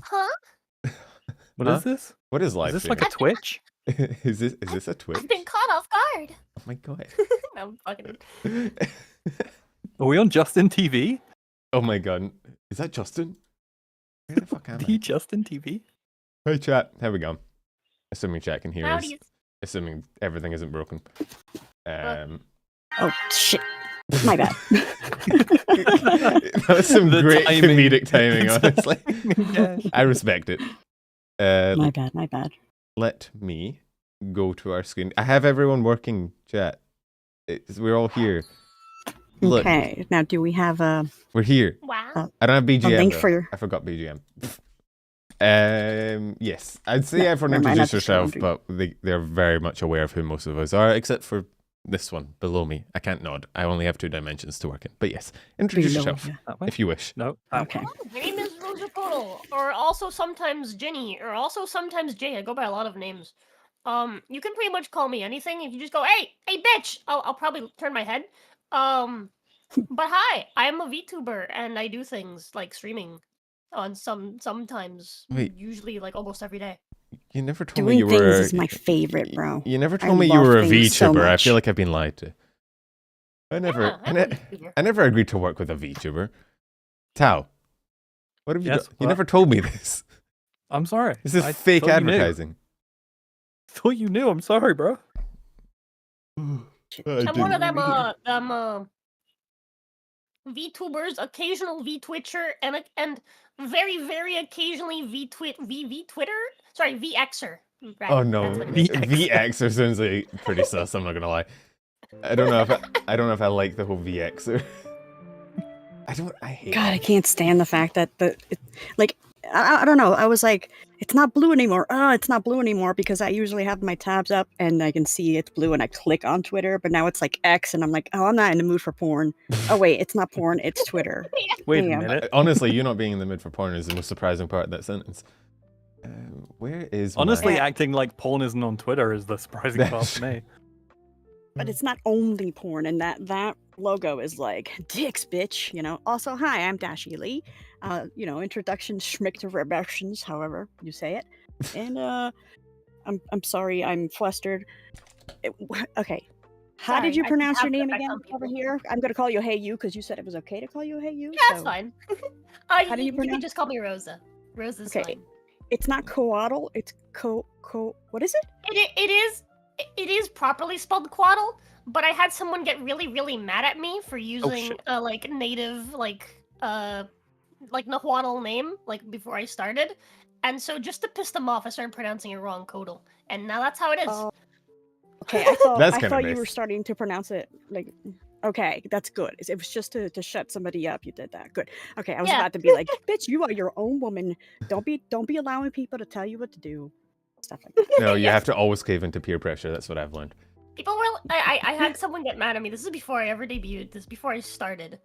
Huh? What is this? What is live Is this streaming? like a Twitch? Is this a Twitch? I've been caught off guard. Oh my god. No, I'm fucking. Are we on Justin TV? Oh my god. Is that Justin? Where the fuck am The I? Justin TV? Hey chat, how we going? Assuming chat can hear us. Howdy. Assuming everything isn't broken. Oh shit! My bad. That was some The great timing. comedic timing, honestly. Yeah. I respect it. My bad. My bad. Let me go to our screen. I have everyone working chat. We're all here. Look, Okay. Now, do we have a? we're here. Wow. I don't have BGM. link though. for your- I forgot BGM. Yes, I'd say No, everyone never mind, introduce that's yourself, laundry. but they're very much aware of who most of us are, except for this one below me. I can't nod. I only have 2 dimensions to work in. But yes, introduce Below yourself you. That way? if you wish. No. Okay. My name is Rosa Poodle, or also sometimes Ginny, or also sometimes Jay. I go by a lot of names. You can pretty much call me anything. If you just go, hey, bitch, I'll probably turn my head. But hi, I'm a VTuber, and I do things like streaming on sometimes, Wait. usually like almost every day. You never told me Doing you things were. is my favorite, bro. You never I told me you love were a things so VTuber. I much. feel like I've been lied to. I never. Yeah, I'm a VTuber. I never agreed to work with a VTuber. Tao, what have you Yes, done? You what? never told me this. I'm sorry. This is I fake thought you knew. advertising. Thought you knew. I'm sorry, bro. I'm one of them VTubers, occasional VTwitcher, and very, very occasionally VTwitter. Sorry, VXer. Right, Oh no, that's what it is. VXer sounds like pretty sus. I'm not gonna lie. I don't know if I like the whole VXer. I hate. God, I can't stand the fact that I don't know. I was like, it's not blue anymore. Oh, it's not blue anymore because I usually have my tabs up and I can see it's blue and I click on Twitter, but now it's like X and I'm like, oh, I'm not in the mood for porn. Oh wait, it's not porn, it's Twitter. Wait Damn. a minute. Honestly, you not being in the mood for porn is the most surprising part of that sentence. Where is Honestly, my... acting like porn isn't on Twitter is the surprising part to me. But it's not only porn, and that logo is like dicks, bitch. You know. Also, hi, I'm Dashie Lee. Introduction, schmick to reductions, however you say it. And I'm sorry, I'm flustered. Okay. How Sorry, did you I pronounce your have to name affect again some over people. here? I'm gonna call you Hey You because you said it was okay to call you Hey You. Yeah, that's so fine. How do you You can pronounce- just call me Rosa. Rosa's Okay. fine. It's not coatl. It's What is it? It is properly spelled quaddle, but I had someone get really, really mad at me for using shit. a like native Nahuatl name before I started, and so just to piss them off, I started pronouncing it wrong, Kodal, and now that's how it is. Oh, okay, I thought That's I kinda thought you nice. were starting to pronounce it like. Okay, that's good. It was just to shut somebody up. You did that. Good. Okay, I was Yeah. about to be like, bitch, you are your own woman. Don't be allowing people to tell you what to do. Stuff like that. No, you Yes. have to always cave into peer pressure. That's what I've learned. People were. I had someone get mad at me. This is before I ever debuted. This is before I started.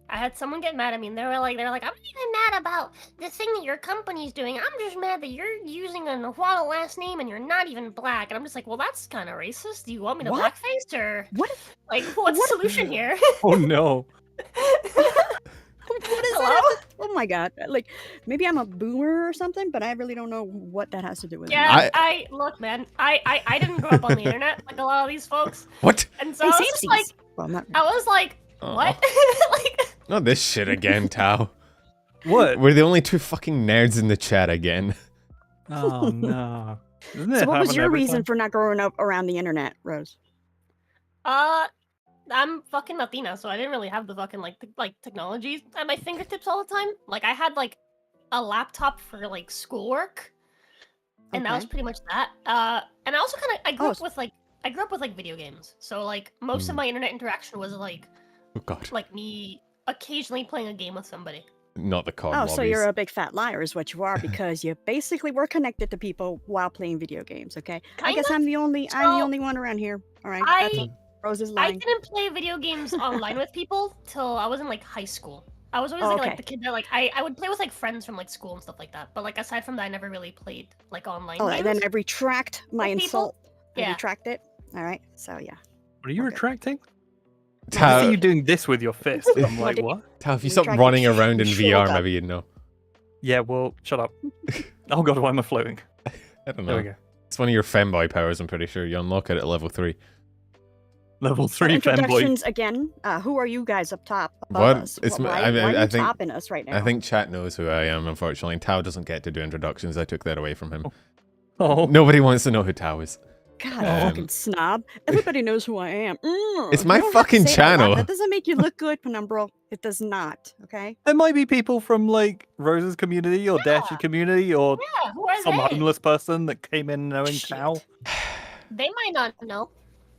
I had someone get mad at me, and they were like, I'm not even mad about the thing that your company's doing. I'm just mad that you're using a Nahuatl last name and you're not even black. And I'm just like, well, that's kind of racist. Do you want me to What? blackface or What? like what's What? the solution here? Oh no. What is Hello? that? Oh my god! Like maybe I'm a boomer or something, but I really don't know what that has to do with it. Yeah, I look, man. I didn't grow up on the internet like a lot of these folks, What? and so Hey, I was just samesies. like, Well, not. I was like, Aw. what? Like, Not this shit again, Tao. What? We're the only 2 fucking nerds in the chat again. Oh no. Isn't it So what was happen your every reason time? for not growing up around the internet, Rose? I'm fucking Latina, so I didn't really have the fucking technology at my fingertips all the time. Like I had like a laptop for like schoolwork, and that was Okay. pretty much that. And I also I grew Oh, up with video games, so like most of Hmm. my internet interaction was like Oh god. me occasionally playing a game with somebody. Not the COD Oh, lobbies. so you're a big fat liar, is what you are, because you basically were connected to people while playing video games. Okay, I Kind guess of. I'm the only So, one around here. All right, I- that's it. Rose is I lying. didn't play video games online with people till I was in like high school. I was always Oh, like okay. the kid that I would play with like friends from like school and stuff like that. But like aside from that, I never really played like online Oh, games. and then I retract my With people? insult. I Yeah. retract it. All right, so yeah. What are you Okay. retracting? I see Tao, you doing this with your fist. I'm like, did- what? Tao, if you stop retract running your around in VR, shoulder. maybe you'd know. Yeah, well, shut up. Oh god, why am I floating? I don't There we know. go. It's one of your fanboy powers, I'm pretty sure. You unlock it at level 3. Level So 3 fanboy. introductions again. Who are you guys up top above What? us? It's why I mean, why are I you think- topping us right now? I think chat knows who I am, unfortunately. And Tao doesn't get to do introductions. I took that away from him. Oh, Nobody wants to know who Tao is. God, Um, fucking snob. Everybody knows who I am. It's You my don't have to fucking say it out loud. channel. That doesn't make you look good, Penumbral. It does not. Okay. there might be people from like Rose's community or Dashie community or Yeah, who are some they? homeless person that came in knowing Shit. Tao. They might not know.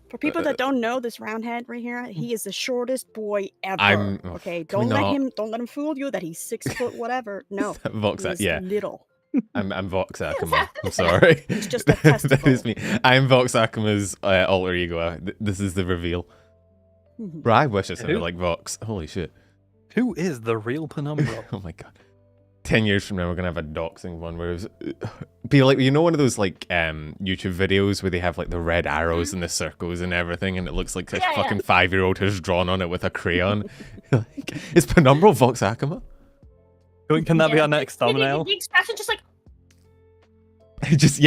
For people that don't know, this roundhead right here, he is the shortest boy ever. I'm- okay. can we Don't let not- him. Don't let him fool you that he's 6 foot whatever. No. Vox, He's yeah. little. I'm Vox Akuma. I'm sorry. He's just a That is testicle. me. I'm Vox Akuma's alter ego. This is the reveal. Mhm. Bro, I wish I sounded Who? like Vox. Holy shit. Who is the real Penumbra? Oh my god. 10 years from now, we're gonna have a doxing one where it's be like, you know, one of those like YouTube videos where they have like the red arrows and the circles and everything, and it looks like a Yeah, yeah. fucking 5-year-old has drawn on it with a crayon. Like, is Penumbral Vox Akuma? Can that be Yeah, our next the- the- thumbnail? The expression just like, Just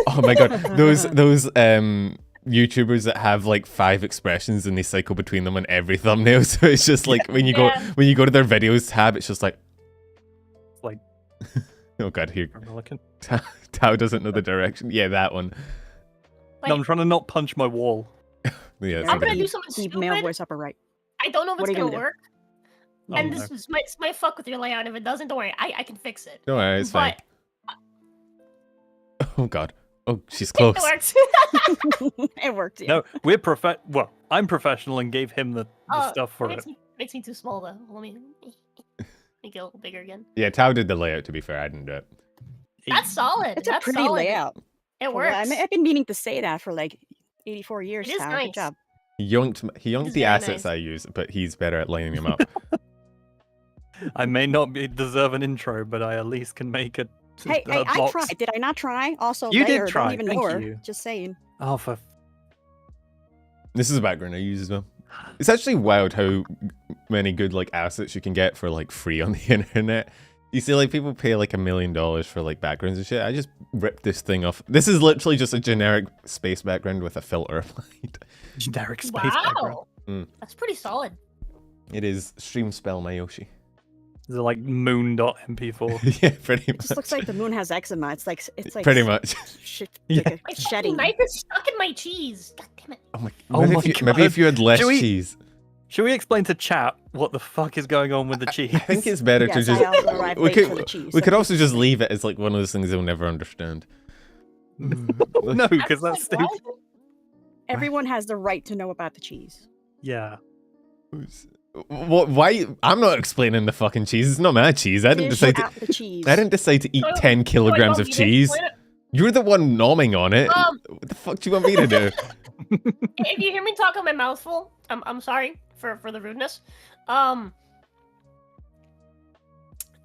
oh my god, those YouTubers that have like 5 expressions and they cycle between them on every thumbnail. So it's just like when you Yeah. go to their videos tab, it's just like Like- oh god, here I'm looking. Tao doesn't know the direction. Yeah, that one. like No, I'm trying to not punch my wall. Yeah, I'm gonna okay. do something Keep male stupid. voice upper right. I don't know if What it's are you gonna gonna do? work. Oh, And no. this might fuck with your layout. If it doesn't, don't worry. I can fix it. No, it's fine. But Oh god. Oh, she's it close. works. It worked. Yeah. No, we're well, I'm professional and gave him the stuff for it. Makes me too small though. Let me make it a little bigger again. Yeah, Tao did the layout, to be fair. I didn't do it. That's solid. It's a That's pretty solid. layout. It Well, works. I've been meaning to say that for like 84 years. It is Tao. nice. Good job. He yoinked It's the very assets nice. I use, but he's better at lining them up. I may not deserve an intro, but I at least can make a Hey, I box. tried. Did I not try? Also, You did layer, try, Don't even thank know her. you. Just saying. Oh, for This is a background I use as well. It's actually wild how many good like assets you can get for like free on the internet. You see, like people pay like $1 million for like backgrounds and shit. I just ripped this thing off. This is literally just a generic space background with a filter applied. generic space background. Wow. Mm. That's pretty solid. It is Stream Spell Mayoshi. Is it like moon.mp4? Yeah, pretty It much. just looks like the moon has eczema. It's like Pretty much. Shit, Yeah. like My a fucking shedding. knife is stuck in my cheese. God damn it. Oh my, Oh maybe, my if you, maybe God. if you had less Should we- cheese. Should we explain to chat what the fuck is going on with the cheese? I think it's better to Yes, just. I also arrived we late could, for the cheese. we so could also please just explain. leave it as like one of those things they'll never understand. No, because I'm that's like, why stupid. is it- Everyone has the right to know about the cheese. Yeah. What? Why? I'm not explaining the fucking cheese. It's not my cheese. I didn't Dish decide to. out the cheese. I didn't decide to eat Oh, 10 kilograms oh, of you didn't cheese. explain it? You're the one nomming on it. What the fuck do you want me to do? If you hear me talk on my mouth full, I'm sorry for the rudeness. I've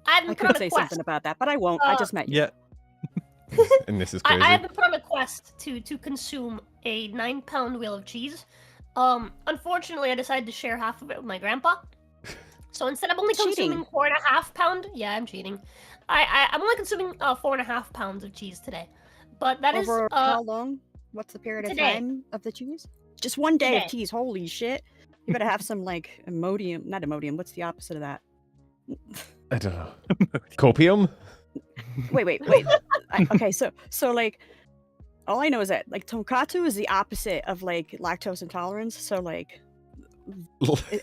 I been put could on say a quest. something about that, but I won't. I just met you. Yeah. And this is I crazy. have been put on a quest to consume a 9-pound wheel of cheese. Unfortunately, I decided to share half of it with my grandpa. So instead of only Cheating. consuming 4.5 pound, yeah, I'm cheating. I'm only consuming 4.5 pounds of cheese today. But that is Over how long? What's the period today. of time of the cheese? Just one day Today. of cheese. Holy shit! You better have some like Imodium. Not Imodium. What's the opposite of that? I don't know. Copium? Wait. Okay, so like, all I know is that like tonkatsu is the opposite of like lactose intolerance. So like,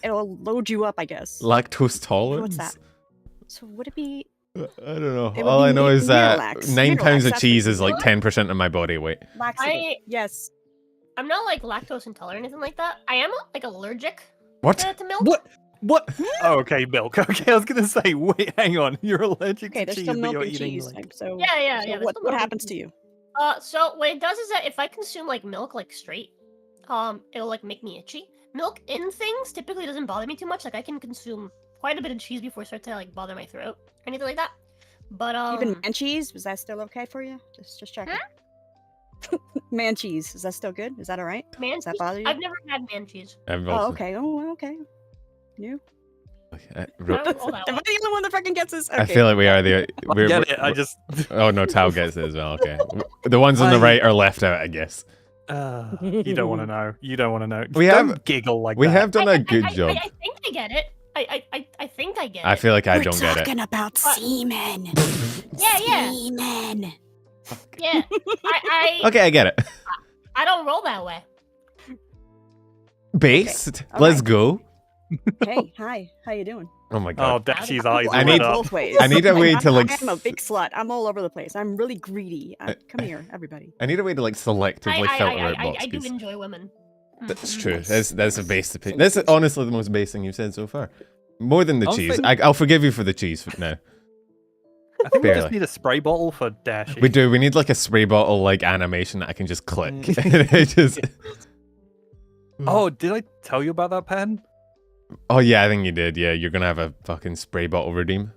it'll load you up, I guess. Lactose tolerance? What's that? So would it be? I don't know. It would All be I know is that Miralax. 9 pounds Miralax, of that's cheese what is you like want. 10% of my body weight. Laxative. Yes. I'm not like lactose intolerant or anything like that. I am like allergic What? to milk. What? Oh, okay, milk. Okay, I was gonna say, wait, hang on. You're allergic Okay, to there's cheese, still but milk you're and eating cheese. like... So Yeah, so there's what still what milk happens and to cheese. you? So what it does is that if I consume like milk like straight, it'll like make me itchy. Milk in things typically doesn't bother me too much. Like I can consume quite a bit of cheese before it starts to like bother my throat or anything like that. But Even man cheese, was that still okay for you? Just checking. Man cheese, is that still good? Is that all right? man Does that cheese, bother you? I've never had man cheese. I've Oh, also- okay. Oh, okay. New. I don't roll that Am I way. the only one that fucking gets this? I Okay. feel like we are the. I We're, get it. I we're- just. Oh no, Tao gets it as well. Okay, the ones on the right are left out, I guess. You don't want to know. You don't want to know. We Don't have- giggle like We that. have done a good job. I think I get it. I think I get it. I feel like I We're don't get it. talking about But- semen. Yeah. Semen. Yeah. I Okay, I get it. I don't roll that way. Based. all Let's right. go. Hey, hi. How you doing? Oh my Oh, god. Dashie's I eyes I lit need- up. both ways. I need a way to, like, I'm a big slut. I'm all over the place. I'm really greedy. Come here, everybody. I need a way to like selectively filter out I do boxes. enjoy women. That's Mhm. true. That's a base opinion. That's honestly the most base thing you've said so far. More than the I'll cheese. say- I'll forgive you for the cheese for now. I think we just Barely. need a spray bottle for Dashie. We do. We need like a spray bottle like animation that I can just click. It just... Oh, did I tell you about that pen? Oh yeah, I think you did. Yeah, you're gonna have a fucking spray bottle redeem.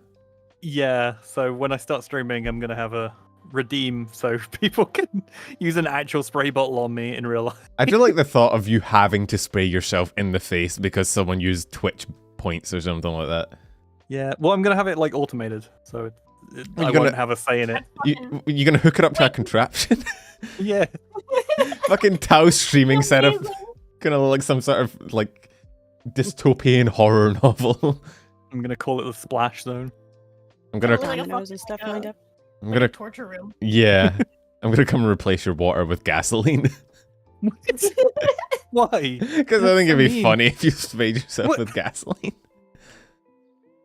Yeah. So when I start streaming, I'm gonna have a redeem so people can use an actual spray bottle on me in real life. I do like the thought of you having to spray yourself in the face because someone used Twitch points or something like that. Yeah. Well, I'm gonna have it like automated, so You're I gonna- won't have a say in it. You're gonna hook it up to a contraption? Yeah. Fucking Tao streaming setup. Gonna look like some sort of like dystopian horror novel. I'm gonna call it the splash zone. I'm gonna, Like a Dominoes and stuff fucking, lined up. I'm Like a gonna, torture room. yeah, I'm gonna come and replace your water with gasoline Why? because I That's think so it'd be mean. funny if you sprayed yourself What? with gasoline.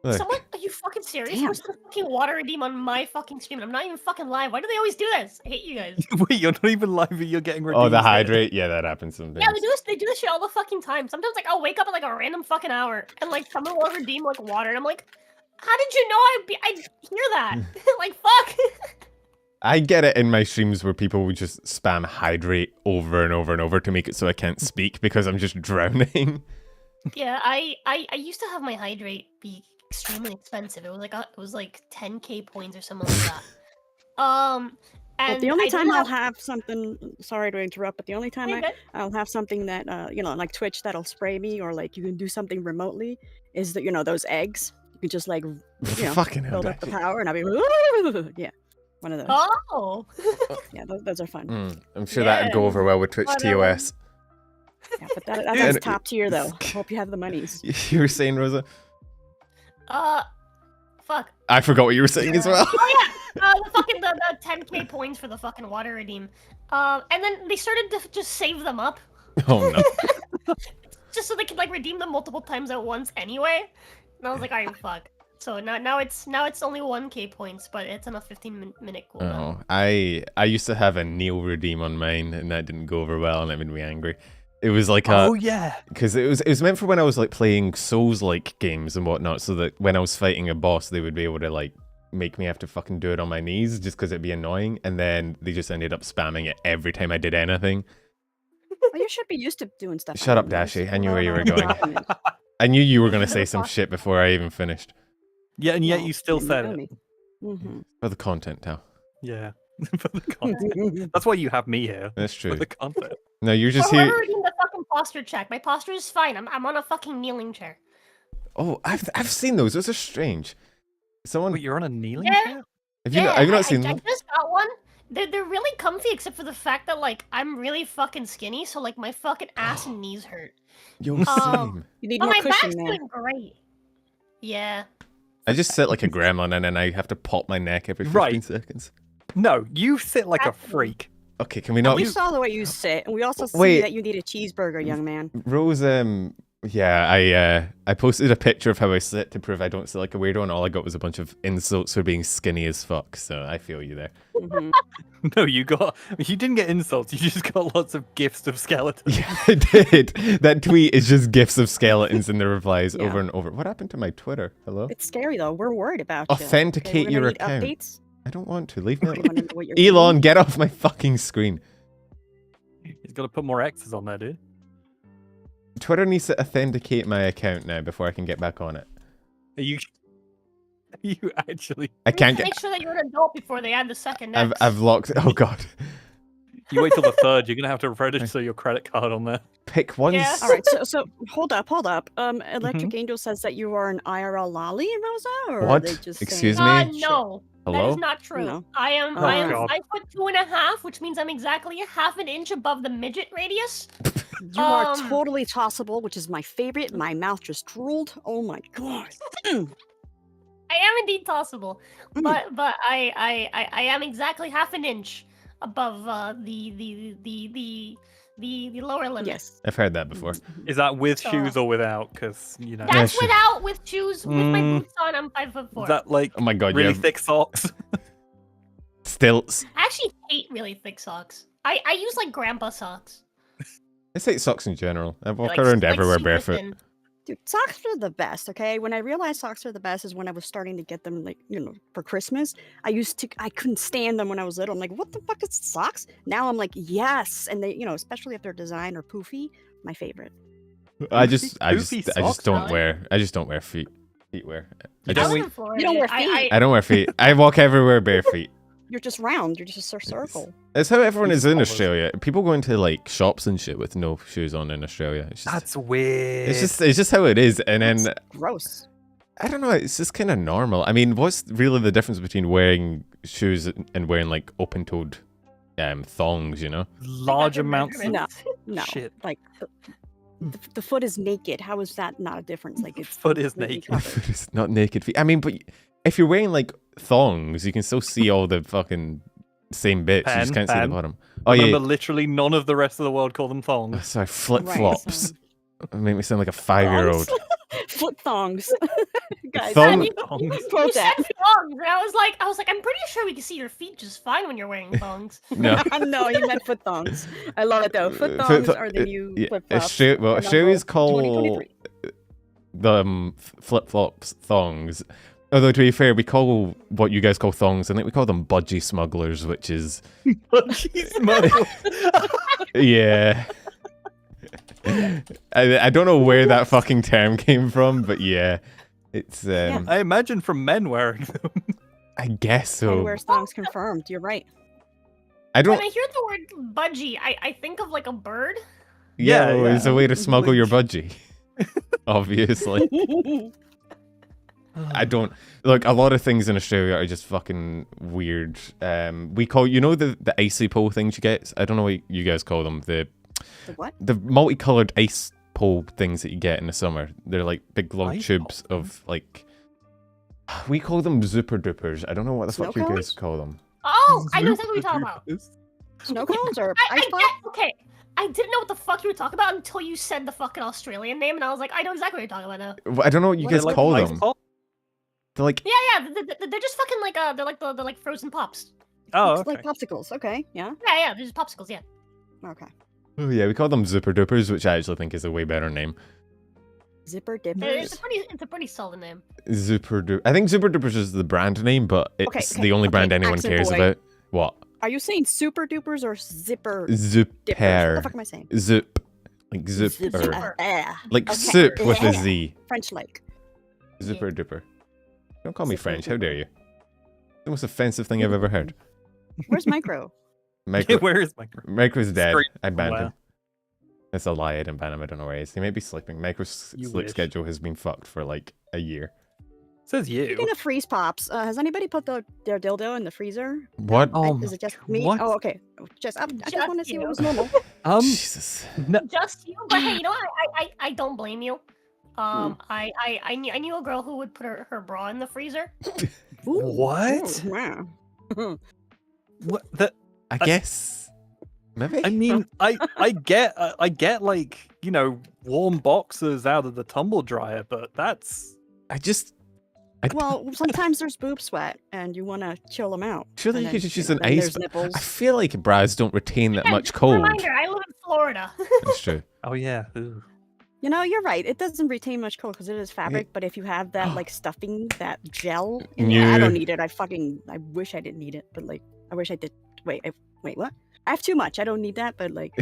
Look, Someone, are you fucking serious? Damn. Where's the fucking water redeem on my fucking stream? I'm not even fucking live. Why do they always do this? I hate you guys. Wait, you're not even live, but you're getting redeemed. oh, the here. hydrate, yeah, that happens sometimes. Yeah, they do this. They do this shit all the fucking time. Sometimes, like, I'll wake up at like a random fucking hour, and like someone will redeem like water, and I'm like, how did you know I'd hear that? Like, fuck. I get it in my streams where people would just spam hydrate over and over and over to make it so I can't speak because I'm just drowning. Yeah, I used to have my hydrate be extremely expensive. It was like 10k points or something like that. But And the only I time didn't I'll have something, sorry to interrupt, but the only time You're good. I'll have something that, you know, like Twitch that'll spray me or like you can do something remotely is that, you know, those eggs. You can just like, you know, Fucking hell, build up the Dashie. power and I'll be, yeah, one of those. Oh. Yeah, those are fun. I'm sure that'd go Yeah. over well with Twitch Whatever. TOS. Yeah, but that's And- top tier though. Hope you have the monies. You were saying, Rosa? Fuck. I forgot what you were saying as well. Oh yeah. The fucking the 10k points for the fucking water redeem. And then they started to just save them up, Oh no. just so they could like redeem them multiple times at once anyway. And I was like, alright, fuck. So now it's only 1k points, but it's on a 15-minute cooldown. Oh, I used to have a Neil redeem on mine, and that didn't go over well, and it made me angry. It was like Oh yeah. because it was meant for when I was like playing Souls-like games and whatnot, so that when I was fighting a boss, they would be able to like make me have to fucking do it on my knees just because it'd be annoying, and then they just ended up spamming it every time I did anything. Well, you should be used to doing stuff. Shut on up, those. Dashie. I knew Well, where you were no, going. problem is- I knew you were gonna Yeah, say some fuck. shit before I even finished. Yeah, and yet well, you still you said know it. me. Mhm. For the content, Tao. Yeah. For the content. That's why you have me here. That's For true. the content. No, you're just Or here. whoever redeemed the fucking posture check. My posture is fine. I'm on a fucking kneeling chair. Oh, I've seen those. Those are strange. Someone, Wait, you're on a kneeling Yeah. chair? have you not I seen them? just got one. They're really comfy, except for the fact that like I'm really fucking skinny, so like my fucking ass and knees hurt. Yo, Um, same. You need But more my back's cushion, man. doing great. Yeah. I just sit like a gremlin and then I have to pop my neck every 15 Right. seconds. No, you sit like a Absolutely. freak. Okay, can we not? We saw the way you sit, and we also see Wait. that you need a cheeseburger, young man. Rose, yeah, I posted a picture of how I sit to prove I don't sit like a weirdo, and all I got was a bunch of insults for being skinny as fuck. So I feel you there. Mhm. No, you didn't get insults. You just got lots of gifts of skeletons. Yeah, I did. That tweet is just gifs of skeletons in the replies Yeah. over and over. What happened to my Twitter? Hello? It's scary though. We're worried about you. Authenticate we're gonna your need account. Updates. I don't want to. Leave me We alone. wanna know what you're Elon, get off my fucking screen. He's got to put more X's on there, dude. Twitter needs to authenticate my account now before I can get back on it. Are you actually? I can't Make get. sure that you're an adult before they add the second X. I've locked. Oh god. You wait till the third. You're gonna have to register your credit card on there. Pick one. Yeah. All right, so hold up. Electric Angel says that you are an IRL lolly, Rosa, or are What? they just Excuse saying- me? No. That Hello? is not true. No. I am Oh, I am God. 5'2.5", which means I'm exactly a half an inch above the midget radius. You are Um, totally tossable, which is my favorite. My mouth just drooled. Oh my god. I am indeed tossable, Mm. but I am exactly half an inch above the lower limit. Yes. I've heard that before. Is that with So- shoes or without? Because you know, That's sure. without with shoes. With my Mm. boots on, I'm 5'4". is that like Oh my god, really you have thick socks? stilts. I actually hate really thick socks. I use like grandpa socks. I say socks in general. I walk Like, around like everywhere super barefoot. thin. Dude, socks are the best, okay? When I realized socks are the best is when I was starting to get them, like, for Christmas. I couldn't stand them when I was little. I'm like, what the fuck is socks? Now I'm like, yes. And they, especially if they're designed or poofy, my favorite. I just Poofy socks, don't really? wear. I just don't wear feet. Feet wear. I, You I just, don't live we- in Florida. You don't wear I- feet. I don't wear feet. I walk everywhere bare feet. You're just round. You're just a circle. That's how everyone Feet is in followers. Australia. People go into like shops and shit with no shoes on in Australia. It's just, That's weird. it's just how it is. And then That's gross. I don't know. It's just kind of normal. I mean, what's really the difference between wearing shoes and wearing like open-toed thongs? You know? large amounts of No, no. shit. Like, the foot is naked. How is that not a difference? Like, it's Foot is completely naked. covered. It's not naked feet. I mean, but if you're wearing like thongs, you can still see all the fucking same bits. You just Pen, can't see the pen. bottom. Oh Remember, yeah. literally none of the rest of the world call them Oh, thongs. sorry, flip Right, flops. so- Make me sound like a 5-year-old. Foot thongs. Guys, Thong- You Thongs. said that. thongs, and I was like, I'm pretty sure we can see your feet just fine when you're wearing thongs. No. No, you meant foot thongs. I love it though. Foot Foot thongs th- are the new yeah, flip flops. Well, Australia's call 2023. the flip flops thongs. Although to be fair, we call what you guys call thongs, I think we call them budgie smugglers, which is yeah. I don't know where that fucking term came from, but yeah, it's I imagine from men wearing them. I guess And so. wears thongs confirmed. You're right. I When don't. I hear the word budgie, I think of like a bird. Yeah, Yeah, it's a way to smuggle your Which- budgie. Obviously. I don't look. A lot of things in Australia are just fucking weird. We call the icy pole things you get. I don't know what you guys call them. The what? The multicolored ice pole things that you get in the summer. They're like big long Ice tubes of like. We call them super dupers. I don't know what the Snow fuck you cones? guys call them. Oh, I know exactly what you're talking about. Snow cones or I ice get, pop? okay. I didn't know what the fuck you were talking about until you said the fucking Australian name, and I was like, I know exactly what you're talking about now. Well, I don't know what you What guys is it? call ice them. pop? They're like Yeah, they're just fucking like they're like frozen pops. Oh, It's okay. like popsicles. Okay, yeah. Yeah, they're just popsicles. Yeah. Okay. oh yeah, we call them super dupers, which I actually think is a way better name. Zipper It's dippers. a pretty solid name. Super duper. I think Super Dupers is the brand name, but it's the only brand anyone accent cares boy. about. What? Are you saying super dupers or zipper dippers? What the Zuper. fuck am I saying? Zip. Like zip. Zipper. Or, like Okay. soup with a Yeah. Z. French like. Super duper. Don't call me Zipper French. How duper. dare you? The most offensive thing I've ever heard. Where's micro? Micro. Where is my? Micro's dead. Straight I banned somewhere. him. That's a lie. I didn't ban him. I don't know where he is. He may be sleeping. Micro's You sleep wish. schedule has been fucked for like a year. Says you. Speaking of freeze pops, has anybody put their dildo in the freezer? What? Oh Is it just me? what? Oh, okay. I just Just want to see you. what was normal. Jesus. No, Just you, but hey, you know what? I don't blame you. Hmm. I knew a girl who would put her bra in the freezer. Ooh, What? ooh, wow. what the? I guess. Maybe. I mean, I get like warm boxers out of the tumble dryer, but that's I just. Well, sometimes there's boob sweat, and you want to chill them out. Surely And you then, could just use know, an then ice. there's nipples. I feel like bras don't retain that Again, much just a cold. Reminder, I live in Florida. That's true. oh yeah. Ooh. You know, you're right. It doesn't retain much cold because it is fabric. But if you have that like stuffing, that gel, in there, I don't Yeah. need it. I wish I didn't need it, but like, I wish I did. Wait, what? I have too much. I don't need that, but like,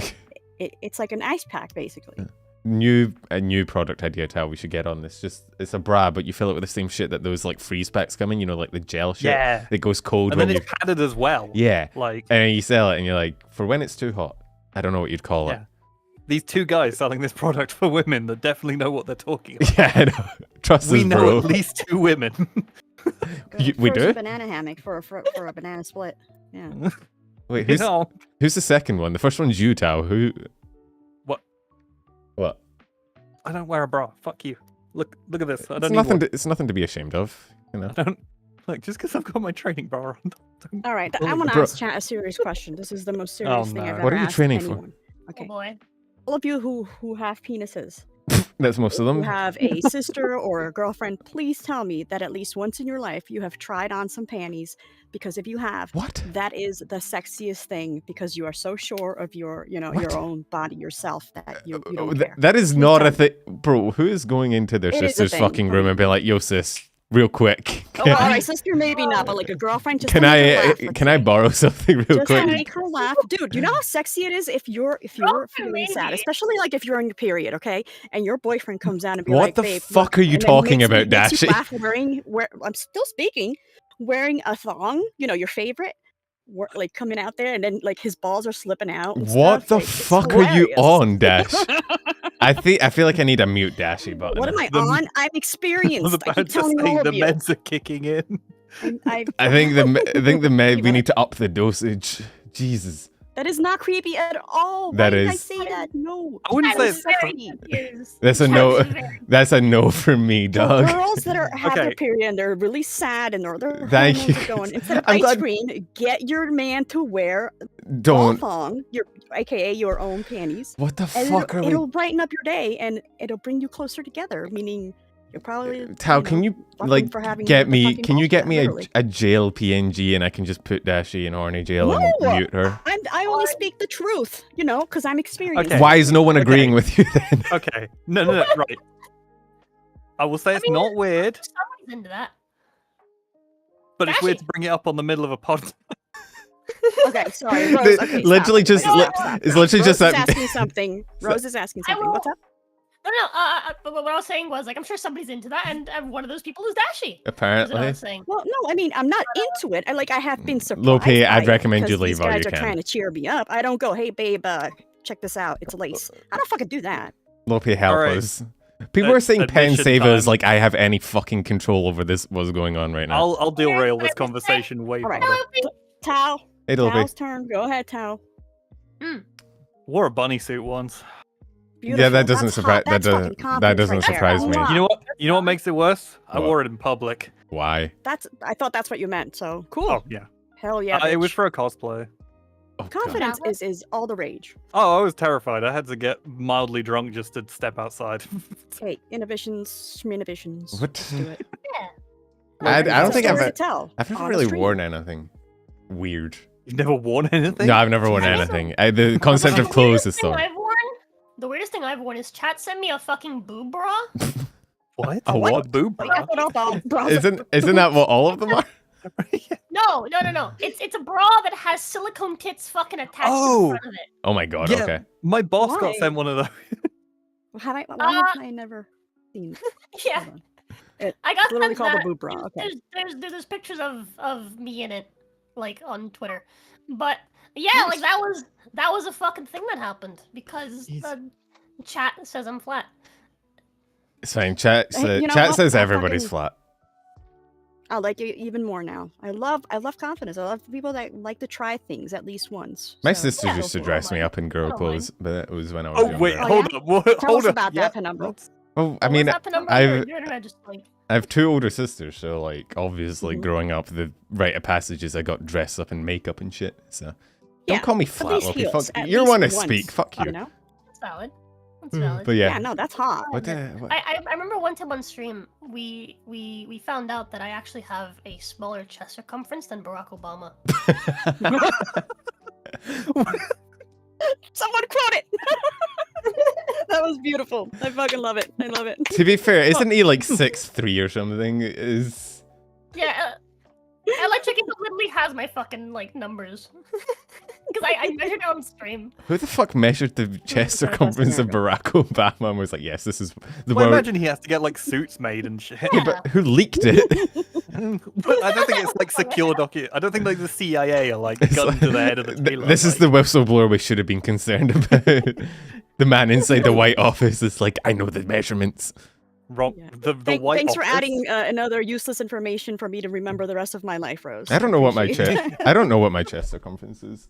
it's like an ice pack basically. a new product idea, Tal. We should get on this. It's a bra, but you fill it with the same shit that those like freeze packs come in. You know, like the gel shit. Yeah. It goes cold And when then you. it's padded as well. Yeah. Like, And you sell it, and you're like, for when it's too hot. I don't know what you'd call it. Yeah. These two guys selling this product for women that definitely know what they're talking about. Yeah, I know. Trust We us, know bro. at least two women. We First do? a banana hammock for a banana split. Yeah. Wait, You know, who's the second one? The first one's you, Tao. Who? What? What? I don't wear a bra. Fuck you. Look at this. I It's don't need nothing. one. It's nothing to be ashamed of. You know. I don't. Look, just because I've got my training bra on. Don't- All right, Oh, I want to bro. ask chat a serious question. This is the most serious thing no. I've ever What are you asked training for? anyone. Oh Okay, boy. all of you who have penises, That's most of who them. have a sister or a girlfriend, please tell me that at least once in your life you have tried on some panties, because if you have, What? that is the sexiest thing, because you are so sure of your, you know, What? your own body, yourself, that you don't care. That is Please not a tell me. thing, bro. Who is going into their It is a sister's thing. fucking room and being like, "Yo, sis, real quick, Oh, well, all right, sister, maybe not, but like a girlfriend, just can to make her I laugh, let's can I say. borrow something real Just to quick?" make her laugh, dude. You know how sexy it is if you're feeling sad, maybe. especially like if you're on your period, okay, and your boyfriend comes out and be What like, the "Babe, fuck look," are you and then talking makes about, makes you Dashie? laugh I'm still speaking, wearing a thong, you know, your favorite, like coming out there, and then like his balls are slipping out. And What stuff. the Like, it's fuck are you hilarious. on, Dash? I feel like I need a mute Dashie button. What am I The- on? I'm I was experienced. I about keep to telling say all the of you. meds are kicking in. I think the med. We wanna- need to up the dosage. Jesus. That is not creepy at all. That Why did I is- say that? No. I wouldn't I'm say That is it's very sexy. confused. That's a I'm no. very- That's a no for me, For dog. girls that have Okay. their period and they're really sad and their Thank hormones you. are going, instead of I'm ice glad- cream, get your man to wear ball Don't. thong, aka your own panties, What the and fuck are we? it'll brighten up your day and it'll bring you closer together. Meaning, you're probably Tao, can you fucking like for having get the me? fucking Can you balls get back, me literally. a jail PNG and I can just put Dashie in horny jail No! and mute her? I only speak the truth, you know, because I'm experienced. Okay. Why is no one Okay. agreeing with you then? Okay. No, right. I will say it's mean, not weird, Somebody's into that. but it's weird Dashie. to bring it up on the middle of a pod. Okay, sorry, Rose. Okay, Literally stop. just Wait, li- stop, stop, it's stop. literally Rose just is that. asking something. Rose is asking I something. What's will- up? But what I was saying was, like, I'm sure somebody's into that, and one of those people is Dashie. Is what I Apparently, was saying. Well, no, I mean, I'm not into it. I have been surprised. Lope, I'd by it recommend you because leave these all guys you are can. trying to cheer me up. I don't go, hey, babe, check this out. It's lace. I don't fucking do that. Lope, help Alright. us. People are saying pen Admission savers time. like I have any fucking control over this. What's going on right now? I'll derail this Alright, conversation way Alright. further. Tao. Hey, Lope. Tao's turn. Go ahead, Tao. Wore a bunny suit once. Beautiful. that doesn't That's surprise- hot. That's that fucking doesn't- confidence that doesn't right there. surprise me. Mwah. You know what makes it worse? I What? wore it in public. Why? I thought that's what you meant. So cool. Oh yeah. Hell yeah. It was bitch. for a cosplay. Oh, God. Confidence is all the rage. Oh, I was terrified. I had to get mildly drunk just to step outside. Hey, inhibitions, schminhibitions. What? Let's do it. Yeah. I It's don't a think I've story to tell I've never on the really stream. worn anything weird. You've never worn anything? No, I've never worn Jesus. anything. The concept of The clothes weirdest is thing so. The weirdest thing I've worn is chat sent me a fucking boob bra. What? A what? Boob Like, bra? I thought all bras- Isn't that what all of them are? No. It's a bra that has silicone tits fucking attached to Oh. the front of it. Oh my god. Yeah. Okay. My boss Why? got sent one of those. Why have I never seen? Yeah. Hold on. It- I got literally sent called a that. boob bra, okay. There's pictures of me in it, like on Twitter. But yeah, like that was a fucking thing that happened because Jeez. the chat says I'm flat. It's fine. Chat, Hey, you know chat what? says I everybody's fucking- flat. I like it even more now. I love confidence. I love people that like to try things at least once. My So, sister yeah. used to Don't dress me mind. up in girl Don't clothes, but that was when I was Oh younger. wait, Oh, hold yeah? up. What, Tell hold us up. about Yeah, that, Penumbra. that's- Oh, I What mean, was that penumbra? I've Your internet just like I have two older sisters, so like obviously Mhm. growing up, the rite of passage is I got dressed up in makeup and shit. So don't Yeah, call me at flat, least Loki. heels, Fuck, at you're least one to once, speak. Fuck you. know? that's valid. That's Mm, valid. But yeah, Yeah, no, that's hot. what the? What? I remember one time on stream we found out that I actually have a smaller chest circumference than Barack Obama. Someone quote it. That was beautiful. I fucking love it. I love it. To be fair, isn't he like 6'3" or something? Is Yeah, Electric Eagle literally has my fucking like numbers. Because I measured it on stream. Who the fuck measured the chest circumference of Barack Obama and was like, yes, this is the Well, world. imagine he has to get like suits made and shit. Yeah, but who leaked it? But I don't think it's like secure document. I don't think like the CIA are like It's gun like- to the head of the tailor. This is the whistleblower we should have been concerned about. The man inside the White Office is like, I know the measurements. wrong. Yeah. The white. Thanks for office. adding another useless information for me to remember the rest of my life, Rose. I don't know what my Appreciate chest. it. I don't know what my chest circumference is.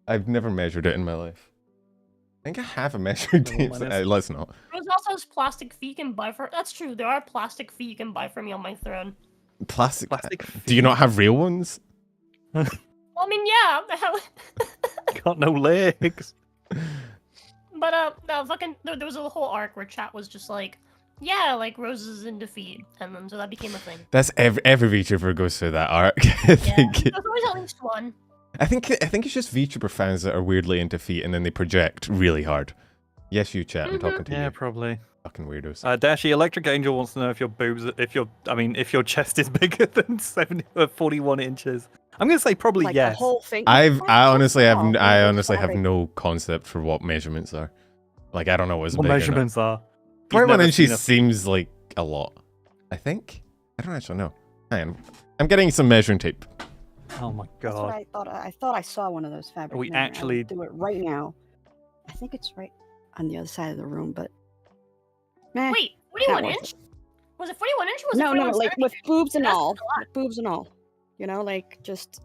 I've never measured it in my life. I think I have a measuring tape. mine is- Let's not. Rose also has plastic feet you can buy for. That's true. There are plastic feet you can buy for me on my throne. Plastic. Plastic Do you not have real ones? Well, I mean, yeah. the hell- Got no legs. But fucking, there was a whole arc where chat was just like, yeah, like Rose is in defeat, and then so that became a thing. That's every VTuber goes through that arc. I Yeah, think. there's always at least one. I think it's just VTuber fans that are weirdly into feet and then they project really hard. Yes, you chat. I'm talking to Yeah, you. probably. Fucking weirdos. Dashie, Electric Angel wants to know if your boobs, if your chest is bigger than 41 inches. I'm gonna say probably Like yes. the whole thing. I That's honestly have small. I Really honestly have sorry. no concept for what measurements are. Like I don't know what's What big or not. measurements are? He's 41 never seen inches seems like a lot. I think. I don't actually know. Hang on. I'm getting some measuring tape. Oh my That's what god. I thought. I thought I saw one of those fabrics. we actually- do it right now. I think it's right on the other side of the room, but meh, Wait, 41 worth inch? Was it 41 inch? Or was no, it no, 41 like with centimeters? boobs and That's all, a lot. with boobs and all. You know, like just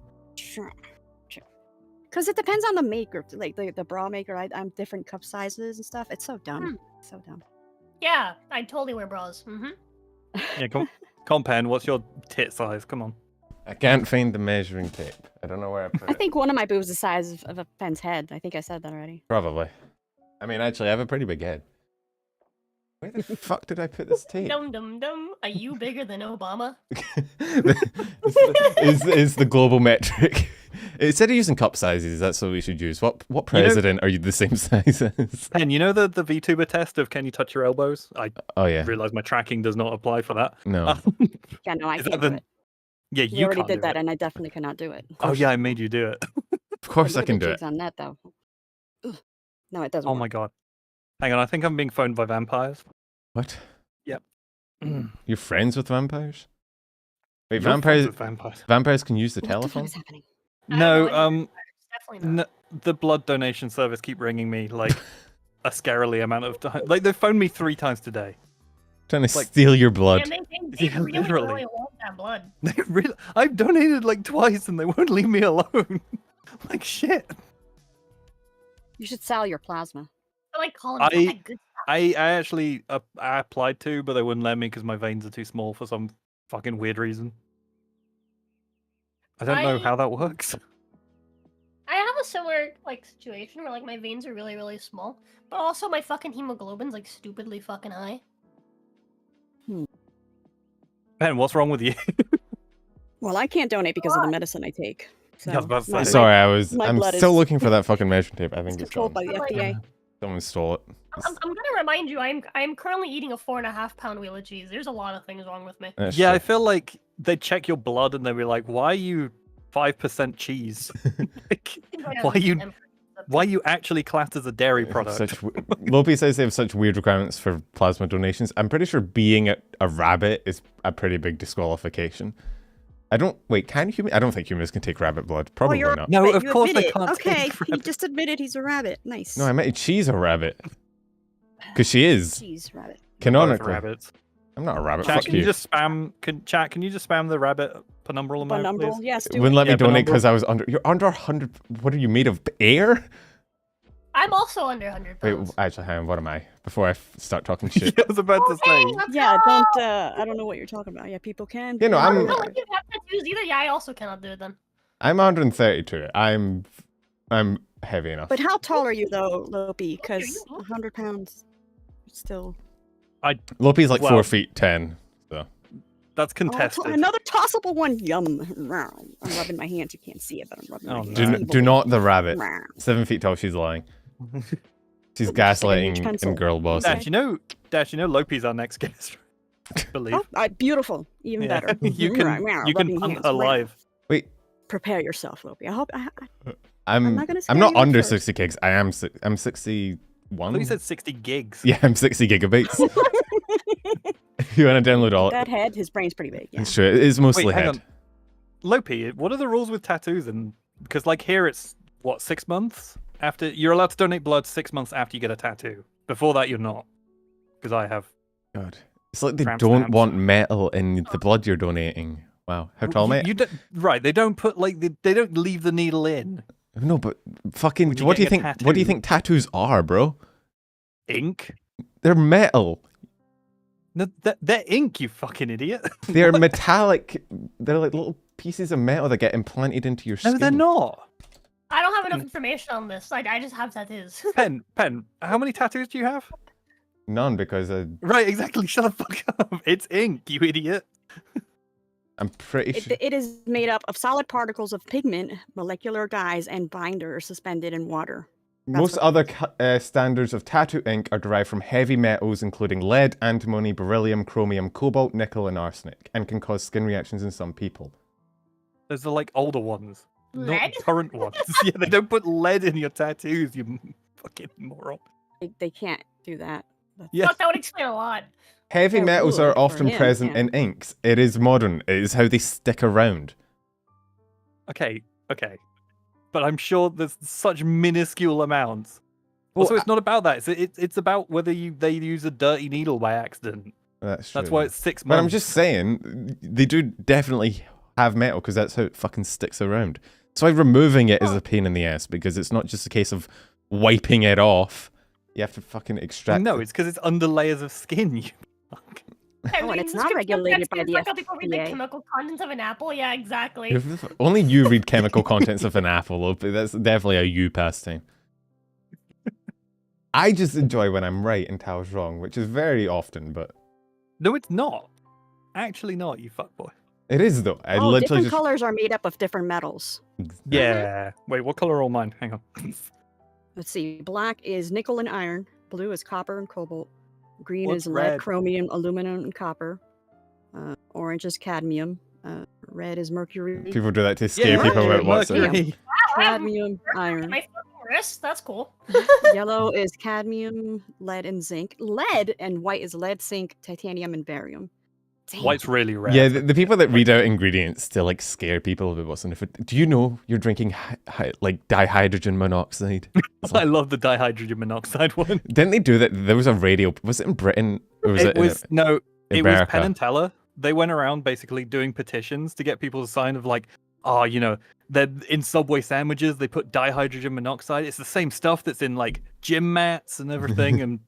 because it depends on the maker. Like the bra maker, I'm different cup sizes and stuff. It's so dumb. So dumb. Yeah, I totally wear bras. Mm-hmm. Yeah, Compan, what's your tit size? Come on. I can't find the measuring tape. I don't know where I put I it. think one of my boobs is the size of a pen's head. I think I said that already. Probably. I mean, actually, I have a pretty big head. Where the fuck did I put this tape? Dum dum dum. Are you bigger than Obama? is the global metric. Instead of using cup sizes, that's what we should use. What president are you the same size as? Pen, you know the VTuber test of can you touch your elbows? I Oh yeah. realize my tracking does not apply for that. No. Yeah, no, I Is that can't the- do it. Yeah, We you already can't did do that, it. and I definitely cannot do it. Oh yeah, I made you do it. Of course I can do it. On that though. Ugh. No, it doesn't. Oh work. my god. Hang on, I think I'm being phoned by vampires. What? You're You're friends with vampires? Wait, friends vampires with vampires. vampires can use the What the fuck telephone? is happening? I don't No, know any Definitely not. the blood donation service keep ringing me like a scarily amount of time. Like they've phoned me 3 times today. Trying to like- steal your blood. Yeah, they Yeah, really, literally. really want that blood. They really, I've donated like twice and they won't leave me alone. Like shit. You should sell your plasma. I like calling I- it that good. I actually I applied to, but they wouldn't let me because my veins are too small for some fucking weird reason. I don't know I- how that works. I have a similar like situation where like my veins are really, really small, but also my fucking hemoglobin's like stupidly fucking high. Ben, what's wrong with you? Well, I can't donate because of the medicine I take. So Yeah, I was about to my- say. Sorry, my I'm blood still is- looking for that fucking measuring tape. I It's think it's controlled gone. by the Like, FDA. Someone stole it. I'm gonna remind you, I'm currently eating a 4.5 pound wheel of cheese. There's a lot of things wrong with me. That's Yeah, I true. feel like they'd check your blood and they'd be like, "Why are you 5% cheese? Like, Why you- why are you actually classed as a dairy product?" Lopi says they have such weird requirements for plasma donations. I'm pretty sure being a rabbit is a pretty big disqualification. I don't think humans can take rabbit blood. Probably you're- not. No, Wait, of you course admit they it. can't Okay, take he rabbit. just admitted he's a rabbit. Nice. No, I meant she's a rabbit. Because she is. Jeez, rabbit. Both Canonically. rabbits. I'm not a rabbit. Chat, Fuck can you you. just spam? Can you just spam the rabbit penumbral amount, Penumbral. please? Yes, do Wouldn't it. let me Yeah, donate penumbral. because I was under. You're under 100. What are you made of? Air? I'm also under 100 Wait, pounds. actually, hang on. What am I? Before I start talking shit. I was about to say. Okay, let's Yeah, go! don't. I don't know what you're talking about. Yeah, people can. You know, Oh, I'm- no, if you have tattoos either, yeah, I also cannot do it then. I'm 132. I'm heavy enough. But how tall are you though, Lopi? Because you? 100 pounds, still. Lopi's like Well- 4 feet 10. So That's Oh, contested. another tossable one. Yum. I'm rubbing my hands. You can't see it, but I'm rubbing Oh, my no. hands. do not the rabbit. Rawr. 7 feet tall. She's lying. She's Looks like a huge gaslighting pencil. and girl boss. Dash, you know, Lopi's our next guest. I believe. Oh, beautiful. Even Yeah. better. you Rawr, can rawr, you can rubbing hunt hands. her Rawr. live. Wait, prepare yourself, Lopi. I hope I'm not gonna I'm scare not you at under first. 60 gigs. I'm 61. I thought you said 60 gigs. Yeah, I'm 60 gigabytes. If you want to download all, That head, his brain's pretty big. Yeah. it's true. It is mostly Wait, hang head. on. Lopi, what are the rules with tattoos? And because like here it's what 6 months after you're allowed to donate blood 6 months after you get a tattoo. Before that you're not. Because I have. God, it's like they Tramp don't stamps. want metal in the blood you're donating. Wow, how tall, mate? You don't, right? They don't put like they don't leave the needle in. No, but fucking, When you're what do you getting think? a What do you tattoo. think tattoos are, bro? Ink. They're metal. No, they're ink. You fucking idiot. They're What? metallic. They're like little pieces of metal that get implanted into your skin. No, they're not. I don't have enough information on this. I just have tattoos. Pen. How many tattoos do you have? None, because Right, exactly. Shut the fuck up. It's ink, you idiot. I'm pretty sure. It is made up of solid particles of pigment, molecular dyes, and binders suspended in water. Most what- other standards of tattoo ink are derived from heavy metals, including lead, antimony, beryllium, chromium, cobalt, nickel, and arsenic, and can cause skin reactions in some people. Those are like older ones, Lead? not current ones. Yeah, they don't put lead in your tattoos, you fucking moron. They can't do that. Yeah. Fuck, that would explain a lot. Heavy Yeah, metals wood are for often him, present yeah. in inks. It is modern. It is how they stick around. Okay. But I'm sure there's such minuscule amounts. Well, Also, it's not about that. It's about whether they use a dirty needle by accident. That's true. That's why it's 6 But months. I'm just saying, they do definitely have metal because that's how it fucking sticks around. So removing it is a pain in the ass because it's not just a case of wiping it off. You have to fucking extract. No, it's because it's under layers of skin. You fuck. I Oh, and it's this not could regulated by the like how people read the FDA. chemical contents of an apple. Yeah, exactly. Only you read chemical contents of an apple, Opie. That's definitely a you pastime. I just enjoy when I'm right and Tal's wrong, which is very often, but No, it's not. Actually, not. You fuckboy. it is though. I Oh, literally different just. colors are made up of different metals. Yeah. Wait, what color are all mine? Hang on. Let's see. Black is nickel and iron. Blue is copper and cobalt. Green What's is lead, red? chromium, aluminum, and copper. Orange is cadmium. Red is mercury. People do that to scare people about what's in it. Mercury. Wow, I have Cadmium, iron. my fucking wrist. That's cool. Yellow is cadmium, lead, and zinc. Lead and white is lead, zinc, titanium, and barium. Damn. White's really rare. Yeah, the people that read out ingredients to like scare people about what's in the food. Do you know you're drinking like dihydrogen monoxide? I love the dihydrogen monoxide one. Didn't they do that? There was a radio. Was it in Britain? Or was it, It was no. It was America? Penn and Teller. They went around basically doing petitions to get people to sign of like, oh, you know, they're in Subway sandwiches. They put dihydrogen monoxide. It's the same stuff that's in like gym mats and everything, and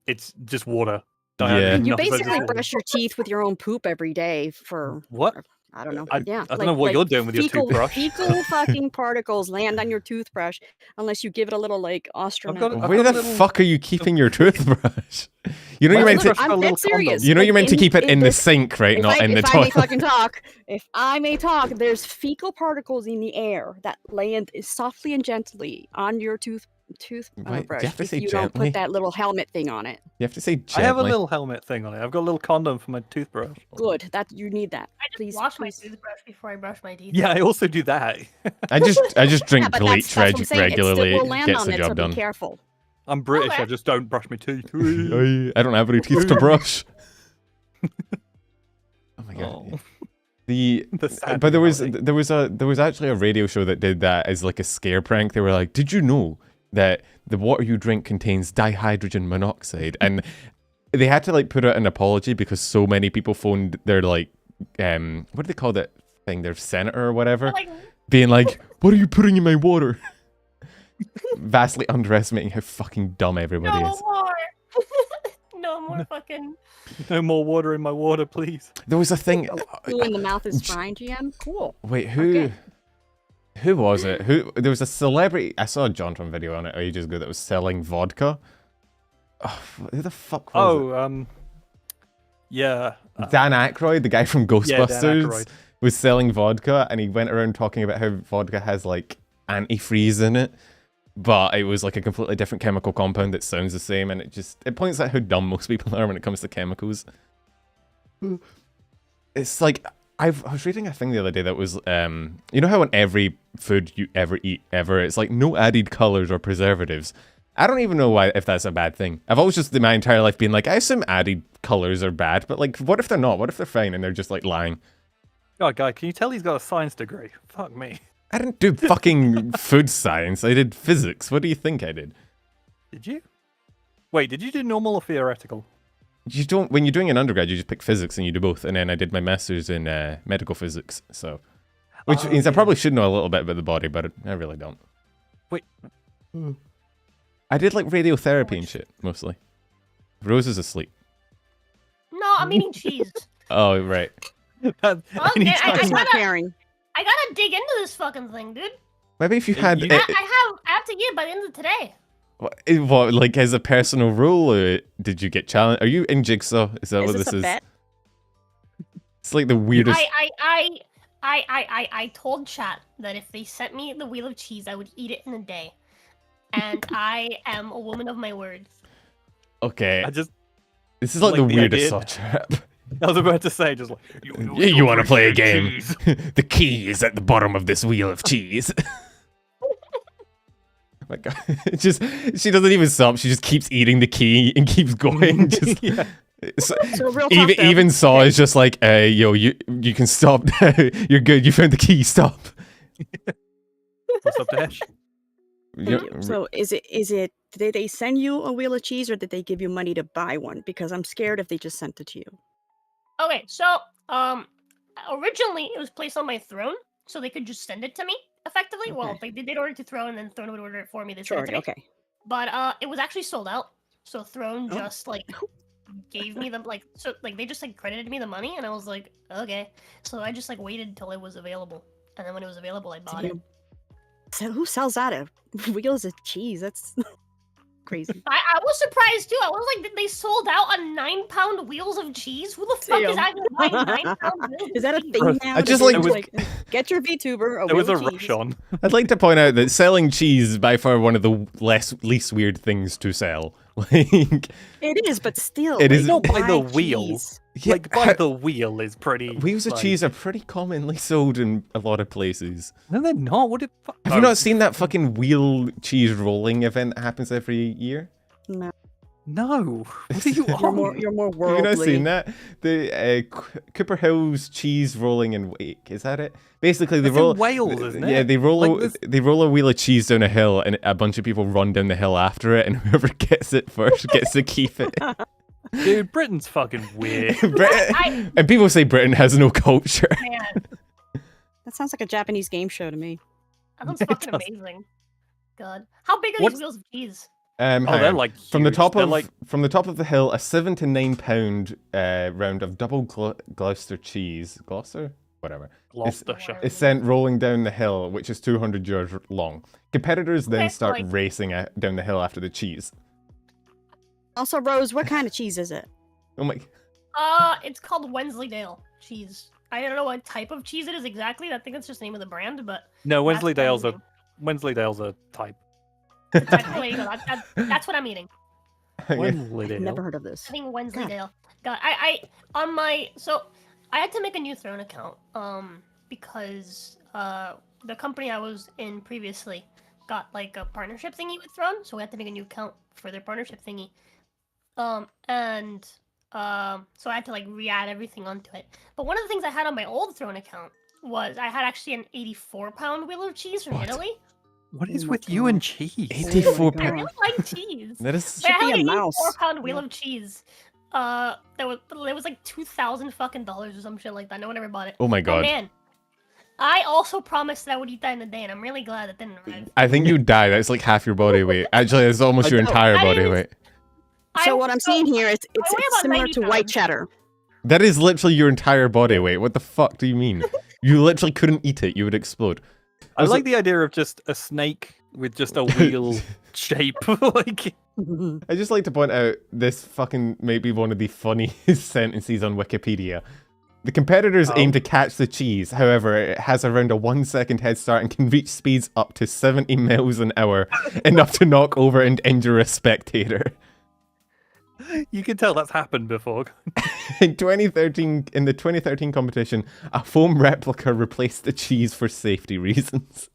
it's just water. Yeah. Dihydrogen You monoxide is basically water. brush your teeth with your own poop every day for What? I don't know. I Yeah, don't know what you're doing with your toothbrush. Fecal fucking particles land on your toothbrush unless you give it a little like astronaut. got- I've Where got the a little- fuck are you keeping your toothbrush? You know My you're meant to. toothbrush got a I'm little dead serious. condom. You know Like, you're meant to keep it in the this- sink, right? Not in the if I may toilet. fucking talk, if I may talk, there's fecal particles in the air that land softly and gently on your toothbrush Wait, do you have to if say you don't gently? put that little helmet thing on it. You have to say I have a gently. little helmet thing on it. I've got a little condom for my toothbrush. Good, that you need that. I just Please, wash my please. toothbrush before I brush my teeth. Yeah, I also do that. I just drink Yeah, but bleach that's what I'm saying. regularly. It still will It land gets on the it, so job be done. careful. I'm British. Okay. I just don't brush my teeth. I don't have any teeth to brush. Oh my god. Oh. The The sad but there was reality. actually a radio show that did that as like a scare prank. They were like, "Did you know that the water you drink contains dihydrogen monoxide?" And they had to like put out an apology because so many people phoned their like what do they call that thing? Their senator or whatever, Like, being like, "What are you putting in my water?" Vastly underestimating how fucking dumb everybody no is. more. No more fucking. No more water in my water, please. There was a thing. Who in the mouth is fine, GM? Cool. Wait, who? Okay. Who was it? Who? There was a celebrity. I saw a JonTron video on it ages ago that was selling vodka. Oh, who the fuck was Oh, yeah. it? Dan Aykroyd, the guy from Yeah, Dan Ghostbusters, Aykroyd. was selling vodka, and he went around talking about how vodka has like antifreeze in it, but it was like a completely different chemical compound that sounds the same, and it points out how dumb most people are when it comes to chemicals. It's like I was reading a thing the other day that was, you know how on every food you ever eat ever, it's like no added colors or preservatives. I don't even know why if that's a bad thing. I've always just in my entire life been like, I assume added colors are bad, but like, what if they're not? What if they're fine and they're just like lying? God, guy, can you tell he's got a science degree? Fuck me. I didn't do fucking food science. I did physics. What do you think I did? Did you? Wait, did you do normal or theoretical? You don't. When you're doing an undergrad, you just pick physics and you do both. And then I did my master's in medical physics. So, which means I probably should know a little bit about the body, but I really don't. Wait. I did like radiotherapy and shit mostly. Rose is asleep. No, I'm eating cheese. Oh right. That- Well, anytime- I It's not gotta- caring. I gotta dig into this fucking thing, dude. Maybe if you had I have to eat it by the end of today. what like as a personal rule, or did you get challenged? Are you in Jigsaw? Is that Is what this this a is? bet? It's like the weirdest. I told chat that if they sent me the wheel of cheese, I would eat it in a day. And I am a woman of my word. Okay, I just, this is like like the the weirdest idea- saw trap. I was about to say, just like, You want to play a game? The key is at the bottom of this wheel of cheese. My God, it just she doesn't even stop. She just keeps eating the key and keeps going. Just Yeah. so, So real talk, even though. even Saw is just like, yo, you can stop. You're good. You found the key. Stop. What's up, Dash? You know, So is it? Did they send you a wheel of cheese, or did they give you money to buy one? Because I'm scared if they just sent it to you. Okay, so originally it was placed on my throne, so they could just send it to me effectively. Well, Okay. they'd order it to Throne, and then Throne would order it for me. They sent Sure. it to me. Okay. But it was actually sold out. So Throne Oh. just like gave me the they just like credited me the money, and I was like, okay. So I just like waited until it was available, and then when it was available, I bought it. So who sells that? Wheels of cheese? That's crazy. I was surprised too. I was like, they sold out on 9-pound wheels of cheese. Who the fuck is Damn. actually buying 9-pound wheels? Is that a of cheese? thing now? I just Did like- they, get your VTuber. A There was wheel a of rush cheese? on. I'd like to point out that selling cheese is by far one of the least weird things to sell. Like, It is, but still. It like, is- Not by the buy wheel. cheese. Like, by the wheel is pretty. wheels of like- cheese are pretty commonly sold in a lot of places. No, they're not. What did? Have you not seen that fucking wheel cheese rolling event that happens every year? No, No. What are you you're on? more Have worldly. you not seen that? The Cooper Hills cheese rolling in Wake, is that it? Basically, they That's in roll. Wales, isn't Yeah, it? they roll. Like this- They roll a wheel of cheese down a hill, and a bunch of people run down the hill after it, and whoever gets it first gets to keep it. Dude, Britain's fucking weird. I- And people say Britain has no culture. Man, That sounds like a Japanese game show to me. that sounds It fucking does. amazing. God, how big are What's- these wheels of cheese? Oh, Hang they're on. like From the huge. top They're of like from the top of the hill, a 7 to 9 pound round of double Gloucester cheese, Gloucester, whatever, Gloucestershire. is sent rolling down the hill, which is 200 yards long. Competitors then Okay, start like- racing down the hill after the cheese. Also, Rose, what kind of cheese is it? Oh my! It's called Wensleydale cheese. I don't know what type of cheese it is exactly. I think that's just the name of the brand, but No, that's Wensleydale's the a Wensleydale's a type. there you go. That's what I'm eating. Wensleydale. Never heard of this. I think Wensleydale. God, I on my I had to make a new Throne account because the company I was in previously got like a partnership thingy with Throne, so we had to make a new account for their partnership thingy. So I had to like re-add everything onto it. But one of the things I had on my old Throne account was I had actually an 84-pound wheel of cheese from What? Italy. What is Oh my with you and God. cheese? 84 God. I pounds. really like cheese. That is. But I Should had be like a an mouse. 84-pound wheel Yeah. of cheese. It was like $2,000 fucking dollars or some shit like that. No one ever bought it. Oh my But god! man, I also promised that I would eat that in a day, and I'm really glad that didn't arrive. I think you die. That's like half your body weight. Actually, it's almost I your know. entire I body didn't- weight. So what I'm seeing here, it's weigh about similar 90 to white pounds. cheddar. That is literally your entire body weight. What the fuck do you mean? You literally couldn't eat it. You would explode. I Also- like the idea of just a snake with just a wheel shape. Like, I just like to point out this fucking may be one of the funniest sentences on Wikipedia. The competitors aim to catch the cheese, however, it has around a 1 second head start and can reach speeds up to 70 miles an hour, enough to knock over and injure a spectator. You can tell that's happened before. In 2013, in the 2013 competition, a foam replica replaced the cheese for safety reasons.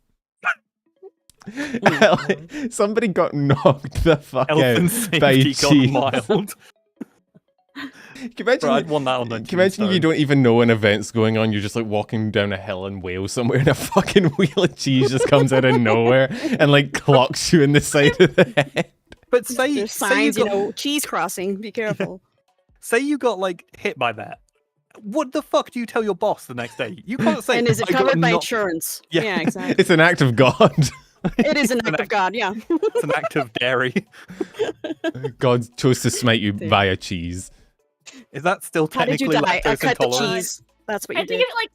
Somebody got knocked the fuck Elephant out by safety cheese. gone wild. Can you imagine, Bro, I'd want that on a can you imagine you tombstone. don't even know an event's going on, you're just like walking down a hill in Wales somewhere and a fucking wheel of cheese just comes out of nowhere and like clocks you in the side of the head. But say There's say signs, you you got, know, cheese crossing. Be careful. say you got like hit by that. What the fuck do you tell your boss the next day? You can't say. And is it "I got covered by knocked-" insurance? Yeah. Yeah, exactly. It's an act of God. It is an It's an act of God, yeah. It's an act of dairy. God chose to smite you Dude. via cheese. Is that still How did technically you die? I lactose cut the intolerant? cheese. That's what I you think did.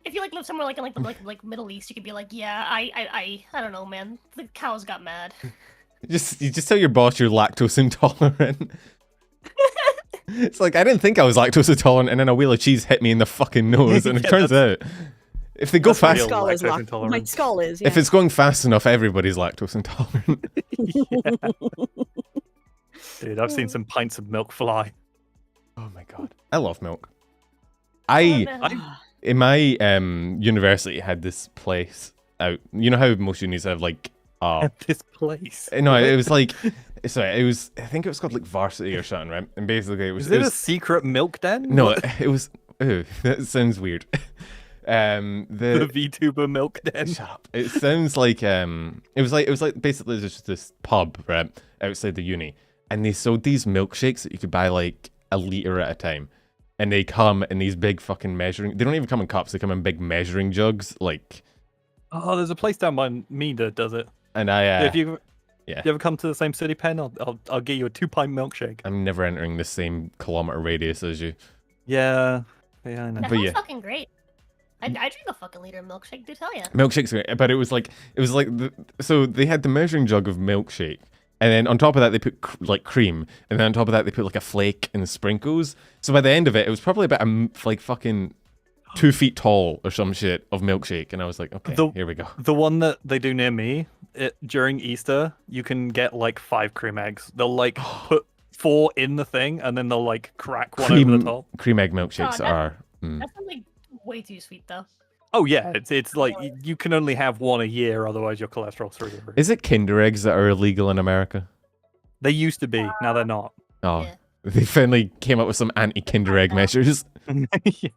if you like live somewhere like in like Middle East, you could be like, yeah, I don't know, man. The cows got mad. You just tell your boss you're lactose intolerant. It's like, I didn't think I was lactose intolerant, and then a wheel of cheese hit me in the fucking nose, and it Yeah, turns out, if they go that's My fast, real. skull is lactose locked. My intolerant. skull is, yeah. if it's going fast enough, everybody's lactose intolerant. Dude, I've seen some pints of milk fly. Oh my god, I love milk. Oh, I man. in my university had this place out. You know how most unis have like At this place. no, it was like sorry, it was, I think it was called like varsity or something, right? And basically it was Is it a secret milk den? no, What- it was ooh, that sounds weird. the The VTuber milk den. shut up. It sounds like it was like basically just this pub right outside the uni, and they sold these milkshakes that you could buy like a liter at a time, and they come in these big fucking measuring. They don't even come in cups. They come in big measuring jugs, like. Oh, there's a place down by me that does it. And I If you yeah. you ever come to the same city pen, I'll get you a 2-pint milkshake. I'm never entering the same kilometer radius as you. Yeah, I know. That but sounds yeah. fucking great. I drink a fucking liter of milkshake, do tell ya. Milkshake's great, but it was like so they had the measuring jug of milkshake, and then on top of that they put like cream, and then on top of that they put like a flake and sprinkles. So by the end of it, it was probably about like fucking 2 feet tall or some shit of milkshake, and I was like, okay, here we go. The one that they do near me, during Easter, you can get like 5 cream eggs. They'll like put 4 in the thing, and then they'll like crack one over the top. Cream egg milkshakes that- are. That sounds like way too sweet though. Oh yeah, it's like you can only have one a year, otherwise your cholesterol's through the roof. Is it Kinder eggs that are illegal in America? They used to be, now they're not. Oh, Yeah. they finally came up with some anti-Kinder egg measures. Yeah.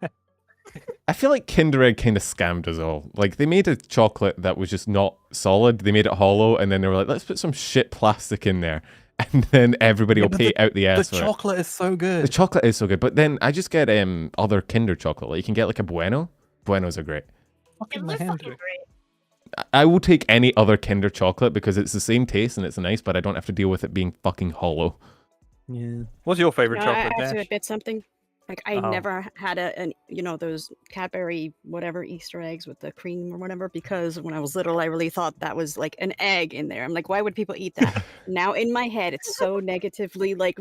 I feel like Kinder Egg kind of scammed us all. Like, they made a chocolate that was just not solid. They made it hollow, and then they were like, let's put some shit plastic in there. And then everybody Yeah, will but pay out the The ass for it. chocolate is so The good. chocolate is so good. But then I just get other Kinder chocolate. Like, you can get like a Bueno. Buenos are great. Fucking Yeah, my they're hands fucking are- great. I will take any other Kinder chocolate because it's the same taste and it's nice, but I don't have to deal with it being fucking hollow. Yeah. What's your favorite I chocolate, have to Dash? admit something. Like I Oh. never had those Cadbury whatever Easter eggs with the cream or whatever, because when I was little I really thought that was like an egg in there. I'm like, why would people eat that? Now in my head it's so negatively like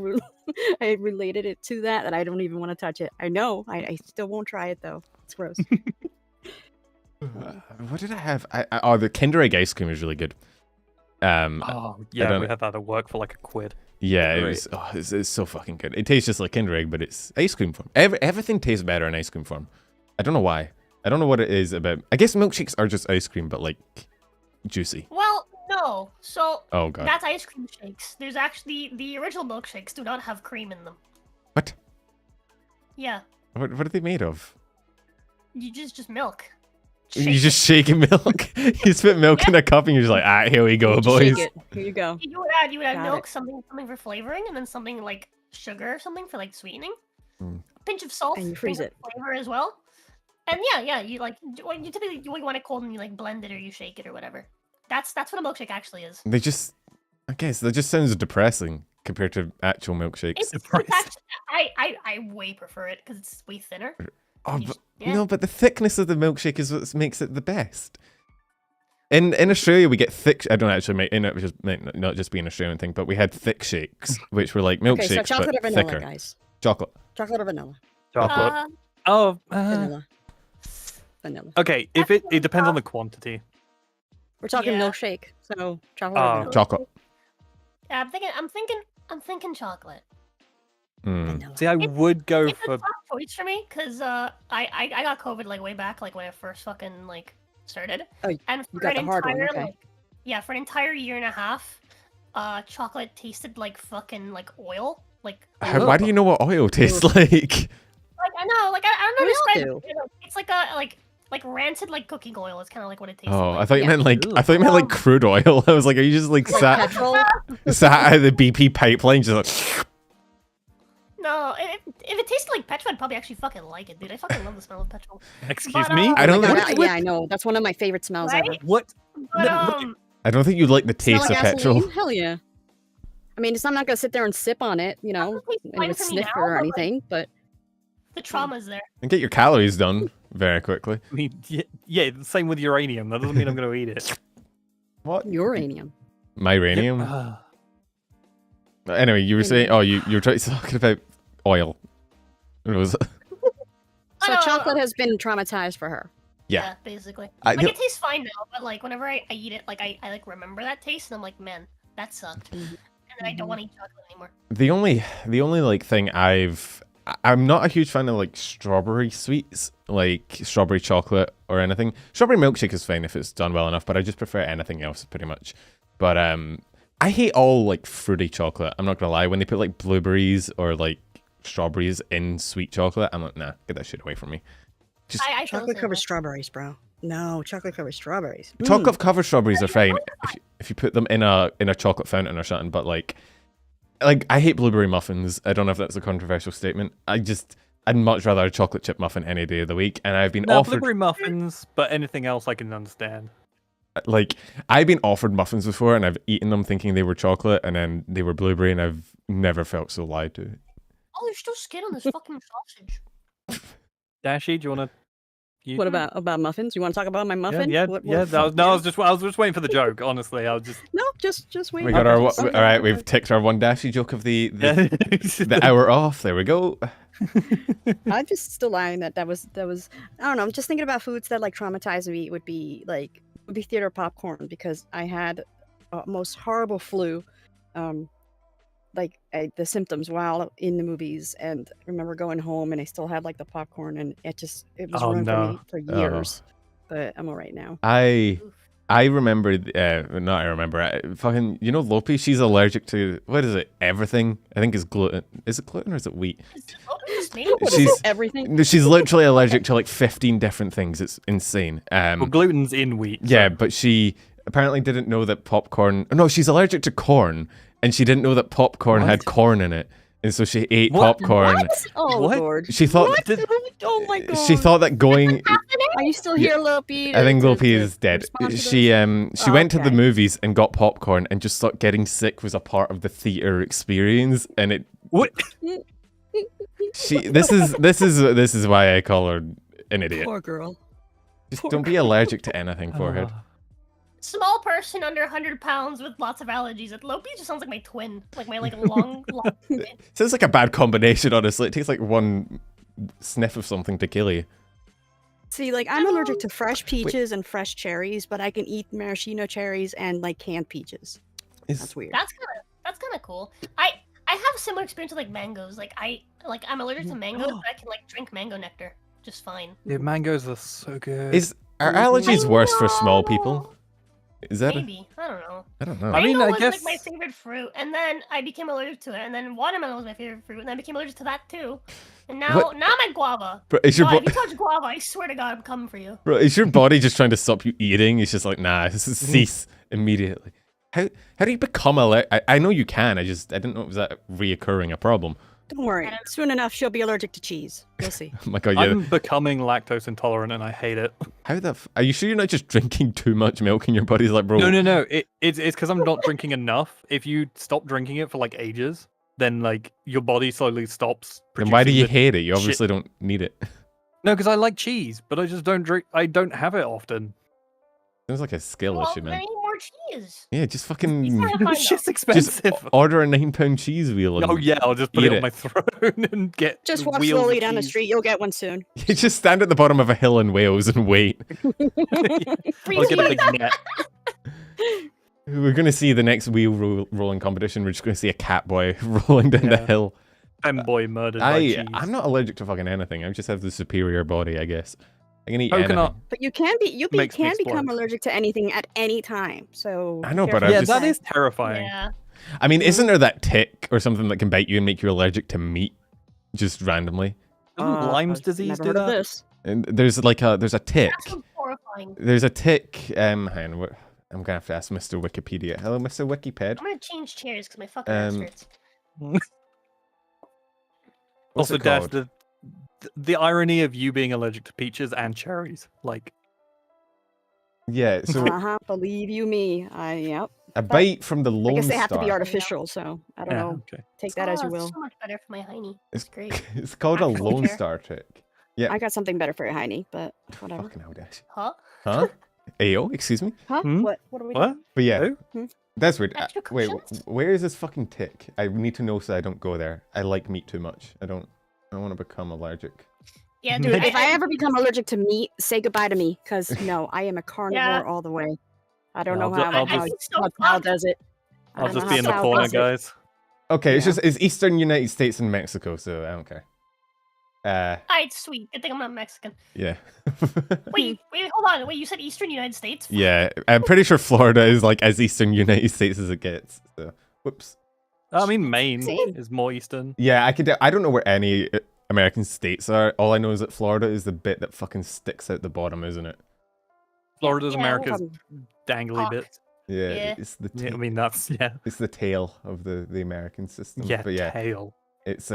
I related it to that I don't even want to touch it. I know. I still won't try it though. It's gross. What did I have? Oh, the Kinder Egg ice cream is really good. Oh, yeah, don't- we had that at work for like £1. Yeah, it Right. was. Oh, it's so fucking good. It tastes just like Kinder Egg, but it's ice cream form. Everything tastes better in ice cream form. I don't know why. I don't know what it is about. I guess milkshakes are just ice cream, but like juicy. Well, no. So Oh god. that's ice cream shakes. There's actually the original milkshakes do not have cream in them. What? Yeah, What are they made of? you just milk. You Shake just shake milk. You just put milk in a cup and you're just like, ah, here we go, Just boys. shake it. Here you go. You would add Got milk, it. something for flavoring, and then something like sugar or something for like sweetening. Mm. A pinch of salt, And you freeze for it. flavor as well. And yeah, you like you typically you want it cold and you like blend it or you shake it or whatever. That's what a milkshake actually is. They just, I guess, that just sounds depressing compared to actual milkshakes. It's Surprised. actually, I way prefer it because it's way thinner. Oh, You but, just- yeah. no, but the thickness of the milkshake is what makes it the best. In Australia, we get thick. I don't actually make. It just might not just be an Australian thing, but we had thick shakes, which were like milkshakes Okay, so chocolate or but vanilla, thicker. guys. Chocolate. Chocolate or vanilla? Chocolate. Uh, Oh, Vanilla. Vanilla. okay. If it depends on the quantity. We're talking Yeah. milkshake, so chocolate or Oh. vanilla. Chocolate. yeah, I'm thinking chocolate. Vanilla. See, I would go It's a for. tough choice for me because I got COVID like way back, like when I first fucking like started. Oh, And you for got an the hard one, entire okay. like yeah, for an entire year and a half, chocolate tasted like fucking like oil. Like Why do you know what oil tastes like? I know, like I don't know We how all to do. describe it. You know, it's like a like rancid like cooking oil. It's kind of like what it tastes Oh, like. I thought you Yeah. meant like Ew. I thought you meant like crude oil. I was like, are you just like sat Petrol. out of the BP pipeline, just like? No, if it tasted like petrol, I'd probably actually fucking like it, dude. I fucking love the smell of petrol. Excuse But, me. I don't Oh my think God, yeah, I know. That's one of my favorite smells Right? ever. What? But No, I don't think you like the Smell taste like of petrol. gasoline? Hell yeah. I mean, I'm not gonna sit there and sip on it, you know, tastes fine with for me sniffer now, or but, like, anything, but the trauma's there. And get your calories done very quickly. I mean, yeah, same with uranium. That doesn't mean I'm going to eat it. What? uranium. Myranium? Ah. Anyway, you were saying, oh, you were talking about oil. It was, So know, chocolate has been traumatized for her. yeah. Basically. I, Like it tastes fine now, but like whenever I eat it, like I like remember that taste, and I'm like, man, that sucked, and then I don't want to eat chocolate anymore. the only like thing I'm not a huge fan of like strawberry sweets, like strawberry chocolate or anything. Strawberry milkshake is fine if it's done well enough, but I just prefer anything else pretty much. But I hate all like fruity chocolate. I'm not gonna lie. When they put like blueberries or like strawberries in sweet chocolate, I'm like, nah, get that shit away from me. I feel the Chocolate same way. covered strawberries, bro. No, chocolate covered strawberries. Chocolate covered strawberries are fine if you put them in a chocolate fountain or something, but like I hate blueberry muffins. I don't know if that's a controversial statement. I'd much rather a chocolate chip muffin any day of the week, and I've been No, offered blueberry muffins, but anything else I can understand. like I've been offered muffins before, and I've eaten them thinking they were chocolate, and then they were blueberry, and I've never felt so lied to. Oh, there's still skin on this fucking sausage. Dashie, do you want to? What about muffins? You want to talk about my muffin? Yeah, What- yeah. what- I was just waiting for the joke. Honestly, I was just. No, just wait. We got our Okay. all right. We've ticked our one Dashie joke of the the hour off. There we go. I'm just still lying that was I don't know. I'm just thinking about foods that like traumatize me would be theater popcorn because I had most horrible flu, the symptoms while in the movies, and I remember going home and I still had like the popcorn and it was Oh, ruined no. for me for years. But I'm alright now. I remember, not I remember, fucking, you know Lopi, she's allergic to, what is it, everything? I think it's gluten. Is it gluten or is it wheat? Is it open just made? What is She's- it? Everything. No, she's literally allergic to like 15 different things. It's insane. Well, gluten's in wheat. so- Yeah, but she apparently didn't know that popcorn, no, she's allergic to corn, and she didn't know that popcorn had What? corn in it. And so she ate What? popcorn. Oh What? lord. She thought, Did- Oh my god. she thought that going, Are you still here, Lopi? I think to- Lopi to is dead. respond to She this? she went to the Okay. movies and got popcorn and just thought getting sick was a part of the theater experience, and it What? this is why I call her an idiot. Poor girl. Just don't be allergic to anything, forehead. Small person under 100 pounds with lots of allergies. Lopi just sounds like my twin. Like my long twin. Sounds like a bad combination, honestly. It takes like one sniff of something to kill you. See, like I'm allergic to fresh peaches and fresh cherries, but I can eat maraschino cherries and like canned peaches. That's weird. That's kind of cool. I have a similar experience with like mangoes. Like I'm allergic to mangoes, but I can like drink mango nectar just fine. Yeah, mangoes are so good. Are allergies worse for small people? Is that? Maybe. I don't know. I don't know. I mean, Mango I was guess- like my favorite fruit, and then I became allergic to it, and then watermelon was my favorite fruit, and I became allergic to that too. And now What? I'm at guava. Bro, is your God, if bo- you touch guava, I swear to God, I'm coming for you. bro, is your body just trying to stop you eating? It's just like, nah, this is cease immediately. How do you become allergic? I know you can. I didn't know it was that reoccurring a problem. Don't worry. I don't know. Soon enough, she'll be allergic to cheese. You'll see. Oh my god, yeah. I'm becoming lactose intolerant and I hate it. How the? Are you sure you're not just drinking too much milk and your body's like, bro? No. It's because I'm not drinking enough. If you stop drinking it for like ages, then like your body slowly stops. Then why do producing you the- hate it? You shit. obviously don't need it. No, because I like cheese, but I just don't drink. I don't have it often. Sounds like a skill Well, issue, then man. eat more cheese. Yeah, just It's fucking not fine, It's just though. just expensive. order a £9 cheese wheel. And Oh yeah, I'll just put eat it on it. my throne and get. Just the walk wheels slowly of down the cheese. street. You'll get one soon. You just stand at the bottom of a hill in Wales and wait. I'll get a big net. We're gonna see the next wheel rolling competition. We're just gonna see a cat boy rolling down the Yeah. hill. Fanboy murdered by cheese. I'm not allergic to fucking anything. I just have the superior body, I guess. I can eat Coconut. anything. But you can Makes me become explode. allergic to anything at any time. So I know, be but careful I've Yeah, what you just- that say. is terrifying. Yeah. I mean, isn't there that tick or something that can bite you and make you allergic to meat, just randomly? Doesn't Lyme's disease Never do heard of that? this. And there's a tick. That's so horrifying. There's a tick. Hang on, I'm gonna have to ask Mr. Wikipedia. Hello, Mr. Wikiped. I'm gonna change chairs because my fucking ass Um, hurts. What's Also, it Dash, called? the irony of you being allergic to peaches and cherries. Like, Yeah, so Believe you me. Yep. a bite from the I Lone guess they have to be Star. artificial, so I don't yeah, know. okay. Take that as you Oh, it's will. so much better for my hiney. It's It's great. It's called a Actual Lone chair. Star tick. Yeah. I got something better for your hiney, but whatever. Fucking hell, Dash. Huh? Huh? Ayo, excuse me. Huh? Hmm? What are we What? But yeah, Oh? that's weird. Extra Wait, cushions? where is this fucking tick? I need to know so I don't go there. I like meat too much. I want to become allergic. Yeah, Dude, dude. If I ever become allergic to meat, say goodbye to me, because no, I am a carnivore all the way. I don't know I'll how just- Cal does it. I I'll don't know just how be in the Cal corner, does it. guys. Okay, it's Yeah. just it's Eastern United States and Mexico, so I don't care. Alright, sweet. Good thing I'm not Mexican. Yeah. Wait, hold on. Wait, you said Eastern United States? Yeah, I'm pretty sure Florida is like as Eastern United States as it gets. So, whoops. I mean, Maine See? is more eastern. Yeah, I don't know where any American states are. All I know is that Florida is the bit that fucking sticks out the bottom, isn't it? Florida's Yeah, America's Um, dangly Fuck. bits. Yeah, Yeah. it's the Yeah, I mean, that's, yeah. it's the tail of the American system. But yeah, tail. it's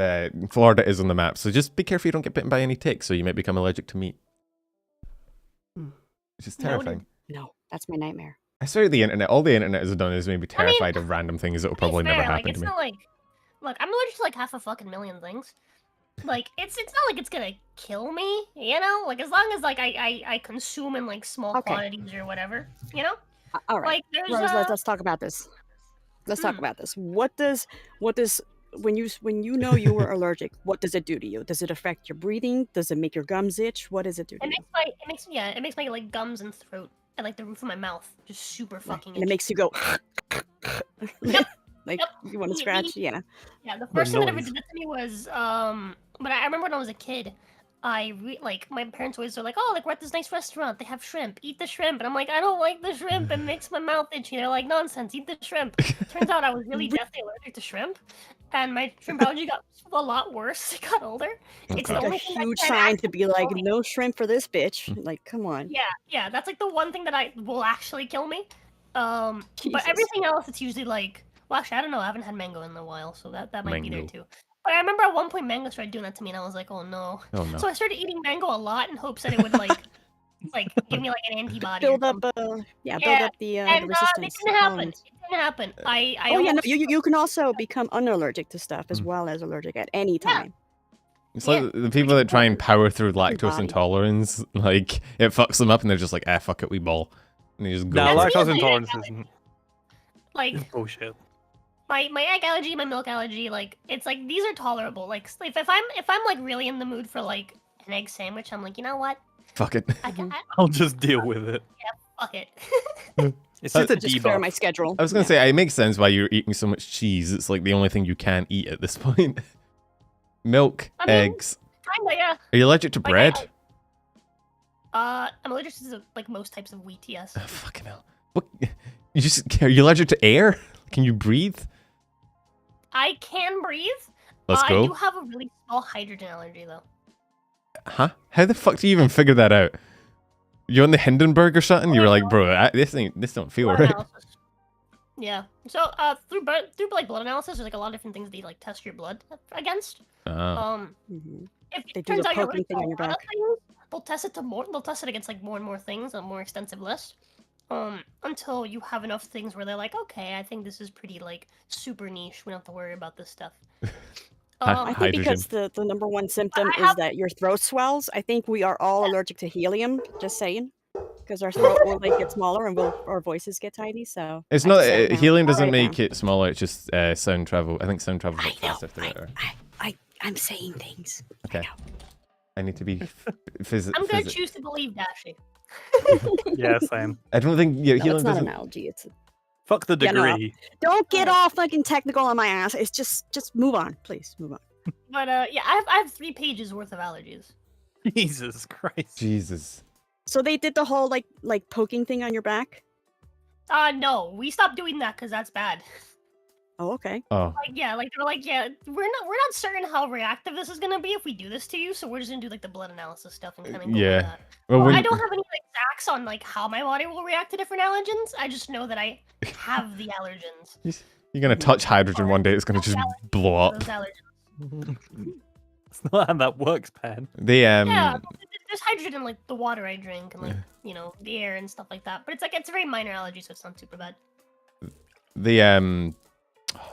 Florida is on the map, so just be careful you don't get bitten by any ticks, so you might become allergic to meat. Which is Noted. terrifying. No, that's my nightmare. I swear the internet, all the internet has done is maybe I mean, terrified of random things that will To be probably never fair, like, happen it's to me. not like, look, I'm allergic to like half a fucking million things. Like, it's not like it's gonna kill me, you know? Like, as long as like I consume in like small Okay. quantities or whatever, you know? All right, Like, there's Rose, let's talk about this. Let's talk Hmm. about this. What does when you know you were allergic? What does it do to you? Does it affect your breathing? Does it make your gums itch? What does it do to it you? makes my like gums and throat and like the roof of my mouth just super fucking. And it itchy. makes you go Yep, like yep. you want to Ye- scratch. Yeah. Yeah, the first thing that ever noise. did that to me was but I remember when I was a kid, like my parents always were like, oh, like we're at this nice restaurant, they have shrimp, eat the shrimp, and I'm like, I don't like the shrimp, it makes my mouth itchy. They're like, nonsense, eat the shrimp. Turns out I was really deathly allergic to shrimp, and my shrimp allergy got a lot worse as I got older. It's the Okay. A only thing that huge can sign to actually be like, kill me. no shrimp for this bitch. Like, come on. Yeah, that's like the one thing that I will actually kill me. But Jesus. everything else, it's usually like, well, actually, I don't know. I haven't had mango in a while, so that might be there Mango. too. But I remember at one point mango started doing that to me, and I was like, oh no. Oh no. So I started eating mango a lot in hopes that it would like, like give me like an antibody. or Build up, something. build Yeah, up the and it resistance. didn't happen. tolerance. It didn't happen. I Oh yeah, no, almost- you can also become unallergic to stuff as Mm. well as allergic at any Yeah. time. It's Yeah. like the people that try and power through lactose body. intolerance, like it fucks them up, and they're just like, fuck it, we ball, and they just go. No, That's lactose really intolerance valid. isn't like bullshit. my egg allergy, my milk allergy, like it's like these are tolerable. Like if I'm like really in the mood for like an egg sandwich, I'm like, you know what? Fuck it. I can I'll just deal with it. fuck it. It's just a Just clear debuff. my schedule. I was gonna Yeah. say it makes sense why you're eating so much cheese. It's like the only thing you can eat at this point. Milk, I mean, eggs. Kinda, yeah. Are you allergic to Like, bread? I'm allergic to like most types of wheat. Yes. Oh, fucking hell. What? You just are you allergic to air? Can you breathe? I can breathe. Let's I go. do have a really small hydrogen allergy though. Huh? How the fuck do you even figure that out? You on the Hindenburg or something? You were like, bro, this don't feel Blood right. analysis. Yeah. So through like blood analysis, there's like a lot of different things they like test your blood against. Oh. Mhm. If They it do turns the out you're poking allergic to thing a on your lot of back. things, they'll test it against like more and more things, a more extensive list. Until you have enough things where they're like, okay, I think this is pretty like super niche. We don't have to worry about this stuff. I think Hydrogen. because the number one symptom I is have- that your throat swells. I think we are all allergic to helium. Just saying, because our throat will like get smaller and our voices get tiny. So It's I not just said it now. helium I'll doesn't write it make it smaller. It's just sound travel. I think sound travels I up faster through it. know. I'm saying things. Okay. I need to be physical. I'm gonna choose to believe Dashie. Yeah, same. I don't think No, helium it's not doesn't. an algae. It's Fuck the Yeah, no. degree. don't get all fucking technical on my ass. It's just move on, please move on. But yeah, I have 3 pages worth of allergies. Jesus Christ. Jesus. So they did the whole like poking thing on your back. No, we stopped doing that because that's bad. Oh, okay. Oh. Like, yeah, like they're like, yeah, we're not certain how reactive this is gonna be if we do this to you, so we're just gonna do like the blood analysis stuff and kind of go Yeah. with that. Well, I when, don't have any like facts on like how my body will react to different allergens. I just know that I have the allergens. you're gonna touch hydrogen one day, it's gonna just blow up. Those allergens. It's not how that works, Pan. They Yeah, there's hydrogen in like the water I drink and like the air and stuff like that. But it's a very minor allergy, so it's not super bad.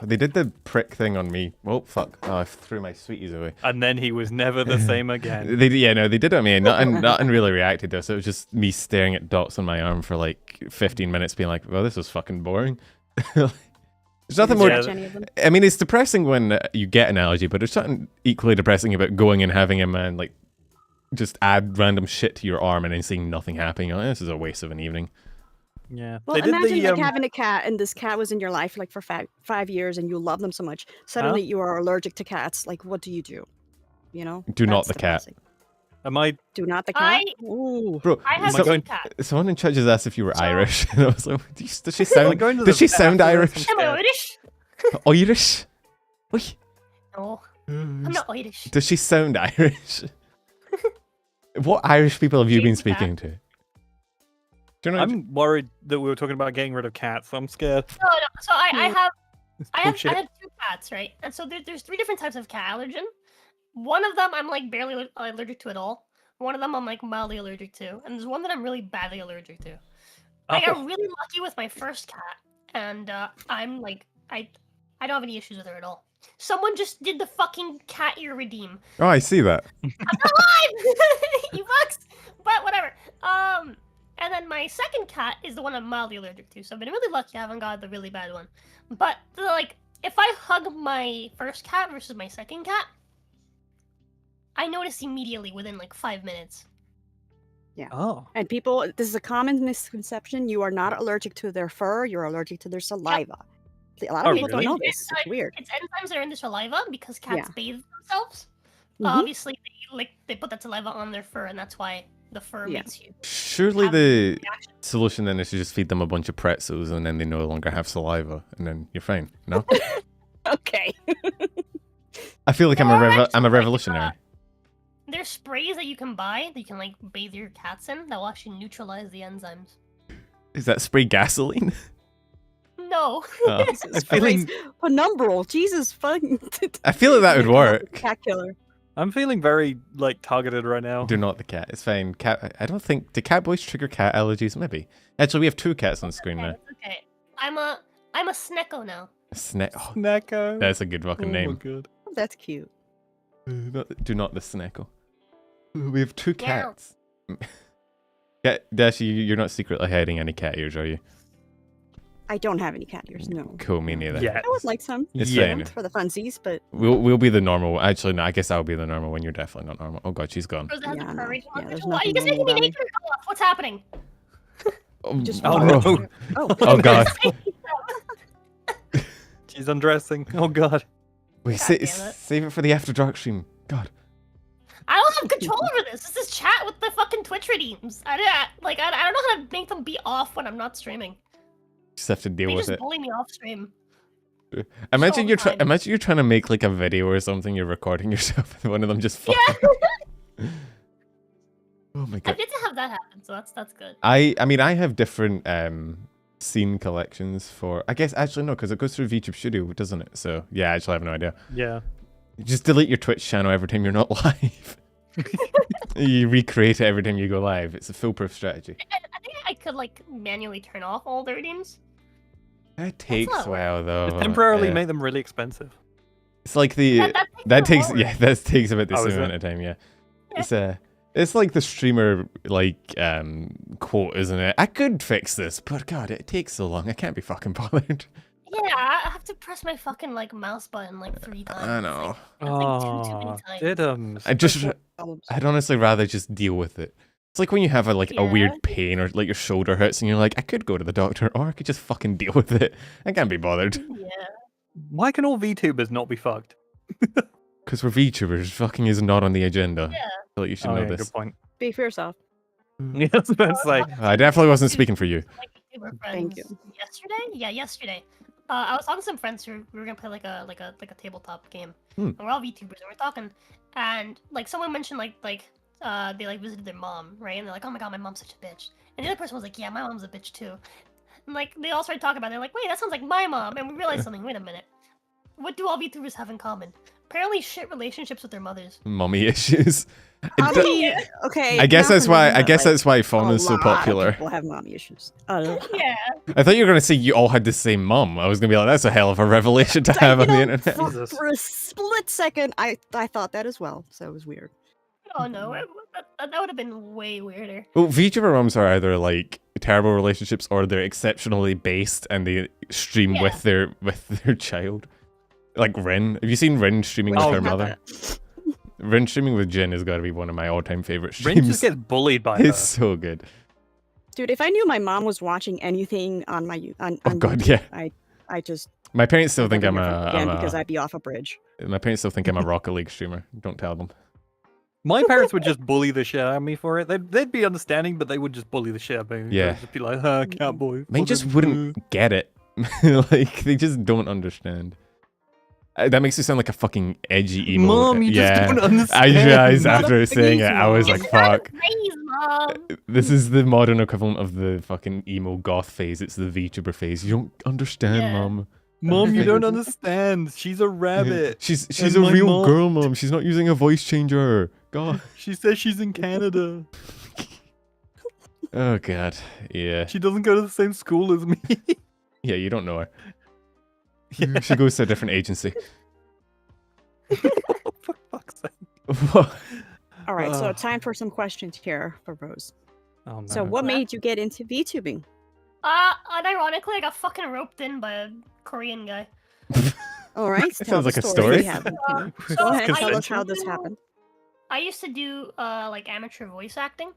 they did the prick thing on me. Oh fuck! Oh, I threw my sweeties away. And then he was never the same again. They did it on me. Nothing really reacted though. So it was just me staring at dots on my arm for like 15 minutes, being like, "Well, this was fucking boring." There's nothing more. Yeah. Any of them? I mean, it's depressing when you get an allergy, but there's something equally depressing about going and having a man like just add random shit to your arm and then seeing nothing happening. You're like, this is a waste of an evening. Yeah. Well, They did imagine the, like having a cat, and this cat was in your life like for 5 years, and you love them so much. Suddenly, you are allergic to cats. Like, what do you do? You know? Do not That's the cat. depressing. Am I? Do not the cat. I- Ooh. Bro, I have Am I two going- cats. someone in church has asked if you were So- Irish, and I was like, does she Am I sound? going to Does the she sound vet after Irish? this? Am I Yeah. Irish? Irish? Oi. No, I'm not Irish. Does she sound Irish? What Irish people have you been She's a cat. speaking to? Do you know? I'm worried that we were talking about getting rid of cats. I'm scared. No. So I have I Bullshit. have 2 cats, right? And so there's 3 different types of cat allergen. One of them I'm like barely allergic to at all. One of them I'm like mildly allergic to, and there's one that I'm really badly allergic to. I got Oh, really lucky with my first cat, and I'm like I don't have any issues with her at all. Someone just did the fucking cat ear redeem. Oh, I see that. I'm not live, you fucks. But whatever. And then my second cat is the one I'm mildly allergic to. So I've been really lucky. I haven't got the really bad one. But like, if I hug my first cat versus my second cat, I notice immediately within like 5 minutes. oh. And people, this is a common misconception. You are not allergic to their fur. You're allergic to their saliva. A lot of Oh, people really? don't know this. It's weird. It's enzymes that are in the saliva because cats Yeah. bathe themselves. Mhm. Obviously, they put that saliva on their fur, and that's why the fur Yeah. makes you Surely have the reaction. solution then is to just feed them a bunch of pretzels and then they no longer have saliva and then you're fine. No? Okay. I feel like I'm Or a actually, like, revolutionary. There's sprays that you can buy that you can like bathe your cats in that will actually neutralize the enzymes. Is that spray gasoline? No. Oh. Jesus I'm feeling- Christ. Penumbral. Jesus fucking. I feel like that would work. Cat killer. I'm feeling very like targeted right now. Do not the cat. It's fine. Cat. I don't think. Do cat boys trigger cat allergies? Maybe. Actually, we have 2 cats on the screen now. It's okay. I'm a snecko now. Snack. Oh, Snacko. that's a good fucking Oh my name. God. That's cute. Do not the snackle. We have 2 Meow. cats. Yeah, Dashie, you're not secretly hiding any cat ears, are you? I don't have any cat ears. No. Cool, me neither. Yeah. I would like some. It's Yeah. fine. For the funsies, but We'll be the normal. Actually, no. I guess I'll be the normal one. You're definitely not normal. Oh god, she's gone. Rosa has Yeah, a no. courage. Yeah, there's Why are you nothing guys making me normal naked? What's happening? just Oh, walk no. over. Oh. Oh god. She's undressing. Oh God. Wait, God damn it. save it for the after dark stream. God. I don't have control over this. This is chat with the fucking Twitch redeems. I don't know how to make them be off when I'm not streaming. Just have to deal They with just it. bully me off stream. Imagine all the time. imagine you're trying to make like a video or something. You're recording yourself, and one of them just. Yeah. Oh my I've god. yet to have that happen, so that's good. I mean, I have different scene collections for. I guess actually no, because it goes through VTube Studio, doesn't it? So yeah, actually I have no idea. Yeah. Just delete your Twitch channel every time you're not live. You recreate it every time you go live. It's a foolproof strategy. I think I could like manually turn off all the redeems. It takes not a while though. Just temporarily yeah. make them really expensive. It's like the That takes that a takes while. that takes about the Oh, same is amount it? of time. Yeah, it's like the streamer like quote, isn't it? I could fix this, but God, it takes so long. I can't be fucking bothered. Yeah, I have to press my fucking like mouse button like 3 times. I know. That's like too many Oh, times. diddums. I just Problems. I'd honestly rather just deal with it. It's like when you have a Yeah. weird pain or like your shoulder hurts and you're like, I could go to the doctor or I could just fucking deal with it. I can't be bothered. Yeah. Why can all VTubers not be fucked? Because we're VTubers, fucking is not on the agenda. Yeah. I feel like you should Oh, know yeah, this. good point. Speak for yourself. Yeah, I was about to say. I definitely wasn't speaking for you. Like VTuber friends Thank you. yesterday. Yeah, yesterday. I was talking to some friends who we were gonna play like a tabletop game. Hmm. And we're all VTubers and we're talking, and like someone mentioned they like visited their mom, right? And they're like, oh my god, my mom's such a bitch. And the other person was like, yeah, my mom's a bitch too. And like they all started talking about it. They're like, wait, that sounds like my mom. And we realized something. Wait a minute. What do all VTubers have in common? Apparently, shit relationships with their mothers. Mommy issues. I mean, okay. I guess not that's for why. nothing, I but, guess like, that's why Fawn a is so lot of popular. People have mommy issues. Yeah. I thought you were gonna say you all had the same mum. I was gonna be like, that's a hell of a revelation to have on the internet. Jesus. For a split second, I thought that as well. So it was weird. Oh no, that would have been way weirder. Well, VTuber mums are either like terrible relationships or they're exceptionally based and they stream Yeah. with their child. Like Rin. Have you seen Rin streaming with Oh, her yeah. mother? Rin streaming with Jin has got to be one of my all-time favorite Rin streams. just gets bullied by It's her. so good. Dude, if I knew my mom was watching anything on my on Oh god, YouTube, yeah. I just My parents still think never I'm hear from them again because a I'd be off a bridge. my parents still think I'm a Rocket League streamer. Don't tell them. My parents would just bully the shit out of me for it. They'd be understanding, but they would just bully the shit out of me. Yeah. They'd just be like, huh, cowboy. They just wouldn't get it. Like they just don't understand. That makes you sound like a fucking edgy emo. Mom, you yeah. just don't understand. I realized Mother after saying it, I was please, like, fuck. Please, mom. This is the modern equivalent of the fucking emo goth phase. It's the VTuber phase. You don't understand, Yeah. mom. Mom, you don't understand. She's a rabbit. She's And a my real mom- girl, mom. She's not using a voice changer. God. She says she's in Canada. Oh god. Yeah. She doesn't go to the same school as me. Yeah, you don't know her. Yeah. She goes to a different agency. For fuck's sake. All right, so Ugh. time for some questions here for Rose. Oh, no. So, what Yeah. made you get into VTubing? Unironically, I got fucking roped in by a Korean guy. All right, That tell sounds the like a story. story. We haven't, you know. So Go ahead, I tell us used how to this do- happened. I used to do like amateur voice acting.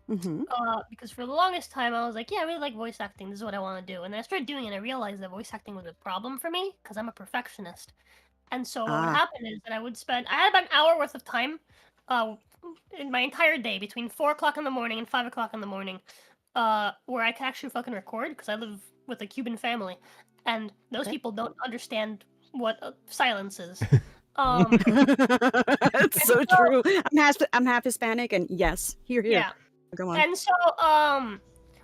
Mm-hmm. Because for the longest time I was like, yeah, I really like voice acting. This is what I want to do. And then I started doing it and I realized that voice acting was a problem for me because I'm a perfectionist. And so what would Ah. happen is that I had about an hour worth of time in my entire day between 4 o'clock in the morning and 5 o'clock in the morning where I could actually fucking record because I live with a Cuban family. And those Okay. people don't understand what silence is. It's so so- true. I'm half Hispanic, and yes, here. Yeah. Go on. And so,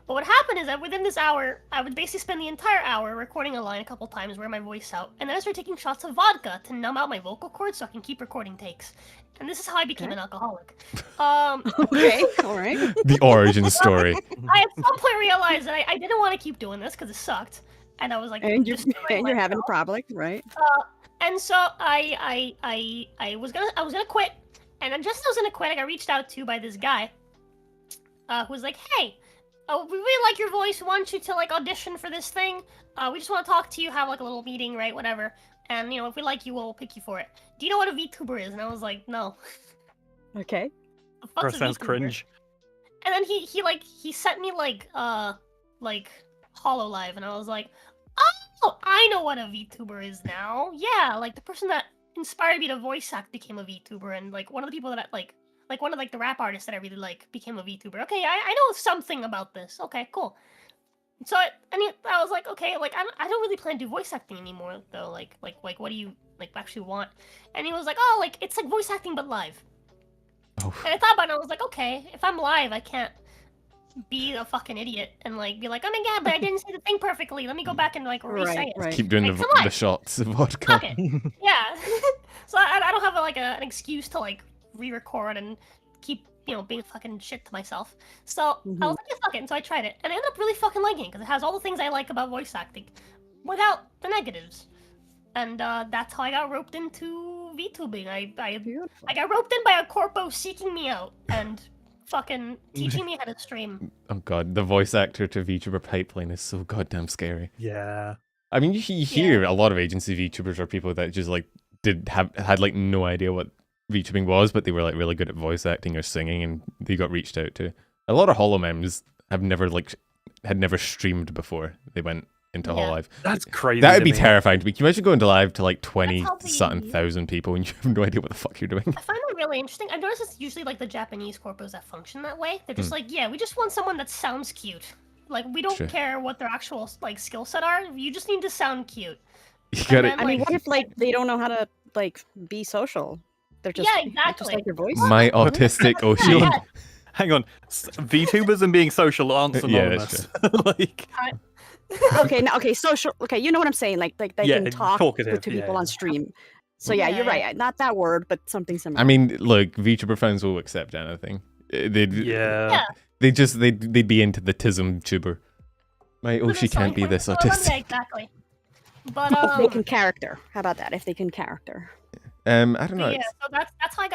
what would happen is that within this hour, I would basically spend the entire hour recording a line a couple times, wear my voice out, and then I started taking shots of vodka to numb out my vocal cords so I can keep recording takes. And this is how I became an alcoholic. Okay, all right. The origin story. I at some point realized that I didn't want to keep doing this because it sucked, and I was like, And you're destroying having a myself. problem, right? And so I was gonna quit, and then just as I was gonna quit, I got reached out to by this guy, who was like, "Hey, we really like your voice. We want you to like audition for this thing. We just want to talk to you, have like a little meeting, right? Whatever. And you know, if we like you, we'll pick you for it. Do you know what a VTuber is?" And I was like, "No." Okay. The fuck's First a sounds VTuber? cringe. And then he sent me like hololive, and I was like, oh, I know what a VTuber is now. Yeah, like the person that inspired me to voice act became a VTuber, and like one of the people that I like one of like the rap artists that I really like became a VTuber. Okay, I know something about this. Okay, cool. So I was like, okay, like I don't really plan to do voice acting anymore though. Like what do you like actually want? And he was like, oh, like it's like voice acting but live. Oh. And I thought about it, and I was like, okay, if I'm live, I can't be a fucking idiot and like be like, oh my god, but I didn't say the thing perfectly. Let me go back and like re-say Right, it. right. Keep doing Like, the, come on. the shots of vodka. Fuck it. Yeah. So I don't have like an excuse to like re-record and keep being fucking shit to myself. So I was like, yeah, fuck it. And so I tried it, and I ended up really fucking liking it because it has all the things I like about voice acting, without the negatives. And that's how I got roped into VTubing. I Beautiful. got roped in by a corpo seeking me out and fucking teaching me how to stream. Oh god, the voice actor to VTuber pipeline is so goddamn scary. Yeah. I mean, you hear a lot of agency VTubers are people that just like had like no idea what VTubing was, but they were like really good at voice acting or singing, and they got reached out to. A lot of holomems had never streamed before. They went into Yeah. hololive. That's crazy. That would to be me. terrifying to me. Can you imagine going to live to like That's 20 how something we- thousand people and you have no idea what the fuck you're doing? I find that really interesting. I've noticed it's usually like the Japanese corpos that function that way. They're Hmm. just like, yeah, we just want someone that sounds cute. Like we don't Sure. care what their actual like skill set are. You just need to sound cute. You And got then, it. I mean, like, what if like they don't know how to like be social? They're just Yeah, just exactly. like your voice. My autistic Oshi. Yeah. Hang on, VTubers and being social aren't Yeah, that's synonymous. Like, Okay, no, okay, social. Okay, you know what I'm saying? Like they Yeah, can talk talkative, to yeah, people yeah. on stream. So yeah, Yeah, you're yeah. right. Not that word, but something similar. I mean, look, VTuber fans will accept anything. They'd, yeah. they'd be into the tism tuber. My But Oshi it's can't like- be this Yeah, autistic. exactly. But if they can character. How about that? If they can character. I don't know. yeah, so that's how I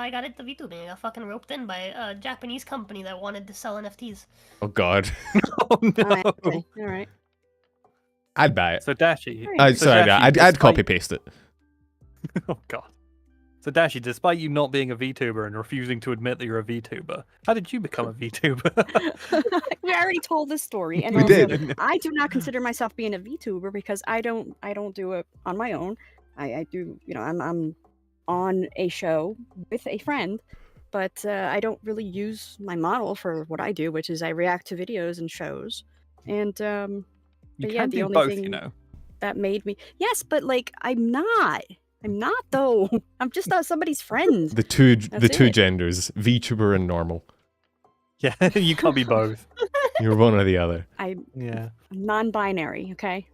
got into VTubing. I got fucking roped in by a Japanese company that wanted to sell NFTs. Oh god, Oh no. Okay, all right. I'd buy it. So Dashie. Alright. so Sorry, Dashie, I'd despite- copy paste it. Oh god. So Dashie, despite you not being a VTuber and refusing to admit that you're a VTuber, how did you become a VTuber? We already told this story, and We also, did. I do not consider myself being a VTuber because I don't do it on my own. I do, you know, I'm on a show with a friend, but I don't really use my model for what I do, which is I react to videos and shows. And You But yeah, can the do only both, thing- you know. that made me but like I'm not though. I'm just not somebody's friend. The two That's it. genders, VTuber and normal. Yeah, you can't be both. You're one or the other. I'm Yeah. non-binary. Okay.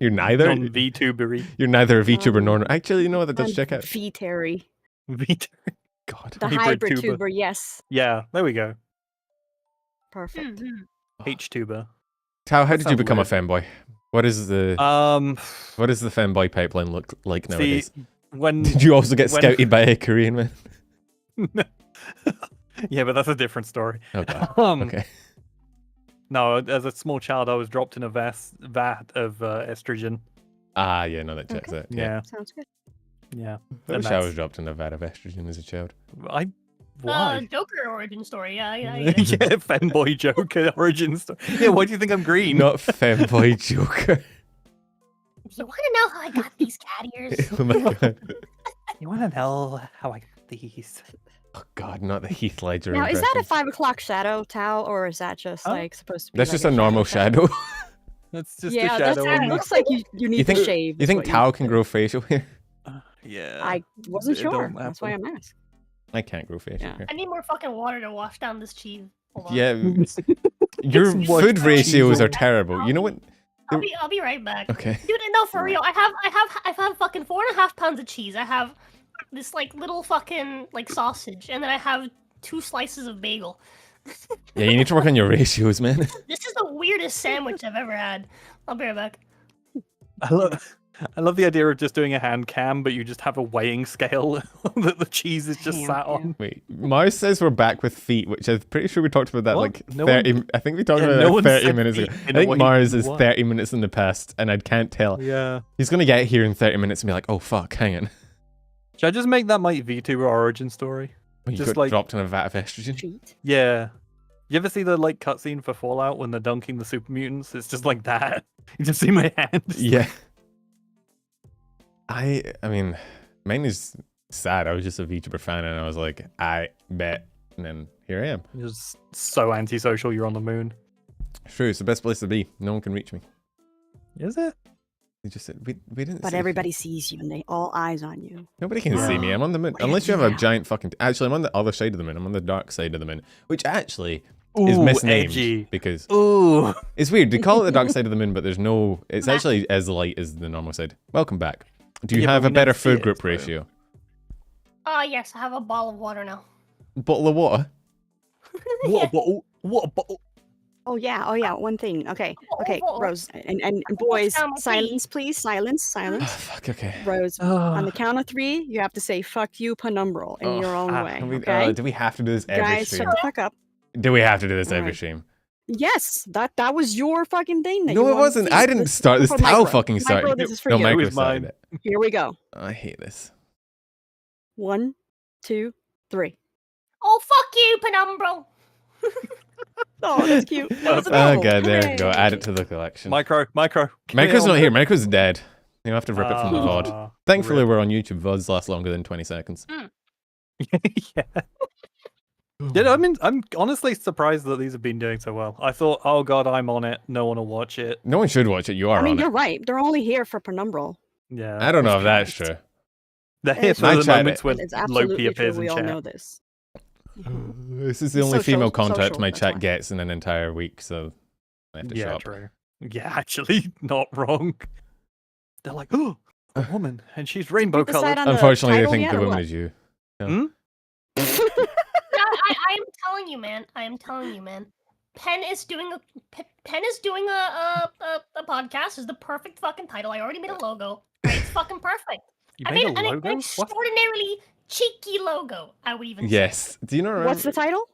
You're neither. Non-VTubery. You're neither a VTuber Um, nor. Actually, you know what? That does check out. V-Terry. VTuber. God. The Hybrid hybrid tuber. tuber. Yes. Yeah, there we go. Perfect. Mhm. H-tuber. Tao, how That did you sounds become a weird. fanboy? What is the What fanboy pipeline look like See, nowadays? when Did you also get when- scouted by a Korean man? yeah, but that's a different story. Oh god. Um, Okay. No, as a small child, I was dropped in a vat of estrogen. Ah, yeah, no, that checks out. Yeah. Yeah, Sounds good. yeah. I And wish I was that's- dropped in a vat of estrogen as a child. Why? Joker origin story. Yeah. Yeah, fanboy Joker origin story. Yeah, why do you think I'm green? Not fanboy Joker. You want to know how I got these cat ears? Oh my god. You want to know how I got these? Oh god, not the Heath Ledger Now, is that a impression. 5 o'clock shadow, Tao, or is that just Huh? like supposed to be? That's like just a normal shadow. That's just Yeah, a that's, shadow. it on me. looks like you need You think to shave. you is think what Tao can grow facial hair? Yeah. I wasn't It sure. don't That's why happen. I'm asking. I can't grow facial Yeah. hair. I need more fucking water to wash down this cheese. Hold on. Yeah, your It's what food cheese ratios is. are terrible. You know what? I'll be right back. Okay. Dude, no, for real. I have fucking 4.5 pounds of cheese. I have this like little fucking like sausage, and then I have 2 slices of bagel. Yeah, you need to work on your ratios, man. This is the weirdest sandwich I've ever had. I'll be right back. I love the idea of just doing a hand cam, but you just have a weighing scale that the cheese is just Damn, sat yeah. on. Wait, Mars says we're back with feet, which I'm pretty sure we talked about that What? like No 30. one- I think we talked Yeah, about no that one 30 said minutes ago. feet I in a think way Mars you is want. 30 minutes in the past, and I can't tell. Yeah. He's gonna get here in 30 minutes and be like, "Oh fuck, hang on." Should I just make that my VTuber origin story? You Just got like- dropped in a vat of estrogen. Cheat. Yeah. You ever see the like cutscene for Fallout when they're dunking the super mutants? It's just like that. You just see my hands. Yeah. I mean, mine is sad. I was just a VTuber fan, and I was like, I bet, and then here I am. You're just so antisocial. You're on the moon. True, it's the best place to be. No one can reach me. Is it? They just said we didn't. But say- everybody sees you and they all eyes on you. Nobody can see me. I'm on the moon. Unless you have a giant fucking. Actually, I'm on the other side of the moon. I'm on the dark side of the moon, which actually is Ooh, misnamed edgy. because Ooh. it's weird. They call it the dark side of the moon, but there's no. It's actually as light as the normal side. Welcome back. Do you Yeah, but have we a better never see food it, group so- ratio? Yes, I have a ball of water now. Bottle of water. What a bottle? What a bottle? Oh yeah. One thing. Okay. Okay, Oh. Rose and boys, down my feet. silence, please. Silence. Oh, Silence. fuck. Okay. Rose, on the Oh, count of 3, you have to say "fuck you" penumbral in your own way. We, Okay. do we have to do this every Guys, stream? shut the fuck up. Do we have to do this every Alright. stream? Yes, that was your fucking thing. That No, you it wanted to wasn't. see. I didn't This- start this. for Tao Micro. fucking started. Micro, this is for No, you. Micro was started mine. it. Here we go. I hate this. 1, 2, 3. Oh, fuck you, penumbral. Oh, that's cute. That was Oh adorable. god, there you go. Add it Hooray. to the collection. Micro. Micro's not here. Micro's dead. You have to rip it from the VOD. Ah, Thankfully, rip. we're on YouTube. VODs last longer than 20 seconds. Yeah. Yeah, I mean, I'm honestly surprised that these have been doing so well. I thought, oh god, I'm on it. No one will watch it. No one should watch it. You are I mean, on you're it. right. They're only here for penumbral. Yeah. I don't know if It's that's correct. true. They're here It's for My the chat moments when It's Loki absolutely true. appears in We all chat. know this. This is the It's only female social, contact my that's chat why. gets in an entire week, so I have to Yeah, shop. true. Yeah, actually, not wrong. They're like, oh, a woman, and she's rainbow decide colored. on the Unfortunately, they title think yet, the or woman what? is you. I am telling you, man. I am telling you, man. Penn is doing a podcast. Is the perfect fucking title. I already made a logo. Right? It's fucking perfect. You I made made a an logo? What? extraordinarily cheeky logo. I would even say. Yes. Do you know? What's the title?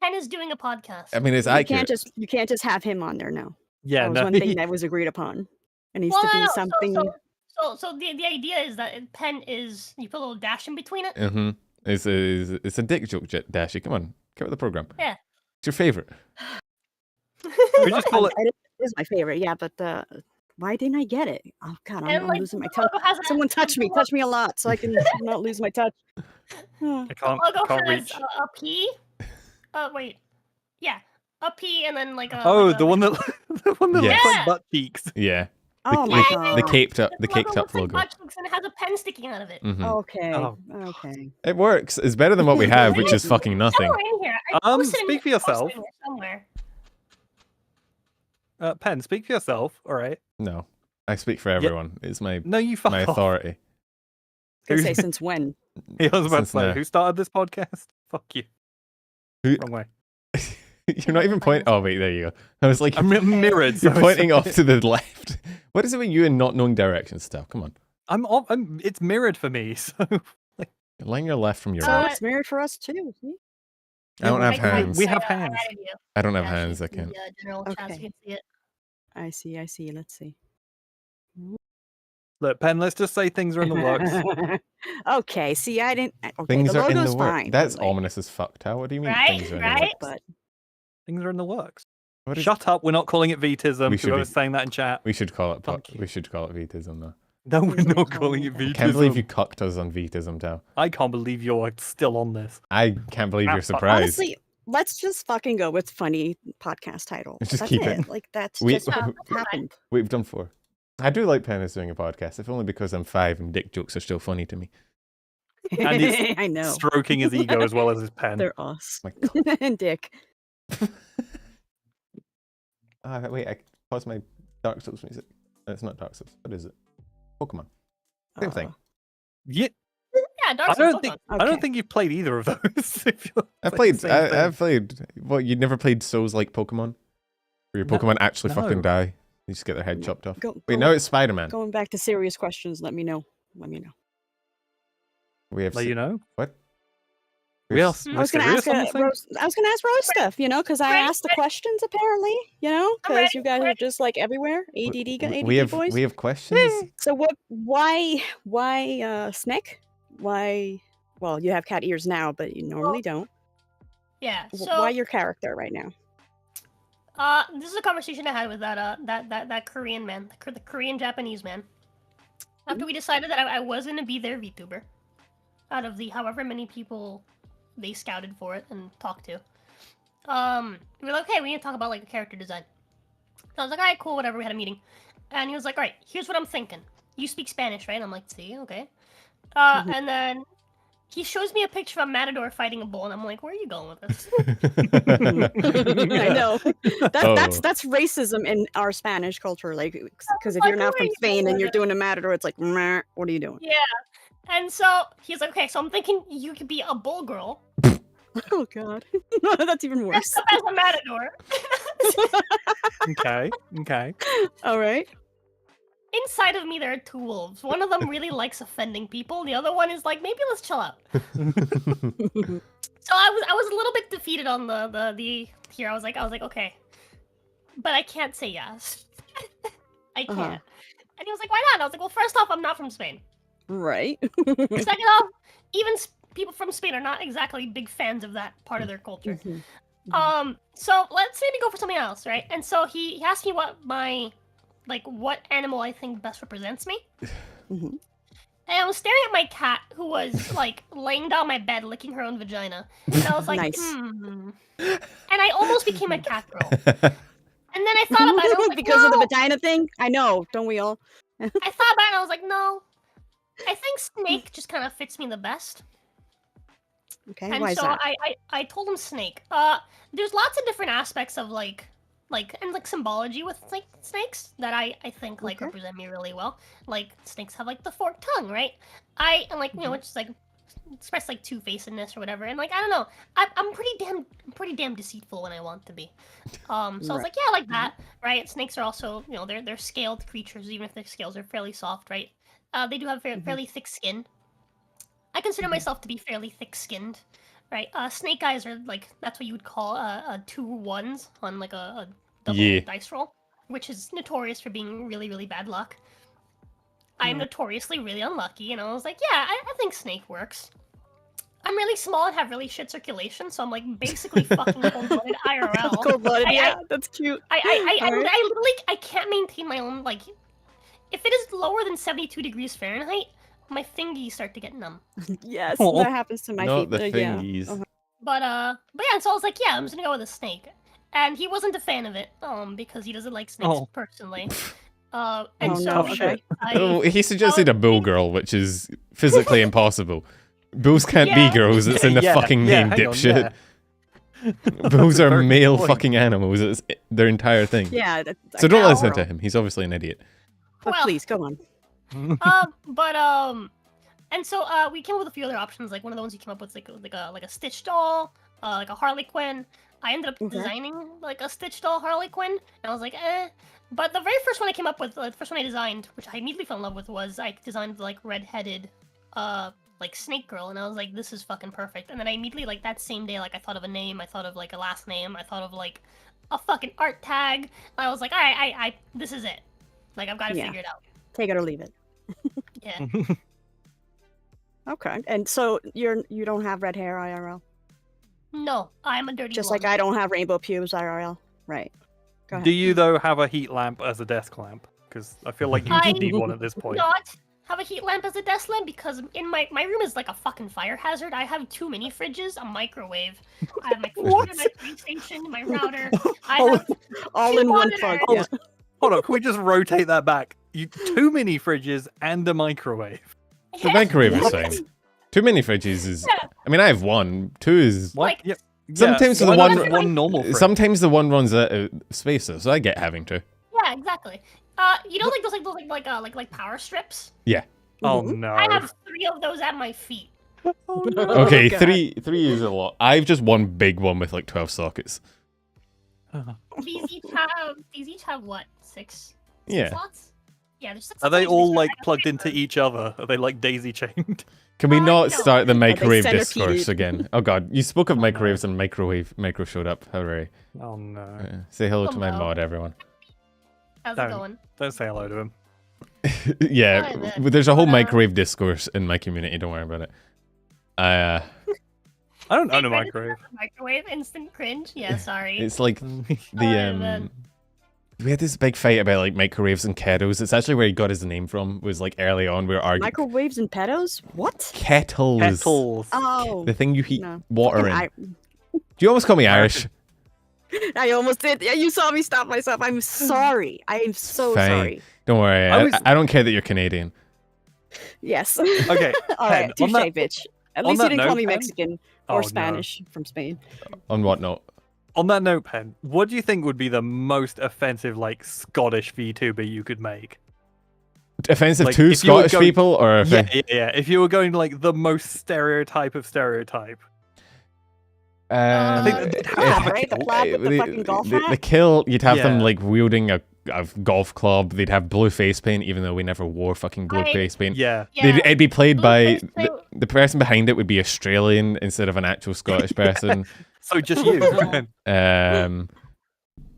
Penn is doing a podcast. I mean, it's You accurate. can't just have him on there. No, Yeah, that was no. one thing that was agreed upon. It needs to be something. So the idea is that Penn is you put a little dash in between it. Mm-hmm. It's a dick joke, Dashie. Come on, get with the program. Yeah. It's your favorite. We just call it. It is my favorite. Yeah, but why didn't I get it? Oh god, And I'm like losing my the touch. logo has Someone touch me a lot so I can not lose my touch. Oh. I can't logo has reach. a P. Wait. Yeah. A P and then like a. Oh, like a, the one that the one that looks Yes. like butt cheeks. Yeah. Oh the, my the, god. the caped up, the the caked logo up looks like logo. butt cheeks and it has a pen sticking out of it. Mhm. Okay. Oh. Okay. It works. It's better than what we have, which is fucking nothing. Somewhere in here. I posted Speak for it- posted yourself. it here somewhere. Pen, speak for yourself. All right. No, I speak for everyone. It's my No, you fuck my off. authority. I was gonna say since when? Yeah, I was about to Since say, now. who started this podcast? Fuck you. Who- Wrong way. You're not even pointing. Oh wait, there you go. I was like, I'm mirrored. you're so pointing it's- off to the left. What is it with you and not knowing directions stuff? Come on, I'm. It's mirrored for me. So line your left from your So right. it's married for us too. See? I don't have I can- hands. We have I hands. added you. I don't have Actually, hands. I the, can't. general chat, so Okay. you can see it. I see. Let's see. look, Pen. Let's just say things are in the works. Okay. See, I didn't. Okay, Things the are in logo's the work. fine. That's but, like, ominous as fuck, Tao. What do you mean Right, things are in the right? works? But Things are in the works. What is- Shut up. We're not calling it Vitism. We should Whoever's be- saying that in chat. We should call it. Fuck you. We should call it Vitism though. No, we're Please don't not call calling me it that. Vitism. I can't believe you cucked us on Vitism, Tao. I can't believe you're still on this. I can't believe Ah, you're fuck. surprised. honestly, let's just fucking go with funny podcast title. Let's just That's keep it. Like that's We- just what that's fine. happened. We've done 4. I do like Pennis doing a podcast, if only because I'm 5 and dick jokes are still funny to me. And he's I know. Stroking his ego as well as his pen. They're us. My and Dick. Wait, I paused my Dark Souls music. It's not Dark Souls. What is it? Pokemon. Same thing. Yeah, Yeah, Dark I Souls. don't think. Pokemon. I don't Okay. think you've played either of those. if you're I've saying played. the same thing. I've played. What? You'd never played Souls like Pokemon, where your No, Pokemon actually no. fucking die. You just get their head chopped off. Go, Wait, go- now it's Spider-Man. going back to serious questions. Let me know. We have. Let you know. What? We are. have- We're I was gonna serious ask on this thing? Rose. I was gonna ask Rose stuff, because I Ready, asked the ready. questions apparently, I'm because ready, you guys are ready. just like everywhere. ADD we have. boys. We have questions. So what? Why Snick? Why? Well, you have cat ears now, but you normally don't. Yeah. Why So your character right now? this is a conversation I had with that Korean man, the Korean Japanese man. After we decided that I was gonna be their VTuber, out of the however many people they scouted for it and talked to, we were like, okay, we need to talk about like a character design. So I was like, all right, cool, whatever. We had a meeting, and he was like, all right, here's what I'm thinking. You speak Spanish, right? I'm like, see, okay. And then he shows me a picture of a matador fighting a bull, and I'm like, where are you going with this? I know. Oh. That's racism in our Spanish culture, like because if Like, you're not where from you Spain going and you're with doing a matador, it's like, "Meh, what are you doing? Yeah. And so he's like, okay, so I'm thinking you could be a bull girl Oh God, that's even worse. dressed up as a matador. Okay. Okay. All right. Inside of me, there are 2 wolves. One of them really likes offending people. The other one is like, maybe let's chill out. So I was a little bit defeated on the here. I was like, okay, but I can't say yes. I can't. Uh-huh. And he was like, why not? I was like, well, first off, I'm not from Spain. Right. Second off, people from Spain are not exactly big fans of that part of their culture. Mhm. So let's say we go for something else, right? And so he asked me what animal I think best represents me. Mhm. And I was staring at my cat, who was like laying down my bed, licking her own vagina. And I was like, Nice. And I almost became a cat girl. And then I thought about it. I was like, Because of the no. vagina thing? I know, don't we all? I thought about it and I was like, no. I think snake just kind of fits me the best. Okay, And why is so that? I told him snake. There's lots of different aspects of like symbology with snakes that I think like Okay. represent me really well. Like snakes have like the forked tongue, right? And like you know, it's like express like two-facedness or whatever. And like I don't know, I'm pretty damn deceitful when I want to be. So I was Right. like, yeah, I like that, right? Snakes are also, you know, they're scaled creatures, even if their scales are fairly soft, right? They do have fairly thick skin. I consider myself to be fairly thick-skinned, right? Snake eyes are like that's what you would call 2 1s on like a double Yeah. dice roll, which is notorious for being really really bad luck. I'm Yeah. notoriously really unlucky, and I was like, yeah, I think snake works. I'm really small and have really shit circulation, so I'm like basically fucking cold-blooded IRL. That's cold-blooded, I- yeah, that's cute. I Alright. literally I can't maintain my own like. If it is lower than 72 degrees Fahrenheit, my fingies start to get numb. Yes, Aw. that happens to my Not feet. the Yeah. thingies. Uh-huh. But yeah, so I was like, yeah, I'm just gonna go with a snake. And he wasn't a fan of it, because he doesn't like snakes Oh. personally. And Oh, so no, Tough okay. shit. Oh, he suggested a bull girl, which is physically impossible. Bulls can't Yeah. be girls. It's in the Yeah, fucking yeah, name, hang on, dipshit. yeah. Bulls That's a are very good male point. fucking animals. It's their entire thing. Yeah. So don't cow listen girl. to him. He's obviously an idiot. But Well- please, go on. And so we came up with a few other options. Like one of the ones he came up with was like a Stitch doll, like a Harley Quinn. I ended up Okay. designing like a Stitch doll Harley Quinn, and I was like, eh. But the very first one I came up with, the first one I designed, which I immediately fell in love with, was I designed like red-headed, like snake girl, and I was like, this is fucking perfect. And then I immediately like that same day, like I thought of a name, I thought of like a last name, I thought of like a fucking art tag. And I was like, all right, I this is it. Like I've got to Yeah. figure it out. Take it or leave it. Yeah. Okay. And so you don't have red hair IRL? No, I'm a dirty Just like blonde. I don't have rainbow pubes IRL. Right. Go ahead. Do you though have a heat lamp as a desk lamp? Because I feel like you I need one at this point. not have a heat lamp as a desk lamp because in my room is like a fucking fire hazard. I have 2 mini fridges, a microwave. I have my computer, my PlayStation, my router. I have All 2 in one monitors. plug. Oh, Yeah. Hold on, can we just rotate that back? 2 mini fridges and a microwave. The microwave is fine. Too many fridges is. Yeah. I mean, I have one. 2 is. What? Like- Yeah, Sometimes the why one- not one normal fridge. Sometimes the one runs out of space, though, so I get having to. Yeah, exactly. You know, like power strips. Oh Mhm. no. I have 3 of those at my feet. Oh, no. Okay, God. three is a lot. I've just one big one with like 12 sockets. These each have what? 6 Yeah. slots? Yeah, there's 6 Are they slots all each. like I have plugged 3 into of each other? Are they like daisy chained? Can we No. not start the microwave centipede? discourse again? Oh god, you spoke of microwaves and micro showed up. How very. Oh no. Say hello to my no. mod, everyone. How's Don't. it going? Don't say hello to him. Yeah, Hi there. there's a whole Uh, microwave discourse in my community. Don't worry about it. I don't own a Hey, Brandon, microwave. Microwave, instant cringe. Yeah, sorry. it's like Sorry, the man. We had this big fight about like microwaves and kettles. It's actually where he got his name from. Was like early on we were arguing. Microwaves and pedos? What? Kettles. Kettles. Oh. The thing you heat No. water in. I, Do you almost call me Irish? I almost did. Yeah, you saw me stop myself. I'm sorry. I am so Fine. sorry. Don't worry. I was- I don't care that you're Canadian. Yes. Okay, All Pen, right. on Touche, that- bitch. At on least you that didn't call note, me Pen- Mexican Oh, or no. Spanish from Spain. On what note? On that note, Pen, what do you think would be the most offensive, like, Scottish VTuber you could make? Offensive Like, to if you were Scottish going- people or Yeah. If you were going like the most stereotype of stereotype. I think Uh, they'd have to Yeah, have a right? The kill. plaid with the fucking golf the hat? kill, you'd have them Yeah. like wielding a golf club. They'd have blue face paint, even though we never wore fucking blue I- face paint. Yeah. Yeah. It'd be played Blue by face paint- the person behind it would be Australian instead of an actual Scottish person. So just you. Um,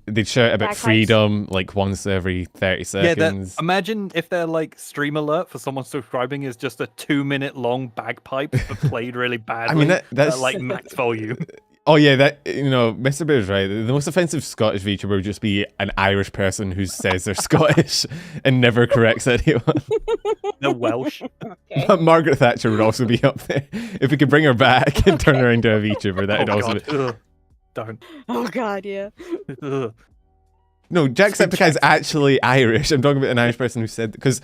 they'd shout about Bagpipes. freedom like once every 30 Yeah, seconds. imagine if their like stream alert for someone subscribing is just a 2-minute long bagpipe but played really badly. that's at, like max volume. Oh yeah, that Mr. Bear's right. The most offensive Scottish VTuber would just be an Irish person who says they're Scottish and never corrects anyone. The Welsh. Okay. But Margaret Thatcher would also be up there. If we could bring her back and turn her into a VTuber, that'd Oh, also God. be... Ugh. Don't. Oh god, yeah. Ugh. No, Jacksepticeye is actually Irish. I'm talking about an Irish person who said... Because,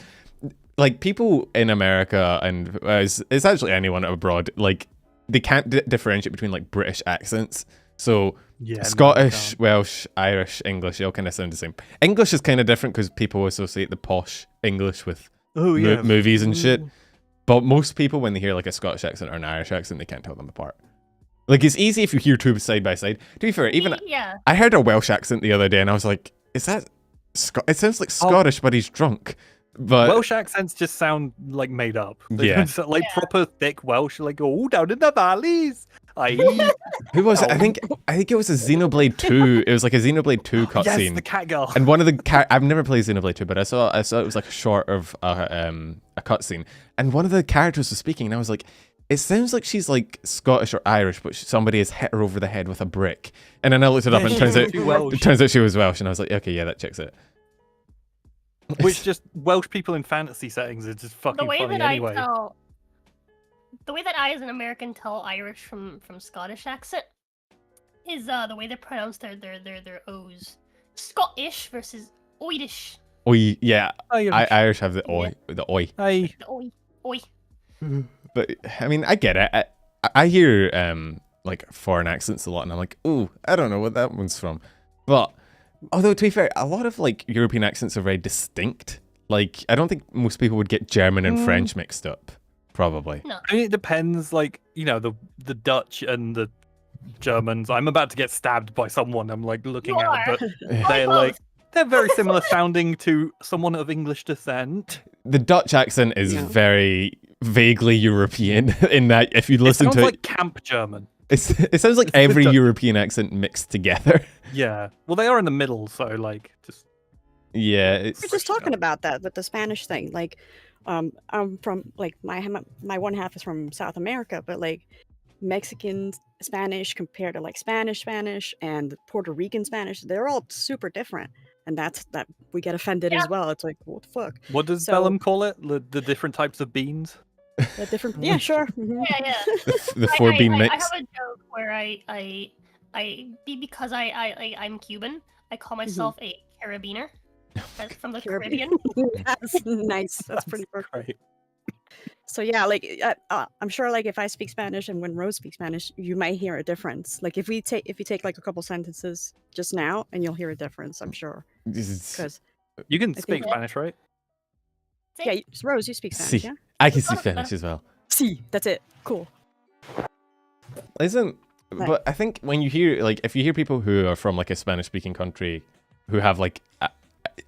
like, people in America and it's actually anyone abroad, like, they can't differentiate between, like, British accents. So, Yeah, no, Scottish, can't. Welsh, Irish, English, they all kind of sound the same. English is kind of different because people associate the posh English with Oh yeah. movies and shit. Ooh. But most people, when they hear like a Scottish accent or an Irish accent, they can't tell them apart. Like, it's easy if you hear two side by side. To be fair, even Yeah. I heard a Welsh accent the other day, and I was like, "Is that? It sounds like Scottish, but he's drunk." But Welsh accents just sound like made up. They Yeah. don't sound like Yeah. proper thick Welsh, like down in the valleys. who was it? I think it was a Xenoblade 2. It was like a Xenoblade 2 Yes, cutscene. the cat girl. And one of the I've never played Xenoblade 2, but I saw it was like a short of a cutscene, and one of the characters was speaking, and I was like, it sounds like she's like Scottish or Irish, but somebody has hit her over the head with a brick. And then I looked it up, and it turns out she was Welsh, and I was like, okay, yeah, that checks it. Which just Welsh people in fantasy settings is just fucking The way funny that anyway. the way that I as an American tell Irish from Scottish accent is the way they pronounce their O's. Scottish versus Irish. Oi, yeah, Irish. Irish have the oi, the oi. Hey. The oi. Oi. But I mean, I get it. I hear like foreign accents a lot, and I'm like, ooh, I don't know what that one's from. But although to be fair, a lot of like European accents are very distinct. Like, I don't think most people would get German and French mixed up. Probably. No. I mean, it depends. Like, the Dutch and the Germans. I'm about to get stabbed by someone. I'm like looking You out, are. but they're very similar sounding to someone of English descent. The Dutch accent is Yeah. very vaguely European in that if you listen it sounds to like it, Camp German. it sounds like it's the every Dutch- European accent mixed together. Yeah. Well, they are in the middle, so like just. Yeah, it's We're just talking about that with the Spanish thing. Like, I'm from like my one half is from South America, but like Mexican Spanish compared to like Spanish and Puerto Rican Spanish, they're all super different, and that we get offended Yeah. as well. It's like, what the fuck? What does So- Bellum call it? The different types of beans. The different, yeah, sure. Mhm. Yeah. the four bean I mix. have a joke where because I'm Cuban, I call myself a carabiner. That's from the Caribbean. That's nice. That's pretty perfect. Great. So yeah, like I'm sure, like if I speak Spanish and when Rose speaks Spanish, you might hear a difference. Like if you take like a couple sentences just now, and you'll hear a difference. I'm sure This is- because You can I speak think- Spanish, right? yeah, Rose, you speak Spanish, See. yeah? I can see Spanish as well. See, that's it. Cool. Isn't Right. but I think when you hear like if you hear people who are from like a Spanish speaking country who have like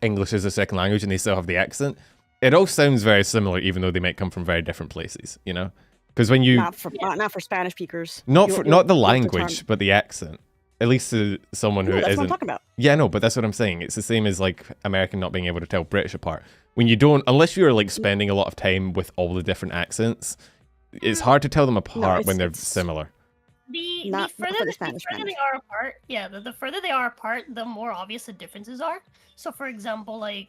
English as a second language and they still have the accent, it all sounds very similar even though they might come from very different places, you know? Because when you Not for Spanish speakers. not You'll- for not the you'll have to turn- language but the accent, at least to someone who No, that's what I'm isn't. talking about. Yeah, no, but that's what I'm saying. It's the same as like American not being able to tell British apart. When you don't, unless you're like spending a lot of time with all the different accents, it's hard to tell them apart when they're it's- similar. The Not for further the Spanish they Spanish. are apart, the further they are apart, the more obvious the differences are. So, for example, like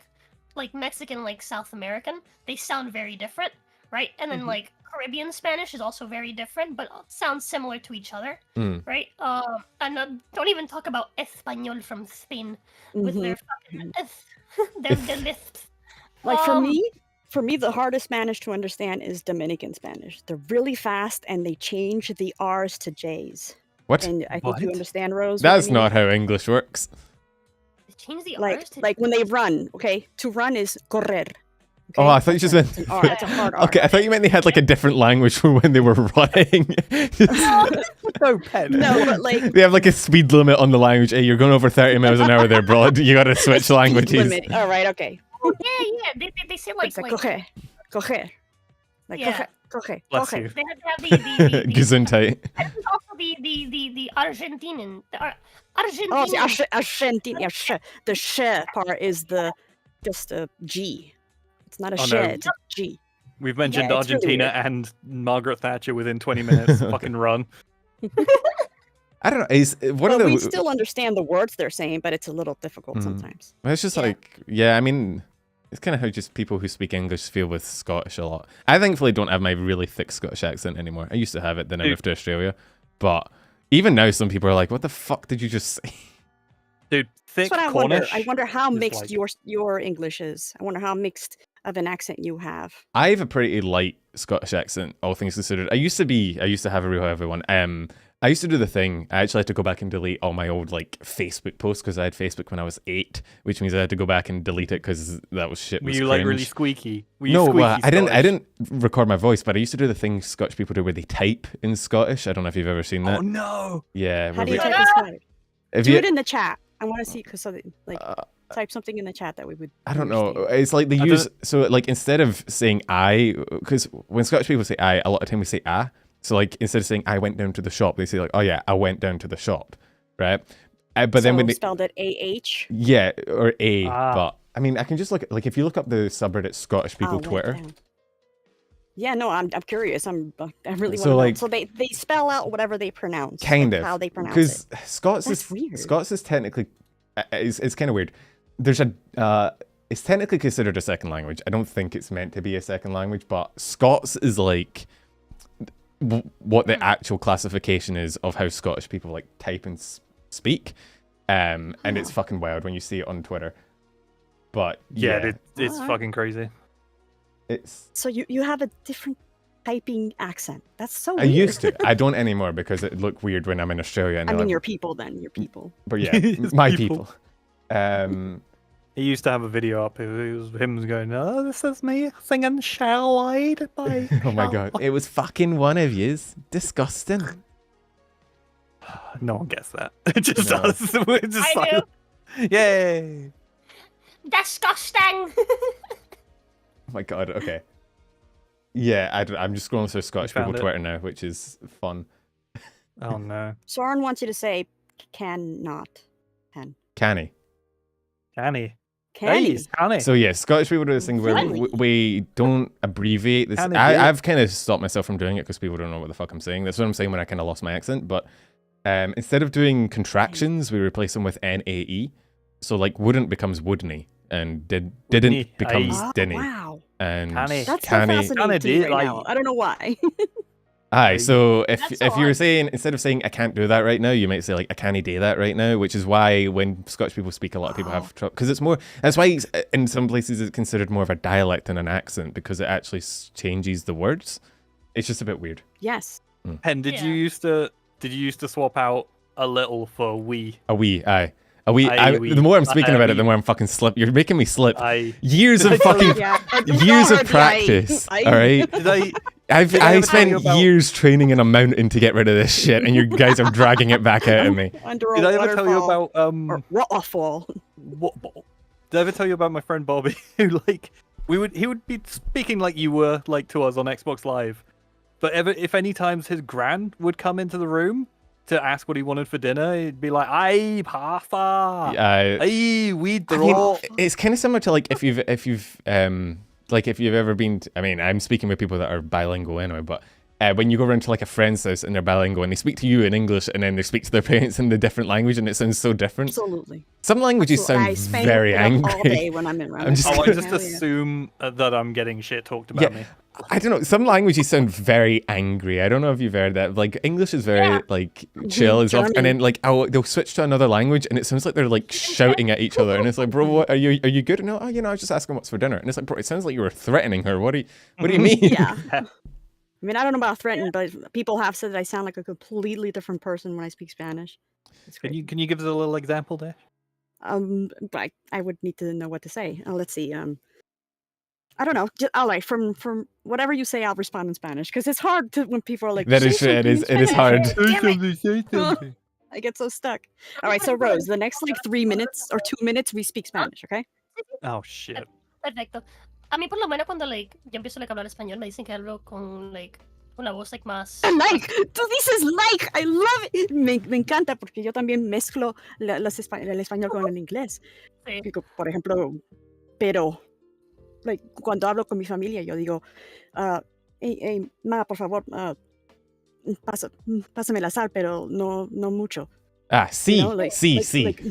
Mexican, like South American, they sound very different, right? And then Mhm. like Caribbean Spanish is also very different, but sounds similar to each other, Mm. right? And don't even talk about Español from Spain with Mhm. their fucking their lisps. Like Um, for me, the hardest Spanish to understand is Dominican Spanish. They're really fast and they change the R's to J's. What? And I think you What? understand, Rose. what I That's mean? not how English works. They change the like R's to like when they run. Okay, to run is correr. Oh, okay? I thought you just That's meant. an R. That's a hard R. Okay, I thought you meant they had like a different language for when they were running. No pen. No, but like They have like a speed limit on the language. Hey, you're going over 30 miles an hour there, broad. You gotta switch speed languages. limit. All right, okay. yeah. They say like It's like coger. Like Yeah. coger. Bless coger. you. they have to have the Gesundheit. and there's also the Argentinian. Oh, see, Argentina. Argentina. Yeah, the sh part is just a G. It's not a Oh, sh, no. it's a G. We've mentioned Yeah, it's really Argentina weird. and Margaret Thatcher within 20 minutes. Fucking run. I don't know. Is one Well, of we the still understand the words they're saying, but it's a little difficult sometimes. Well, it's just Yeah. like, yeah, I mean, it's kind of how just people who speak English feel with Scottish a lot. I thankfully don't have my really thick Scottish accent anymore. I used to have it, then I Dude. moved to Australia. But even now, some people are like, what the fuck did you just say? Dude, thick That's what I Cornish. wonder. I wonder how is mixed like- your English is. I wonder how mixed of an accent you have. I have a pretty light Scottish accent, all things considered. I used to have a real heavy one. I used to do the thing. I actually had to go back and delete all my old like Facebook posts because I had Facebook when I was 8, which means I had to go back and delete it because that was shit. Were Was you like cringe. really squeaky? Were you No, squeaky I Scottish? didn't record my voice, but I used to do the thing Scottish people do where they type in Scottish. I don't know if you've ever seen that. Oh no! Yeah. How where do you we- type in Scottish? if Do you- it in the chat. I want to see because like uh, type something in the chat that we would. I don't know. understand. It's like they I use so like instead of saying I, because when Scottish people say I, a lot of time we say ah. So like instead of saying I went down to the shop, they say like, oh yeah, I went down to the shop, right? But then So when they, spelled it AH. yeah, or a, Ah. but I mean I can just look at, like if you look up the subreddit Scottish people went Twitter, down. Yeah, no, I'm curious. I really So, want like- to know. So they spell out whatever they pronounce. kind like of how they pronounce it. because Scots That's is weird. Scots is technically it's kind of weird. There's a it's technically considered a second language. I don't think it's meant to be a second language, but Scots is like what the actual classification is of how Scottish people like type and speak, and it's fucking wild when you see it on Twitter. But Yeah, yeah, it's Alright. fucking crazy. it's. So you have a different typing accent. That's so I weird. used to. I don't anymore because it looked weird when I'm in Australia. And I they're mean, like, your people then. Your people. but yeah, His my people. people. He used to have a video up. It was him going, "Oh, this is me singing Shall I?" by Oh my Shall god, it was fucking one of yous. Disgusting. I?" No one gets that. It just No. does. We're just I like, yay! Disgusting. Oh my god, okay. Yeah, I'm just scrolling through Scottish people found it. Twitter now, which is fun. Oh no, Soren wants you to say cannot. Canny. Canny. Can Hey, Canny. So yeah, Scottish people do this thing where Canny. we don't abbreviate this. Canny, yeah. I've kind of stopped myself from doing it because people don't know what the fuck I'm saying. That's what I'm saying when I kind of lost my accent. But instead of doing contractions, we replace them with NAE. So like wouldn't becomes wouldn't, and didn't Wouldn't, becomes aye. Oh, didn't. wow. And Canny. That's so canny. fascinating to me did, right like- now. I don't know why. Aye, so if That's if you were odd. saying, instead of saying I can't do that right now, you might say like I can't do that right now, which is why when Scottish people speak, a lot of people have trouble because it's more. That's why in some places it's considered more of a dialect than an accent because it actually changes the words. It's just a bit weird. Yes. Pen, did you Yeah. used to swap out a little for we? A wee, aye, a wee. Aye, wee. The more I'm speaking about it, the wee. more I'm fucking slip. You're making me slip. I Years of fucking Yeah. years of practice. All right. did I I've Did I ever tell spent you about- years training in a mountain to get rid of this shit, and you guys are dragging it back out of me. Under a did I ever tell you waterfall. about Or waterfall. what? Did I ever tell you about my friend Bobby who like he would be speaking like you were like to us on Xbox Live, but if any times his gran would come into the room to ask what he wanted for dinner, he'd be like, "Aye, pasta. Aye, we I mean, draw." it's kind of similar to like if you've like if you've ever been. I mean, I'm speaking with people that are bilingual anyway, but when you go around to like a friend's house and they're bilingual and they speak to you in English and then they speak to their parents in the different language and it sounds so different. Absolutely. Some languages So I sound spank very it up angry. all day when I'm in I'm just- Oh, I just Hell yeah. assume that I'm getting shit talked about me. I don't know. Some languages sound very angry. I don't know if you've heard that. Like English is very Yeah. like chill and stuff, and German. then like they'll switch to another language, and it sounds like they're like shouting at each other, and it's like, bro, what, are you good? No, I was just asking what's for dinner, and it's like, bro, it sounds like you were threatening her. What do you mean? Yeah. I mean, I don't know about threatened, but people have said that I sound like a completely different person when I speak Spanish. It's Can crazy. you give us a little example there? But I would need to know what to say. Let's see. I don't know. All right, from whatever you say, I'll respond in Spanish because it's hard to when people are like. That is "Say true. something It in is hard. Spanish." I get so stuck. All right, so Rose, the next like 3 minutes or 2 minutes, we speak Spanish, okay? Oh shit. Perfecto. A mí por lo menos cuando like yo empiezo like, a hablar español me dicen que hablo con like Una voz like más. Like, tú dices like, I love it. Me encanta porque yo también mezclo el español con el inglés. Sí. Digo, por ejemplo, pero like, cuando hablo con mi familia, yo digo, hey, ma, por favor, pásame la sal, pero no mucho. Ah, sí, You know, like- sí, like- sí. like,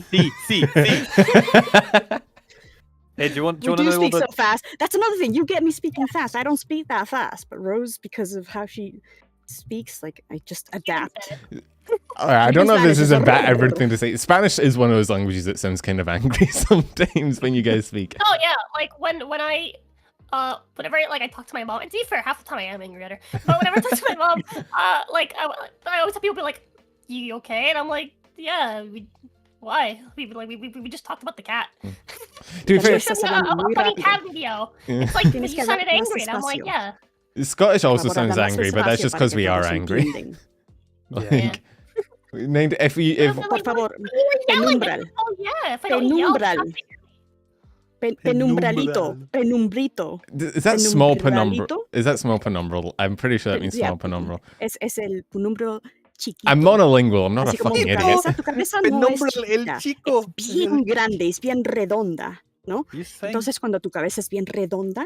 See. Hey, do you want we to do know all speak the? so fast. That's another thing. You get me speaking fast. I don't speak that fast, but Rose, because of how she speaks, like I just adapt. Alright, I We don't do know if this Spanish, is a it's bad horrible. everything to say. Spanish is one of those languages that sounds kind of angry sometimes when you guys speak. Oh yeah, like when I whenever I talk to my mom, and to be fair, half the time I am angry at her. But whenever I talk to my mom, like I always have people be like, "You okay?" And I'm like, "Yeah, why?" We just talked about the cat. To be That's fair, You just- showed me Estás a hablando muy funny rápido. cat video. Yeah. It's like Tienes you que sounded hablar más angry, and I'm like, despacio. "Yeah." Scottish also Por favor, sounds habla más angry, but that's despacio just para because que we are todos angry. entienden. Like, named if we But if I'm Por like, favor, "When you were yelling," penumbral. oh yeah, if I don't yell, Penumbral. stop it. Penumbralito. Penumbrito. is that small penumbral? Penumbralito? Is that small penumbral? I'm pretty sure that means Yeah. small penumbral. Es el penumbro chiquito. I'm monolingual. I'm not Así a como fucking tu idiot. cabeza, tu cabeza no es Penumbral el chiquita, chico. es bien grande, es bien redonda, ¿no? You saying? Entonces cuando tu cabeza es bien redonda,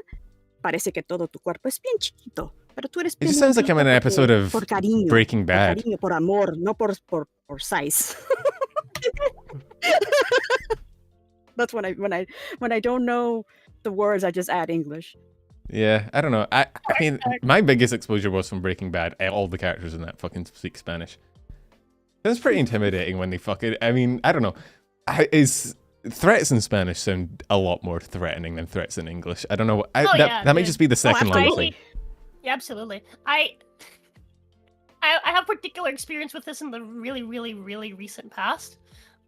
parece que todo tu cuerpo es bien chiquito. Pero tú eres It just sounds like I'm in an penumbrilito episode of por cariño, Breaking por Bad. cariño, por amor, no por size. That's when I don't know the words, I just add English. Yeah, I don't know. I mean, my biggest exposure was from Breaking Bad. All the characters in that fucking speak Spanish. It's pretty intimidating when they fucking. I mean, I don't know. Threats in Spanish sound a lot more threatening than threats in English. I don't know. That may dude. just be the second language absolutely. thing. Yeah, absolutely. I have particular experience with this in the really, really, really recent past.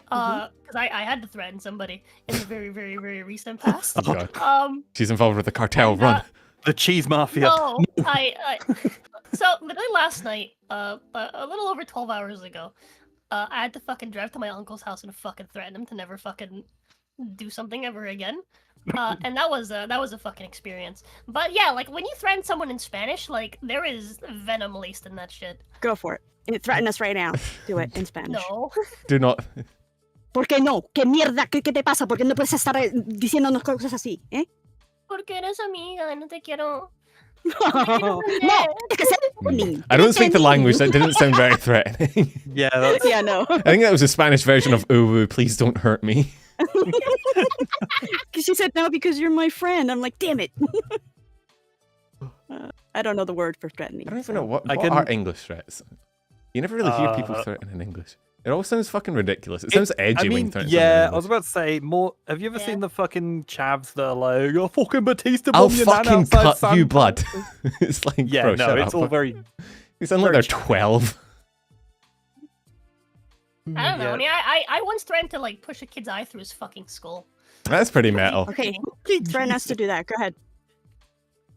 Because I had to threaten somebody in the very, very, very recent past. Oh god, she's involved with the cartel. and, Run. The cheese mafia. No, I so literally last night, a little over 12 hours ago, I had to fucking drive to my uncle's house and fucking threaten him to never fucking do something ever again. And that was a fucking experience. But yeah, like when you threaten someone in Spanish, like there is venom laced in that shit. Go for it. Threaten us right now. Do it in Spanish. No. Do not. ¿Por qué no? ¿Qué mierda? ¿Qué te pasa? ¿Por qué no puedes estar diciéndonos cosas así? ¿Eh? Porque eres amiga, no te quiero. No, es que se- I don't speak the language. That didn't sound very threatening. Yeah, that's Yeah, no. I think that was a Spanish version of "Uwu, please don't hurt me." She said no because you're my friend. I'm like, damn it. I don't know the word for threatening. I don't even know what I are can- English threats. You never really hear people threaten in English. It all sounds fucking ridiculous. It sounds edgy I when you mean, threaten yeah, I someone was in about to say more. Have you ever Yeah. seen the fucking chavs that are like, "You're fucking Batista I'll bomb your nan fucking outside cut you San blood. Francisco." It's like, Yeah, bro, no, shut it's up. all very. You sound like very they're 12. I don't know. Yeah. I mean, I once threatened to like push a kid's eye through his fucking skull. That's pretty metal. Okay, threaten us to do that. Go ahead.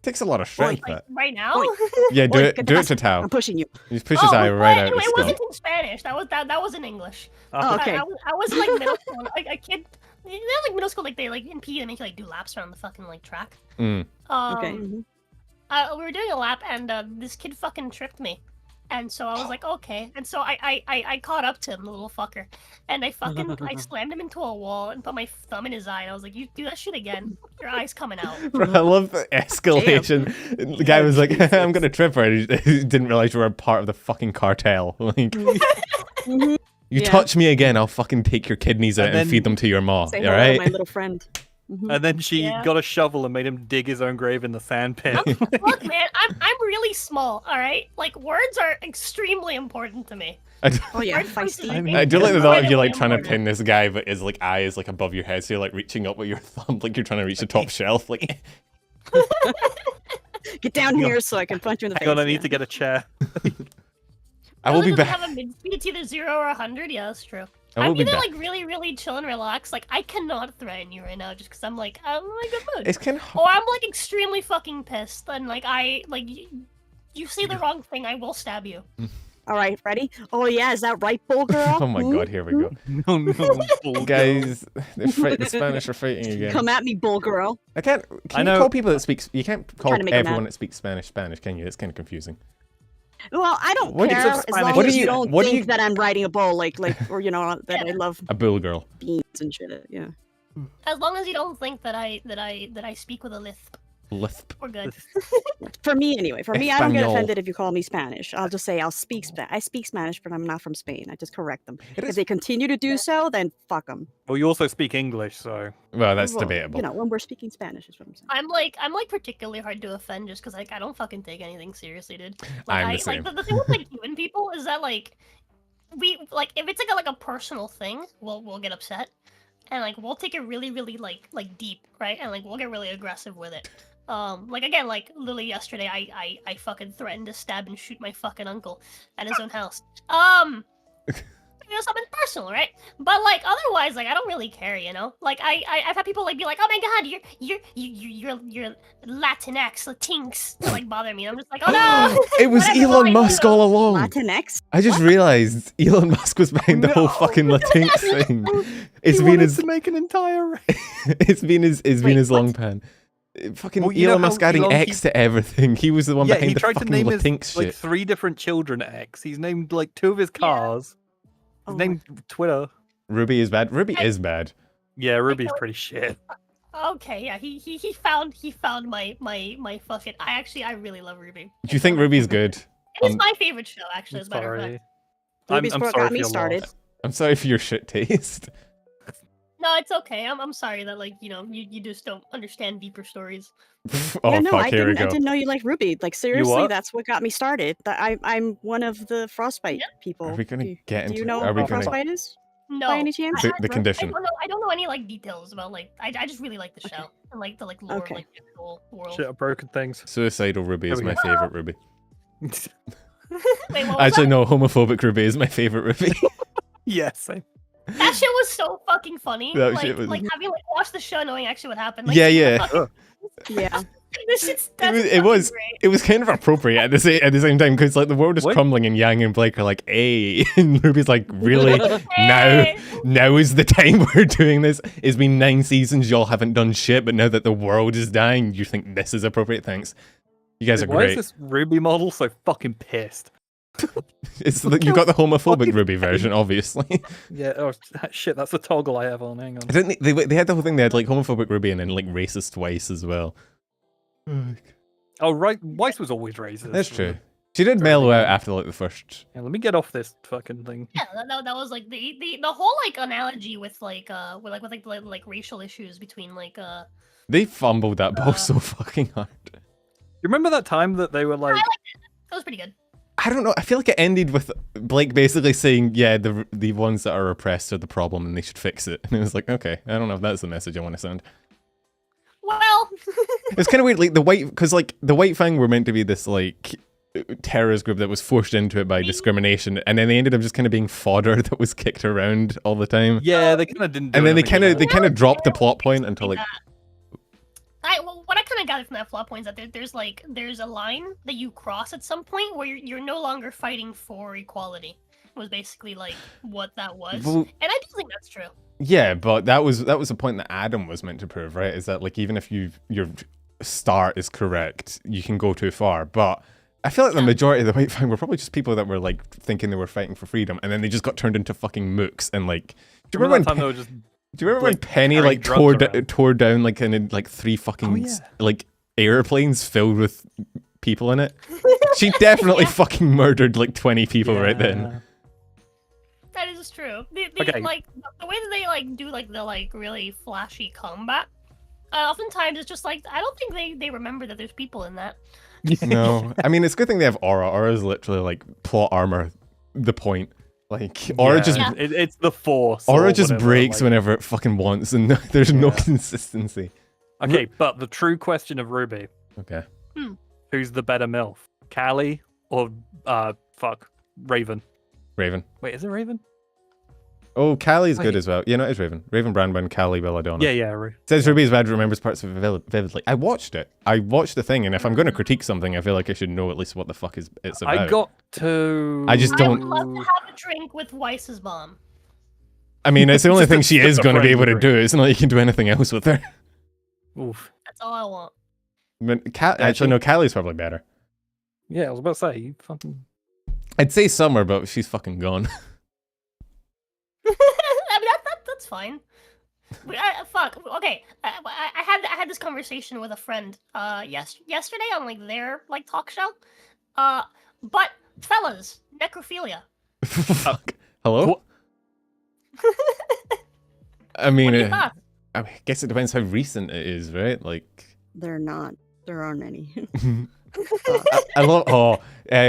Takes a lot of strength, Like that. right now. Oi. Yeah, do Oi, it. ¿qué te Do it pasa? to Tao. I'm pushing you. You just push his eye right out It the skull. wasn't in Spanish. That was in English. Oh, okay. I was in, like middle school. Like a kid. They're like middle school. Like they like in PE they make you like do laps around the fucking like track. Mm. Okay. We were doing a lap and this kid fucking tripped me. And so I was like, okay. And so I caught up to him, the little fucker. And I slammed him into a wall and put my thumb in his eye. And I was like, you do that shit again, your eye's coming out. Bro, I love the escalation. The guy was like, I'm gonna trip her. And he didn't realize we were part of the fucking cartel. Like, you Yeah. touch me again, I'll fucking take your kidneys out And and then- feed them to your mom. Say hello to Alright? my little friend. And then she Yeah. got a shovel and made him dig his own grave in the sand pit. Look, man, I'm really small, all right? Like, words are extremely important to me. Oh yeah, Word feisty. choices I do like the thought of you like trying to Incredibly pin this guy, but his like eye is like above your head, so you're like reaching up with your thumb, like you're trying to reach the top shelf. Like, Get down here so I can punch you in the face. Hang on, I need yeah. to get a chair. I will be Doesn't back. have a mid speed. It's either 0 or 100. Yeah, that's true. I will I'm be either back. like really, really chill and relaxed. Like I cannot threaten you right now, just because I'm like I'm in a good mood. It's kind of. Or I'm like extremely fucking pissed, and like you say the wrong thing, I will stab you. All right, ready? Oh yeah, is that right, bull girl? Oh my Hmm? god, here we go. No, bull Guys, the Spanish are fighting again. Come at me, bull girl. I can't. Can I you know- call people that speak? You can't call Trying to make 'em everyone mad. that speaks Spanish, can you? It's kind of confusing. Well, I don't What do you- care as Spanish- long what as do you you- don't what do think you- that I'm writing a bowl, or that I love A bull girl. beans and shit. Yeah. As long as you don't think that I speak with a lisp, Lisp. we're good. For me, anyway. For me, I don't get Espanol. offended if you call me Spanish. I'll just say I speak Spanish, but I'm not from Spain. I just correct them. It If is- they continue to do so, then fuck them. Well, you also speak English, so Well, that's debatable. You know, when we're speaking Spanish is what I'm saying. I'm like particularly hard to offend just because like I don't fucking take anything seriously, dude. Like I'm the same. the thing with like Cuban people is that like we like if it's like a personal thing, we'll get upset. And like we'll take it really, really like deep, right? And like we'll get really aggressive with it. Like again, like literally yesterday, I fucking threatened to stab and shoot my fucking uncle at his own house. You know, something personal, right? But like otherwise, like I don't really care, you know. Like I've had people like be like, oh my god, you're Latinx to like bother me. I'm just like, oh no. It was Whatever, Elon fine, Musk you know. all along. Latinx? I just realized Elon Musk was behind the whole No. fucking Latinx thing. It's he been wanted his to make an entire. it's been his what? long pan. Fucking Well, you know Elon how Musk adding Elon X to everything. He was the one Yeah, behind he the tried to fucking name his Latinx like shit. 3 different children X. He's named like 2 of his Yeah. cars. Oh His my- name Twitter. Ruby is bad. Ruby Hey. is bad. Yeah, Ruby's pretty shit. Okay, yeah, he found my fucking. I really love Ruby. Do you think Ruby's good? It is Um, my favorite show, actually. I'm As a matter of sorry. fact. Ruby's I'm what sorry got for me your started. loss. I'm sorry for your shit taste. No, it's okay. I'm sorry that like you just don't understand deeper stories. Oh yeah, no, fuck! I Here we didn't. I go. didn't know you liked Ruby. Like seriously, what? that's what got me started. I'm one of the frostbite people. Are we gonna do, get do into? you know Are we what gonna? frostbite is? No, By any chance? The condition. I don't know any like details about like I just really like the show Okay. and like the like lore Okay. of, like the actual world. Shit, I've broken things. Suicidal Ruby is There we my favorite Ruby. Wait, what was Actually, no. Homophobic Ruby is my favorite Ruby. Yeah, same. that shit was so fucking funny. That like shit was- like having like watched the show knowing actually what happened. Like, Yeah, seeing the yeah. fucking- Yeah. This shit's It was- great. It was kind of appropriate at the same time because like the world is What? crumbling and Yang and Blake are like, "Hey," and Ruby's like, "Really? now, Hey! now is the time we're doing this. It's been 9 seasons, y'all haven't done shit, but now that the world is dying, you think this is appropriate? Thanks. You guys are Why is great. this Ruby model so fucking pissed? It's you got the homophobic fucking Ruby version, obviously. Yeah, oh shit, that's the toggle I have on. Hang on. Didn't they had the whole thing. They had like homophobic Ruby and then like racist Weiss as well. Oh, right, Weiss was always racist. That's true. She did mellow out after like the first. Yeah, let me get off this fucking thing. Yeah, that was like the whole like analogy with like racial issues between like They fumbled that ball so fucking hard. You remember that time that they were like, that was pretty good. I don't know. I feel like it ended with Blake basically saying, "Yeah, the ones that are oppressed are the problem, and they should fix it." And it was like, okay, I don't know if that's the message I want to send. Well, It's kind of weird, like the white, because like the White Fang were meant to be this like terrorist group that was forced into it by discrimination, and then they ended up just kind of being fodder that was kicked around all the time. yeah, they kind of didn't. Do And then they anything kind of about it. dropped the plot point until like what I kind of gathered from that plot point is that there's a line that you cross at some point where you're no longer fighting for equality. Was basically like what that was, Well- and I do think that's true. yeah, but that was the point that Adam was meant to prove, right? Is that like even if your start is correct, you can go too far. But I feel like the majority of the White Fang were probably just people that were like thinking they were fighting for freedom, and then they just got turned into fucking mooks. And like, do you remember that time when they were just do you remember when like, Penny carrying like drugs around? tore down like like 3 fucking yeah. like airplanes filled with people in it? She definitely Yeah. fucking murdered like 20 people right then. Yeah. That is true. The Okay. like the way that they like do like the like really flashy combat. Oftentimes it's just like I don't think they remember that there's people in that. No, I mean it's a good thing they have Aura. Aura is literally like plot armor. The point, like Aura Yeah, just it's the Force. Aura or just whatever, breaks like- whenever it fucking wants, and there's no Yeah. consistency. Okay, but the true question of Ruby: Okay, who's the better MILF, Callie or Raven? Raven. Wait, is it Raven? Oh, Callie's good Wait. as well. Yeah, no, it's Raven. Raven Brandman, Callie Belladonna. Yeah. Says Ruby is bad, remembers parts of it vividly. I watched it. I watched the thing, and if I'm going to critique something, I feel like I should know at least what the fuck it's about. I got to. I just I would don't- love to have a drink with Weiss's mom. I mean, it's the only thing she Just is a going to be friend able to group. do. It's not like you can do anything else with her. Oof. That's all I want. Actually, no, Callie's probably better. Yeah, I was about to say you fucking. I'd say Summer, but she's fucking gone. I mean, that's fine. Fuck. Okay. I had this conversation with a friend yesterday on like their like talk show. But fellas, necrophilia. Fuck. Hello? What? I mean, What do you thought? I guess it depends how recent it is, right? Like, They're not. There aren't any. I love.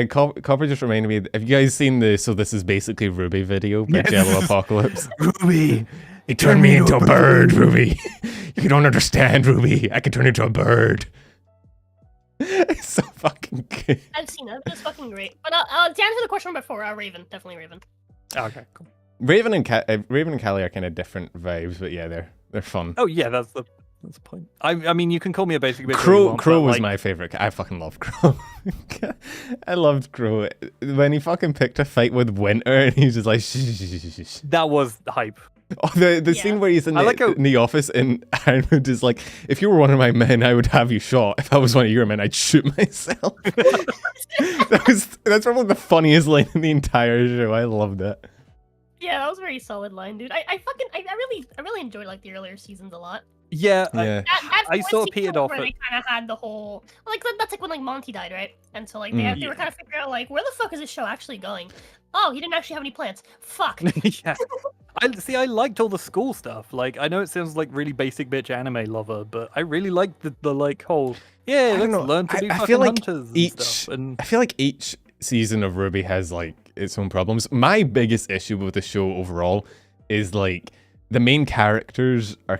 Copper just reminded me. Have you guys seen the "So This Is Basically Ruby" video by Yes. Jello Apocalypse? Ruby, He turned me into a bird, Ruby. You don't understand, Ruby. I can turn into a bird. It's so fucking good. I've seen it. It's fucking great. But to answer the question before, Raven, definitely Raven. Okay, cool. Raven and Callie are kind of different vibes, but yeah, they're fun. Oh yeah, that's the point. I mean, you can call me a basic bitch. all you Crow want, but, was like, my favorite. I fucking love Crow. I loved Crow when he fucking picked a fight with Winter, and he's just like, shh. that was hype. Oh, the Yeah. scene where he's in I like how- in the office, and Ironwood is like, if you were one of my men, I would have you shot. If I was one of your men, I'd shoot myself. That's probably the funniest line in the entire show. I loved it. Yeah, that was a very solid line, dude. I really enjoyed like the earlier seasons a lot. Yeah, Yeah. That I one sort of season petered off where it. they kind of had the whole like that's like when like Monty died, right? And so like Mm. they were kind of figuring out like where the fuck is this show actually going? Oh, he didn't actually have any plans. Fuck. yeah. I liked all the school stuff. Like, I know it sounds like really basic bitch anime lover, but I really liked the like whole I let's don't know. learn to be I fucking feel like hunters and each stuff. And I feel like each season of Ruby has like its own problems. My biggest issue with the show overall is like the main characters are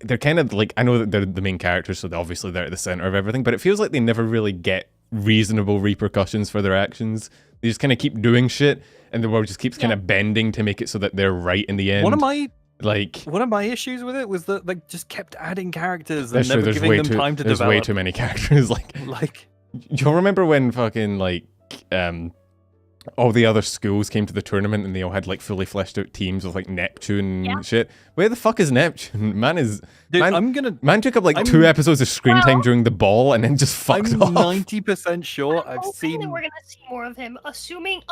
they're kind of like, I know that they're the main characters, so obviously they're at the center of everything, but it feels like they never really get reasonable repercussions for their actions. They just kind of keep doing shit, and the world just keeps kind of bending to make it so that they're right in the end. one of my issues with it was that they just kept adding characters and That's true, never there's giving way them too time to there's develop. way too many characters. Like, you'll remember when fucking like all the other schools came to the tournament and they all had like fully fleshed out teams with like Neptune and shit. Where the fuck is Neptune? dude, Man took up like 2 episodes of screen time during the ball and then just fucked I'm off. 90% sure I'm I've hoping seen. that we're gonna see more of him, assuming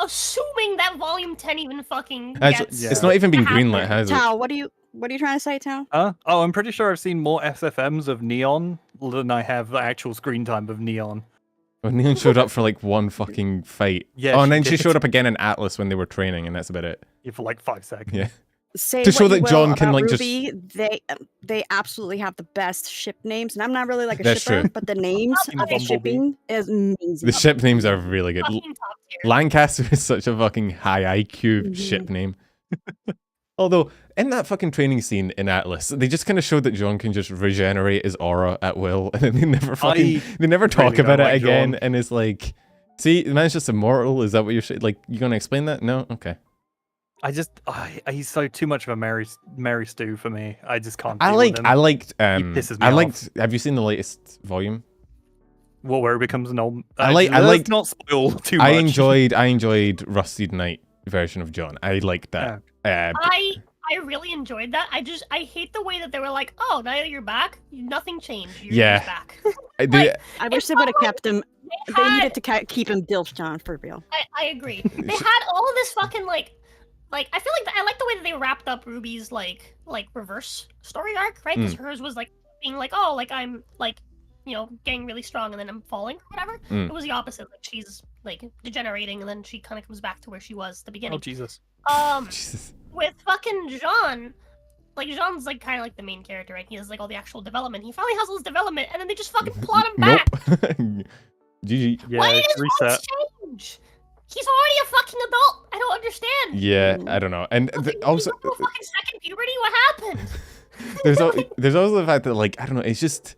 that Volume 10 even fucking Actually, gets it's not even been to happen. greenlit, has it? Tao, what are you trying to say, Tao? Oh, I'm pretty sure I've seen more SFMs of Neon than I have actual screen time of Neon. Well, Neon showed up for like one fucking fight. Yeah, Oh, and she then she did. showed up again in Atlas when they were training, and that's about it. Yeah, for like 5 seconds. Yeah. Say To what show you that will John can, about like, just- Ruby, they absolutely have the best ship names, and I'm not really like a That's shipper, true. but the names Team of the Bumblebee. shipping is amazing. The ship names are really good. Fucking top tier. Lancaster is such a fucking high IQ Mhm. ship name. Although, in that fucking training scene in Atlas, they just kind of showed that John can just regenerate his aura at will, and then they never talk really about don't it like again, John. and it's like, see, the man's just immortal, is that what you're saying? Like, you gonna explain that? No? Okay. He's so too much of a Mary Stew for me. I just can't. I deal with him. liked, pisses me off. have you seen the latest volume? Well, where he becomes an old. I liked- Let's not spoil too much. I enjoyed Rusted Knight version of John. I liked that. I really enjoyed that. I hate the way that they were like, oh, now that you're back, nothing changed. You're Yeah. just back. I wish they would have kept him. They had- needed to keep him Dilf John for real. I agree. They had all of this fucking like I feel like I like the way that they wrapped up Ruby's like reverse story arc, right? Because hers was like being like, oh, like I'm like, you know, getting really strong and then I'm falling or whatever. Mm. It was the opposite. Like she's like degenerating and then she kind of comes back to where she was at the Oh beginning. Jesus! Jesus. With fucking Jean, like Jean's like kind of like the main character, right? He has like all the actual development. He finally has all his development, and then they just fucking plot him back. Nope. GG. Yeah, Why did it's his voice reset. change? He's already a fucking adult. I don't understand. Yeah, I don't know. And He's also, going through a fucking second puberty. What happened? there's also the fact that, like, I don't know, it's just,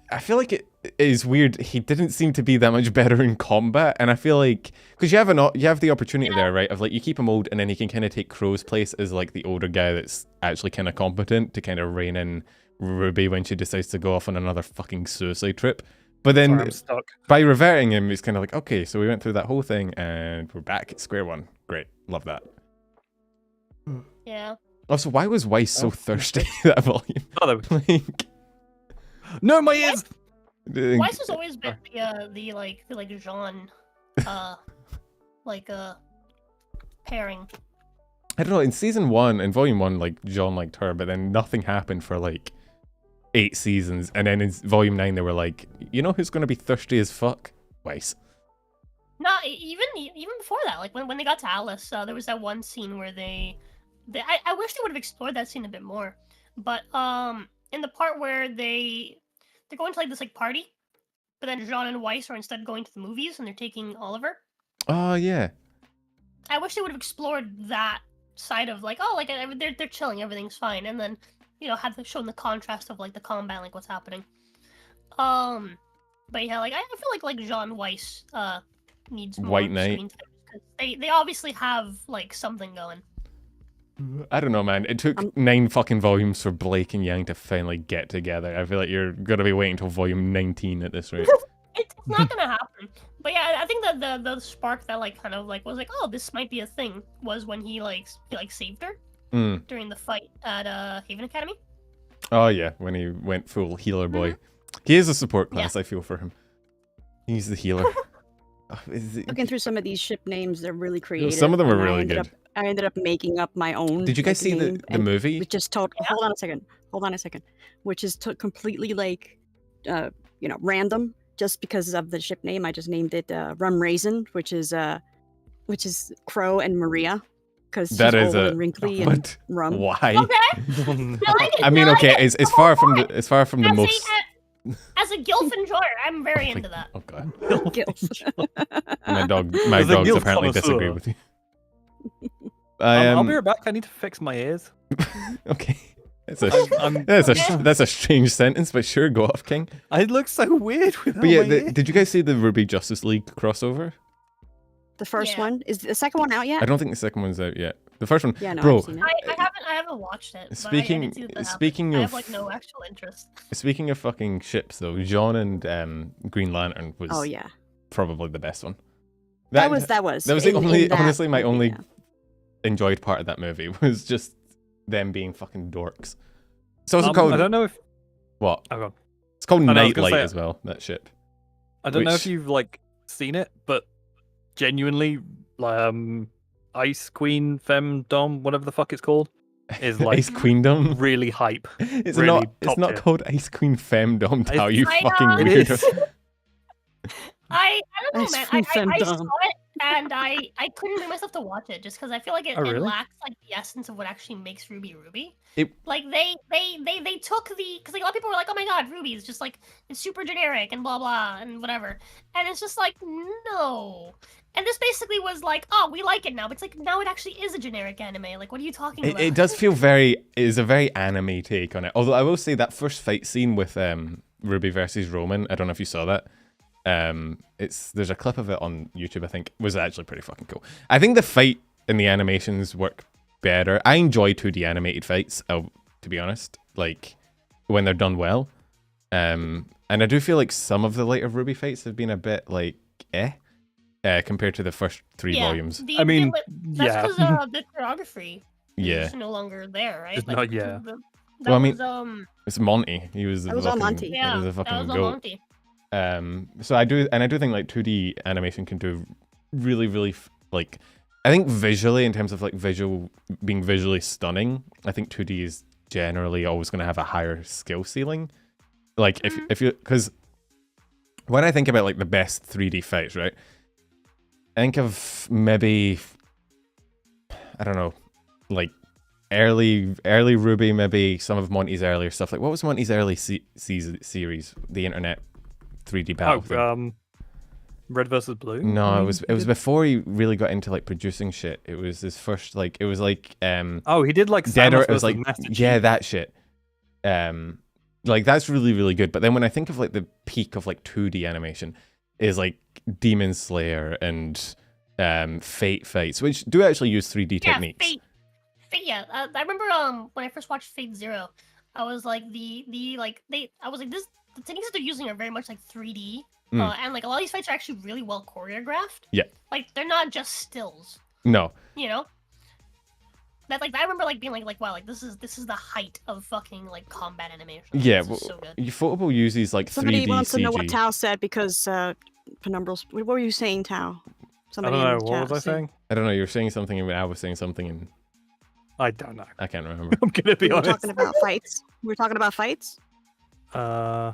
I feel like it is weird. He didn't seem to be that much better in combat, and I feel like, because you have the opportunity there, right, of like, you keep him old, and then he can kind of take Crow's place as like the older guy that's actually kind of competent to kind of rein in Ruby when she decides to go off on another fucking suicide trip. But Sorry, then I'm stuck. by reverting him, it's kind of like, okay, so we went through that whole thing, and we're back at square one. Great, love that. Yeah. Also, why was Weiss so thirsty that volume? Oh, there we- Like, no, my ears. Weiss has always been the Jean like pairing. I don't know. In season 1, in volume 1, like John liked her, but then nothing happened for like 8 seasons, and then in volume 9 they were like, you know who's gonna be thirsty as fuck? Weiss. No, even before that, like when they got to Alice, there was that one scene where I wish they would have explored that scene a bit more. But in the part where they're going to like this like party, but then Jean and Weiss are instead going to the movies and they're taking Oliver. Oh yeah. I wish they would have explored that side of like, oh, like they're chilling, everything's fine, and then had shown the contrast of like the combat, like what's happening. But yeah, like I feel like Jean Weiss needs more White Knight. screen time because they obviously have like something going. I don't know, man. It took 9 fucking volumes for Blake and Yang to finally get together. I feel like you're gonna be waiting until volume 19 at this rate. It's not gonna happen. But yeah, I think that the spark that like kind of like was like, oh, this might be a thing, was when he saved her during the fight at Haven Academy. Oh yeah, when he went full healer boy. He is a support class. I feel for him. He's the healer. Looking through some of these ship names, they're really creative. Some of them are and really good. I ended up making up my own. Did you guys see name, the movie? Which is told. Hold on a second. Which is completely like, random. Just because of the ship name, I just named it Rum Raisin, which is Crow and Maria, because she's That is old a and wrinkly and rum. Why? Okay. I mean, okay, it's far from the most. As a gilf enjoyer, I'm very into that. Oh god. Gilf. My As a dogs gilf apparently connoisseur. disagree with you. I'll be right back. I need to fix my ears. Okay. That's a strange sentence, but sure, go off, King. I look so weird without But yeah, my ears. did you guys see the Ruby Justice League crossover? The first Yeah. one is the second one out yet? I don't think the second one's out yet. The first one, Yeah, no, bro. I've seen it. I haven't watched it. But Speaking- I did see that happen. speaking I of- have like no actual interest. Speaking of fucking ships, though, Jean and Green Lantern was Oh yeah, probably the best one. that was. That was in- the in only, that honestly, my movie, only yeah. enjoyed part of that movie was just them being fucking dorks. It's also I called don't know if what? oh, God. It's called I know, I was gonna Nightlight say- as well. That ship. I don't know if Which- you've like seen it, but genuinely, Ice Queen Femdom, whatever the fuck it's called, is like Ice Queendom. really hype. It's really not. It's top not tier. called Ice Queen Femdom. Tao, you I fucking know. It weirdo. is. I don't know, Ice man. cream I saw fandom. it and I couldn't bring myself to watch it just because I feel like it, Oh, it really? lacks like the essence of what actually makes Ruby Ruby. It- Like they took the because like a lot of people were like, oh my god, Ruby is just like it's super generic and blah blah and whatever, and it's just like no. And this basically was like, oh, we like it now, but it's like now it actually is a generic anime. Like, what are you talking about? It does feel very. It is a very anime take on it. Although I will say that first fight scene with Ruby versus Roman. I don't know if you saw that. There's a clip of it on YouTube. I think was actually pretty fucking cool. I think the fight and the animations work better. I enjoy 2D animated fights. To be honest, like when they're done well. And I do feel like some of the later Ruby fights have been a bit like compared to the first 3 volumes. I mean, that's yeah. because the choreography Yeah. is no longer there, right? It's not- yeah. That Well, I mean, was, It's Monty. He was. That was on Monty. yeah, He was a that fucking was goat. on Monty. So I do think like 2D animation can do really, really like. I think visually, in terms of like being visually stunning, I think 2D is generally always going to have a higher skill ceiling. Like if you because when I think about like the best 3D fights, right? I think of maybe I don't know, like early Ruby, maybe some of Monty's earlier stuff. Like what was Monty's early series? The internet 3D battle. thing? Red versus Blue. No, it was before he really got into like producing shit. It was his first like it was like Oh, he did like Dead or Samus it was versus like Master yeah, Chief. that shit. Like that's really, really good. But then when I think of like the peak of like 2D animation is like Demon Slayer and Fate fights, which do actually use 3D Yeah, techniques. Fate. Yeah, I remember when I first watched Fate Zero, I was like I was like this the techniques that they're using are very much like 3D, and like a lot of these fights are actually really well choreographed. Yeah. Like they're not just stills, No. you know. That like I remember like being like wow, like this is the height of fucking like combat animation. Like, Yeah, this well, is so good. Ufotable uses like Somebody 3D wants to know CG. what Tao said because Penumbrals. What were you saying, Tao? I Somebody don't know. in the What chat was I saying? I don't know. You were saying something and I was saying something and I don't know. I can't remember. I'm gonna be We were honest. talking about fights. We were talking about fights. Okay,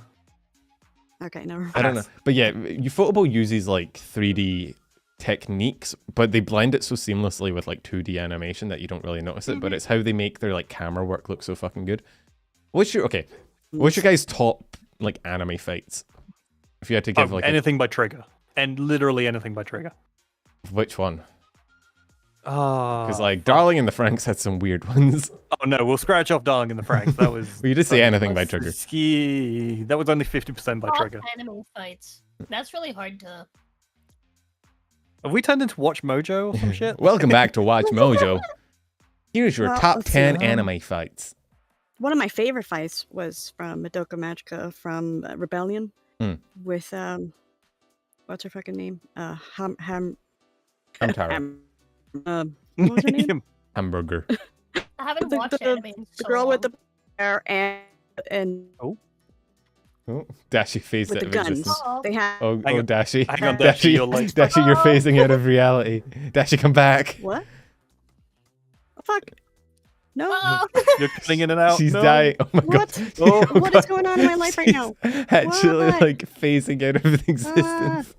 never mind. I don't know. But yeah, Ufotable uses like 3D techniques, but they blend it so seamlessly with like 2D animation that you don't really notice it. But it's how they make their like camera work look so fucking good. What's your guys' top like anime fights? If you had to give like anything by Trigger, and literally anything by Trigger. which one? Oh, Because like Darling in the Franxx had some weird ones. oh no, we'll scratch off Darling in the Franxx. That was. Well, you did say anything by Trigger. Ski. That was only 50% by Top Trigger. anime fights. That's really hard to. Have we turned into Watch Mojo or some shit? Welcome back to Watch Mojo. Here's your Well, top let's 10 see. anime fights. One of my favorite fights was from Madoka Magica from Rebellion with what's her fucking name? Hamtaro. What was her name? Hamburger. I haven't The- watched the- anime in The so girl with long. the hair and Oh, Dashie phased with out the of guns. existence. They had Oh, Hang on. Dashie. Hang on, Dashie, you're like. Dashie, you're phasing out of reality. Dashie, come back. what? Oh, fuck. No. Oh, You're cutting in and out. She's No. dying. Oh my What? god. Oh, What is going on in my life right now? She's actually What? like phasing out of existence.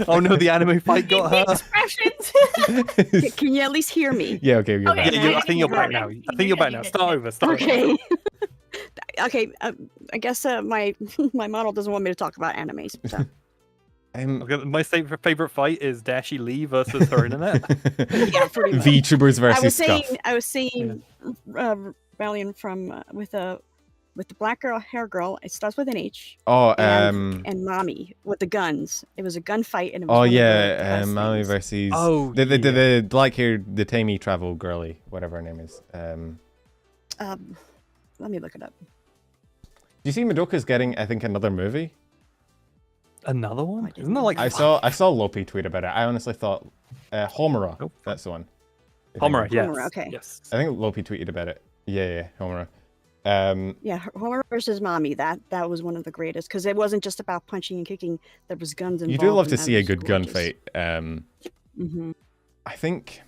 Oh no, the anime fight got the her. expressions. Can you at least hear me? Yeah, okay, we're Okay, back. Yeah, Yeah, I think you're back now. I think you're back now. Start over. Start over. Okay. Okay. I guess my my model doesn't want me to talk about animes. So. Okay, my favorite fight is Dashie Lee versus her internet. Yeah, pretty much. VTubers versus I was saying Rebellion from with the black girl hair girl. It starts with an H. Oh, And Mommy with the guns. It was a gunfight and it was oh one of the yeah, best Mami things. versus Oh, the black haired the timey travel girly, whatever her name is. Let me look it up. Do you see Madoka's getting I think another movie? Another one? I Isn't that like I saw Lopi tweet about it. I honestly thought Homura. Oh. That's the one. Homura? Yes. Homura, okay. Yes. I think Lopi tweeted about it. Yeah, Homura. Yeah, Homer versus Mommy. That was one of the greatest because it wasn't just about punching and kicking. There was guns involved. You do love and to that see a was good gorgeous. gunfight. Mm-hmm. I think.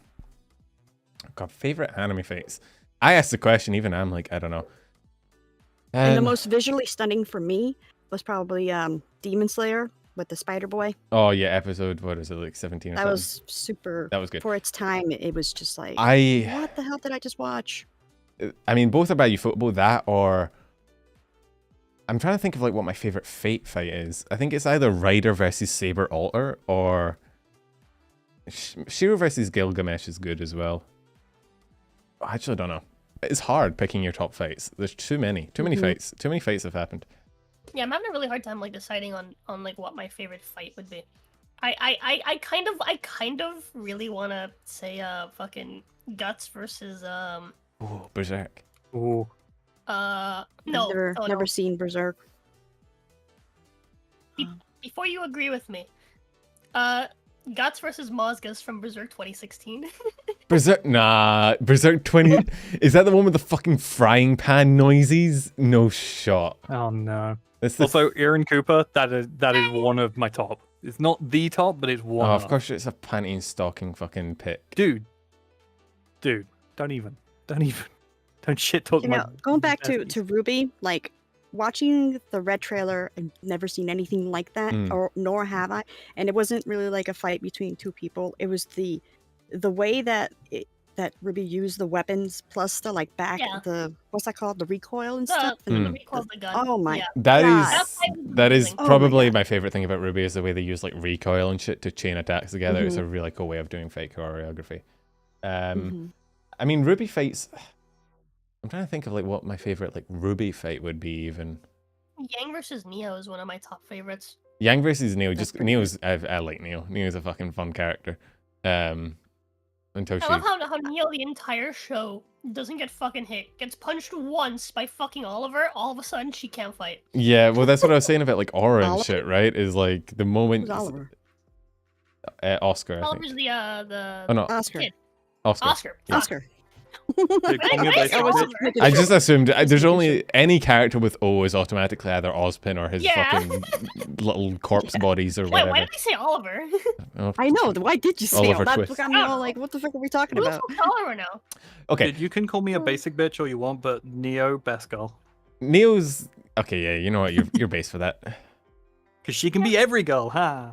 God, favorite anime fights. I asked the question. Even I'm like, I don't know. And the most visually stunning for me was probably Demon Slayer with the Spider Boy. Oh yeah, episode what is it like 17 or That something? was super. That was good. For its time. It was just like, I what the hell did I just watch? mean, both are by Ufotable. That or I'm trying to think of like what my favorite Fate fight is. I think it's either Ryder versus Saber Alter or Shiro versus Gilgamesh is good as well. I actually don't know. It's hard picking your top fights. There's too many fights. Too many fights have happened. Yeah, I'm having a really hard time like deciding on like what my favorite fight would be. I kind of really want to say fucking Guts versus Oh, Berserk. Ooh. no. Never, Oh, never no. seen Berserk. Before you agree with me, Guts versus Mozgus from Berserk 2016. Berserk, nah. Berserk 20. Is that the one with the fucking frying pan noises? No shot. Oh no. That's the Also, Aaron Cooper. That is one of my top. It's not the top, but it's one. Oh, of course it's a panty and stocking fucking pick. Dude, don't even shit talk. You know, going back to Ruby, like watching the red trailer, I've never seen anything like that, or nor have I. And it wasn't really like a fight between two people. It was the way that Ruby used the weapons plus the like back the what's that called, the recoil and stuff. And The recoil of the gun. oh my Yeah. That God. that is Oh my probably God. my favorite thing about Ruby is the way they use like recoil and shit to chain attacks together. It's a really cool way of doing fight choreography. I mean, Ruby fights. I'm trying to think of like what my favorite like Ruby fight would be even. Yang versus Neo is one of my top favorites. Yang versus Neo. That's Just pretty Neo's. I like Neo. Neo's a fucking fun character. Until I she. love how Neo the entire show doesn't get fucking hit. Gets punched once by fucking Oliver. All of a sudden she can't fight. Yeah, well, that's what I was saying about like Aura and Oliver? shit, right? Is like the moment. Who's Oliver? Oscar. I Oliver's think. the Oh no, Oscar. kid. Oscar. Oscar. Yeah. Oscar. Dude, call me a I basic say I was bitch. just making I sure. just assumed there's making only any character with O is automatically either Ozpin or his Yeah. fucking little corpse bodies or Wait, whatever. why did I say Oliver? Oh, I know. Why did you say Oliver all that? Twist. Got me all like, what the fuck are we talking Who's about? Oliver now? Okay, Dude, you can call me a basic bitch all you want, but Neo, best girl. Neo's okay. Yeah, you know what? You're based for that. Because she can be every girl, huh?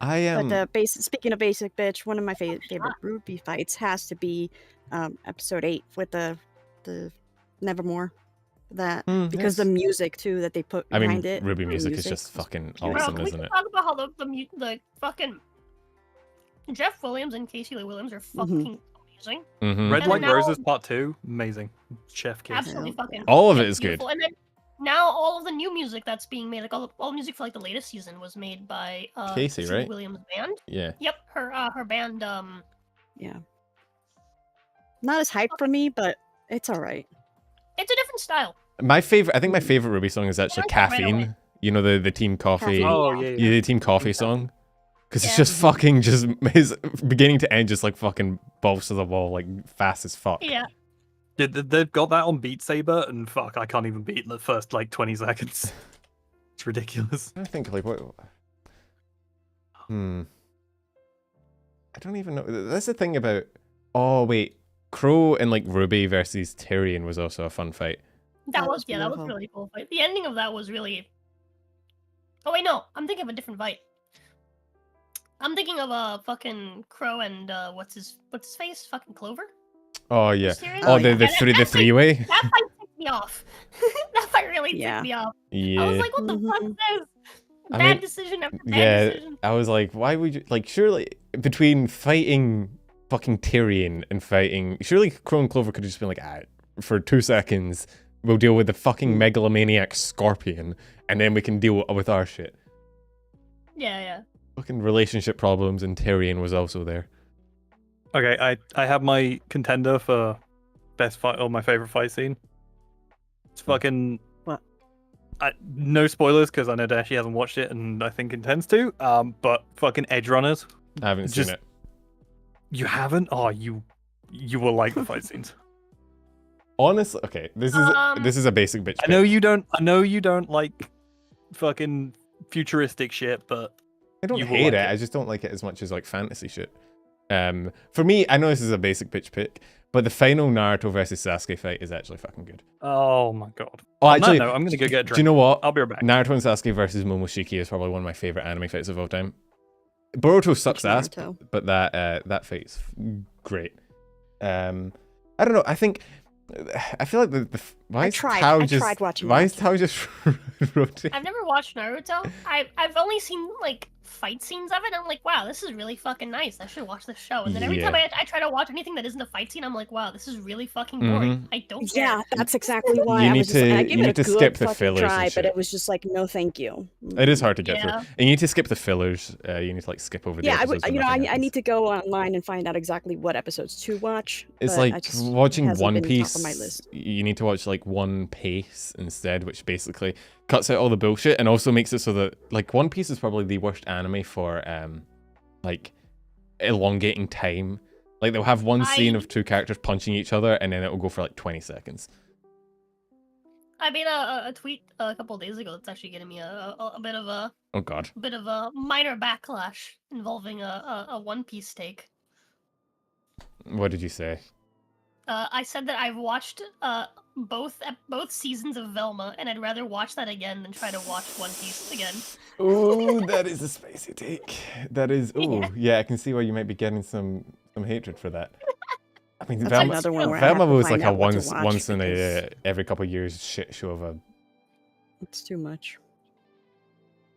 I am. But speaking of basic bitch, one of my favorite Ruby fights has to be episode 8 with the Nevermore. That because the music too that they put I behind mean, it. Ruby the music is just fucking Bro, awesome, can we isn't it? talk about how the fucking Jeff Williams and Casey Lee Williams are fucking amazing? Mhm. Red And Like now- Roses Part 2, amazing. Chef kiss. Absolutely fucking. All of it it's is good. beautiful. And then now all of the new music that's being made, like all the music for like the latest season was made by Casey, Lee right? Williams' band. Yeah. Yep, her band. Yeah. Not as hype for me, but it's all right. It's a different style. I think my favorite Ruby song is actually like that right Caffeine. away. You know the Team Coffee. Caffeine. Oh, yeah, Yeah, the Team Coffee song. Because it's Yeah. just fucking just is beginning to end just like fucking balls to the wall, like fast as fuck. Yeah. Dude, they've got that on Beat Saber, and fuck, I can't even beat in the first like 20 seconds. It's ridiculous. I think like what. I don't even know. That's the thing about. Oh wait, Crow and like Ruby versus Tyrion was also a fun fight. That was that was beautiful. really cool fight. The ending of that was really. Oh wait, no, I'm thinking of a different fight. I'm thinking of a fucking Crow and what's his face? Fucking Clover. Oh yeah. Tyrion? Oh, yeah. the three way. That fight ticked me off. That fight really Yeah. ticked me off. Yeah. I was like, what the fuck is this? I Bad mean, decision after bad Yeah, decision. I was like, why would you like? Surely between fighting fucking Tyrion and fighting, surely Crow and Clover could have just been like, for 2 seconds, we'll deal with the fucking megalomaniac Scorpion, and then we can deal with our shit. Yeah. Fucking relationship problems, and Tyrion was also there. Okay, I have my contender for best fight or my favorite fight scene. It's fucking. What? No spoilers because I know Dashie hasn't watched it and I think intends to. But fucking Edge Runners. I haven't Just- seen it. You haven't? Oh, you will like the fight scenes. Honestly, okay, this is a basic bitch. I know you don't. I know you don't like fucking futuristic shit, but I don't you will hate like it. it. I just don't like it as much as like fantasy shit. For me, I know this is a basic bitch pick, but the final Naruto versus Sasuke fight is actually fucking good. oh my god. Oh, On that actually, note, I'm gonna go get a drink. do you know what? I'll be right back. Naruto and Sasuke versus Momoshiki is probably one of my favorite anime fights of all time. Boruto sucks ass, Naruto? but that fight's great. I don't know. I feel like why I is tried- Tao I just tried watching why is Naruto. Tao just rotating? I've never watched Naruto. I've only seen like fight scenes of it. I'm like, wow, this is really fucking nice. I should watch this show. And then every time I try to watch anything that isn't a fight scene, I'm like, wow, this is really fucking boring. I don't care. Yeah, that's exactly why You I need was just. to- I gave you it need a to good skip the fucking fillers and try, shit. but it was just like, no, thank you. It is hard to get Yeah. through. And you need to skip the fillers. You need to like skip over the Yeah, I episodes would. when You know, nothing I happens. need to go online and find out exactly what episodes to watch. It's but I like just- it watching hasn't One been top Piece. of my list. You need to watch like One Piece instead, which basically cuts out all the bullshit and also makes it so that like One Piece is probably the worst anime for like elongating time. Like they'll have one scene of two characters punching each other and then it will go for like 20 seconds. I made a tweet a couple of days ago that's actually getting me a bit of a Oh god. minor backlash involving a One Piece take. What did you say? I said that I've watched both seasons of Velma, and I'd rather watch that again than try to watch One Piece again. Oh, that is a spicy take. That is. Oh, Yeah. yeah. I can see why you might be getting some hatred for that. I mean, That's Velma, another one where I have Velma to was find like a out what to once watch in a because every couple of years shit show of a. It's too much.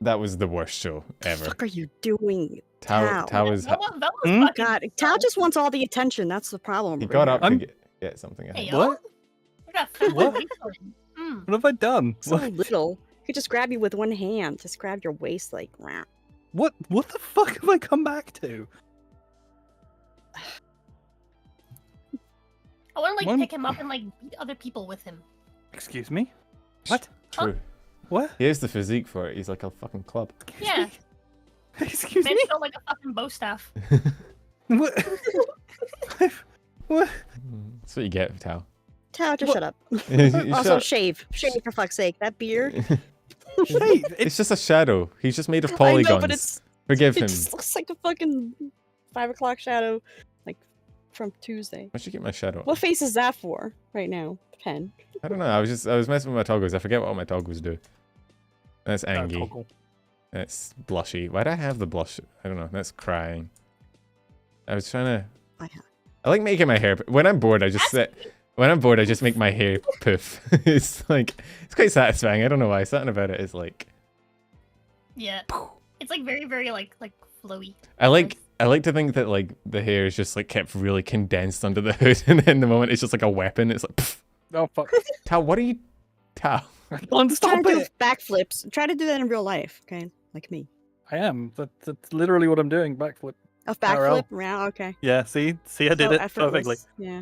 That was the worst show What the ever. fuck are you doing? Tao was. Velma's Hmm? fucking God, Tao just wants all the attention. That's the problem. He right got here. up to I'm- get something. I Hey, think. yo. What? I got food What? waistline. Mm. What have I done? So little. He could just grab you with one hand. Just grab your waist like. Rah. What the fuck have I come back to? I want to like One- pick him up and like beat other people with him. Excuse me? What? True. What? He has the physique for it. He's like a fucking club. Yeah, Excuse man me? felt like a fucking bow staff. What? That's what you get, Tao. Tao, just shut up. You Also, shut- shave for fuck's sake. That beard. Hey, It's just a shadow. He's just made of I polygons. know, but Forgive it him. just looks like a fucking 5 o'clock shadow, like from Tuesday. I should get my shadow. What face is that for right now, Ken? I don't know. I was messing with my toggles. I forget what all my toggles do. That's Angie. toggle. That's blushy. Why do I have the blush? I don't know. That's crying. I was trying to. I like making my hair. When I'm bored, I just sit. When I'm bored, I just make my hair poof. It's like it's quite satisfying. I don't know why. Something about it is like. Yeah. It's like very, very like flowy. I like to think that like the hair is just like kept really condensed under the hood, and then the moment it's just like a weapon. It's like. Poof. Oh fuck! Tao, what are you? Tao. I can't Try stop to do it. backflips. Try to do that in real life, okay? Like me. I am. That's literally what I'm doing. Backflip. A IRL. backflip around. Okay. Yeah. See, I did So it effortless, perfectly. Yeah.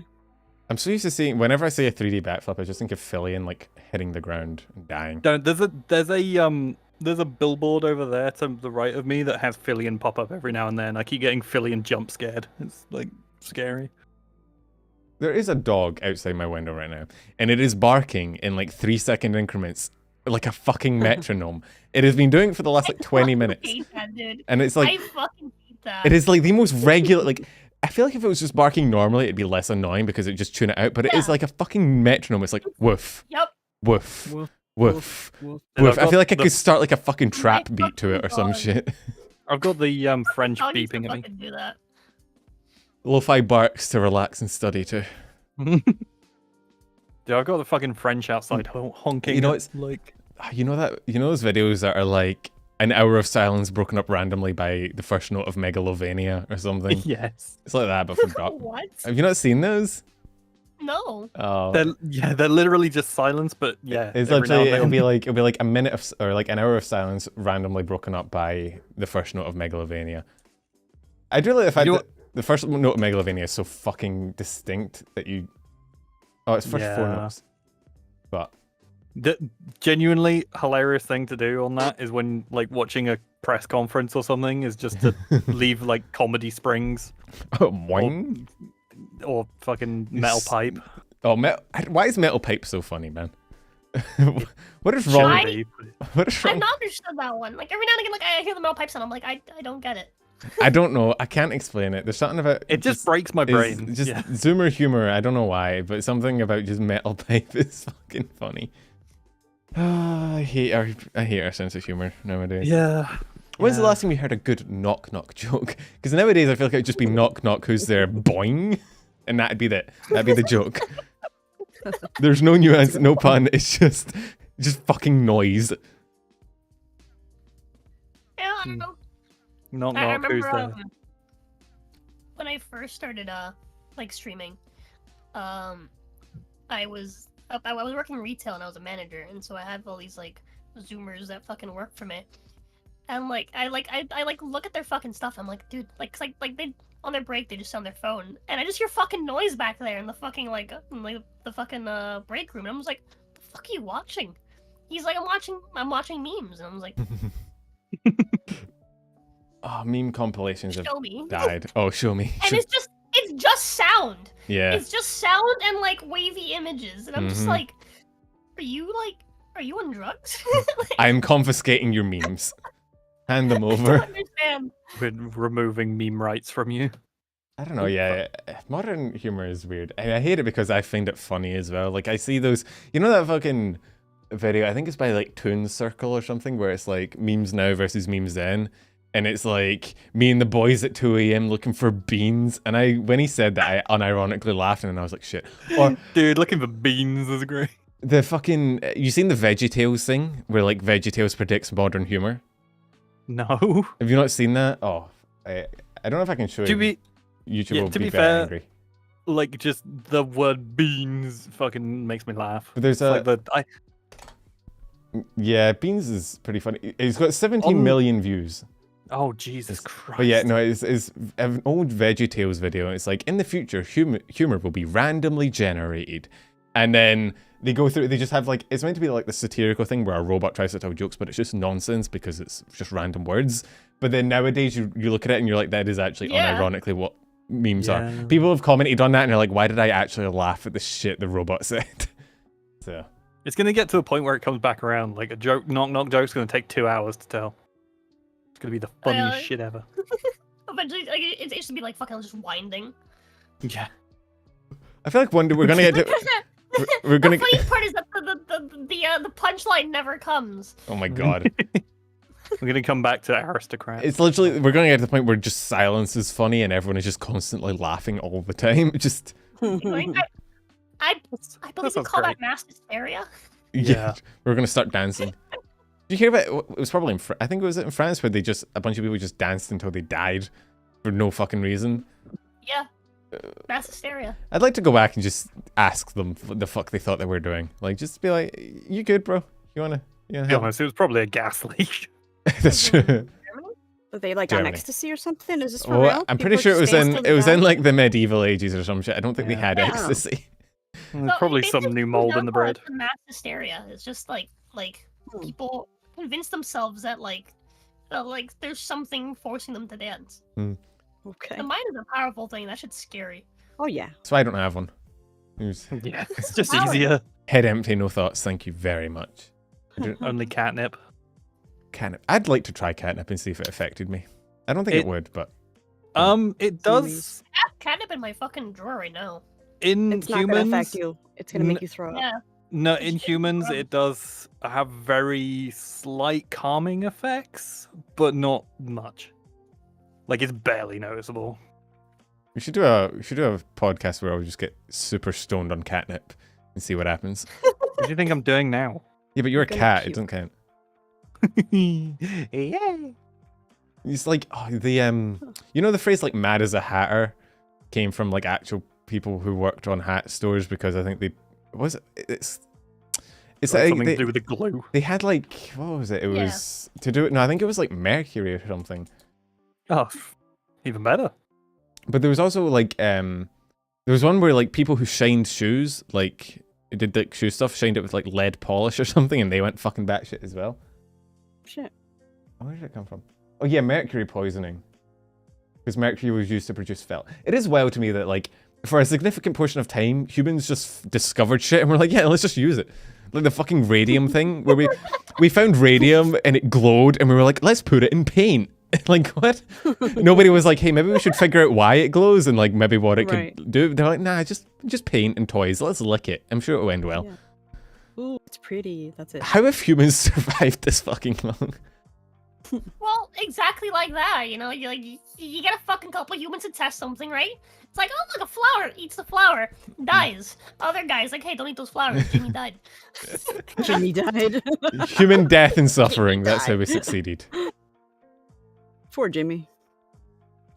I'm so used to seeing whenever I see a 3D backflip, I just think of Fillion like hitting the ground and dying. Don't. There's a billboard over there to the right of me that has Fillion pop up every now and then. I keep getting Fillion jump scared. It's like scary. There is a dog outside my window right now, and it is barking in like 3-second increments, like a fucking metronome. It has been doing it for the last like 20 minutes, I hate that, dude. and it's like I fucking hate that. it is like the most regular. Like I feel like if it was just barking normally, it'd be less annoying because it just tune it out. But it is like a fucking metronome. It's like woof, Yep. woof, Woof, woof, And woof. I've I feel like I got could start like a fucking trap My beat to it or fucking some God. shit. I've got the French How needs to beeping at me. fucking do that? Lo-fi barks to relax and study to. Dude, I've got the fucking French outside honking. You know, at, it's- like You know those videos that are like an hour of silence broken up randomly by the first note of Megalovania or something? yes. It's like that, but forgot. What? Have you not seen those? No. Oh, They're literally just silence, but yeah. it's every now literally and it'll be like a minute of or like an hour of silence randomly broken up by the first note of Megalovania. I do like the fact You know that the first note of Megalovania is so fucking distinct that you. Oh, it's first 4 Yeah. notes. But The genuinely hilarious thing to do on that is when like watching a press conference or something is just to leave like comedy springs Boing. or fucking metal It's- pipe. Oh, why is metal pipe so funny, man? What is wrong? I- Shouldn't be, What is I've wrong? not understood that one. Like every now and again, like I hear the metal pipes and I'm like, I don't get it. I don't know. I can't explain it. There's something about It just breaks my is brain. Just Yeah. Zoomer humor. I don't know why, but something about just metal pipe is fucking funny. I hate our sense of humor nowadays. Yeah. When's the Yeah. last time we heard a good knock knock joke? Because nowadays I feel like it'd just be knock knock. Who's there? Boing, and that'd be the joke. There's no nuance, no pun. It's just fucking noise. Yeah, I don't know. Knock I knock. Who's remember there? when I first started like streaming, I was working retail and I was a manager, and so I had all these like Zoomers that fucking work for me, and like I look at their fucking stuff. I'm like, dude, like they on their break they just on their phone, and I just hear fucking noise back there in the fucking the fucking break room, and I was like, the fuck are you watching? He's like, I'm watching memes, and I was like, Oh, meme compilations have show me. died. Oh, show me. And it's just sound. Yeah. It's just sound and like wavy images, and I'm just Mhm. like, are you on drugs? Like, I'm confiscating your memes. Hand them I don't over. understand. We're removing meme rights from you. I don't know, yeah. Modern humor is weird. And I hate it because I find it funny as well. Like, I see those... You know that fucking video? I think it's by, like, Toon Circle or something, where it's, like, memes now versus memes then. And it's, like, me and the boys at 2 a.m. looking for beans. And when he said that, I unironically laughed, and I was like, shit. Or Dude, looking for beans is great. the fucking... You seen the VeggieTales thing? Where, like, VeggieTales predicts modern humor? No. Have you not seen that? Oh, I don't know if I can show To you. be YouTube yeah, will to be be very fair, angry. like just the word beans fucking makes me laugh. But there's It's like Yeah, Beans is pretty funny. It's got 17 million views. oh Jesus Christ. But yeah, no, it's an old VeggieTales video. And it's like, in the future, humor will be randomly generated. And then they go through, they just have like, it's meant to be like the satirical thing where a robot tries to tell jokes, but it's just nonsense because it's just random words. But then nowadays you look at it and you're like, that is actually Yeah. unironically what memes are. Yeah. People have commented on that and they're like, why did I actually laugh at the shit the robot said? So It's gonna get to a point where it comes back around. Like a joke, knock joke's gonna take 2 hours to tell. It's gonna be the funniest shit ever. Eventually, like, it should be like fucking just winding. Yeah. I feel like one day we're gonna get to. We're gonna. The funny part is that the punchline never comes. Oh my god. We're gonna come back to Aristocrat. It's literally, we're going to get to the point where just silence is funny and everyone is just constantly laughing all the time. Just, I believe we sounds call that great. mass hysteria. yeah, we're going to start dancing. Did you hear about, it was probably in, I think it was in France where they just, a bunch of people just danced until they died for no fucking reason. Yeah. Mass hysteria. I'd like to go back and just ask them what the fuck they thought they were doing. Like, just be like, you good, bro? You wanna To be help? honest, it was probably a gas leak. That's true. Are they like on Germany. ecstasy or something? Is this for Well, real? I'm pretty People sure it just was staying in, still it was to in die? like the medieval ages or some shit. I don't think they had Yeah. ecstasy. There's probably some basically new mold in the bread. The mass hysteria is just like Hmm. people convince themselves that like there's something forcing them to dance. Okay. The mind is a powerful thing. That shit's scary. Oh yeah. So I don't have one. It was Yeah, it's just Wow. easier. head empty, no thoughts. Thank you very much. Only catnip. Catnip. I'd like to try catnip and see if it affected me. I don't think it It- would, but It does I have catnip in my fucking drawer right now. in It's not gonna affect humans. you. It's gonna make you throw up. Yeah. No, It's in just humans gross. it does have very slight calming effects, but not much. Like it's barely noticeable. we should do a podcast where I'll just get super stoned on catnip and see what happens. What do you think I'm doing now? Yeah, but you're a Gonna cat. It puke. doesn't count. Yeah. It's like you know the phrase like "mad as a hatter" came from like actual people who worked on hat stores because I think it's Like like something to do with the glue. they had like what was it? It Yeah. was to do it. No, I think it was like Mercury or something. Oh, even better. But there was also like there was one where like people who shined shoes, like did like shoe stuff, shined it with like lead polish or something, and they went fucking batshit as well. Shit. Where did it come from? Oh yeah, mercury poisoning. Because mercury was used to produce felt. It is wild to me that like for a significant portion of time, humans just discovered shit and we're like, yeah, let's just use it. Like the fucking radium thing where we found radium and it glowed and we were like, let's put it in paint. Like what? Nobody was like, hey, maybe we should figure out why it glows and like maybe what it Right. could do. They're like, nah, just paint and toys. Let's lick it. I'm sure it'll end well. Yeah. Ooh, it's pretty. That's it. How have humans survived this fucking long? Well, exactly like that. You know, you get a fucking couple humans to test something, right? It's like, oh look, a flower eats the flower, dies. Other guys like, hey, don't eat those flowers. Jimmy died. Jimmy died. Human death and suffering. That's how we succeeded. Poor Jimmy.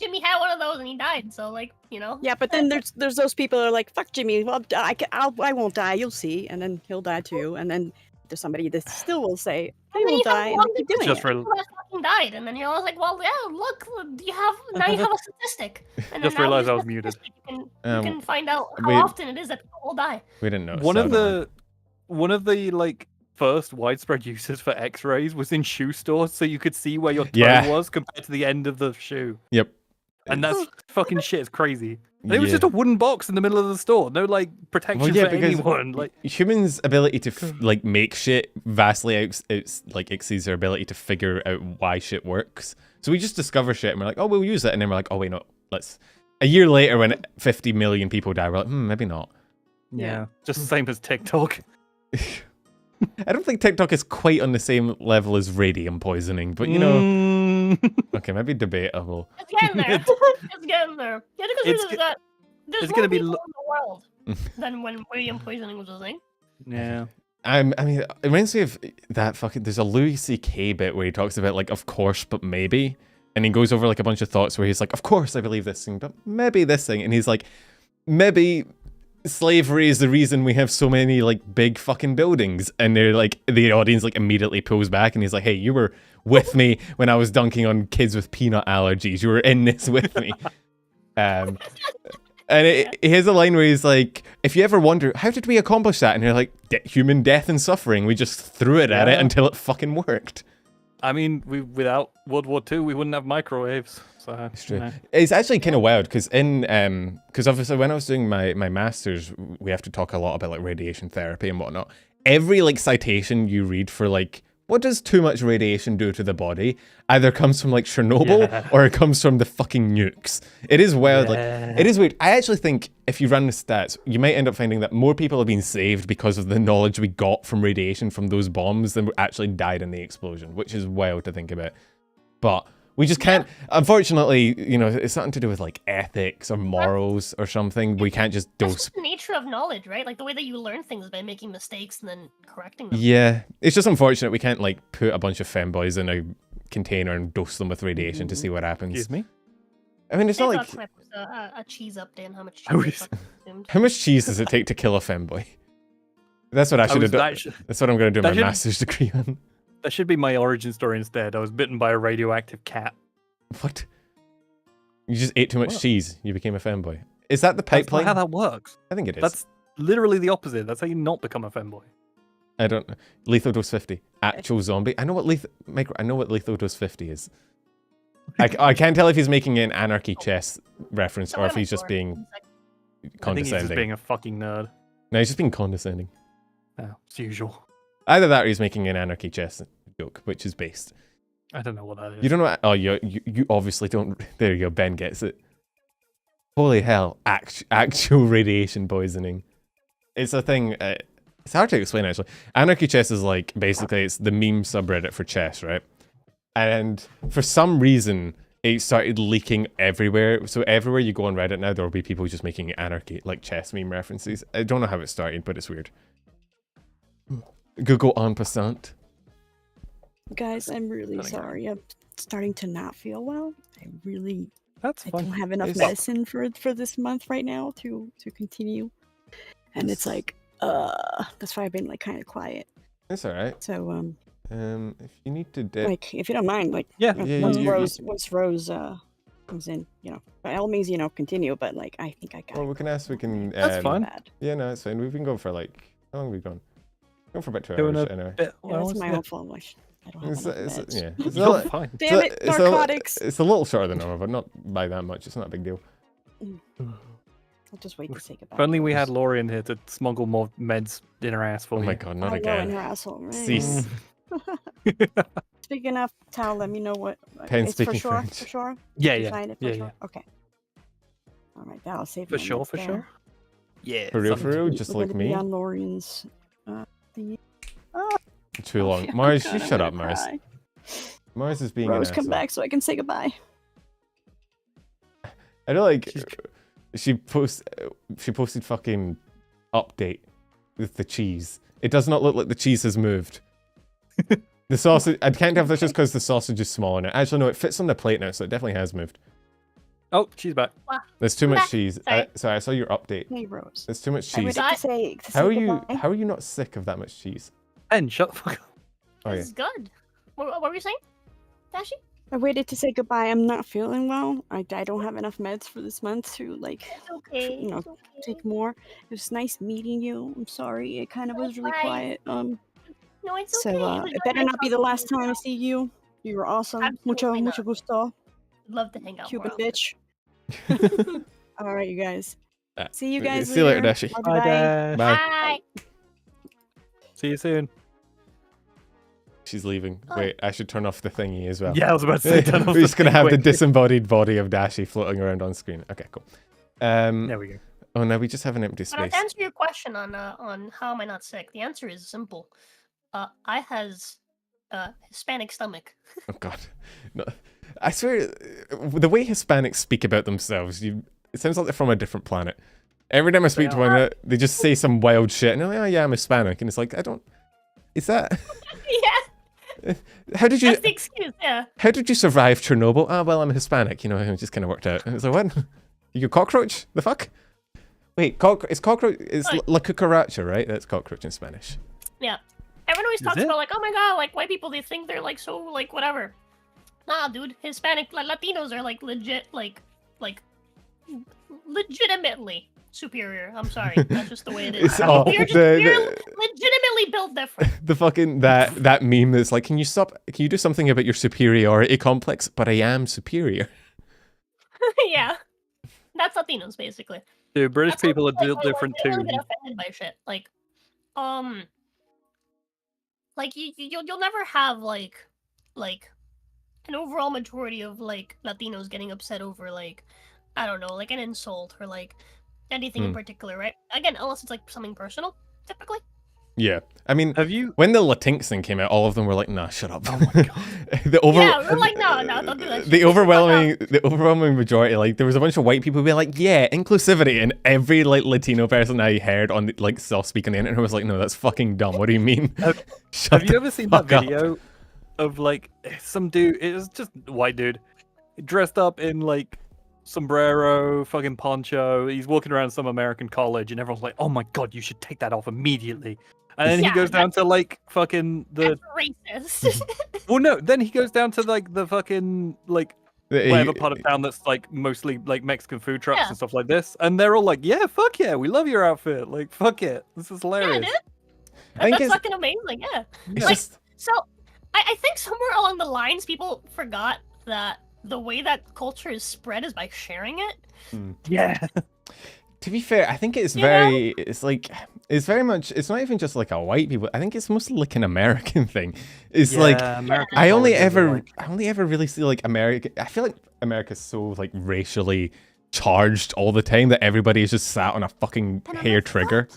Jimmy had one of those and he died. So like, you know. Yeah, but then there's those people who are like, fuck Jimmy. Well, I won't die. You'll see, and then he'll die too. And then there's somebody that still will say, I And then won't you have die, and one they keep that doing Just it. for people that fucking died, and then you're always like, well, yeah, look, you have a statistic. And Just then now realised with I was the muted. statistic, You Um, can find out how wait. often it is that people will die. We didn't know. One of the like first widespread uses for X-rays was in shoe stores, so you could see where your toe Yeah. was compared to the end of the shoe. Yep. And that's fucking shit. It's crazy. And it was Yeah. just a wooden box in the middle of the store. No like protection Well, yeah, for because anyone. Like humans' ability to like make shit vastly exceeds their ability to figure out why shit works. So we just discover shit and we're like, oh, we'll use it, and then we're like, oh wait, no, let's. A year later, when 50 million people die, we're like, maybe not. yeah, just the same as TikTok. I don't think TikTok is quite on the same level as radium poisoning, but you know, okay, maybe debatable. It's getting there. It's getting there. Yeah, because It's there's it's more gonna be people lo- in the world than when radium poisoning was a thing. Yeah. I mean, it reminds me of that fucking. There's a Louis C.K. bit where he talks about like, of course, but maybe, and he goes over like a bunch of thoughts where he's like, of course I believe this thing, but maybe this thing, and he's like, maybe slavery is the reason we have so many like big fucking buildings, and they're like, the audience like immediately pulls back, and he's like, hey, you were with me when I was dunking on kids with peanut allergies. You were in this with me. And he has a line where he's like, if you ever wonder, how did we accomplish that? And you're like, human death and suffering. We just threw it at it Yeah. until it fucking worked. I mean, without World War II, we wouldn't have microwaves. So It's true. you know. It's actually kind of wild because because obviously when I was doing my masters, we have to talk a lot about like radiation therapy and whatnot. Every like citation you read for like what does too much radiation do to the body either comes from like Chernobyl Yeah. or it comes from the fucking nukes. It is wild. Like Yeah. it is weird. I actually think if you run the stats, you might end up finding that more people have been saved because of the knowledge we got from radiation from those bombs than actually died in the explosion, which is wild to think about. But we just can't, unfortunately, you know, it's something to do with like ethics or morals or something. We can't just That's dose. just the nature of knowledge, right? Like the way that you learn things by making mistakes and then correcting them. Yeah, it's just unfortunate we can't like put a bunch of femboys in a container and dose them with radiation to see what happens. Excuse me. I mean, it's not Maybe like I'll put a cheese update on how much cheese I I was- fucking consumed. how much cheese does it take to kill a femboy? That's what I should have done. That's what I'm going to do my that should- master's degree on. That should be my origin story instead. I was bitten by a radioactive cat. What? You just ate too much What? cheese. You became a femboy. Is that the That's not pipeline? how that works. I think it is. That's literally the opposite. That's how you not become a femboy. I don't know. Lethal dose 50. Actual zombie. I know what lethal dose 50 is. I can't tell if he's making an anarchy chess reference So or what if am I he's just for? being I think he's condescending. just being a fucking nerd. No, he's just being condescending. Oh, as usual. Either that or he's making an anarchy chess joke, which is based. I don't know what that is. You don't know. Oh, you obviously don't. There you go. Ben gets it. Holy hell! Actual radiation poisoning. It's a thing. It's hard to explain actually. Anarchy chess is like basically it's the meme subreddit for chess, right? And for some reason, it started leaking everywhere. So everywhere you go on Reddit now, there will be people just making anarchy like chess meme references. I don't know how it started, but it's weird. Google en passant. Guys, I'm really Stunning. sorry. I'm starting to not feel well. I That's don't fine. have enough It's- medicine for this month right now to continue. And it's like, that's why I've been like kind of quiet. It's all right. So If you need to dip, like if you don't mind, like Yeah. Yeah, once you- Rose comes in, you know, by all means, you know, continue. But like I think I got. well, we can ask. We can. That's fine. Bad. Yeah, no, it's fine. We've been going for like how long have we gone? Going for about 2 Doing hours a anyway. bit. Yeah, that's my yeah. own fault. Like, I don't have It's, enough it's, meds. yeah, it's a, You're li- fine. Damn it, it's a- narcotics. It's a little shorter than normal, but not by that much. It's not a big deal. I'll just wait to say goodbye. If only we to had Rose. Laurie in here to smuggle more meds in her ass for Oh you. my god, not I know, in her again. asshole. Right? Cease. Speaking of Tal, let me know what. Pen it's speaking for sure. French. For sure. Yeah, You yeah, find it for yeah, sure? yeah. Okay. All right, that'll save For my sure, meds for there. sure. Yeah. For real, something for real, to- just We're like gonna be me. on Laureen's thingy. Too long. Oh, Mars, God, you I'm shut gonna up, Mars. cry. Mars is being Rose, an come asshole. back so I can say goodbye. I don't like. She's- She posted fucking update with the cheese. It does not look like the cheese has moved. The sausage. I can't tell if that's just because the sausage is small in it. Actually, no, it fits on the plate now, so it definitely has moved. Oh, she's back. There's too much Back. cheese. Sorry. Sorry, I saw your update. Hey, Rose. There's too much I cheese. waited to say, How are you? goodbye. How are you not sick of that much cheese? And shut the fuck up. Oh yeah. This is good. What were you saying, Dashie? I waited to say goodbye. I'm not feeling well. I don't have enough meds for this month to like It's okay. you know, it's okay. take more. It was nice meeting you. I'm sorry. It kind of was really Bye. quiet. No, it's So okay. it was better nice not be the talking last to you. time I see you. You were awesome. Mucho Absolutely not. gusto, Love to hang out. Cuban more bitch. All right, you guys. See you Uh, guys see you later, later. Dashie. Bye Bye, bye. Dash. Bye. Bye. See you soon. She's leaving. Oh. Wait, I should turn off the thingy as well. Yeah, I was about to say. turn off We're the just gonna thing have the quick. disembodied body of Dashie floating around on screen. Okay, cool. There we go. Oh no, we just have an empty But to space. answer your question on how am I not sick, the answer is simple. I has Hispanic stomach. Oh god, no! I swear, the way Hispanics speak about themselves, it sounds like they're from a different planet. Every time I speak to one, they just say some wild shit, and they're like, "Oh yeah, I'm Hispanic," and it's like, I don't. Is that? Yeah, How did you? that's the excuse. Yeah. How did you survive Chernobyl? Oh well, I'm Hispanic. You know, it just kind of worked out. And it's like, what? You a cockroach? The fuck? Wait, it's cockroach. It's Like- la cucaracha, right? That's cockroach in Spanish. Yeah. Everyone always Is talks it? about like, oh my god, like white people, they think they're like so like whatever. Nah, dude, Hispanic Latinos are like legit, like legitimately superior. I'm sorry. That's just the way it is. It's all- We're legitimately built different. The fucking that meme that's like, can you do something about your superiority complex? But I am superior. Yeah. That's Latinos, basically. Dude, British That's people are like, different they too. really get offended by shit. Like you'll never have like an overall majority of like Latinos getting upset over like, I don't know, like an insult or like anything in particular, right? Again, unless it's like something personal, typically. Yeah, I mean, Have you? when the Latinx thing came out, all of them were like, "Nah, shut up." Oh my god. Yeah, we're like, no, don't do that shit. The overwhelming majority, like there was a bunch of white people being like, "Yeah, inclusivity," and every like Latino person I heard on the, like self-speak on the internet was like, "No, that's fucking dumb. What do you mean?" Have you ever seen that fuck up. video of like some dude? It was just a white dude dressed up in like sombrero, fucking poncho. He's walking around some American college, and everyone's like, "Oh my god, you should take that off immediately." And then he Yeah, goes down to like fucking the. That's racist. Well, no. Then he goes down to like the fucking like whatever part of town that's like mostly like Mexican food trucks Yeah. and stuff like this, and they're all like, "Yeah, fuck yeah, we love your outfit. Like, fuck it, this is Yeah, hilarious." dude. I think That's it's- fucking amazing, yeah. It's Like, just so, I think somewhere along the lines, people forgot that the way that culture is spread is by sharing it. Yeah. to be fair, I think it's You very, it's like, it's very much, it's not even just like a white people. I think it's mostly like an American thing. It's like, American I only colleges are ever really see like America. I feel like America's so like racially charged all the time that everybody is just sat on a fucking hair trigger.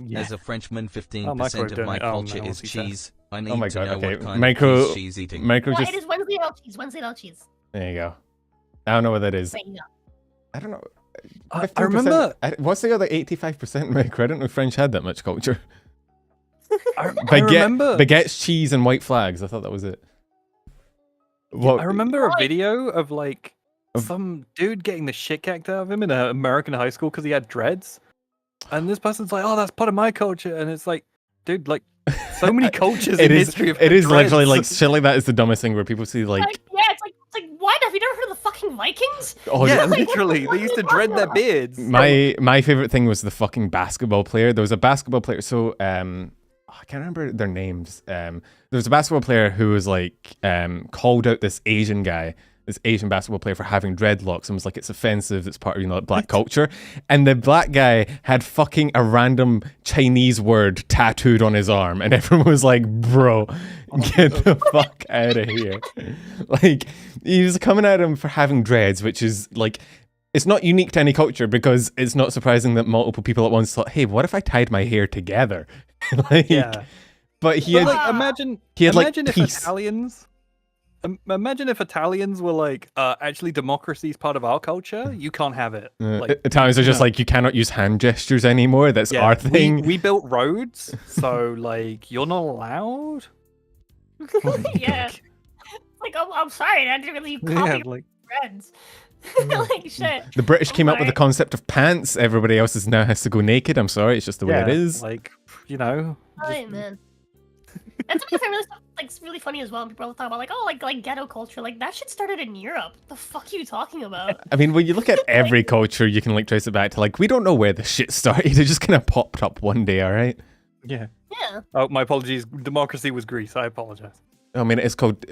Yeah. As a Frenchman, 15% Microwave of my doing it. Oh, culture no, is what's he said? cheese. I need Oh my to god, know okay. what kind Micro, of cheese she's eating. Micro Well, just, it is Wednesday without cheese. Wednesday without cheese. there you go. I don't know what that is. There you go. I don't know. I 15%. remember. What's the other 85%, Micro? I didn't know French had that much culture. I Baguette, remember. baguettes, cheese, and white flags. I thought that was it. What? I remember a Right. video of like Of- some dude getting the shit kicked out of him in an American high school because he had dreads, and this person's like, "Oh, that's part of my culture," and it's like, dude, like so many cultures It in is. history of It is literally like dreads. shit like that is the dumbest thing where people see like, Yeah, it's like what? Have you never heard of the fucking Vikings? oh yeah, Like, what the literally, fuck they are used you to dread talking their about? beards. my favorite thing was the fucking basketball player. There was a basketball player. So I can't remember their names. There was a basketball player who was like called out this Asian guy, this Asian basketball player for having dreadlocks, and was like, it's offensive. It's part of like, black culture. And the black guy had fucking a random Chinese word tattooed on his arm, and everyone was like, "Bro, get the fuck out of here!" Like he was coming at him for having dreads, which is like. It's not unique to any culture because it's not surprising that multiple people at once thought, "Hey, what if I tied my hair together?" Like, Yeah, but he but had, like imagine, he had, like, imagine if peace. Italians. Imagine if Italians were like, actually, democracy is part of our culture. You can't have it. Like, Italians are just no. like, you cannot use hand gestures anymore. That's yeah, our thing. we built roads, so like, you're not allowed. Yeah. Like, I'm sorry, I didn't really Yeah, copy like. friends. Like shit. The British came up with the Alright. concept of pants. Everybody else is now has to go naked. I'm sorry, it's just the way it is. Like, you know. Hey man. That's something really like it's really funny as well. People talk about like, oh, like ghetto culture. Like that shit started in Europe. The fuck are you talking about? I mean, when you look at every culture, you can like trace it back to like, we don't know where the shit started. It just kind of popped up one day, all right? Yeah. Yeah. Oh, my apologies. Democracy was Greece. I apologize. I mean, it's called.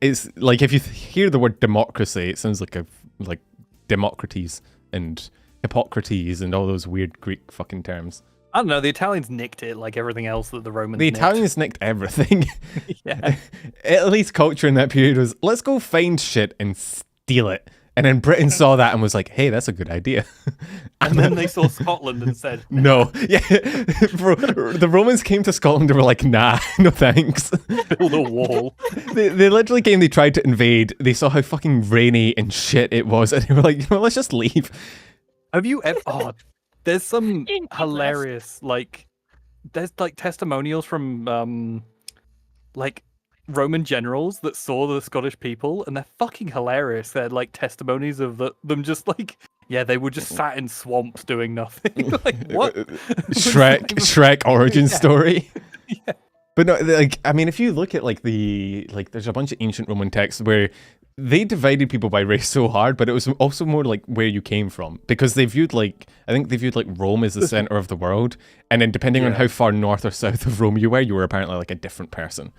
It's like if you hear the word democracy, it sounds like like Democrates and Hippocrates and all those weird Greek fucking terms. I don't know. The Italians nicked it like everything else that the Romans. The nicked. Italians nicked everything. Yeah. At least culture in that period was, let's go find shit and steal it. And then Britain saw that and was like, hey, that's a good idea. And then they saw Scotland and said, No. Yeah. Bro, the Romans came to Scotland and were like, nah, no thanks. build a wall. They literally came, they tried to invade. They saw how fucking rainy and shit it was. And they were like, you know, let's just leave. Have you ever? Oh, there's some In Key hilarious there's like testimonials from like Roman generals that saw the Scottish people, and they're fucking hilarious. They're like testimonies of them just like, yeah, they were just sat in swamps doing nothing. Like what? Shrek origin Yeah. story. Yeah. But no, like, I mean, if you look at like there's a bunch of ancient Roman texts where they divided people by race so hard, but it was also more like where you came from, because they viewed like, I think they viewed like Rome as the center of the world, and then depending on how far north or south of Rome you were apparently like a different person.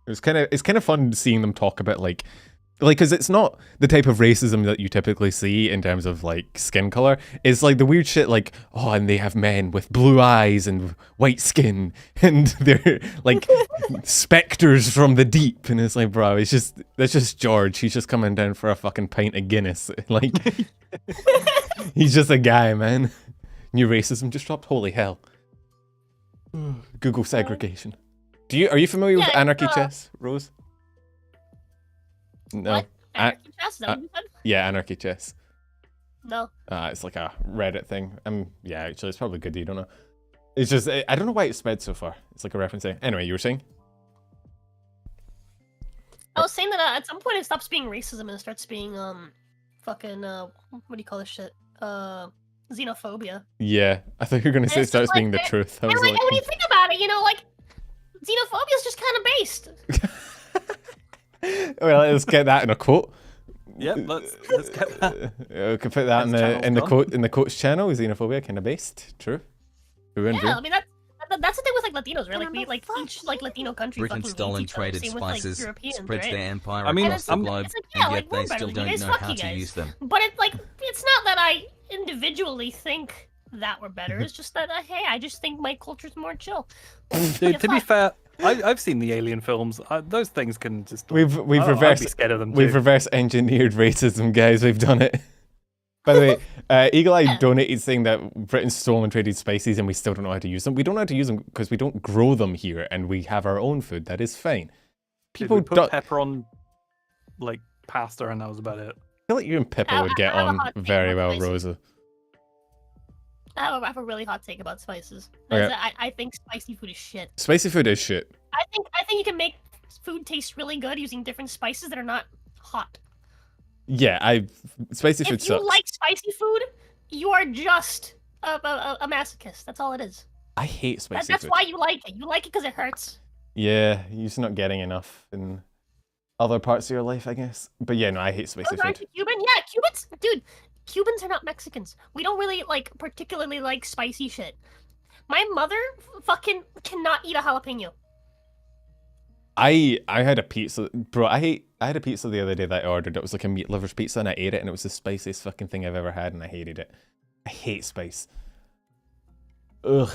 It's kind of fun seeing them talk about like because it's not the type of racism that you typically see in terms of like skin color. It's like the weird shit like, oh, and they have men with blue eyes and white skin and they're like specters from the deep, and it's like, bro, that's just George. He's just coming down for a fucking pint of Guinness. Like he's just a guy, man. New racism just dropped. Holy hell. Google segregation. Are you familiar with anarchy chess, Rose? No. What? Anarchy chess? Is that what you said? Yeah, anarchy chess. No. It's like a Reddit thing. Yeah, actually, it's probably good that you don't know. It's just, I don't know why it's sped so far. It's like a reference thing. Anyway, you were saying? I was saying that at some point it stops being racism and it starts being, fucking, what do you call this shit? Xenophobia. Yeah, I thought you were going to say it it's starts just being like the truth. I And was like, like, when you think about it, you know, like, xenophobia is just kind of based. well, let's get that in a quote. Yep, let's get that. We can put that in the quotes channel. Xenophobia kind of based. True. Yeah, I mean that's the thing with like Latinos, right? Like we like each like Latino country. Britain fucking stole and hates each other, traded same with, like, spices, Europeans, spreads right? their empire I mean, across the globe, It's like, yeah, and like, yet we're they better still than you don't guys, know fuck how you to guys. use them. But it's like it's not that I individually think that we're better. It's just that hey, I just think my culture's more chill. Dude, to be fair, I've seen the Alien films. Those things can just. We've I'd reversed. be scared of them We've too. reverse engineered racism, guys. We've done it. By the way, Eagle Eye donated saying that Britain stole and traded spices and we still don't know how to use them. We don't know how to use them because we don't grow them here and we have our own food. That is fine. People People put don't. pepper on like pasta, and that was about it. I feel like you and Pippa would get I have a on hot take very about well, spices. Rosa. I have a really hot take about spices. Okay. I think spicy food is shit. Spicy food is shit. I think you can make food taste really good using different spices that are not hot. Yeah, spicy food If you sucks. like spicy food, you are just a masochist. That's all it is. I hate spicy That's food. why you like it. You like it because it hurts. Yeah, you're just not getting enough in other parts of your life, I guess. But yeah, no, I hate spicy Those aren't food. you Cuban? Yeah, Cubans, dude. Cubans are not Mexicans. We don't really like particularly like spicy shit. My mother fucking cannot eat a jalapeno. I had a pizza, bro. I had a pizza the other day that I ordered. It was like a meat lover's pizza, and I ate it, and it was the spiciest fucking thing I've ever had, and I hated it. I hate spice. Ugh.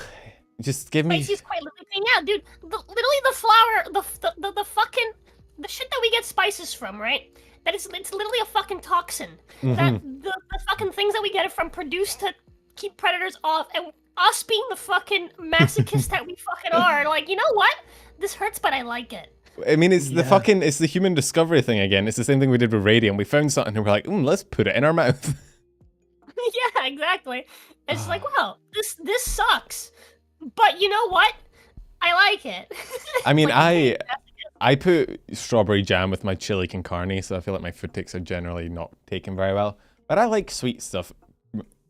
Just give me. Spicy is quite limiting. Yeah, dude. Literally the flour, the fucking the shit that we get spices from, right? It's literally a fucking toxin. That the fucking things that we get it from produced to keep predators off, and us being the fucking masochist that we fucking are, like, you know what? This hurts, but I like it. I mean, it's it's the human discovery thing again. It's the same thing we did with radium. We found something and we're like, let's put it in our mouth. Yeah, exactly. It's like, wow, this sucks, but you know what? I like it. I mean, Like, I put strawberry jam with my chili con carne, so I feel like my food takes are generally not taken very well. But I like sweet stuff,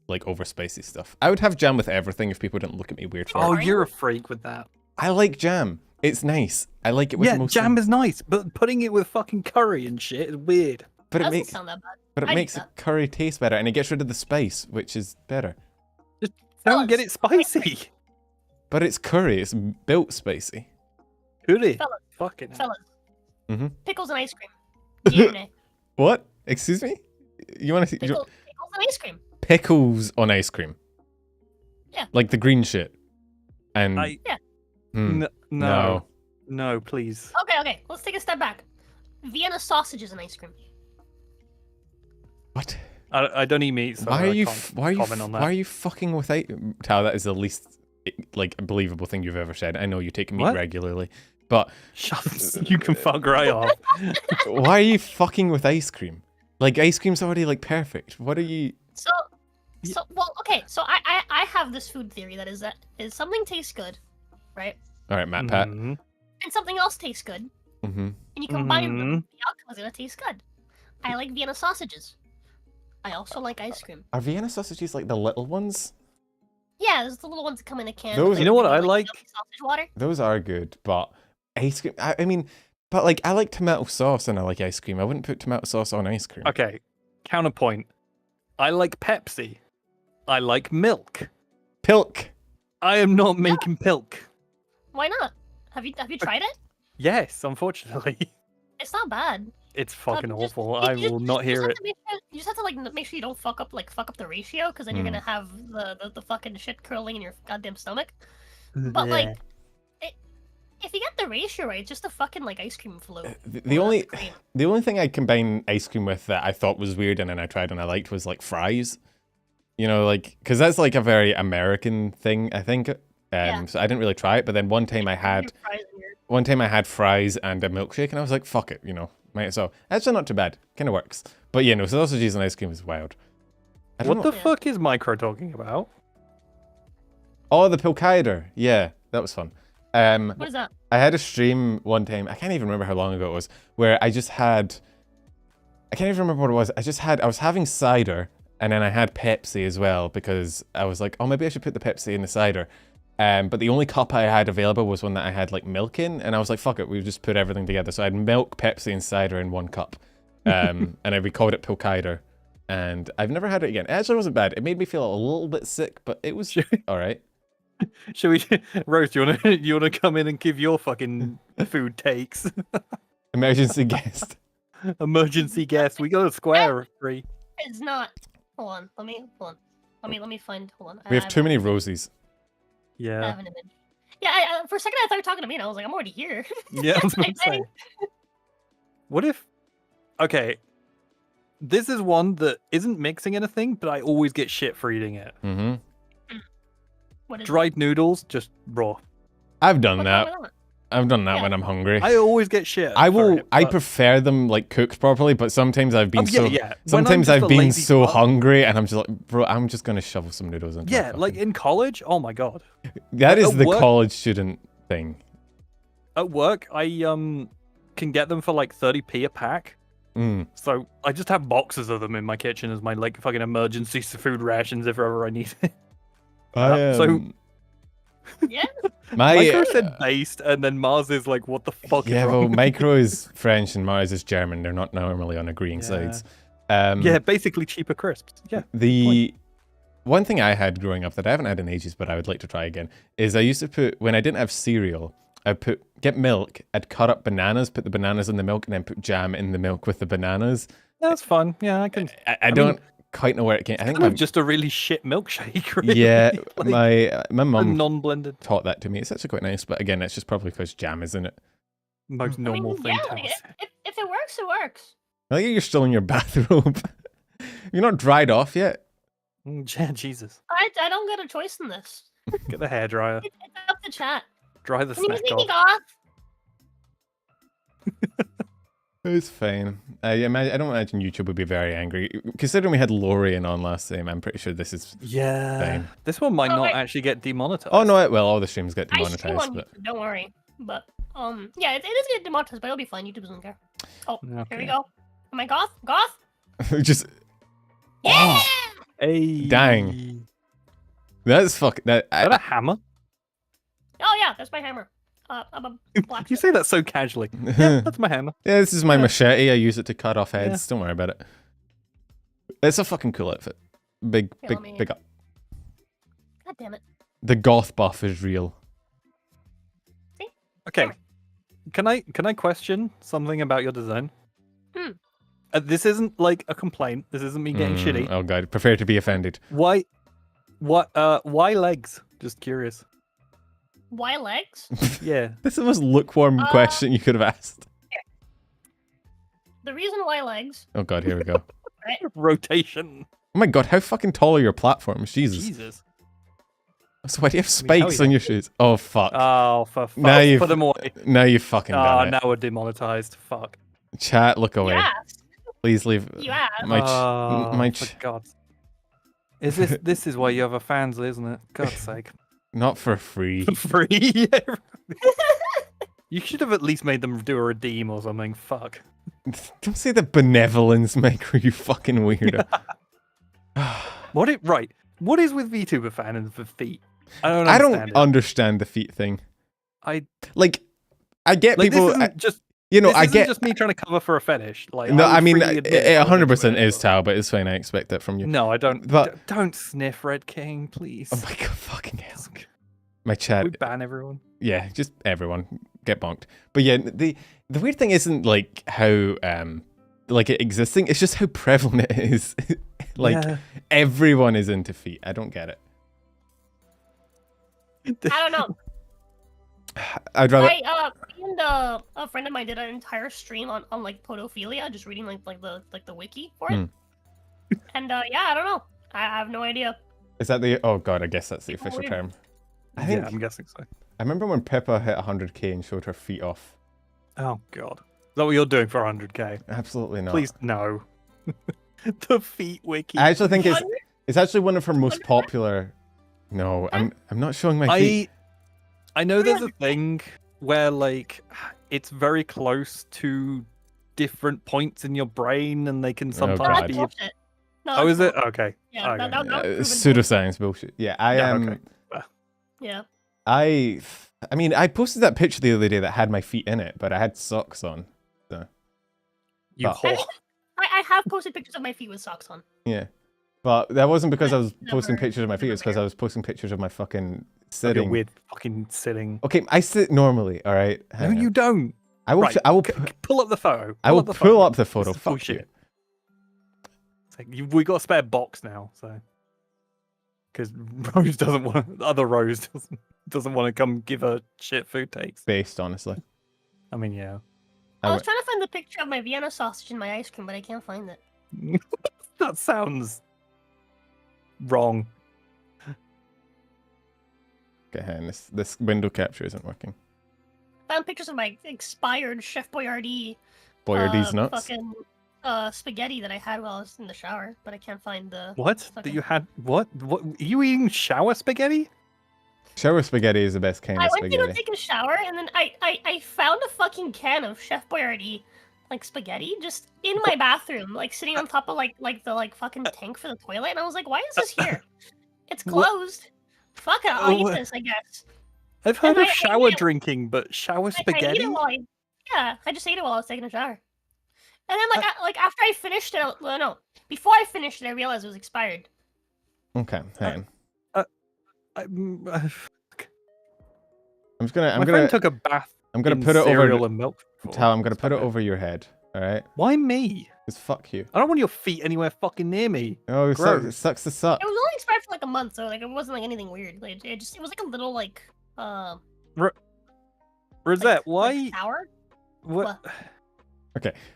like over spicy stuff. I would have jam with everything if people didn't look at me weird for it. Oh, you're a freak with that. I like jam. It's nice. I like it with Yeah, most jam is nice, but putting it with fucking curry and shit is weird. but it doesn't makes sound that bad. but it I makes get the curry taste better, and it gets rid of the spice, which is better. Just don't get it spicy. But it's curry. It's built spicy. Curry. Fellas, Fucking hell. fellas. Mhm. Pickles and ice cream. DNA. What? Excuse me? You want to Pickles and ice cream. pickles on ice cream? Yeah. Like the green shit. And Yeah. No. No, please. Okay. Let's take a step back. Vienna sausages and ice cream. What? I don't eat meat, so Why are I you? can't Why are you? comment on that. Why are you fucking with Tao? That is the least like believable thing you've ever said. I know you take meat What? regularly, but Shut up. You can fuck right off. why are you fucking with ice cream? Like ice cream's already like perfect. What are you? So well, okay. So I have this food theory that is something tastes good, right? All right, Matt Pat. Mhm. And something else tastes good, Mm-hmm. and you combine them. Mhm. The outcome is gonna taste good. I like Vienna sausages. I also like ice cream. Are Vienna sausages like the little ones? Yeah, there's the little ones that come in a can. Those- with, You know what I maybe, like? yummy sausage water. Those are good, but ice cream. I mean, But like, I like tomato sauce and I like ice cream. I wouldn't put tomato sauce on ice cream. Okay, counterpoint. I like Pepsi. I like milk. Pilk. I am not making pilk. Why not? Have you tried it? Yes, unfortunately. It's not bad. It's fucking Just- awful. you I just- will you not just hear have it. to you just have to like make sure you don't fuck up the ratio, because then you're gonna have the fucking shit curling in your goddamn stomach. But like, if you get the ratio right, it's just a fucking like ice cream float. The Well, only that's cream. the only thing I combine ice cream with that I thought was weird and then I tried and I liked was like fries. You know, like, because that's like a very American thing, I think. Yeah. So I didn't really try it, but then one time I had fries and a milkshake, and I was like, fuck it, you know, might as well. Actually, not too bad. Kind of works. But yeah, no, sausages and ice cream is wild. I don't What know. the fuck is Micro talking about? Oh, the Pilkider. Yeah, that was fun. What is that? I had a stream one time, I can't even remember how long ago it was, where I just had, I can't even remember what it was. I was having cider, and then I had Pepsi as well, because I was like, oh, maybe I should put the Pepsi in the cider. But the only cup I had available was one that I had like milk in, and I was like, fuck it, we've just put everything together. So I had milk, Pepsi, and cider in one cup. And we called it Pilkider. And I've never had it again. It actually wasn't bad. It made me feel a little bit sick, but it was all right. Should we, Rose? Do you wanna come in and give your fucking food takes? Emergency guest. Emergency guest. We got a square free. It's not. Hold on. Let me find. Hold on. We have too many rosies. I Yeah. have an image. Yeah, for a second I thought you were talking to me, and I was like, I'm already here. Yeah, I was about to say. What if? Okay, this is one that isn't mixing anything, but I always get shit for eating it. Mm-hmm. What is it? Dried noodles, just raw. I've done What's that. wrong with that? I've done that Yeah. when I'm hungry. I always get shit. I for will. it, I but- prefer them like cooked properly, but sometimes I've been Oh, yeah, so. yeah. When I'm Sometimes just I've a been lazy so fuck- hungry, and I'm just like, bro, I'm just gonna shovel some noodles into. my Yeah, like fucking- in college. Oh my god. that is at the work- college student thing. At work, I can get them for like 30p a pack. Mm. So I just have boxes of them in my kitchen as my like fucking emergency food rations if ever I need it. So Yeah. my Micro said based, and then Mars is like, what the fuck yeah, is well, wrong? Micro is French and Mars is German. They're not normally on agreeing sides. Yeah, basically cheaper crisps. Yeah. The one thing I had growing up that I haven't had in ages, but I would like to try again, is I used to put, when I didn't have cereal, I'd get milk, I'd cut up bananas, put the bananas in the milk, and then put jam in the milk with the bananas. That's fun. Yeah, I can. I don't quite know where it came. I think Kind of my, just a really shit milkshake. Really. yeah, like, my mum non-blended, taught that to me. It's actually quite nice, but again, it's just probably because jam is in it. most I mean, normal thing. yeah, to like, us. if it works, it works. I think you're still in your bathrobe. You're not dried off yet. Yeah, Jesus. I don't get a choice in this. Get the hairdryer. It's up to chat. Dry the Can you snack just make me off. goth? It's fine. I don't imagine YouTube would be very angry. Considering we had Lorian on last time, I'm pretty sure this is. Yeah. Fine. This one might Oh, not wait. actually get demonetized. Oh no! Well, all the streams get I stream demonetized, on but YouTube, don't worry. But yeah, it is getting demonetized, but it'll be fine. YouTube doesn't care. Oh, here we Okay. go. Am I goth? Goth? just Yeah! Hey. Dang. that's fuck. That Is that a hammer? Oh yeah, that's my hammer. I'm a black. You say that so casually. Yeah, that's my hammer. yeah, this is my Yeah. machete. I use it to cut off heads. Don't worry about it. It's a fucking cool outfit. Big, Here, big, let me- big up. God damn it. The goth buff is real. Okay. Can I question something about your design? Hmm. This isn't like a complaint. This isn't me getting shitty. Oh god, prepare to be offended. Why legs? Just curious. Why legs? Yeah. That's the most lukewarm question you could have asked. The reason why legs. Oh god, here we go. Rotation. Oh my god, how fucking tall are your platforms? Jesus. Jesus. So why do you have I mean, hell spikes yeah. on your shoes? Oh fuck. Oh, for fuck. Now you've- Put them away. Now you fucking Oh, done it. now we're demonetized. Fuck. Chat, look away. You asked. Please leave. You asked. My Oh, my for God. Is this is why you have a fans, isn't it? God's sake. not for free. Free. Yeah. You should have at least made them do a redeem or something. Fuck. Don't say the benevolence maker, you fucking weirdo. What is with VTuber fan and the feet? I don't I understand don't understand the feet thing. I Like, I get like people. this isn't just You know, this I isn't get. just me trying to cover for a fetish. Like, No, would I mean, freely admit it I was into 100% it, is but- Tao, but it's fine. I expect that from you. No, I don't. But- Don't sniff Red King, please. Oh my god, fucking hell. My chat. We ban everyone. Yeah, just everyone get bonked. But yeah, the weird thing isn't like how like it existing, it's just how prevalent it is. Like Yeah. everyone is into feet. I don't get it. I don't know. I'd rather Me and a friend of mine did an entire stream on like podophilia, just reading like the wiki for it. And yeah, I don't know. I have no idea. is that the oh god, I guess that's the People official weird. term. I think Yeah, I'm guessing so. I remember when Pippa hit 100k and showed her feet off. Oh god. Is that what you're doing for 100k? Absolutely not. Please no. The feet wiki. I actually think Hundred? it's actually one of her most popular. No, I'm not showing my feet. I know there's a thing where like it's very close to different points in your brain and they can No, sometimes God. that's be bullshit. No, Oh, that's is it? bull- Okay. Yeah, Okay. that proven Pseudoscience bullshit. Yeah, I Yeah, am. okay. Yeah. I mean, I posted that picture the other day that had my feet in it, but I had socks on. You But- whore. I have posted pictures of my feet with socks on. Yeah, but that wasn't because I was posting Never- pictures of my feet. never It's because I care. was posting pictures of my fucking Of your sitting. weird fucking sitting. Okay, I sit normally. All right. No, Hang you on. don't. I will. Right. I will. Pull up the photo. I will the pull photo. up the photo. This is Fuck bullshit. you. It's like, we got a spare box now, so because Rose doesn't want other Rose doesn't want to come give her shit food takes. Based, honestly. I mean, yeah. I was went- trying to find the picture of my Vienna sausage in my ice cream, but I can't find it. That sounds wrong. Okay, hang on. This window capture isn't working. Found pictures of my expired Chef Boyardee Boyardee's nuts. fucking spaghetti that I had while I was in the shower, but I can't find the. What? That Okay. you had? What? What? Are you eating shower spaghetti? Shower spaghetti is the best kind I of went to go spaghetti. take a shower, and then I found a fucking can of Chef Boyardee, like spaghetti, just in my bathroom, like sitting on top of like the fucking tank for the toilet, and I was like, why is this here? It's What? closed. Fuck it, I'll eat Oh, this, I guess. I've heard And of I ate shower it. drinking, but shower I ate spaghetti? it while I just ate it while I was taking a shower. And then like after I finished it, well, no, before I finished it, I realized it was expired. Okay, hang on. My I'm gonna friend took a bath. I'm gonna in put it cereal over. and milk. before. Tal, I'm gonna It's put it fucking- over your head. All right. Why me? Just fuck you. I don't want your feet anywhere fucking near me. Oh, it sucks, it Gross. sucks to suck. It was only expired for like a month, so like it wasn't like anything weird. Like it was like a little like Rosette, like why? sour. What?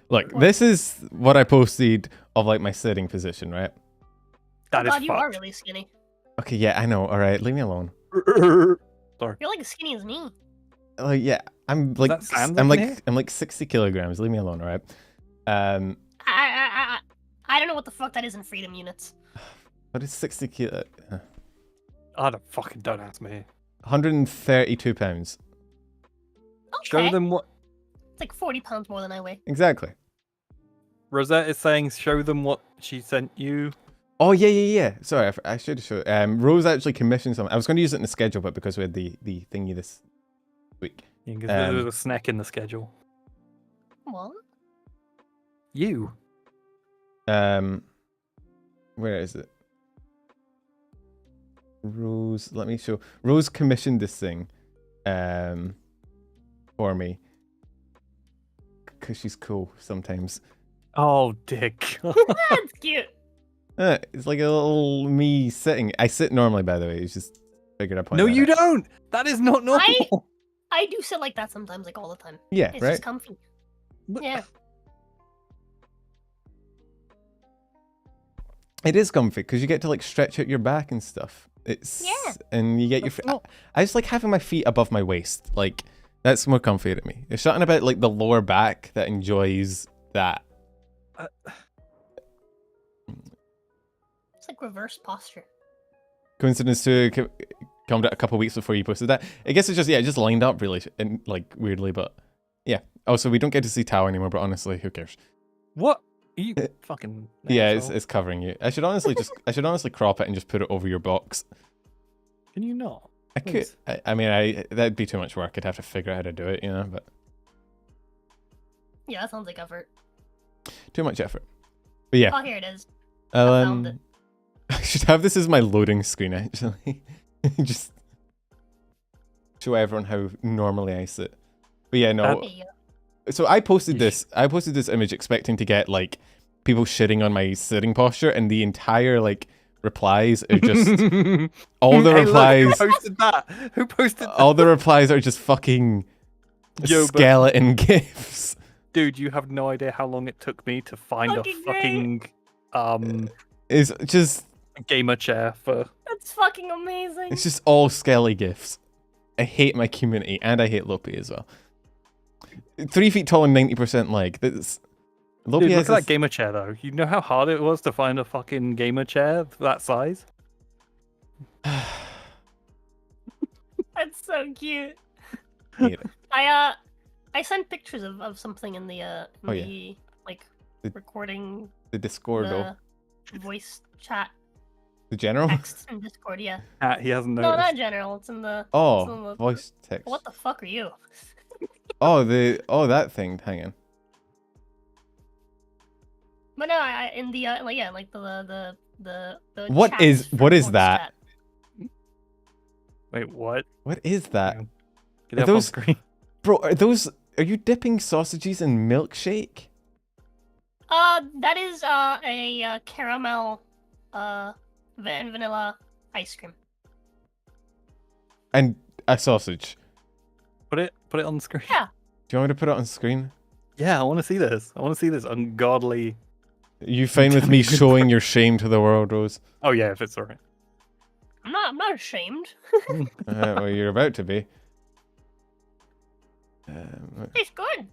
Look, this is what I posted of like my sitting position, right? That is God, you are fucked. really skinny. Okay, yeah, I know. All right, leave me alone. You're like as skinny as me. Like, yeah, I'm like, that Sam's I'm up in like, here? I'm like 60 kilograms. Leave me alone, all right? I don't know what the fuck that is in freedom units. What is 60 kilo? I don't ask me. 132 pounds. Okay. Show them what It's like 40 pounds more than I weigh. Exactly. Rosette is saying. Show them what she sent you. Oh yeah. Sorry, I should have showed. Rose actually commissioned something. I was going to use it in the schedule, but because we had the thingy this week. Yeah, 'cause Um, there's a snack in the schedule. What? You. Where is it? Rose, let me show. Rose commissioned this thing, for me, because she's cool sometimes. Oh, dick. That's cute. It's like a little me sitting. I sit normally, by the way. It's just figured I point No, that you out. don't. That is not normal. I do sit like that sometimes, like all the time. Yeah, It's right. just comfy. What- Yeah. It is comfy because you get to like stretch out your back and stuff. It's Yeah. and you get your. That's not- I just like having my feet above my waist. Like that's more comfy to me. There's something about like the lower back that enjoys that. It's like reverse posture. Coincidence too. Come a couple weeks before you posted that. I guess it's just it just lined up really and like weirdly, but yeah. Also, we don't get to see Tao anymore, but honestly, who cares? What? You fucking. Yeah, asshole. it's covering you. I should honestly crop it and just put it over your box. Can you not? I could. Please. I mean, that'd be too much work. I'd have to figure out how to do it, you know. But Yeah, that sounds like effort. Too much effort. But yeah. Oh, here it is. I found it. I should have this as my loading screen actually. Just show everyone how normally I sit. But yeah, no. There you go. So I posted this image expecting to get like people shitting on my sitting posture, and the entire like replies are just all the Hey, replies. look, who posted that? Who posted that? All the replies are just fucking Yo, but- skeleton gifs. Dude, you have no idea how long it took me to find Fucking a fucking It's just gamer chair for. That's fucking amazing. it's just all skelly gifs. I hate my community, and I hate Lopi as well. 3 feet tall and 90% leg. That's Lopi Dude, has look at this- that gamer chair though. You know how hard it was to find a fucking gamer chair that size? That's so cute. hate it. I sent pictures of something in the Oh, yeah. the like The- recording The Discord, the voice chat the general. text in Discord. Yeah. He hasn't No, noticed. not general. It's in the. Oh, voice text. What the fuck are you? Oh, that thing. Hang on. But no, in the like yeah, like the What chats is- for what is voice that? chat. Wait, what? What is that? Hang on. Get Are it up on those- screen. Bro, are you dipping sausages in milkshake? That is a caramel vanilla ice cream. And a sausage. Put it on the screen. Yeah. Do you want me to put it on screen? Yeah, I want to see this. I want to see this ungodly. Are you fine with me showing your shame to the world, Rose? Oh yeah, if it's alright. I'm not ashamed. Well, you're about to be. Tastes good.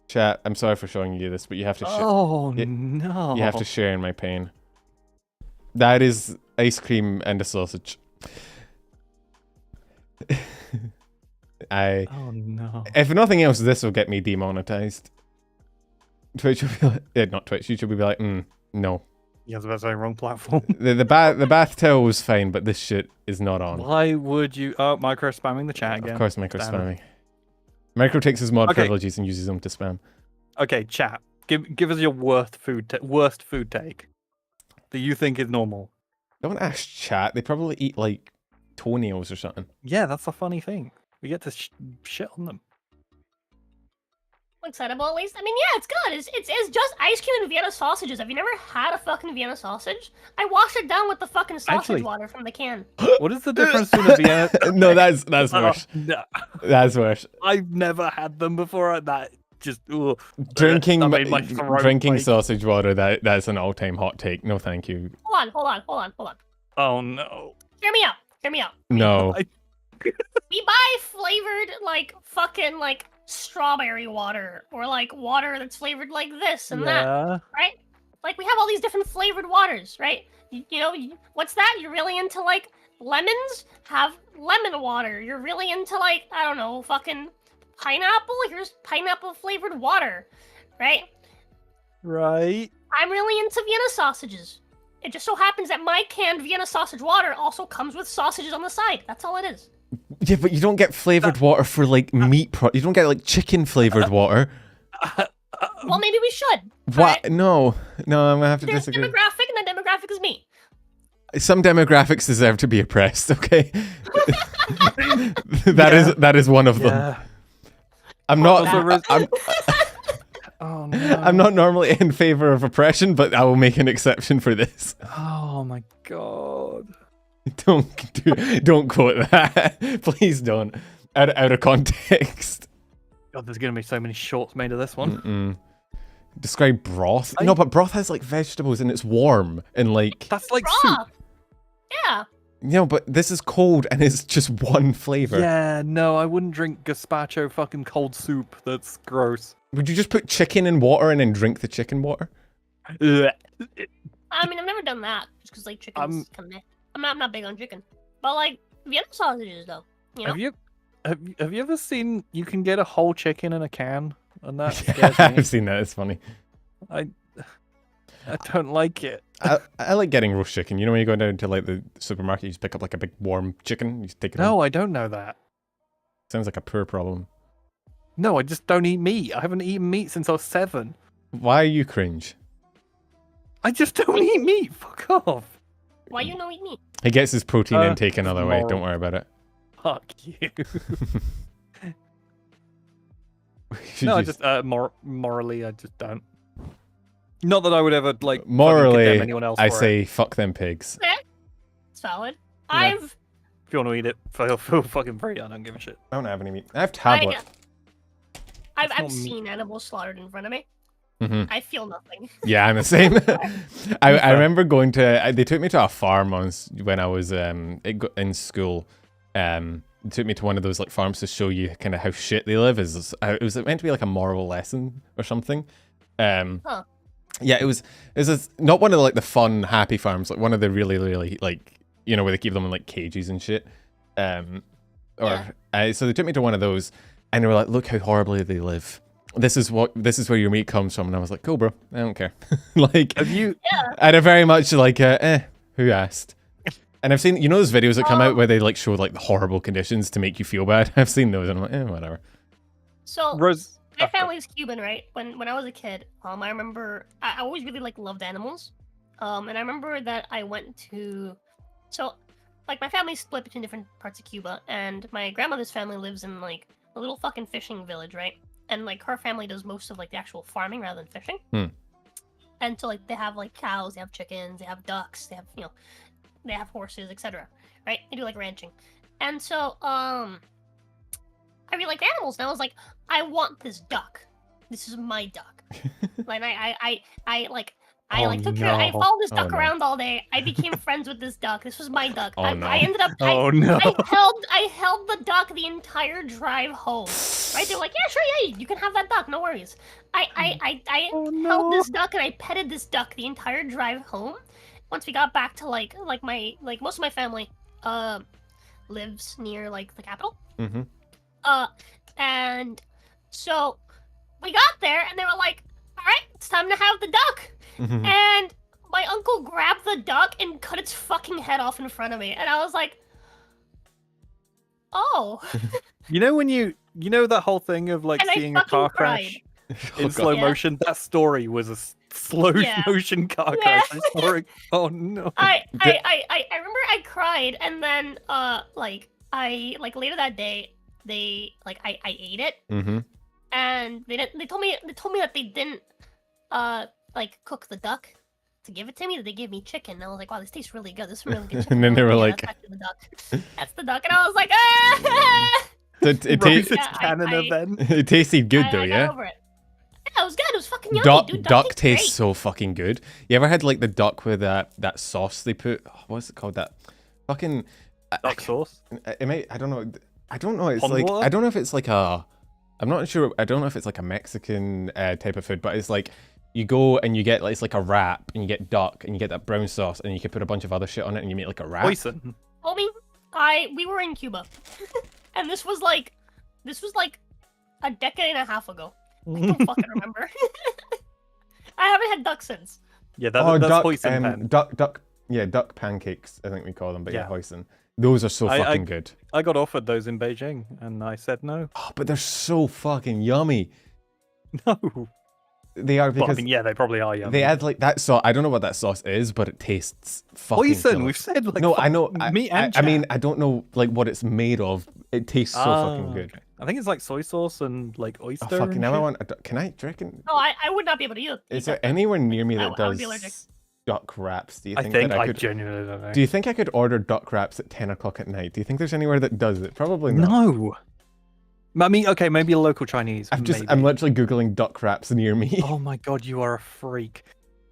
Chat, I'm sorry for showing you this, but you have to Oh Yeah, no! you have to share in my pain. That is ice cream and a sausage. Oh no! If nothing else, this will get me demonetized. Twitch will be like, not Twitch. YouTube will be like, no. Yeah, that's the wrong platform. The bath towel was fine, but this shit is not on. Why would you? Oh, micro spamming the chat again. Of course, micro Damn it. spamming. Micro takes his mod Okay. privileges and uses them to spam. Okay, chat. Give us your worst food take that you think is normal. Don't ask chat. They probably eat like toenails or something. Yeah, that's a funny thing. We get to shit on them. Looks edible at least. I mean, yeah, it's good. It's just ice cream and Vienna sausages. Have you never had a fucking Vienna sausage? I washed it down with the fucking sausage Actually- water from the can. What is the difference between a Vienna? No, that's Oh, worse. no. That's worse. I've never had them before. That just ugh. Drinking That made my throat, drinking like- sausage water. That's an all-time hot take. No, thank you. Hold on. Oh no. Hear me out. No. We buy flavored like fucking like strawberry water or like water that's flavored like this and that, Yeah. right? Like we have all these different flavored waters, right? You know, what's that? You're really into like lemons? Have lemon water. You're really into like, I don't know, fucking pineapple? Here's pineapple flavored water, right? Right. I'm really into Vienna sausages. It just so happens that my canned Vienna sausage water also comes with sausages on the side. That's all it is. Yeah, but you don't get flavored water for like meat. You don't get like chicken flavored water. Well, maybe we should. What? but No, I'm gonna have to There's a disagree. demographic, and that demographic is me. Some demographics deserve to be oppressed. Okay, that is one of them. Yeah. I'm not. Also, Riz- I'm, Oh no. I'm not normally in favor of oppression, but I will make an exception for this. Oh my god. Don't quote that. Please don't. Out of context. God, there's gonna be so many shorts made of this one. Mm-mm. Describe broth. No, but broth has like vegetables and it's warm and like. That's like soup. Raw. Yeah. No, but this is cold and it's just one flavor. Yeah, no, I wouldn't drink gazpacho fucking cold soup. That's gross. Would you just put chicken in water and then drink the chicken water? Ugh. I mean, I've never done that just because like chicken's kind of. I'm not big on chicken, but like Vienna sausages though. You know. Have you ever seen you can get a whole chicken in a can? And that scares me. I've seen that. It's funny. I don't like it. I like getting roast chicken. You know when you go down to like the supermarket, you just pick up like a big warm chicken. You just take it. No, home. I don't know that. Sounds like a poor problem. No, I just don't eat meat. I haven't eaten meat since I was 7. Why are you cringe? I just don't eat meat. Fuck off. Why you no eat meat? He gets his protein intake it's another way. moral. Don't worry about it. Fuck you. Should No, I you- just morally, I just don't. Not that I would ever like fucking morally, condemn anyone else. I for it. say fuck them pigs. It's valid. Yeah. If you want to eat it, feel fucking free. I don't give a shit. I don't have any meat. I have tablet. I've not meat. seen animals slaughtered in front of me. Mhm. I feel nothing. Yeah, I'm the same. I remember going to. They took me to a farm once when I was in school. They took me to one of those like farms to show you kind of how shit they live. It was meant to be like a moral lesson or something. Huh. Yeah, it was not one of the, like the fun happy farms, like one of the really like, you know, where they keep them in like cages and shit. So they took me to one of those, and they were like, "Look how horribly they live. This is where your meat comes from." And I was like, "Cool, bro. I don't care." Like, Have you? and I very much like, who asked? And I've seen, you know, those videos that come out where they like show like the horrible conditions to make you feel bad. I've seen those, and I'm like, whatever. So Rose. my family's Cuban, right? When I was a kid, I remember I always really like loved animals. And I remember that I went to, so like my family's split between different parts of Cuba, and my grandmother's family lives in like a little fucking fishing village, right? And like her family does most of like the actual farming rather than fishing. And so like they have like cows, they have chickens, they have ducks, they have they have horses, etc. Right? They do like ranching. And so I really like animals, and I was like, I want this duck. This is my duck. Like I took care. I no. followed this duck no. around all day. I became friends with this duck. This was my duck. Oh, no. I ended up. Oh no. I held the duck the entire drive home. Right? They're like, yeah, sure, yeah, you can have that duck. No worries. I held this duck and I petted this duck the entire drive home. Once we got back to like most of my family lives near like the capital. Mm-hmm. And so we got there and they were like, all right, it's time to have the duck. Mm-hmm. And my uncle grabbed the duck and cut its fucking head off in front of me. And I was like, oh. You know when you know that whole thing of like And I seeing a fucking car cried. crash in God. slow Yeah. motion? That story was a slow Yeah. motion car Yeah. crash. Oh no. I remember I cried, and then later that day I ate it, Mm-hmm. and they told me that they didn't cook the duck to give it to me, that they gave me chicken. And I was like, wow, this tastes really good. This is really good chicken. And then they They're were like, like- "Yeah, that's actually the duck. That's the duck." And I was like, ah! It Rose, tastes it's Yeah, canon I- then. it tasted good though, I yeah. got over it. Yeah, it was good. It was fucking yummy, Duck, dude. duck tastes tastes great. so fucking good. You ever had like the duck with that sauce they put? What's it called? That fucking Duck sauce. It may. I don't know. I don't know. It's Pond like water? I don't know if it's like a. I'm not sure. I don't know if it's like a Mexican type of food, but it's like you go and you get like, it's like a wrap, and you get duck, and you get that brown sauce, and you can put a bunch of other shit on it, and you make like a wrap. Poison. Homie, we were in Cuba, and this was like a decade and a half ago. I don't fucking remember. I haven't had duck since. Yeah, that's duck, hoisin pen. duck. Yeah, duck pancakes. I think we call them, but yeah, Yeah. hoisin. Those are so I- fucking good. I got offered those in Beijing, and I said no. Oh, but they're so fucking yummy. No. They are Well, I because mean, yeah, they probably are yummy. they add like that sauce. I don't know what that sauce is, but it tastes fucking. Hoisin. killer. We've said like No, I know. meat and I mean, I don't know like what it's made of. It tastes so fucking good. okay. I think it's like soy sauce and like oyster. Oh fucking! and Now I shit. want. Can I? Do you reckon? No, I would not be able to eat Is that. there anywhere near me that I would be allergic. does duck wraps? Do you I think, think that I I could? genuinely don't know. Do you think I could order duck wraps at 10 o'clock at night? Do you think there's anywhere that does it? Probably not. No. I mean, okay, maybe a local Chinese. I'm maybe. literally googling duck wraps near me. Oh my god, you are a freak.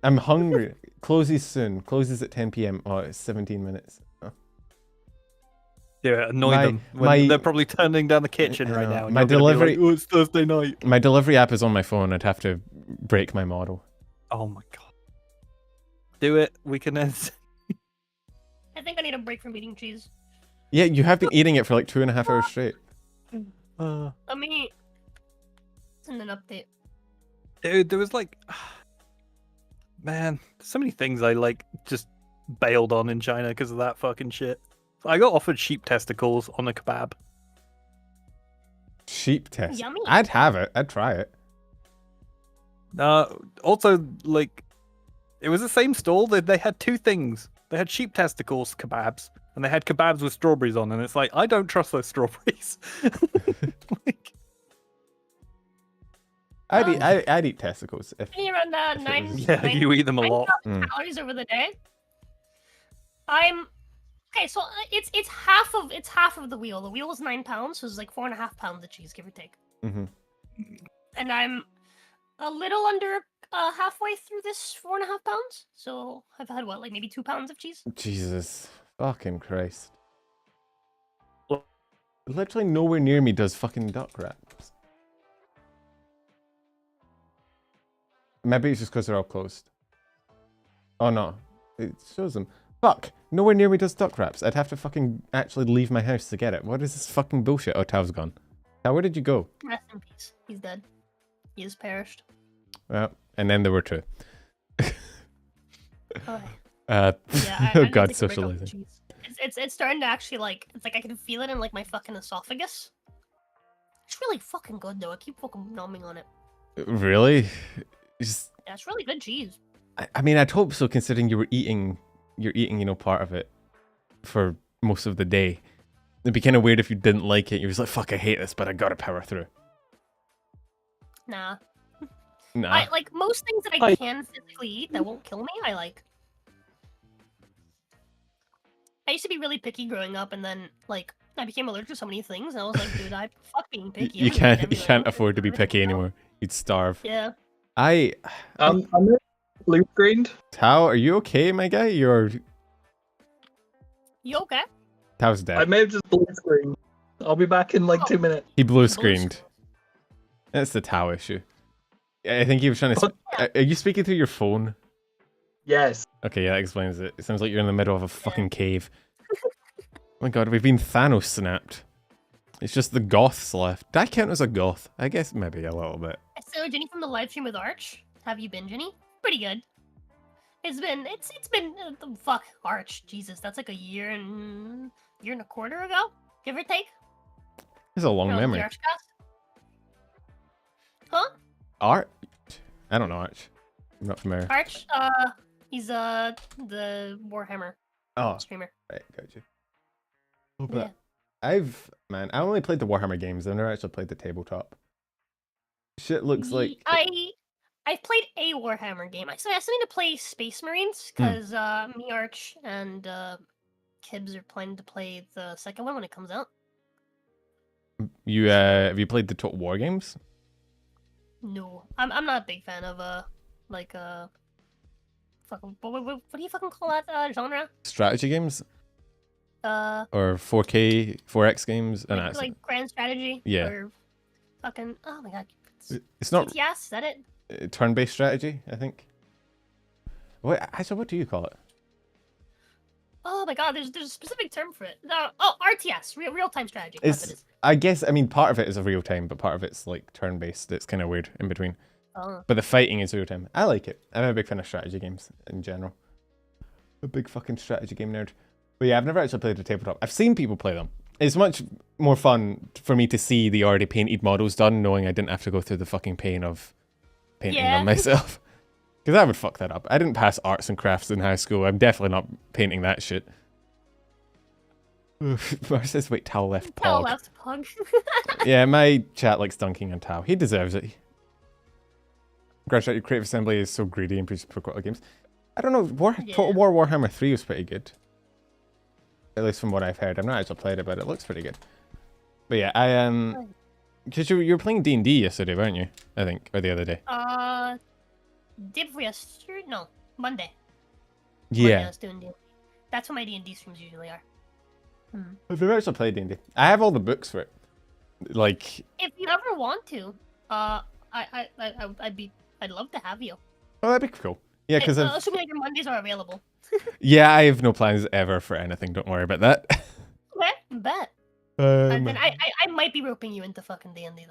I'm hungry. Closes soon. Closes at 10 p.m. Oh, it's 17 minutes. Oh. Yeah, annoy My- them. When my- they're probably turning down the kitchen I right know. now. and My you're gonna be like, delivery- oh, it's Thursday night. My delivery app is on my phone. I'd have to break my model. Oh my god. Do it. We can end. I think I need a break from eating cheese. Yeah, you have been eating it for like 2.5 hours straight. Let me send an update. Dude, there was like, man, so many things I like just bailed on in China because of that fucking shit. I got offered sheep testicles on a kebab. Sheep test. Yummy. I'd have it. I'd try it. Also, like, it was the same stall. They had two things. They had sheep testicles kebabs, and they had kebabs with strawberries on. And it's like, I don't trust those strawberries. Like, I'd eat testicles. If, Maybe around it nine. was- yeah, you eat them a lot. 9,000 calories over the day. I'm okay. So it's half of the wheel. The wheel is 9 pounds, so it's like 4.5 pounds of cheese, give or take. Mhm. And I'm a little under halfway through this 4.5 pounds. So I've had what, like maybe 2 pounds of cheese. Jesus fucking Christ. Literally nowhere near me does fucking duck wraps. Maybe it's just because they're all closed. Oh no, it shows them. Fuck, nowhere near me does duck wraps. I'd have to fucking actually leave my house to get it. What is this fucking bullshit? Oh, Tau's gone. Tau, where did you go? Rest in peace. He's dead. He has perished. Well, and then there were two. Oh, Uh, yeah, oh I god, need to break up the socializing. cheese. It's starting to actually like, it's like I can feel it in like my fucking esophagus. It's really fucking good though. I keep fucking numbing on it. Really? Just, Yeah, it's really good cheese. I mean, I'd hope so, considering you're eating, you know, part of it for most of the day. It'd be kind of weird if you didn't like it. You're just like, fuck, I hate this, but I gotta power through. Nah. Nah. I like most things that I can physically eat that won't kill me. I like. I used to be really picky growing up, and then like I became allergic to so many things, and I was like, dude, I fuck being picky. You I'm gonna eat can't everything. afford to be picky Everything else. anymore. You'd starve. Yeah. I'm blue screened. Tao, are you okay, my guy? You okay? Tao's I dead. may have just blue screened. I'll be back in like 2 minutes. He blue screened. That's the Tao issue. I think he was trying to. What? Are you speaking through your phone? Yes. Okay, yeah, that explains it. It sounds like you're in the middle of a fucking cave. Oh my god, we've been Thanos snapped. It's just the goths left. Did I count as a goth? I guess maybe a little bit. So Jenny from the live stream with Arch. Have you been, Jenny? Pretty good. It's been fuck Arch. Jesus, that's like a year and a quarter ago, give or take. It's a long From the memory. Archcast. Huh? Art? I don't know, Arch. I'm not familiar. Arch, he's the Warhammer Oh, streamer. right, got you. Oh, but Yeah. I only played the Warhammer games. I've never actually played the tabletop. Shit looks like. I've played a Warhammer game. I still need to play Space Marines because me, Arch, and Kibbs are planning to play the second one when it comes out. You have you played the Total War games? No, I'm not a big fan of fucking what do you fucking call that genre? Strategy games Uh, or 4K, 4X games? And like Grand Strategy. Yeah. Or fucking oh my god. it's not TTS, is that it? turn-based strategy, I think. What do you call it? Oh my god, there's a specific term for it. Oh, RTS, real time strategy. That's what it is. I guess, I mean, part of it is a real time, but part of it's like turn-based. It's kind of weird in between. Oh. But the fighting is real time. I like it. I'm a big fan of strategy games in general. A big fucking strategy game nerd. But yeah, I've never actually played a tabletop. I've seen people play them. It's much more fun for me to see the already painted models done, knowing I didn't have to go through the fucking pain of painting them myself. Because I would fuck that up. I didn't pass arts and crafts in high school. I'm definitely not painting that shit. Mars says, wait, Tao left Tao Pog. left Pog. Yeah, my chat likes dunking on Tao. He deserves it. Graduate Creative Assembly is so greedy and produces pro quality games. I don't know, Total War Warhammer 3 was pretty good. At least from what I've heard. I've not actually played it, but it looks pretty good. But yeah, because you were playing D&D yesterday, weren't you? I think, or the other day. Day before yesterday? No, Monday. Yeah. Monday I was doing D&D. That's what my D&D streams usually are. I've never actually played D&D. I have all the books for it. Like, If you ever want to, I'd love to have you. oh, that'd be cool. Yeah, because assuming that your Mondays are available. yeah, I have no plans ever for anything. Don't worry about that. Okay, bet. And then I might be roping you into fucking D&D then.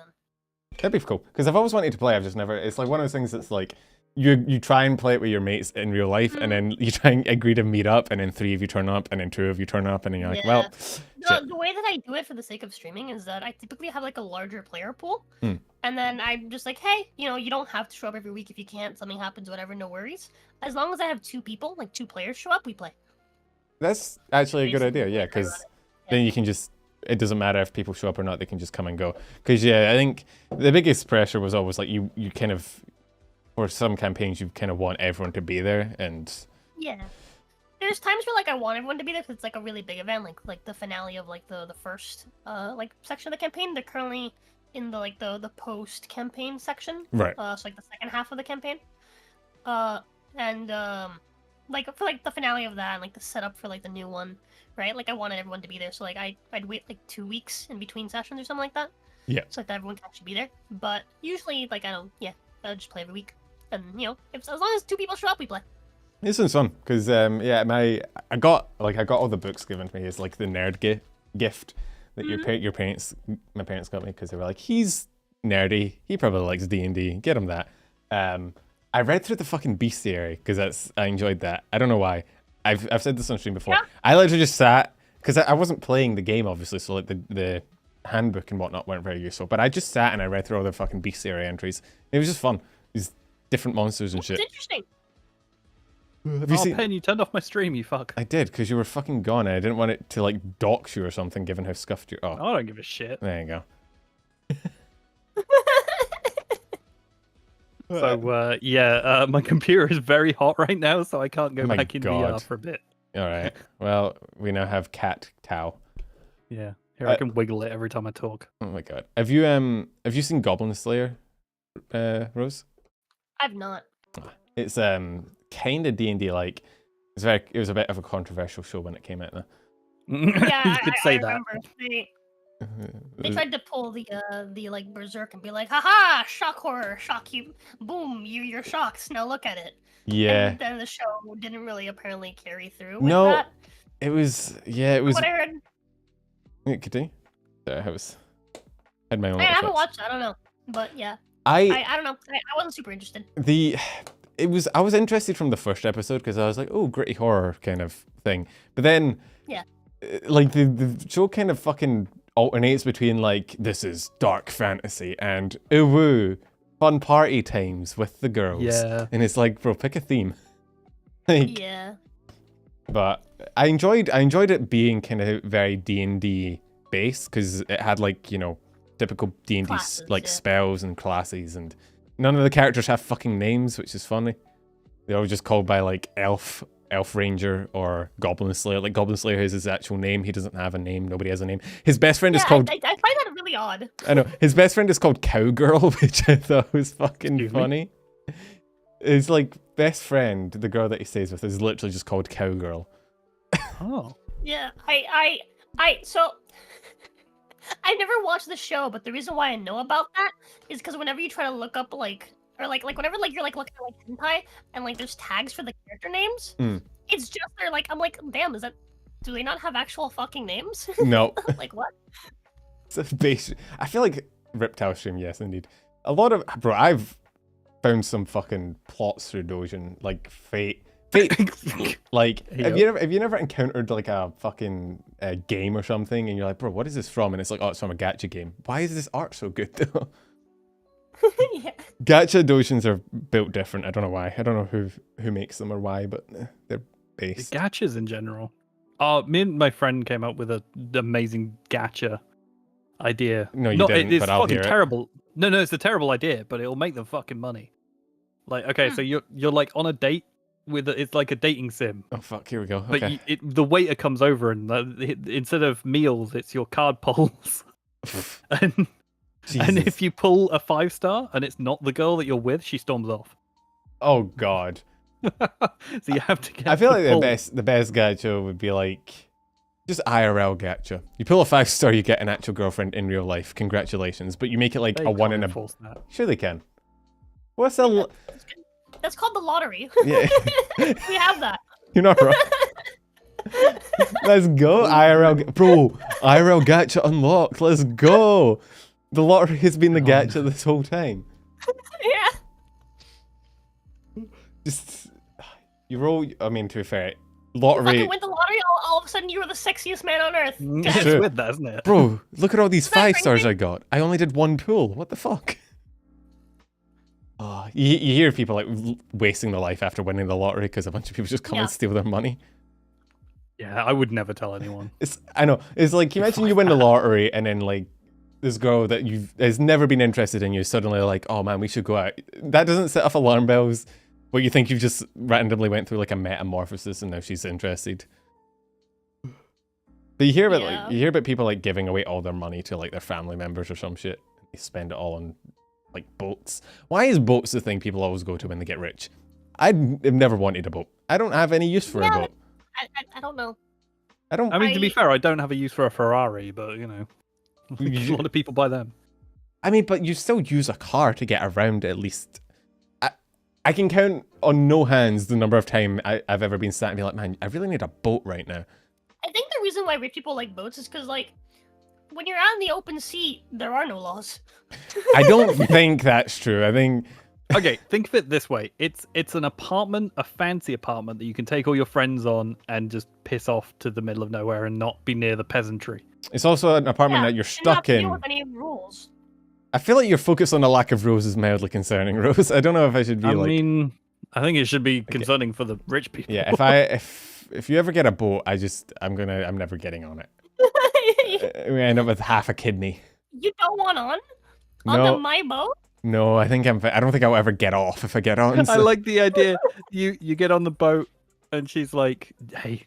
That'd be cool. Because I've always wanted to play. I've just never. It's like one of those things that's like, you try and play it with your mates in real life, and then you try and agree to meet up, and then 3 of you turn up, and then 2 of you turn up, and then you're like, well, shit. The way that I do it for the sake of streaming is that I typically have like a larger player pool, Hmm. and then I'm just like, hey, you don't have to show up every week if you can't. Something happens, whatever, no worries. As long as I have 2 people, like 2 players show up, we play. That's actually a good idea, Basically, yeah, I because run it. then you can just, it doesn't matter if people show up or not, they can just come and go. Because, yeah, I think the biggest pressure was always like you kind of, for some campaigns, you kind of want everyone to be there, and... Yeah. There's times where like I want everyone to be there because it's like a really big event, like the finale of like the first like section of the campaign. They're currently in the like the post campaign section. Right. So like the second half of the campaign. And like for like the finale of that and like the setup for like the new one, right? Like I wanted everyone to be there, so like I'd wait like 2 weeks in between sessions or something like that. Yeah. So like that everyone can actually be there. But usually like I'll just play every week. And if as long as 2 people show up, we play. This one's fun because yeah, I got all the books given to me as like the nerd gift that your parents, my parents got me, because they were like, he's nerdy, he probably likes D&D, get him that. I read through the fucking bestiary because I enjoyed that. I don't know why. I've said this on stream before. Yeah. I literally just sat because I wasn't playing the game obviously, so like the handbook and whatnot weren't very useful. But I just sat and I read through all the fucking bestiary entries. It was just fun. These different monsters and It's shit. interesting. Have you seen? Pen, you turned off my stream, you fuck. I did, because you were fucking gone, and I didn't want it to, like, dox you or something, given how scuffed you... Oh, I don't give a shit. there you go. So, yeah, my computer is very hot right now, so I can't go Oh my back in God. VR for a bit. Alright, well, we now have cat Tao. Yeah, here I can wiggle it every time I talk. Oh my god. Have you seen Goblin Slayer, Rose? I've not. It's kind of D&D like. It was a bit of a controversial show when it came out. Yeah, you could I say that. remember. They tried to pull the like berserk and be like, haha, shock horror, shock you, boom, you're shocked. Now look at it. Yeah. And then the show didn't really apparently carry through with No, that. it was. What I heard. Continue. Sorry, I had my own. I little haven't thoughts. watched it, I don't know. But yeah. I I don't know. I wasn't super interested. I was interested from the first episode because I was like, oh, gritty horror kind of thing. But then, Yeah. Like the show kind of fucking alternates between like, this is dark fantasy and ooh woo, fun party times with the girls. Yeah. And it's like, bro, pick a theme. Like, Yeah. but I enjoyed it being kind of very D&D based because it had like, typical D&D Classes, like yeah. spells and classes, and none of the characters have fucking names, which is funny. They're all just called by like elf ranger or goblin slayer. Like Goblin Slayer has his actual name. He doesn't have a name. Nobody has a name. His best friend is called. I find that really odd. I know his best friend is called Cowgirl, which I thought was fucking Excuse me? funny. His like best friend, the girl that he stays with, is literally just called Cowgirl. Oh. Yeah, so I never watched the show, but the reason why I know about that is because whenever you try to look up whenever like you're like looking at like hentai and like there's tags for the character names, it's just they're like I'm like, damn, do they not have actual fucking names? No. Like what? It's a base. I feel like Riptile Stream, yes, indeed. A lot of I've found some fucking plots through Dojin, like Fate. Like, have you never encountered like a fucking game or something, and you're like, bro, what is this from? And it's like, oh, it's from a gacha game. Why is this art so good though? Yeah. Gacha Dojins are built different. I don't know why. I don't know who makes them or why, but they're The based. gachas in general. Me and my friend came up with an amazing gacha idea. No, you didn't, it's but I'll fucking hear it. terrible. No, it's a terrible idea, but it'll make them fucking money. Like, okay, so you're like on a date with it's like a dating sim, Oh fuck, here we go. but Okay. the waiter comes over and instead of meals, it's your card pulls. And Jesus. if you pull a 5-star and it's not the girl that you're with, she storms off. Oh god. So you have to get. I feel like pull. the best gacha would be like just IRL gacha. You pull a 5-star, you get an actual girlfriend in real life. Congratulations. But you make it like They a one in can't a. enforce that. Sure they can. What's a? That's called the lottery. Yeah. We have that. You're not wrong. Let's go, IRL. Bro, IRL gacha unlocked. Let's go. The lottery has been the gacha this whole time. Yeah. You roll. I mean, to be fair, You lottery. fucking win the lottery, all of a sudden you were the sexiest man on earth. It's true. weird, that, isn't it? Bro, look at all these Isn't that 5 stars crazy? I got. I only did 1 pull. What the fuck? Oh, you hear people like wasting their life after winning the lottery because a bunch of people just come Yeah. and steal their money. Yeah, I would never tell anyone. I know. It's like, you imagine you win the lottery and then like this girl that has never been interested in you suddenly like, oh man, we should go out. That doesn't set off alarm bells, but you think you've just randomly went through like a metamorphosis and now she's interested. But you hear about Yeah. like you hear about people like giving away all their money to like their family members or some shit. They spend it all on like boats. Why is boats the thing people always go to when they get rich? I've never wanted a boat. I don't have any use for a Yeah. boat. I don't know. I don't. I mean, to be I- fair, I don't have a use for a Ferrari, but you know, a lot of people buy them. I mean, but you still use a car to get around at least. I can count on no hands the number of times I've ever been sat and be like, man, I really need a boat right now. I think the reason why rich people like boats is because, like, when you're out in the open sea, there are no laws. I don't think that's true. I think Okay, think of it this way: it's an apartment, a fancy apartment that you can take all your friends on and just piss off to the middle of nowhere and not be near the peasantry. it's also an apartment that you're and not stuck deal in. with any rules. I feel like your focus on the lack of Rose is mildly concerning, Rose. I don't know if I should be I like. mean, I think it should be concerning for the rich people. Yeah, if you ever get a boat, I'm never getting on it. We end up with half a kidney. You don't want on No, my boat? no, I don't think I'll ever get off if I get on. I so- like the idea. You get on the boat and she's like, "Hey,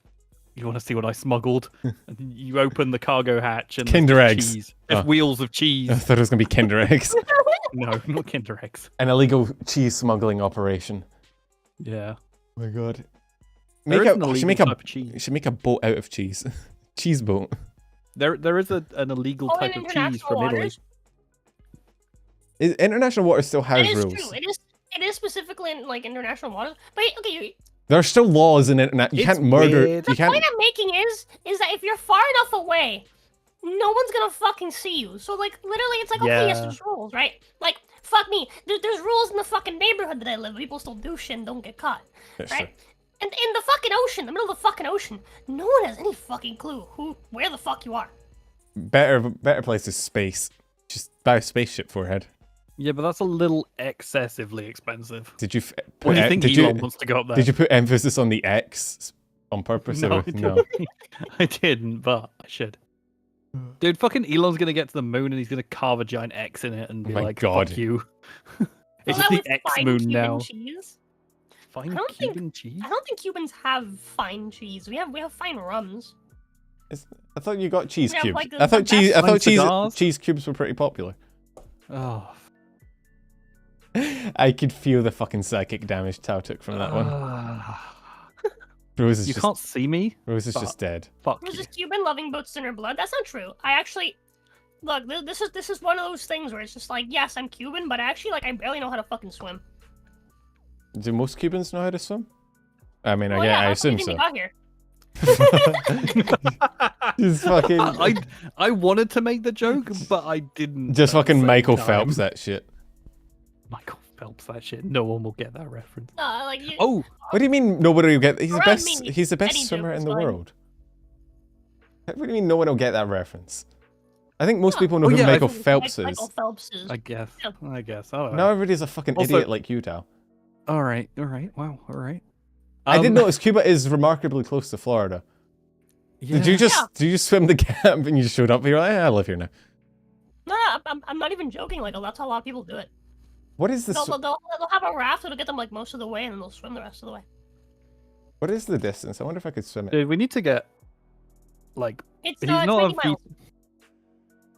you want to see what I smuggled?" And you open the cargo hatch and there's Kinder just eggs. cheese. There's Oh. wheels of cheese. I thought it was gonna be Kinder eggs. No, not Kinder eggs. An illegal cheese smuggling operation. Yeah. Oh my god. There Make is a, an oh, should illegal make a type of cheese. should make a boat out of cheese. Cheese boat. There is an illegal Oh, type in of cheese international from Italy. waters? International water still has It is rules. true. It is specifically in, like, international waters. But, okay, There are still laws in internet. You It's can't murder. weird. You the can't. point I'm making is that if you're far enough away, no one's gonna fucking see you. So, like, literally, it's like, okay, yes, Yeah. there's rules, right? Like, fuck me. There's rules in the fucking neighborhood that I live. People still do shit and don't get caught, That's right? true. And in the fucking ocean, the middle of the fucking ocean, no one has any fucking clue where the fuck you are. Better place is space. Just buy a spaceship forehead. Yeah, but that's a little excessively expensive. Did you? What do you think did Elon you, wants to go up there? did you put emphasis on the X on purpose? No, or, I no. didn't. I didn't, but I should. Dude, fucking Elon's gonna get to the moon and he's gonna carve a giant X in it and be my like, God. "Fuck you." Fill It's that just the with X fine moon Cuban now. cheese. Fine I don't think- Cuban cheese. I don't think Cubans have fine cheese. We have fine rums. I thought you got cheese Yeah, cubes. like I thought the best Fine cigars? cheese cubes were pretty popular. Oh, I could feel the fucking psychic damage Tao took from that one. Rose is You just can't see me. Rose is but- just dead. Fuck There's you. this Cuban loving boats in her blood. That's not true. I actually look. This is one of those things where it's just like, yes, I'm Cuban, but actually, like, I barely know how to fucking swim. Do most Cubans know how to swim? I mean, Well, I that's the assume reason so. we got here. Just fucking, I wanted to make the joke, but I didn't. just at the fucking same Michael time. Phelps that shit. Michael Phelps, that shit. No one will get that reference. Like, you, Oh, What do you mean nobody will get? He's the Around best. me, He's the best any swimmer joke in is the fine. world. What do you mean no one will get that reference? I think most Yeah. people know Oh, who yeah, Michael Like, Phelps Michael is. Phelps is. I guess. Yeah. I guess. All right. Now everybody's a fucking Also- idiot like you, Tao. All right. All right. Wow. All right. I did notice Cuba is remarkably close to Florida. Did you yeah. just did you swim the gap and you just showed up? You're like, I live here now. No, I'm not even joking. Like, that's how a lot of people do it. What is this? They'll have a raft that'll get them like most of the way, and then they'll swim the rest of the way. What is the distance? I wonder if I could swim it. Dude, we need to get like. It's He's 90 not a miles.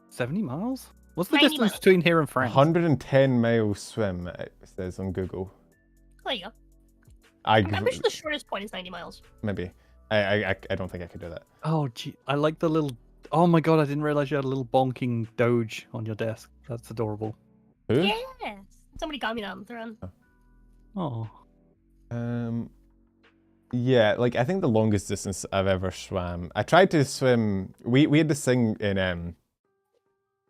70 miles. What's the 90 distance miles. between here and France? 110 mile swim. It says on Google. There you go. I I'm pretty sure the shortest point is 90 miles. maybe. I don't think I could do that. Oh, gee, I like the little. Oh my god, I didn't realize you had a little bonking Doge on your desk. That's adorable. Who? Yes. Somebody got me that on the thread. Oh. Yeah, like I think the longest distance I've ever swam. I tried to swim. We had this thing in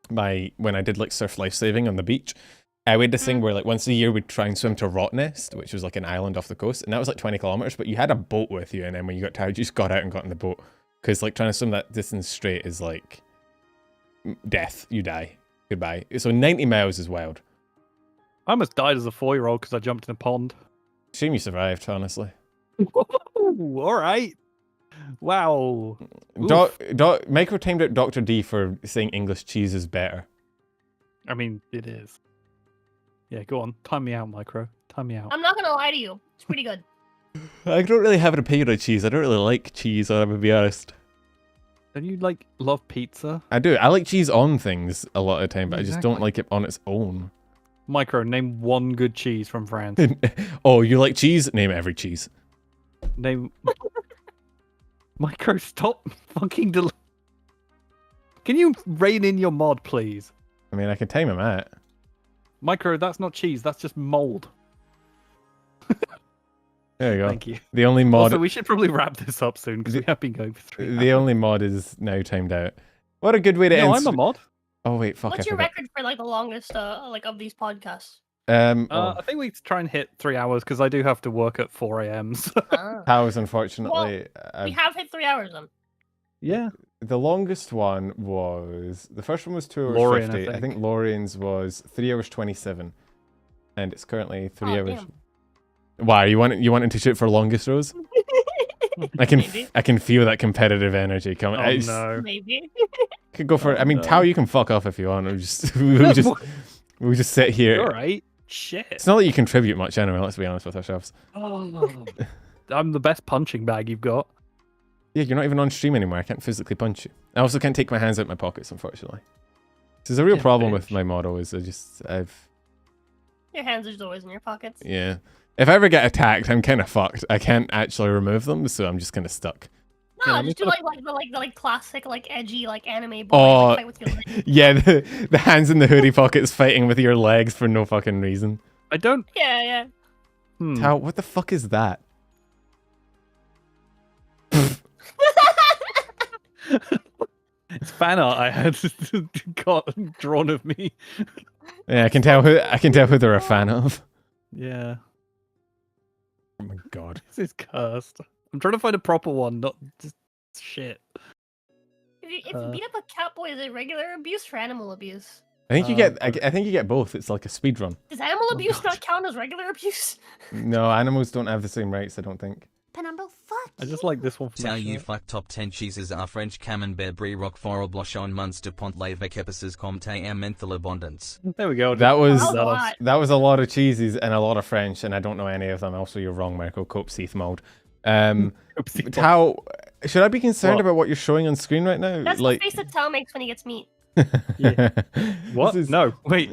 when I did like surf lifesaving on the beach. we had this thing where like once a year we'd try and swim to Rottnest, which was like an island off the coast, and that was like 20 kilometers, but you had a boat with you, and then when you got tired, you just got out and got in the boat. Because like trying to swim that distance straight is like death. You die. Goodbye. So 90 miles is wild. I almost died as a 4-year-old because I jumped in a pond. Shame you survived, honestly. Ooh, all right. Wow. Micro timed out Dr. D for saying English cheese is better. I mean, it is. Yeah, go on. Time me out, Micro. Time me out. I'm not gonna lie to you. It's pretty good. I don't really have an opinion on cheese. I don't really like cheese, I'm gonna be honest. Don't you, like, love pizza? I do. I like cheese on things a lot of the time, but I just don't Exactly. like it on its own. Micro, name one good cheese from France. Oh, you like cheese? Name every cheese. Name... Micro, stop fucking Can you rein in your mod, please? I mean, I can time him out. Micro, that's not cheese. That's just mold. There you go. Thank you. The only mod. Also, we should probably wrap this up soon because we have been going for 3 hours. The only mod is now timed out. What a good way to No, end. I'm a mod. Oh wait, fuck. What's I your forgot. record for like the longest like of these podcasts? I think we try and hit 3 hours because I do have to work at 4 a.m. So. Powers, unfortunately. We have hit 3 hours then. Yeah. The longest one was the first one was 2 hours Lorien, 50. I think Lorian's was 3 hours 27, and it's currently 3 Oh, hours. damn. Why you wanting to shoot for longest, Rose? Maybe. I can feel that competitive energy coming. Oh no. Maybe. Could go for. Oh, I mean, no. Tao, you can fuck off if you want. We just sit here. All right. Shit. It's not that you contribute much anyway. Let's be honest with ourselves. Oh. I'm the best punching bag you've got. Yeah, you're not even on stream anymore. I can't physically punch you. I also can't take my hands out my pockets, unfortunately. This is a real Yeah, problem bitch. with my model. Is I've Your hands are just always in your pockets. yeah. If I ever get attacked, I'm kind of fucked. I can't actually remove them, so I'm just kind of stuck. No, let me just do put the classic edgy anime boy Oh, like, fight with your legs. yeah, the hands in the hoodie pockets fighting with your legs for no fucking reason. I don't. Yeah. Tao, what the fuck is that? It's fan art I had got drawn of me. Yeah, I can tell who they're a fan of. Yeah. Oh my god. This is cursed. I'm trying to find a proper one, not just shit. If you beat up a catboy, is it regular abuse or animal abuse? I think you get. I think you get both. It's like a speed run. Does animal Oh, abuse God. not count as regular abuse? No, animals don't have the same rights. I don't think. Penumbo, fuck. I just like this one from Tell that you shirt. fuck top 10 cheeses are French Camembert Brie Roquefort Blochon Munster Pont Lave Epices Comte and Menthol Abundance. There we go. That was That was a lot. that was a lot of cheeses and a lot of French, and I don't know any of them. Also, you're wrong, Michael. Cope Seath mold. Oopsie. Tao, should I be concerned What? about what you're showing on screen right now? That's like, the face that Tao makes when he gets meat. Yeah. What? This is- No. Wait.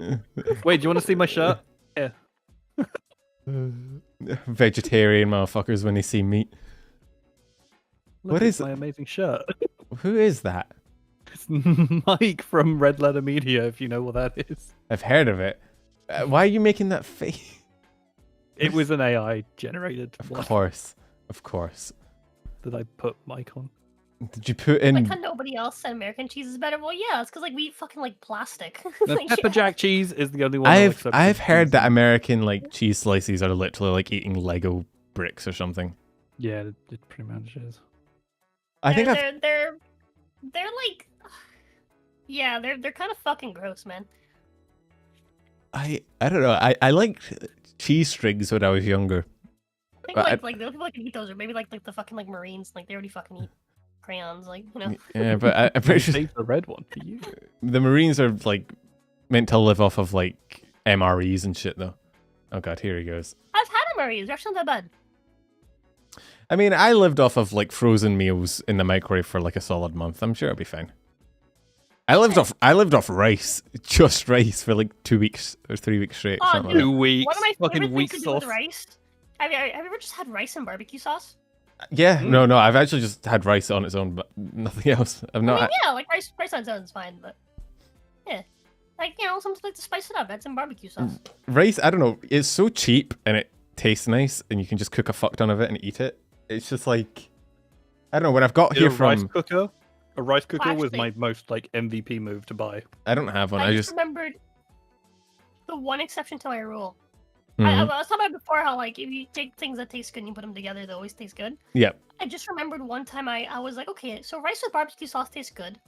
Wait. Do you want to see my shirt? Yeah. Vegetarian motherfuckers when they see meat. Look, What it's is- my amazing shirt? Who is that? It's Mike from Red Letter Media, if you know what that is. I've heard of it. Why are you making that face? It was an AI generated Of one course. that I put Mike on. Did you put Like in? how nobody else said American cheese is better. Well, yeah, it's because like we eat fucking like plastic. The Like, pepper yeah. jack cheese is the only one. I'll accept I've as heard cheese. that American like cheese slices are literally like eating Lego bricks or something. Yeah, it pretty much is. I think I've they're like, yeah, they're kind of fucking gross, man. I don't know. I liked cheese strings when I was younger. I think But like the people that can eat those are maybe like the fucking like Marines, like they already fucking eat crayons, like you know. Yeah, but I'm pretty sure Save the red one for you. the Marines are like meant to live off of like MREs and shit though. Oh god, here he goes. I've had a Marines, they're actually not that bad. I mean, I lived off of like frozen meals in the microwave for like a solid month. I'm sure it'll be fine. I lived off rice, just rice for like 2 weeks or 3 weeks straight. Oh, something like dude. that. 2 weeks. One of my Fucking favorite weak things to do with sauce. rice. Have you ever just had rice and barbecue sauce? Yeah, no, I've actually just had rice on its own, but nothing else. I've I not. mean, yeah, like rice on its own is fine, but yeah, like you know, sometimes like to spice it up. Add some barbecue sauce. Rice, I don't know. It's so cheap and it tastes nice, and you can just cook a fuck ton of it and eat it. It's just like, I don't know. When I've got here from, A rice cooker was actually- my most like MVP move to buy. I don't have one. I I just just remembered the one exception to my rule. Mhm. I was talking about before how like if you take things that taste good and you put them together, they always taste good. Yep. I just remembered one time I was like, okay, so rice with barbecue sauce tastes good.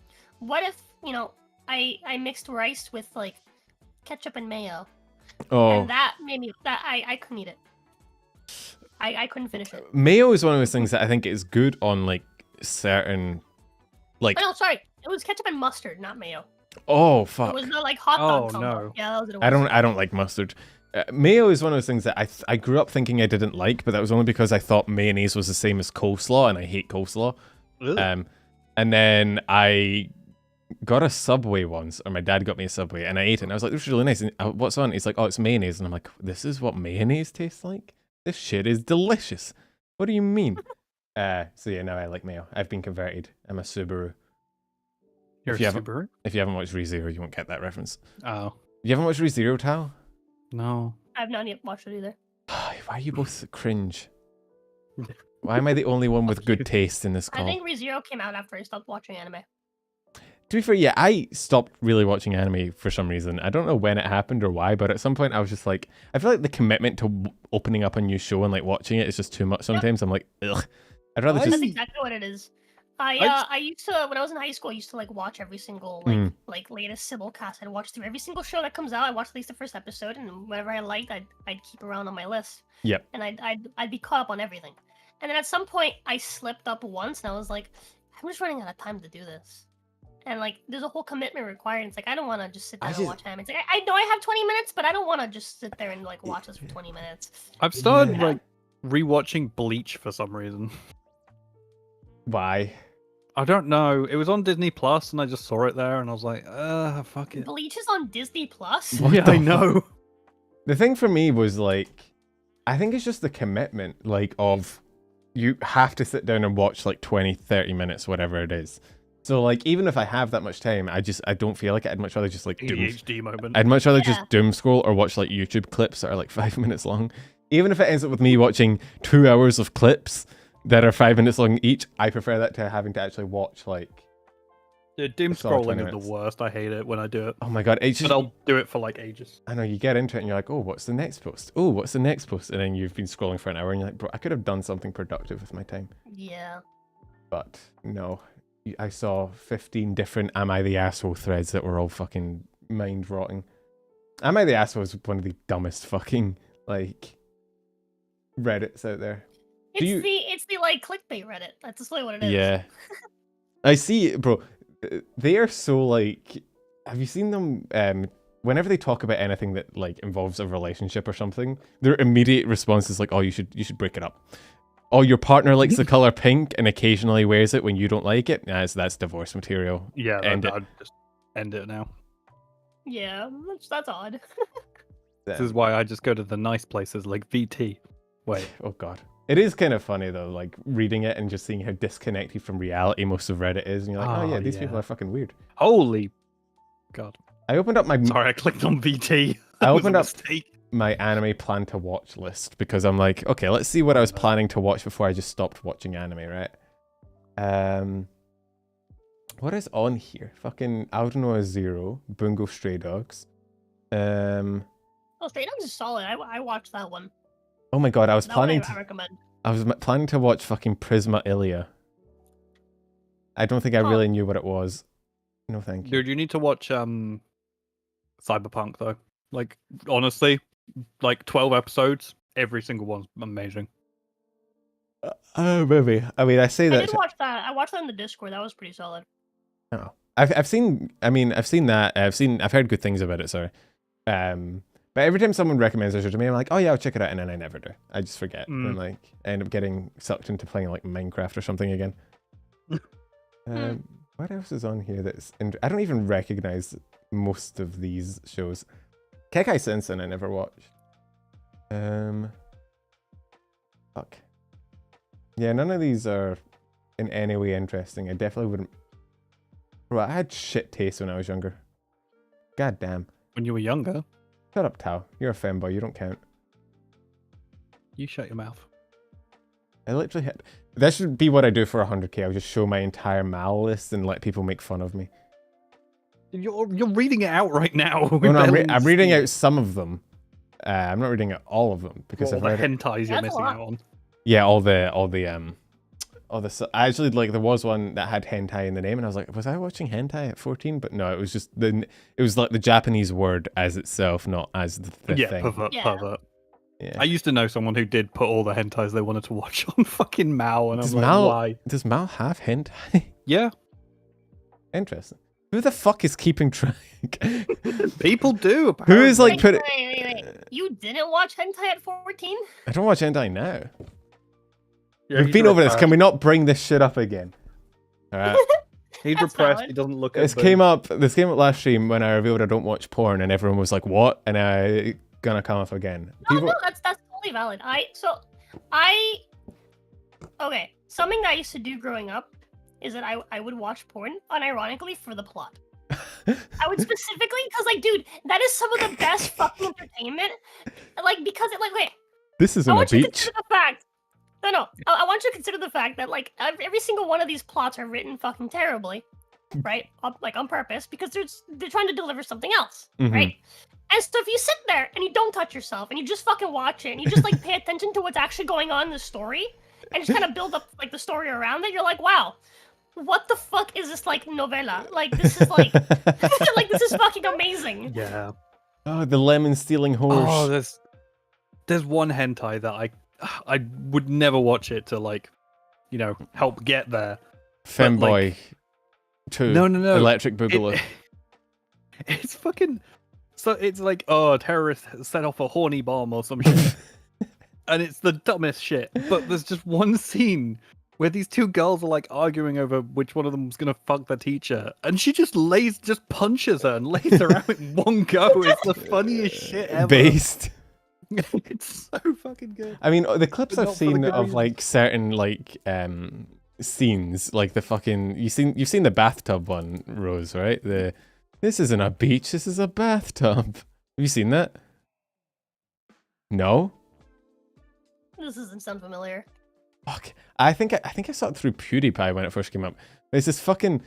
What if I mixed rice with like ketchup and mayo, Oh, and that made me that I couldn't eat it. I couldn't finish it. mayo is one of those things that I think is good on like certain, like. Oh, no, sorry, it was ketchup and mustard, not mayo. Oh It fuck. was the like hot dog Oh, combo. no. Yeah, that was what it was. I don't like mustard. Mayo is one of those things that I grew up thinking I didn't like, but that was only because I thought mayonnaise was the same as coleslaw, and I hate coleslaw. Ugh. And then I got a Subway once, or my dad got me a Subway, and I ate it, and I was like, "This is really nice." And what's on? He's like, "Oh, it's mayonnaise," and I'm like, "This is what mayonnaise tastes like? This shit is delicious. What do you mean?" So yeah, now I like mayo. I've been converted. I'm a Subaru. You're if you a haven't- Subaru? If you haven't watched ReZero, you won't get that reference. Oh, You haven't watched ReZero, Tal? no. I've not yet watched it either. Why are you both cringe? Why am I the only one with good taste in this I call? think ReZero came out after I stopped watching anime. To be fair, yeah, I stopped really watching anime for some reason. I don't know when it happened or why, but at some point I was just like, I feel like the commitment to opening up a new show and like watching it is just too much sometimes. I'm like, ugh. I'd rather I- just. That's exactly what it is. I used to when I was in high school. I used to like watch every single like latest simulcast. I'd watch through every single show that comes out. I watched at least the first episode, and whatever I liked, I'd keep around on my list. Yep. And I'd be caught up on everything. And then at some point, I slipped up once, and I was like, I'm just running out of time to do this. And like, there's a whole commitment required. And it's like I don't want to just sit there and watch anime. It's like I know I have 20 minutes, but I don't want to just sit there and like watch this for 20 minutes. I've started Yeah. like rewatching Bleach for some reason. Why? I don't know. It was on Disney Plus, and I just saw it there, and I was like, fuck it. Bleach is on Disney Plus. What Yeah, the I know. The thing for me was like, I think it's just the commitment, like, of you have to sit down and watch like 20, 30 minutes, whatever it is. So like, even if I have that much time, I don't feel like it. I'd much rather just like ADHD moment. I'd much rather Yeah. just doom scroll or watch like YouTube clips that are like 5 minutes long. Even if it ends up with me watching 2 hours of clips that are 5 minutes long each, I prefer that to having to actually watch like, Yeah, doom a solid 20 scrolling is minutes. the worst. I hate it when I do it. oh my god, it's But just, I'll do it for like ages. I know, you get into it and you're like, oh, what's the next post? Oh, what's the next post? And then you've been scrolling for an hour and you're like, bro, I could have done something productive with my time. Yeah. But no, I saw 15 different Am I the Asshole threads that were all fucking mind rotting. Am I the Asshole is one of the dumbest fucking like Reddits out there. It's you- it's the like clickbait Reddit. That's just like what it is. Yeah. I see, bro. They are so like. Have you seen them? Whenever they talk about anything that like involves a relationship or something, their immediate response is like, "Oh, you should break it up." Oh, your partner likes the color pink and occasionally wears it when you don't like it. Nah, that's divorce material. Yeah, End it. I'd just end it now. Yeah, that's odd. This is why I just go to the nice places like VT. Wait, Oh god. It is kind of funny though, like reading it and just seeing how disconnected from reality most of Reddit is, and you're like, oh yeah, Oh, these yeah. people are fucking weird. holy God! I opened up my Sorry, I clicked on VT. I That was a opened up mistake. my anime plan to watch list because I'm like, okay, let's see what I was planning to watch before I just stopped watching anime, right? What is on here? Fucking Audino Zero, Bungo Stray Dogs. Oh, Stray Dogs is solid. I watched that one. Oh my god, I was That one planning I to recommend. I was planning to watch fucking Prisma Ilia. I don't think I Huh. really knew what it was. No, thank you. Dude, you need to watch Cyberpunk though. Like honestly, like 12 episodes, every single one's amazing. Oh, maybe. I mean, I say I that. did watch that. I watched that in the Discord. That was pretty solid. Oh, I've seen. I mean, I've seen that. I've heard good things about it. Sorry. But every time someone recommends it to me, I'm like, oh yeah, I'll check it out, and then I never do. I just forget, and like I end up getting sucked into playing like Minecraft or something again. What else is on here that's? I don't even recognize most of these shows. Kekai Sensen I never watched. Fuck. Yeah, none of these are in any way interesting. I definitely wouldn't. Bro, I had shit taste when I was younger. God damn. When you were younger, Shut up, Tao. You're a femboy. You don't count. you shut your mouth. I literally had. That should be what I do for 100k. I'll just show my entire mal list and let people make fun of me. You're reading it out right now. Oh, no, I'm reading out some of them. I'm not reading out all of them because all I've the read hentais you're That's a missing lot. out on. yeah, all the actually, like, there was one that had hentai in the name, and I was like, was I watching hentai at 14? But no, it was just it was like the Japanese word as itself, not as the Yeah, thing. pervert. Yeah. I used to know someone who did put all the hentais they wanted to watch on fucking Mao, and Does I'm like, Mal why? does Mal have hentai? Yeah, Interesting. Who the fuck is keeping track? people do. Who is like Wait, put? wait. You didn't watch hentai at 14? I don't watch hentai now. Yeah, We've he's been over this. repressed. Can we not bring this shit up again? All right. He's That's repressed. valid. He doesn't look at This them. came up last stream when I revealed I don't watch porn, and everyone was like, "What?" And I gonna come up again. No, that's totally valid. Okay, something that I used to do growing up is that I would watch porn unironically for the plot. I would specifically because like, dude, that is some of the best fucking entertainment. Like because it wait, This I isn't a want you to beach. consider the fact. No, I want you to consider the fact that like every single one of these plots are written fucking terribly, right? Like on purpose because they're trying to deliver something else, Mhm. right? And so if you sit there and you don't touch yourself and you just fucking watch it and you just like pay attention to what's actually going on in the story and just kind of build up like the story around it, you're like, wow, what the fuck is this like novella? Like this is like like this is fucking amazing. Yeah. Oh, the lemon stealing horse. Oh, there's one hentai that I would never watch it to like, help get there. Fanboy 2. No. Electric Boogaloo. It's fucking. So it's like, oh, terrorists set off a horny bomb or some shit, and it's the dumbest shit. But there's just one scene where these two girls are like arguing over which one of them's gonna fuck the teacher, and she just punches her and lays her out in one go. It's the funniest shit ever. Based. It's so fucking good. I mean, the clips But I've not for the seen good of reasons. like certain like scenes, like the fucking you've seen the bathtub one, Rose, right? This isn't a beach, this is a bathtub. Have you seen that? No? This doesn't sound familiar. Fuck. I think I saw it through PewDiePie when it first came up. There's this fucking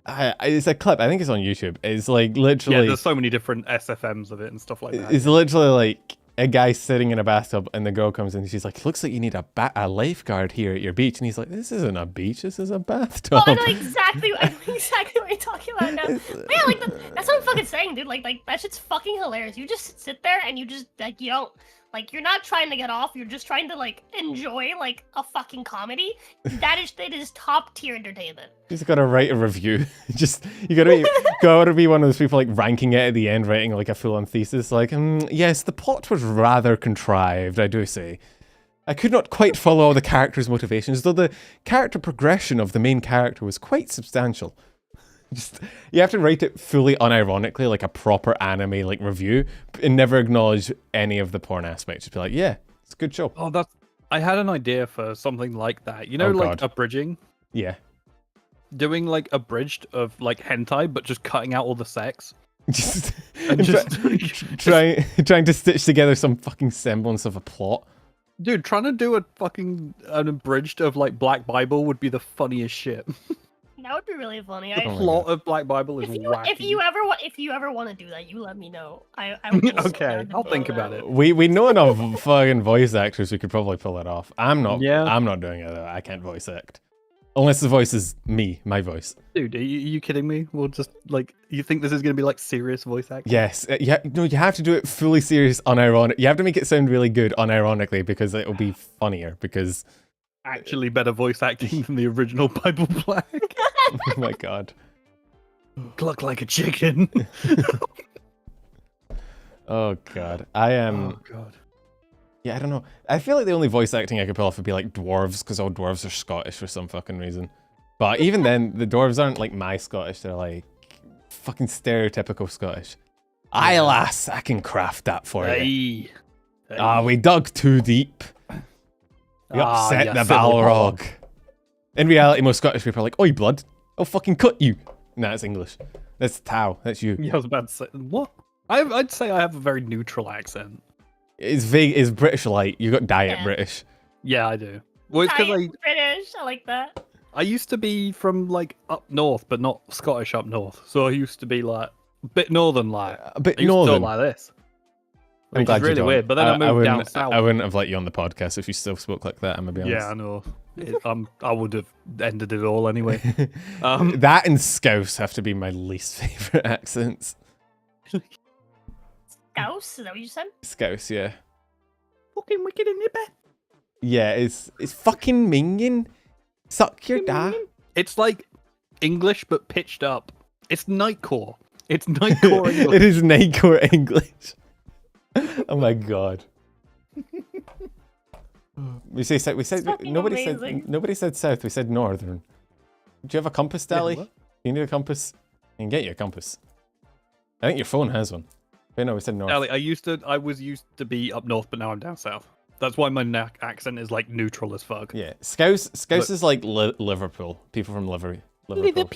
it's a clip, I think it's on YouTube. It's like Yeah, literally there's so many different SFMs of it and stuff like that. it's literally like a guy sitting in a bathtub and the girl comes in and she's like, looks like you need a lifeguard here at your beach. And he's like, this isn't a beach, this is a bathtub. Oh, I know exactly what you're talking about now. But yeah, like that's what I'm fucking saying, dude. Like that shit's fucking hilarious. You just sit there and you just like you don't like you're not trying to get off. You're just trying to like enjoy like a fucking comedy. It is top tier entertainment. You just gotta write a review. You gotta be one of those people like ranking it at the end, writing like a full-on thesis. Like, yes, the plot was rather contrived, I do say. I could not quite follow all the characters' motivations, though the character progression of the main character was quite substantial. You have to write it fully unironically, like a proper anime like review, and never acknowledge any of the porn aspects. Just be like, yeah, it's a good show. Oh, I had an idea for something like that. You know, Oh, like God. abridging. Yeah. Doing like abridged of like hentai, but just cutting out all the sex. Just, And just trying to stitch together some fucking semblance of a plot. dude, trying to do an abridged of like Black Bible would be the funniest shit. That would be really funny. The Oh my plot of Black Bible is If wacky. you ever want to do that, you let me know. I would be so Okay, down to I'll do think that. about it. We know enough fucking voice actors who could probably pull it off. I'm not doing it though. I can't voice act. Unless the voice is me, my voice. Dude, are you kidding me? We'll just like, you think this is gonna be like serious voice acting? Yes. No, you have to do it fully serious, unironic. You have to make it sound really good unironically because it'll be funnier because Actually better voice acting than the original Bible Black. oh my god. Cluck like a chicken. Oh god. I am Oh god. Yeah, I don't know. I feel like the only voice acting I could pull off would be like dwarves, because all dwarves are Scottish for some fucking reason. But even then, the dwarves aren't like my Scottish, they're like fucking stereotypical Scottish. Aye lass, I can craft that for you. Hey. Ah, we dug too deep. We upset you the silly Balrog. In reality, most Scottish people are like, oi blood, I'll fucking cut you. Nah, that's English. That's Tao, that's you. Yeah, I was about to say, what? I'd say I have a very neutral accent. It's vague, it's British light. You got diet Yeah. British. Yeah, I do. Well, it's because Italian, British. I like that. I used to be from like up north, but not Scottish up north. So I used to be like a bit northern, like A bit I used to northern. talk like this. I'm Which glad is you really don't. weird. But then I moved down south. I wouldn't have let you on the podcast if you still spoke like that. I'm gonna be honest. Yeah, I know. I would have ended it all anyway. That and Scouse have to be my least favorite accents. Scouse? Is that what you said? Scouse, yeah. Fucking wicked in your bed. Yeah, it's fucking minging. Suck your da. It's like English but pitched up. It's Nightcore. It's Nightcore English. It is Nightcore English. Oh my god. We said fucking amazing. nobody said south. We said northern. Do you have a compass, Dally? what? You need a compass? You can get you a compass. I think your phone has one. Wait, no, we said north. Ali, I was used to be up north, but now I'm down south. That's why my accent is like neutral as fuck. Yeah, Scouse is like Liverpool. People from Liverpool. Liverpool.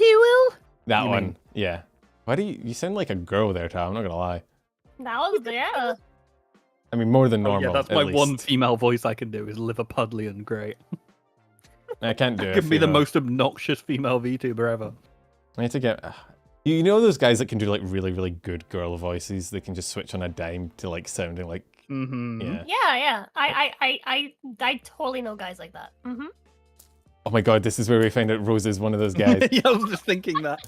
That You one. mean? Yeah. Why do you sound like a girl there, Tom? I'm not gonna lie. That was yeah. I mean, more than Oh, normal. yeah, that's at my least. one female voice I can do is Liverpudlian. Great. I can't do it. I can be the most obnoxious female VTuber ever. I need to get. You know those guys that can do like really, really good girl voices? They can just switch on a dime to like sounding like. Mm-hmm. Yeah. Yeah. I totally know guys like that. Mm-hmm. Oh my god, this is where we find out Rose is one of those guys. Yeah, I was just thinking that.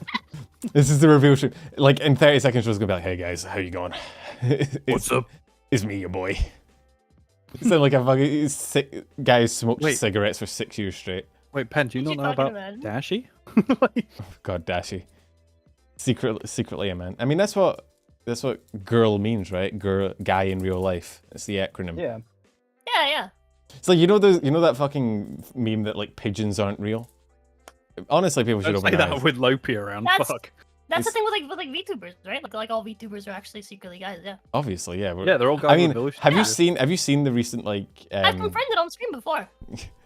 This is the reveal shoot. Like in 30 seconds, Rose is gonna be like, "Hey guys, how you going? What's up? It's me, your boy." Sound like a fucking sick guy who smoked Wait. cigarettes for 6 years straight. Wait, Pen, do you What not you know talking about about? Dashie? Oh god, Dashie. Secretly a man. I mean, that's what girl means, right? Girl, guy in real life. It's the acronym. Yeah. Yeah. It's like you know that fucking meme that like pigeons aren't real. Honestly, people should Don't open say their that eyes. with Lopi around. That's- Fuck. That's the It's- thing with like VTubers, right? Like all VTubers are actually secretly guys. Yeah. Obviously, yeah. Yeah, they're all guys I mean, with village have you tattoos. seen the recent like? I've confirmed it on stream before.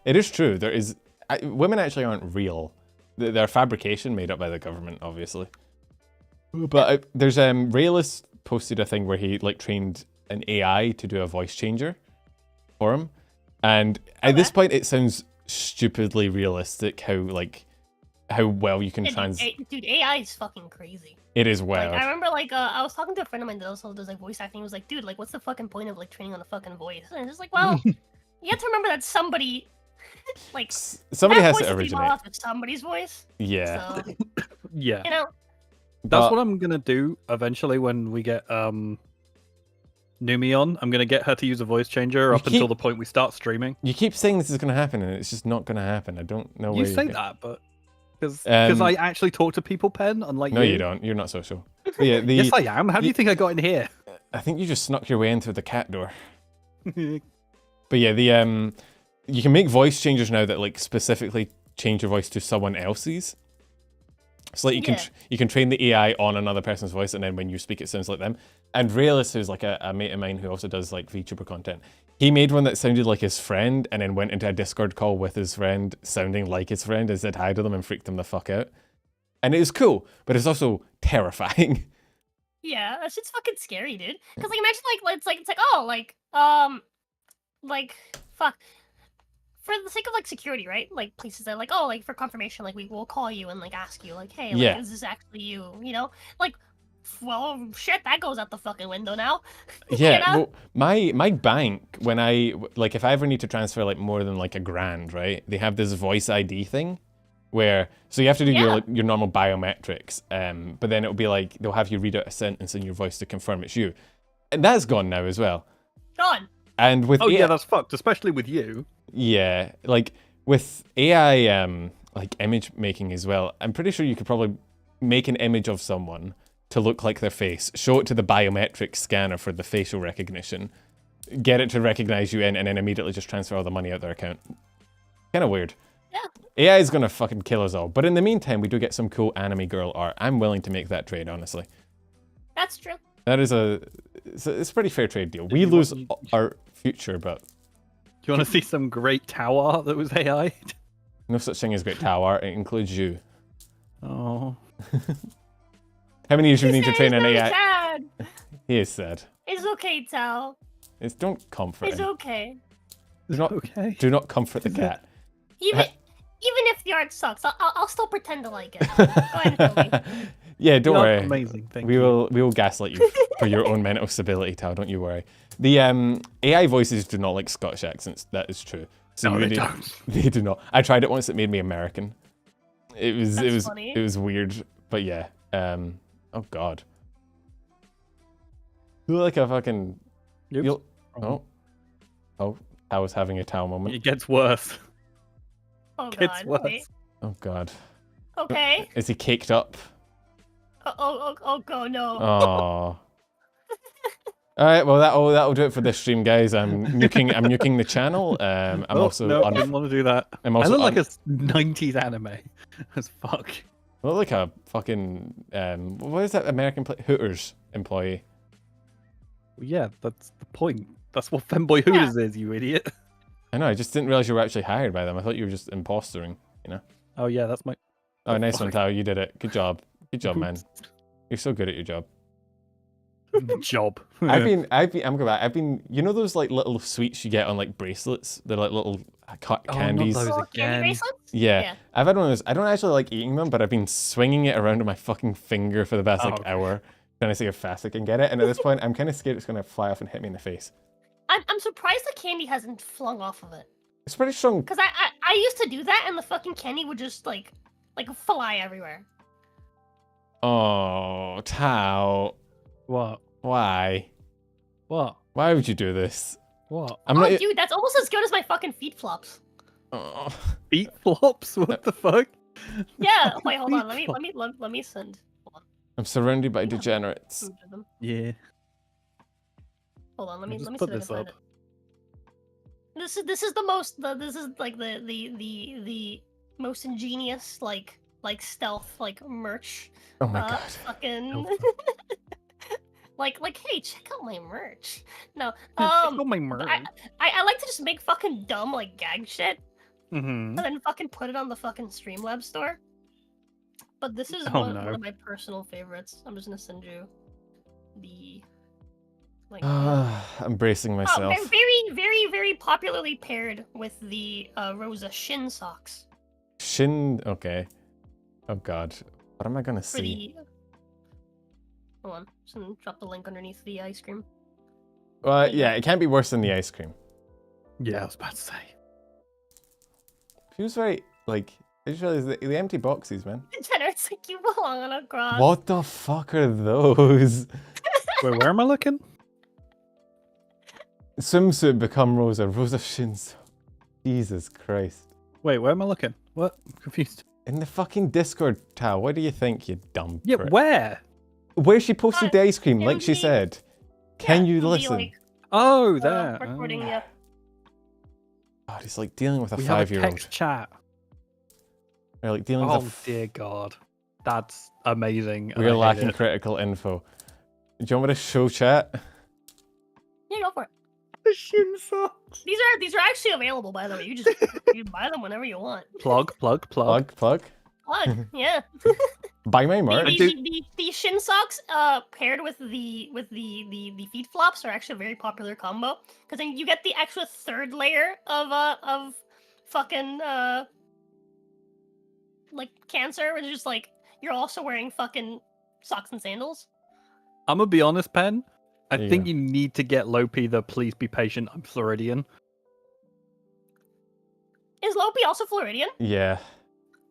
It is true. There is women actually aren't real. They're fabrication made up by the government, obviously. But there's Rayless posted a thing where he like trained an AI to do a voice changer for him, and at this point it sounds stupidly realistic how well you can Dude, AI is fucking crazy. It is Like, wild. I remember, like, I was talking to a friend of mine that also does like voice acting. He was like, "Dude, like, what's the fucking point of like training on a fucking voice?" And it's just like, well, you have to remember that somebody, like, Somebody that has voice to is originate. off with somebody's voice. Yeah. So, Yeah. you know, That's But- what I'm gonna do eventually when we get Numi on. I'm gonna get her to use a voice changer up until the point we start streaming. You keep saying this is going to happen, and it's just not going to happen. I don't know. You where say get- that, but because Um, I actually talk to people, Pen, unlike No, you. you don't. You're not social. But yeah, Yes, I am. How do you think I got in here? I think you just snuck your way in through the cat door. But yeah, you can make voice changers now that like specifically change your voice to someone else's. So like you can train the AI on another person's voice, and then when you speak, it sounds like them. And Rayless, who's like a mate of mine who also does like VTuber content, he made one that sounded like his friend, and then went into a Discord call with his friend, sounding like his friend, and said hi to them and freaked them the fuck out. And it was cool, but it's also terrifying. yeah, that shit's fucking scary, dude. Because like, imagine it's like oh like fuck. For the sake of like security, right? Like places that like, oh, like for confirmation, like we will call you and like ask you, like, hey, like, Yeah. is this actually you? You know, like, well, shit, that goes out the fucking window now. Yeah, You know? well, my bank, when if I ever need to transfer like more than like $1,000, right? They have this voice ID thing where, so you have to do Yeah. your normal biometrics, but then it'll be like, they'll have you read out a sentence in your voice to confirm it's you. And that's gone now as well. Gone. And with Oh AI, yeah, that's fucked, especially with you. yeah, like with AI, like image making as well, I'm pretty sure you could probably make an image of someone to look like their face, show it to the biometric scanner for the facial recognition, get it to recognize you in, and then immediately just transfer all the money out their account. Kind of weird. Yeah. AI is gonna fucking kill us all. But in the meantime, we do get some cool anime girl art. I'm willing to make that trade, honestly. That's true. That is it's a pretty fair trade deal. We You lose want- our future, but Do you want to see some great Tau art that was AI? no such thing as great Tau art. It includes you. Oh. How many years do we need to He's train an very AI? sad. He is sad. It's okay, Tal. Don't comfort It's him. okay. Do not, Okay. do not comfort the cat. Even if if the art sucks, I'll still pretend to like it. Go ahead and kill me. Yeah, don't You are worry. amazing, thank we you. will gaslight you for your own mental stability, Tao. Don't you worry. The AI voices do not like Scottish accents. That is true. So No, you they really- don't. They do not. I tried it once. It made me American. That's funny. It was weird, but yeah. Oh god. You look like a fucking. Oops. You'll, oh, I was having a Tao moment. It gets worse. Oh Gets god. worse. Wait. Oh god. Okay. Is he caked up? Oh no. Oh. All right, well that'll do it for this stream, guys. I'm nuking the channel. I'm Oh, also no, didn't want to do that. I'm I also look like a 90s anime as fuck. I look like a fucking what is that American Hooters employee? Yeah, that's the point. That's what Fanboy Hooters is, you idiot. I know. I just didn't realize you were actually hired by them. I thought you were just impostering. You know. Oh yeah, that's my Oh, Oh, nice one, fuck. Tao. You did it. Good job. Good job, man. You're so good at your job. job. I'm going back. I've been, you know those like little sweets you get on like bracelets? They're like little cut Oh, not candies. those. Little again. candy bracelets? Yeah. Yeah. I've had one of those. I don't actually like eating them, but I've been swinging it around on my fucking finger for the past like okay. hour, trying to see how fast I can get it. And at this point, I'm kind of scared it's going to fly off and hit me in the face. I'm surprised the candy hasn't flung off of it. It's pretty strong. Cause I used to do that and the fucking candy would just like fly everywhere. Oh, Tao. What? Why? What? Why would you do this? What? I'm Oh not. dude, that's almost as good as my fucking feet flops. Oh. Feet flops? What the fuck? Yeah. Wait, hold on. Feet Let me send. Hold I'm surrounded by Yeah. degenerates. on. Them. Yeah. Hold on. Let me Just see if put I can this find up. it. This is the most this is like the most ingenious like stealth like merch. Oh my god. Fucking like hey, check out my merch. No. Check out my merch. I like to just make fucking dumb like gag shit Mm-hmm. and then fucking put it on the fucking Streamlabs store. But this is Oh, one no. of my personal favorites. I'm just gonna send you the like I'm bracing oh, myself. very popularly paired with the Rosa Shin socks. Shin. Okay. Oh god. What am I gonna For see? the hold on, just gonna drop the link underneath the ice cream. Well, yeah, it can't be worse than the ice cream. Yeah, I was about to say. Feels very like. I just realized the empty boxes, man. Jenner, it's like you belong on a cross. What the fuck are those? Wait, where am I looking? Swimsuit become Rosa. Rosa Shins. Jesus Christ. Wait, where am I looking? What? I'm confused. In the fucking Discord, Tao. What do you think, you dumb Yeah, prick? where? Where she posted the ice cream, in like she the- said. Can you in the, listen? like, Oh, there. recording, Oh. yeah. God, it's like dealing with a We have a 5-year-old. text chat. Or like dealing Oh, with a dear God. That's amazing. and I we're hate lacking it. critical info. Do you want me to show chat? Yeah, go for it. The shin socks. These are actually available, by the way. You just you buy them whenever you want. Plug. Plug. Plug, yeah. Buy my The, merch. the shin socks paired with the feet flops are actually a very popular combo because then you get the extra third layer of fucking like cancer, which is just like you're also wearing fucking socks and sandals. I'm gonna be honest, Pen. I There you think go. you need to get Lopi the please be patient, I'm Floridian. Is Lopi also Floridian? Yeah.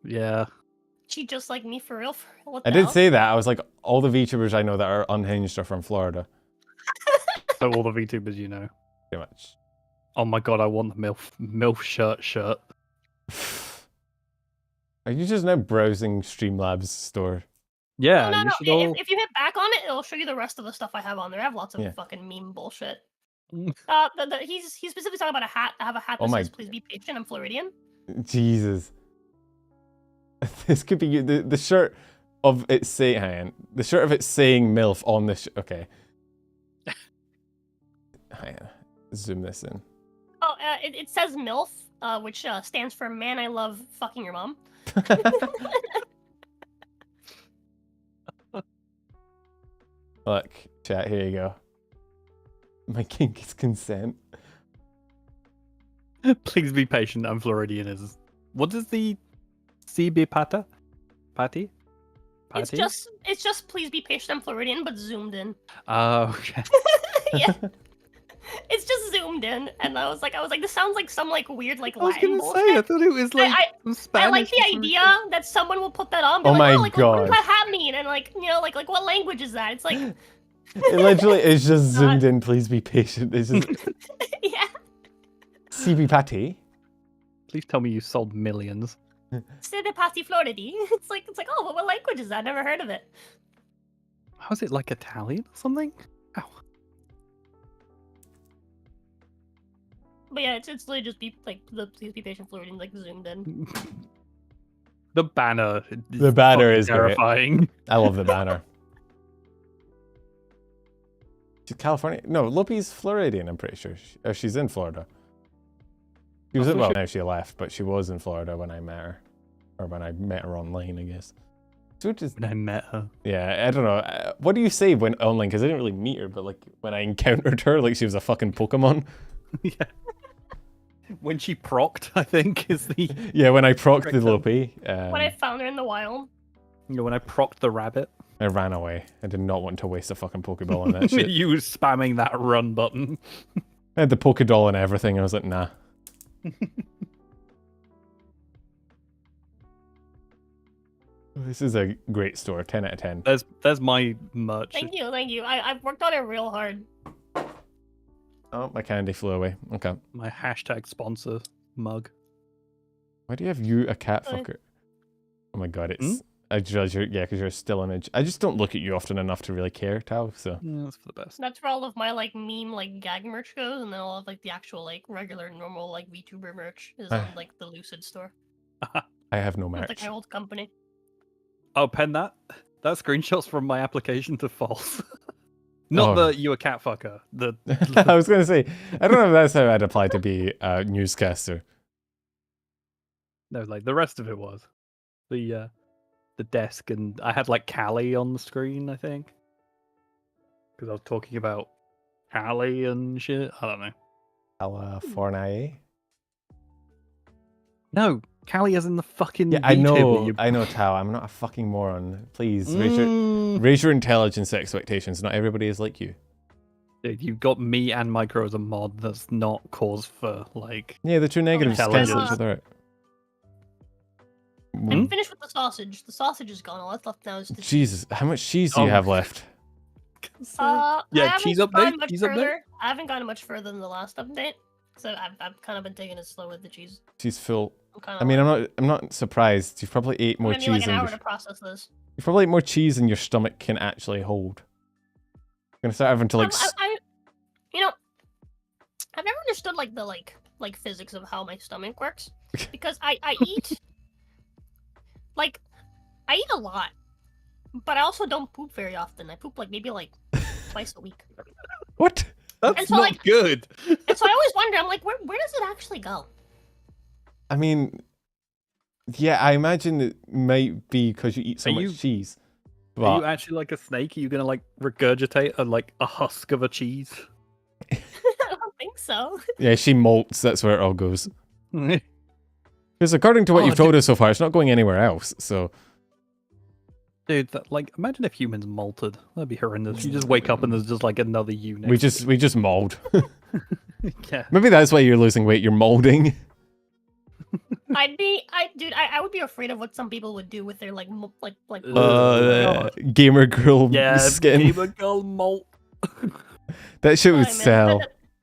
Yeah. She just like me for real? For real? What I the did hell? say that. I was like, all the VTubers I know that are unhinged are from Florida. So all the VTubers you know. Pretty much. Oh my god, I want the MILF shirt. Are you just now browsing Streamlabs store? Yeah, No, you no. should all... If you hit back on it, it'll show you the rest of the stuff I have on there. I have lots of Yeah. fucking meme bullshit. Mm. He's specifically talking about a hat. I have a hat Oh that my- says "Please be patient." I'm Floridian. Jesus. This could be you. The shirt of it saying, hang on. The shirt of it saying MILF on this. Okay. Hang on. Zoom this in. Oh, it says MILF, which stands for "Man I Love Fucking Your Mom." Look, chat, here you go. My kink is consent. Please be patient, I'm Floridian is... What does the CB Pata? Patty? It's just please be patient. I'm Floridian, but zoomed in. Oh, okay. Yeah. It's just zoomed in, and I was like, this sounds like some like weird like I was Latin gonna bullshit. say, I thought it was like some I Spanish. like the or some idea shit. that someone will put that on. Be Oh like, my what God. does that hat mean? And like, like what language is that? It's like, It literally is just Not- zoomed in. Please be patient. It's just yeah, CB Patty. Please tell me you sold millions. Siete Pasti Floridi. It's like, oh, what language is that? Never heard of it. How is it like Italian or something? Ow. But yeah, it's literally just be like the please be patient Floridian like zoomed in. The banner. The banner fucking is great. terrifying. I love the banner. She's California. No, Lopi's Floridian, I'm pretty sure. She's in Florida. She was Oh, in, for well, sure. now she left, but she was in Florida when I met her. Or when I met her online, I guess. So it just, When I met her. yeah, I don't know. What do you say when online? Because I didn't really meet her, but like when I encountered her, like she was a fucking Pokemon. Yeah. When she procced, I think, is the. Yeah, when I procced the Correct. Lopi, When I found her in the wild. You know, when I procced the rabbit. I ran away. I did not want to waste a fucking Pokeball on that shit. You were spamming that run button. I had the Pokedoll and everything. I was like, nah. This is a great store. 10 out of 10. There's my merch. Thank you. I've worked on it real hard. Oh, my candy flew away. Okay. My hashtag sponsor mug. Why do you have you a cat Sorry. fucker? Oh my god, it's... I judge you, yeah, because you're still an I just don't look at you often enough to really care, Tao, so... Yeah, that's for the best. That's where all of my like meme like gag merch goes, and then all of like the actual like regular normal like VTuber merch is on like the Lucid store. I have no It's merch. like my old company. Oh, pen that. That screenshot's from my application to false. Not Oh. the you a cat fucker. The I was going to say, I don't know if that's how I'd apply to be a newscaster. no, like the rest of it was the desk, and I had like Callie on the screen, I think, because I was talking about Callie and shit. I don't know. Ella Fornaye? No, Callie as in the fucking. Yeah, I know, VTuber, you- I know, Tao. I'm not a fucking moron. Please, Mm. raise your intelligence expectations. Not everybody is like you. Dude, you got me and Micro as a mod. That's not cause for like. Yeah, the two negatives Intelligence. cancel each other out. I'm finished with the sausage. The sausage is gone. All that's left now is the cheese. Jesus, how much cheese do you Oh. have left? I Yeah, haven't cheese update, gone much cheese update. further. I haven't gone much further than the last update, so I've kind of been taking it slow with the cheese. She's full. I'm kind of. I mean, I'm not surprised. You've probably ate more I'm gonna need like cheese an than hour your, to process this. you've probably ate more cheese than your stomach can actually hold. You're gonna start having to like. You know, I've never understood like the like physics of how my stomach works because I eat like I eat a lot, but I also don't poop very often. I poop like maybe like twice a week, What? That's And so, not like- good. and so I always wonder. I'm like, where does it actually go? I mean, yeah, I imagine it might be because you eat so Are much you- cheese. Are you But actually like a snake? Are you gonna like regurgitate a husk of a cheese? I don't think so. yeah, she molts. That's where it all goes. Dude, Because according to what Oh, you've told us so far, it's not going anywhere else. So that, like, imagine if humans molted. That'd be horrendous. You just wake up and there's just like another you. we just mold. Yeah. Maybe that's why you're losing weight. You're molding. I would be afraid of what some people would do with their like Gamer girl Yeah. skin. Gamer girl molt. That shit would Sorry, man. sell.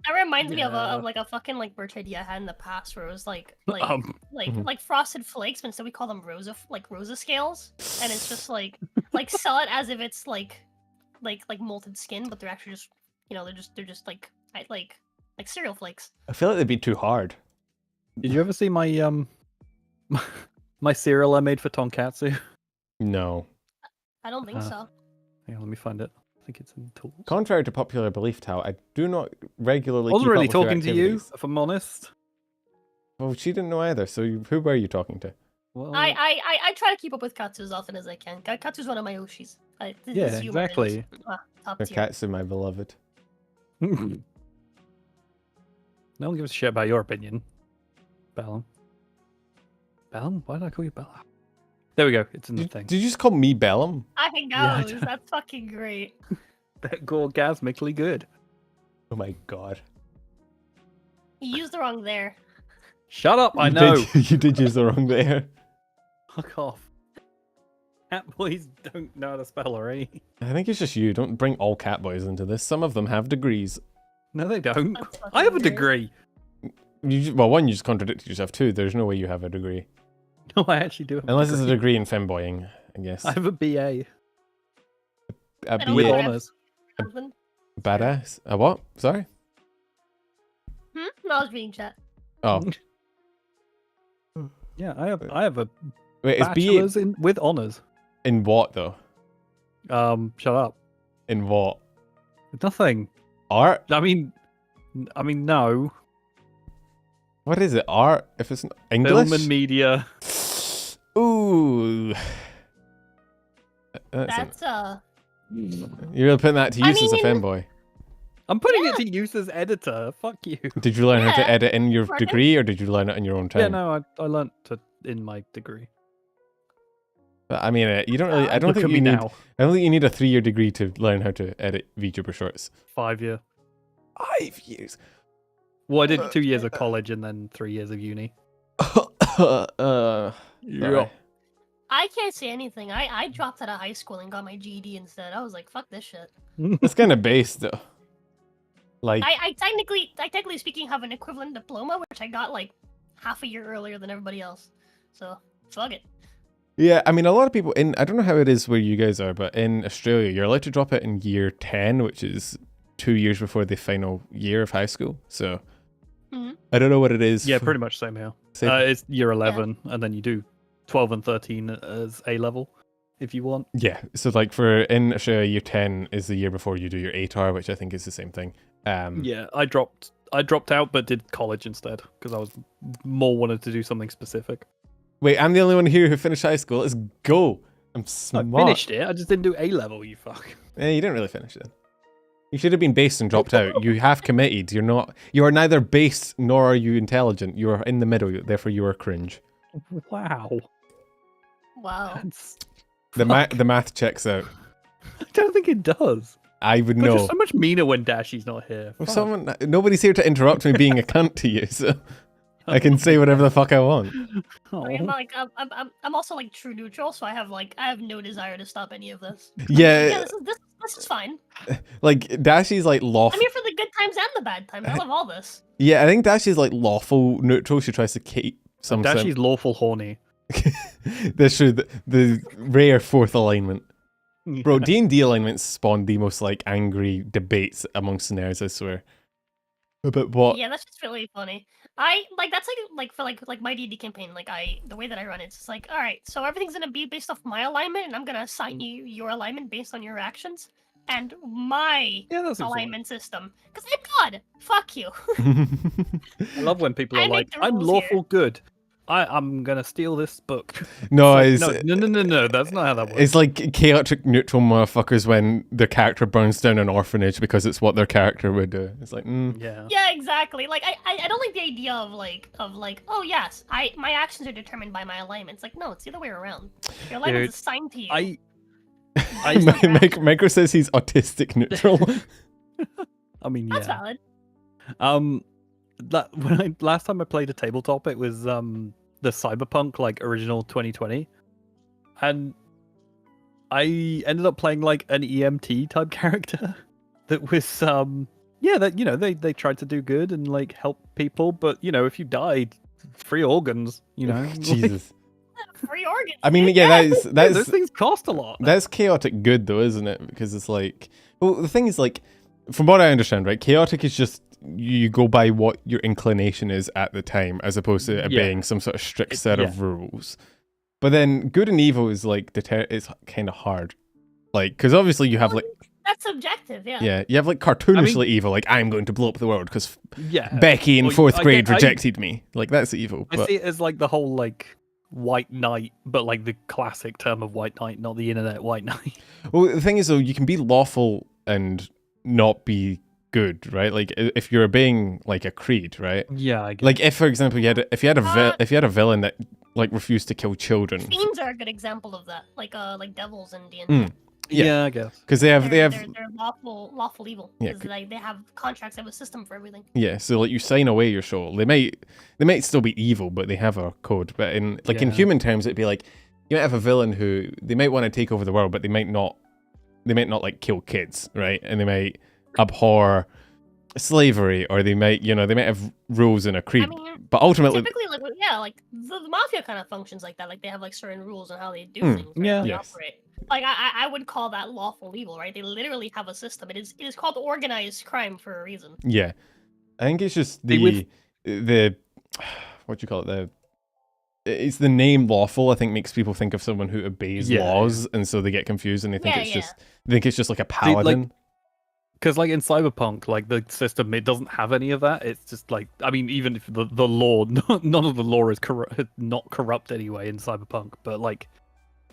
That reminds me of Yeah. like a fucking like birch idea I had in the past where it was like Mhm. like frosted flakes, but instead we call them rosa scales, and it's just like sell it as if it's like molted skin, but they're actually just they're just like cereal flakes. I feel like they'd be too hard. Did you ever see my my cereal I made for Tonkatsu? No. I don't think Uh, so. Hang on, let me find it. I think it's in tools. Contrary to popular belief, Tao, I do not regularly. I wasn't keep really up with your talking to you, activities. if I'm honest. Well, she didn't know either. So who were you talking to? Well, I try to keep up with Katsu as often as I can. Katsu's one of my Oshis. Yeah, exactly. Top Her tier. Katsu, my beloved. no one gives a shit about your opinion. Bellum. Bellum? Why did I call you Bellum? There we go. It's in the Did, thing. did you just call me Bellum? I think Yeah, I goes. don't- That's fucking great. That orgasmically good. Oh my god. You used the wrong there. Shut up! I You know. Did, you did use the wrong there. Fuck off. Cat boys don't know how to spell already. I think it's just you. Don't bring all cat boys into this. Some of them have degrees. No, they don't. That's fucking I have a weird. degree. Well, one, you just contradicted yourself. Two, there's no way you have a degree. No, I actually do. Have Unless it's a degree in femboying, I guess. I have a BA A I don't with know. BA, honors. Husband. badass. A what? Sorry? No, I was reading chat. Oh, Yeah, I have a wait, is BA bachelor's in with honors. in what though? Shut up. In what? Nothing. Art? I mean, no. What is it? Art? If it's English? Film and media. Ooh. That's You're really putting that to I use as a mean- femboy. I'm putting it to use as editor. Fuck you. Did you learn how to Yeah, edit in your pardon? degree, or did you learn it in your own time? Yeah, no, I learnt it in my degree. But, I mean, you don't really. I don't Look think at you me need. now. I don't think you need a 3-year degree to learn how to edit VTuber shorts. 5 year. 5 years. Well, I did 2 years of college and then 3 years of uni. Sorry. I can't say anything. I dropped out of high school and got my GED instead. I was like, fuck this shit. It's kind of based though. Like, I technically speaking have an equivalent diploma, which I got like half a year earlier than everybody else. So fuck it. yeah, I mean, a lot of people in. I don't know how it is where you guys are, but in Australia, you're allowed to drop it in year 10, which is 2 years before the final year of high school. So, Mhm. I don't know what it is. Yeah, for- pretty much same here. Same. It's year 11, and then you do 12 and 13 as A level, if you want. Yeah, so like for in Australia, year 10 is the year before you do your ATAR, which I think is the same thing. Yeah, I dropped out, but did college instead because I was more wanted to do something specific. Wait, I'm the only one here who finished high school. Let's go. I'm I smart. finished it. I just didn't do A level. You fuck. You didn't really finish it. You should have been based and dropped out. You have committed. You're not. You are neither based nor are you intelligent. You are in the middle. Therefore, you are cringe. Wow. Wow. That's... The Fuck. the math checks out. I don't think it does. I would But know. you're so much meaner when Dashie's not here. Well, Fuck. nobody's here to interrupt me being a cunt to you, so I can say whatever the fuck I want. Oh. I'm like I'm also like true neutral, so I have no desire to stop any of this. Yeah, Yeah, this is fine. like Dashie's like lawful. I'm here for the good times and the bad times. I love all this. Yeah, I think Dashie's like lawful neutral. She tries to keep some sense. Dashie's lawful horny. That's true. The rare fourth alignment. Bro, D&D alignments spawn the most like angry debates amongst nerds, I swear. About what? Yeah, that's just really funny. I like that's like for like my D&D campaign. Like the way that I run it, it's like, all right, so everything's gonna be based off my alignment, and I'm gonna assign you your alignment based on your actions and my Yeah, that's alignment system. Because I'm God. Fuck you. I love when people I are make like, the "I'm rules lawful here." good. I'm gonna steal this book." No, It's it's like, no. That's not how that works. it's like chaotic neutral motherfuckers when their character burns down an orphanage because it's what their character would do. It's like, Yeah. Yeah, exactly. Like I don't like the idea of like oh yes, my actions are determined by my alignment. It's like no, it's the other way around. Your alignment's Dude, assigned to you. Micro says he's autistic neutral. I mean, That's yeah. valid. Last time I played a tabletop, it was the Cyberpunk like original 2020, and I ended up playing like an EMT type character that was that they tried to do good and like help people, but if you died, free organs, Jesus. Free organs. I mean, dude. yeah, those that's things cost a lot. that's chaotic good though, isn't it? Because it's like, well, the thing is like, from what I understand, right, chaotic is just you go by what your inclination is at the time, as opposed to obeying some sort of strict set of rules. But then good and evil is like it's kind of hard, like because obviously you have like That's subjective. Yeah. yeah, you have like cartoonishly evil, like I'm going to blow up the world because Yeah, Becky in Well, fourth I grade get- I- rejected me. Like that's evil. I But see it as like the whole like white knight, but like the classic term of white knight, not the internet white knight. well, the thing is though, you can be lawful and not be good, right? Like if you're obeying like a creed, right? Yeah, I guess. Like if, for example, if you had a villain that like refuse to kill children. Fiends are a good example of that, like devils in D&D. Yeah. I guess. Because they have They're lawful evil. Yeah, Because they have contracts, they have a system for everything. yeah. So like you sign away your soul. They might still be evil, but they have a code. But in in Yeah. human terms, it'd be like you might have a villain who they might want to take over the world, but they might not like kill kids, right? And they might abhor slavery, or they might have rules and a creed. I mean, But ultimately, typically, like the mafia kind of functions like that. Like they have like certain rules on how they do things. Right? yeah. How they Yes. operate. Like I would call that lawful evil, right? They literally have a system. It is called organized crime for a reason. yeah, I think it's just See, with- the what do you call it? It's the name lawful. I think makes people think of someone who obeys Yeah, laws, and so they get confused and they think Yeah, it's just like a like, paladin. Because like in Cyberpunk, like the system, it doesn't have any of that. It's just like, I mean, even if the law, none of the law is not corrupt anyway in Cyberpunk. But like,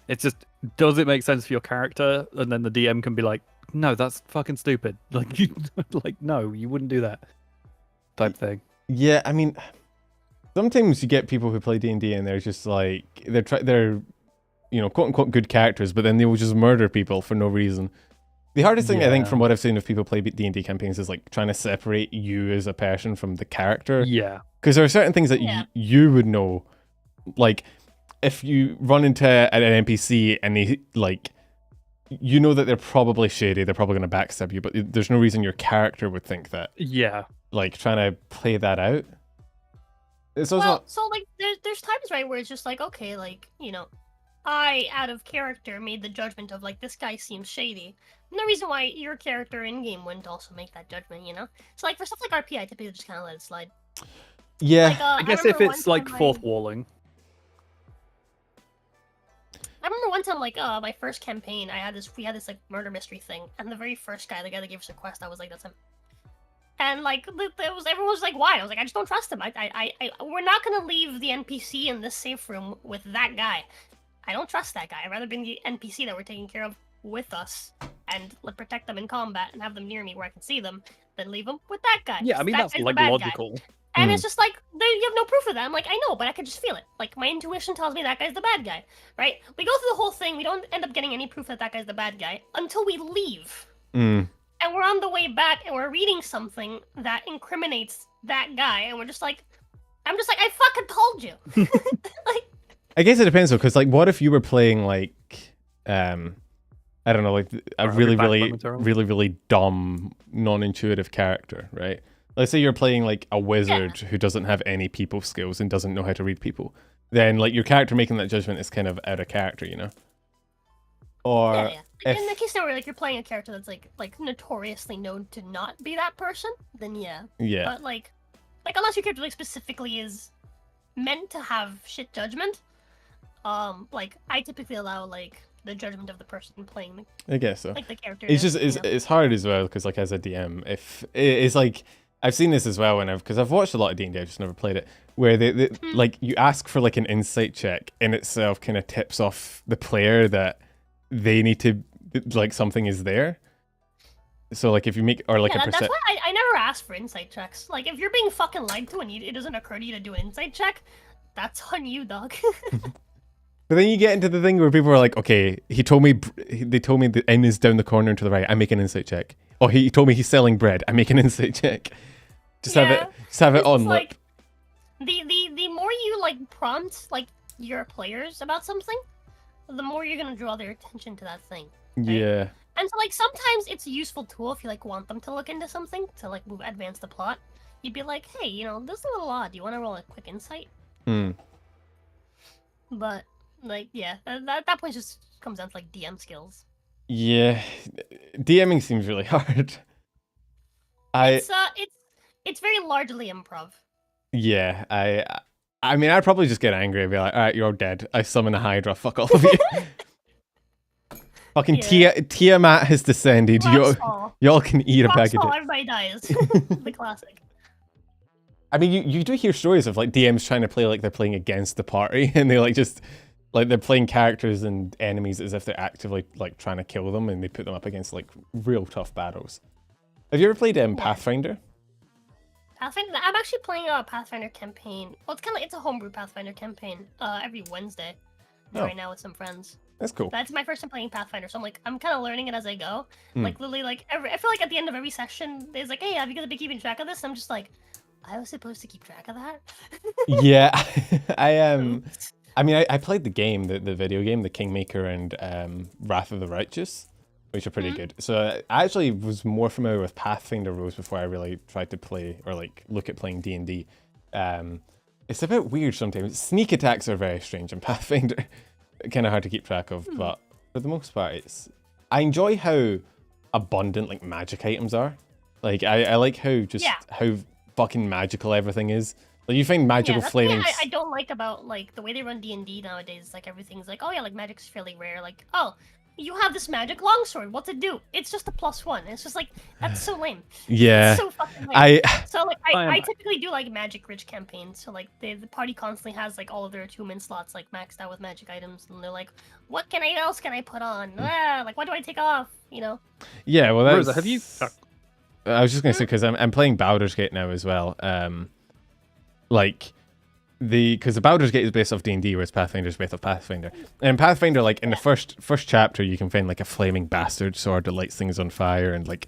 it's just, does it make sense for your character? And then the DM can be like, no, that's fucking stupid. Like, like no, you wouldn't do that. Type thing. Yeah, I mean, sometimes you get people who play D&D and they're just like they're quote unquote good characters, but then they will just murder people for no reason. The hardest thing I think Yeah. from what I've seen of people play D&D campaigns is like trying to separate you as a person from the character. Yeah. Because there are certain things that Yeah. you would know, like if you run into an NPC and they like, you know that they're probably shady, they're probably going to backstab you, but there's no reason your character would think that. Yeah. Like trying to play that out. It's also Well, so like there's times right where it's just like, okay, like I out of character made the judgment of like this guy seems shady. No reason why your character in game wouldn't also make that judgment, So like for stuff like RP, I typically just kind of let it slide. yeah. Like, I guess if remember it's one like time fourth walling. I remember one time, like, my first campaign, we had this, like, murder mystery thing, and the very first guy, the guy that gave us a quest, I was like, that's him. And, like, everyone was like, why? I was like, I just don't trust him. We're not gonna leave the NPC in this safe room with that guy. I don't trust that guy. I'd rather bring the NPC that we're taking care of with us, and protect them in combat, and have them near me where I can see them, than leave them with that guy. Yeah, I mean, That that's guy's the like bad guy. logical. And it's just like, you have no proof of that. I'm like, I know, but I could just feel it. Like, my intuition tells me that guy's the bad guy, right? We go through the whole thing. We don't end up getting any proof that that guy's the bad guy until we leave. Mm. And we're on the way back, and we're reading something that incriminates that guy. And we're just like, I'm just like, I fucking told you. Like, I guess it depends though, because like, what if you were playing like, I don't know, like a Or really, back really, momentarily. really, really dumb, non-intuitive character, right? Let's say you're playing like a wizard who doesn't have any people skills and doesn't know how to read people. Then like your character making that judgment is kind of out of character, Or yeah. Like, if, in the case where like you're playing a character that's like notoriously known to not be that person, then yeah. yeah, But like unless your character like specifically is meant to have shit judgment, like I typically allow like the judgment of the person playing I guess so. like the character. It's to, just it's hard as well because like as a DM, if it's like I've seen this as well when I've watched a lot of D&D, I've just never played it, where they like you ask for like an insight check in itself kind of tips off the player that they need to like something is there. So like if you make or like a that's percent. why I never ask for insight checks. Like if you're being fucking lied to and it doesn't occur to you to do an insight check, that's on you, dog. But then you get into the thing where people are like, okay, they told me the N is down the corner and to the right. I make an insight check. Oh, he told me he's selling bread. I make an insight check. Just have it It's on. like the more you like prompt like your players about something, the more you're gonna draw their attention to that thing. Yeah. And so like sometimes it's a useful tool if you like want them to look into something to like advance the plot. You'd be like, hey, this is a little odd. Do you want to roll a quick insight? Hmm. But like, yeah, that point just comes down to like DM skills. Yeah. DMing seems really hard. It's very largely improv. Yeah. I mean, I'd probably just get angry and be like, all right, you're all dead. I summon a Hydra. Fuck all of you. Fucking Tiamat has descended. Y'all can eat a bag of dicks. Everybody dies. The classic. I mean, you do hear stories of like DMs trying to play like they're playing against the party, and they like just like they're playing characters and enemies as if they're actively like trying to kill them, and they put them up against like real tough battles. Have you ever played Pathfinder? Pathfinder. I'm actually playing a Pathfinder campaign. Well, it's a homebrew Pathfinder campaign. Every Wednesday. Oh. Right now with some friends. That's cool. That's my first time playing Pathfinder, so I'm kind of learning it as I go. Hmm. Like literally, I feel like at the end of every session, there's like, hey, have you guys been keeping track of this? And I'm just like, I was supposed to keep track of that. Yeah, I am. I mean, I played the game, the video game, the Kingmaker and Wrath of the Righteous, which are pretty good. So I actually was more familiar with Pathfinder rules before I really tried to play or like look at playing D&D. It's a bit weird sometimes. Sneak attacks are very strange in Pathfinder. Kind of hard to keep track of, but for the most part, I enjoy how abundant like magic items are. Like I like how how fucking magical everything is. Like you find magical flaming. I don't like about like the way they run D&D nowadays. Like everything's like, oh yeah, like magic's fairly rare. Like, oh, you have this magic longsword. What's it do? It's just a +1. It's just like that's so lame. Yeah. It's so fucking lame. So like I I typically do like magic rich campaigns. So like the party constantly has like all of their attunement slots like maxed out with magic items, and they're like, what else can I put on? Like what do I take off? You know? Yeah. Well, that's. Rosa, have you? I was just gonna say because I'm playing Baldur's Gate now as well. Because the Baldur's Gate is based off D&D, whereas Pathfinder is based off Pathfinder. And in Pathfinder, like in the first chapter, you can find like a flaming bastard sword that lights things on fire, and like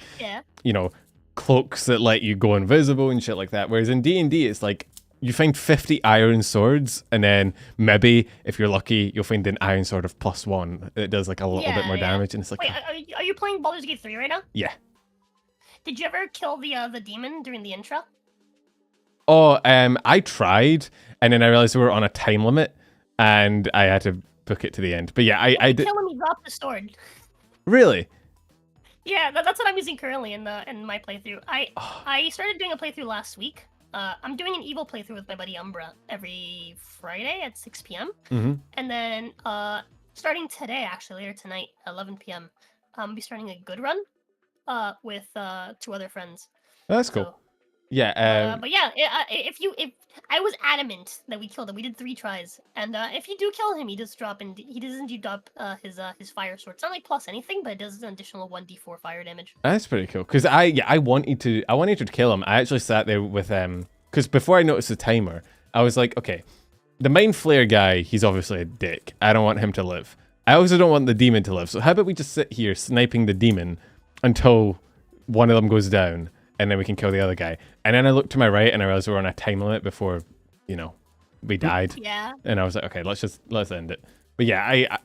you know, cloaks that let you go invisible and shit like that. Whereas in D&D, it's like you find 50 iron swords, and then maybe if you're lucky, you'll find an iron sword of +1. It does like a little bit more damage, and it's like. Wait, are you playing Baldur's Gate 3 right now? Yeah. Did you ever kill the demon during the intro? Oh, I tried, and then I realized we were on a time limit, and I had to book it to the end. But yeah, I did. Kill him, he dropped the sword. Really? Yeah, that's what I'm using currently in my playthrough. I started doing a playthrough last week. I'm doing an evil playthrough with my buddy Umbra every Friday at 6 p.m. And then starting today, actually later tonight, 11 p.m. I'll be starting a good run with 2 other friends. Oh, that's cool. So, yeah. But yeah, if I was adamant that we killed him, we did 3 tries, and if you do kill him, he does drop his fire sword. It's not like plus anything, but it does an additional 1d4 fire damage. That's pretty cool. Because I wanted to kill him. I actually sat there with because before I noticed the timer, I was like, okay, the Mind Flayer guy, he's obviously a dick. I don't want him to live. I also don't want the demon to live. So how about we just sit here sniping the demon until one of them goes down, and then we can kill the other guy. And then I looked to my right, and I realized we were on a time limit before, you know, we died. Yeah. And I was like, okay, let's end it. But yeah,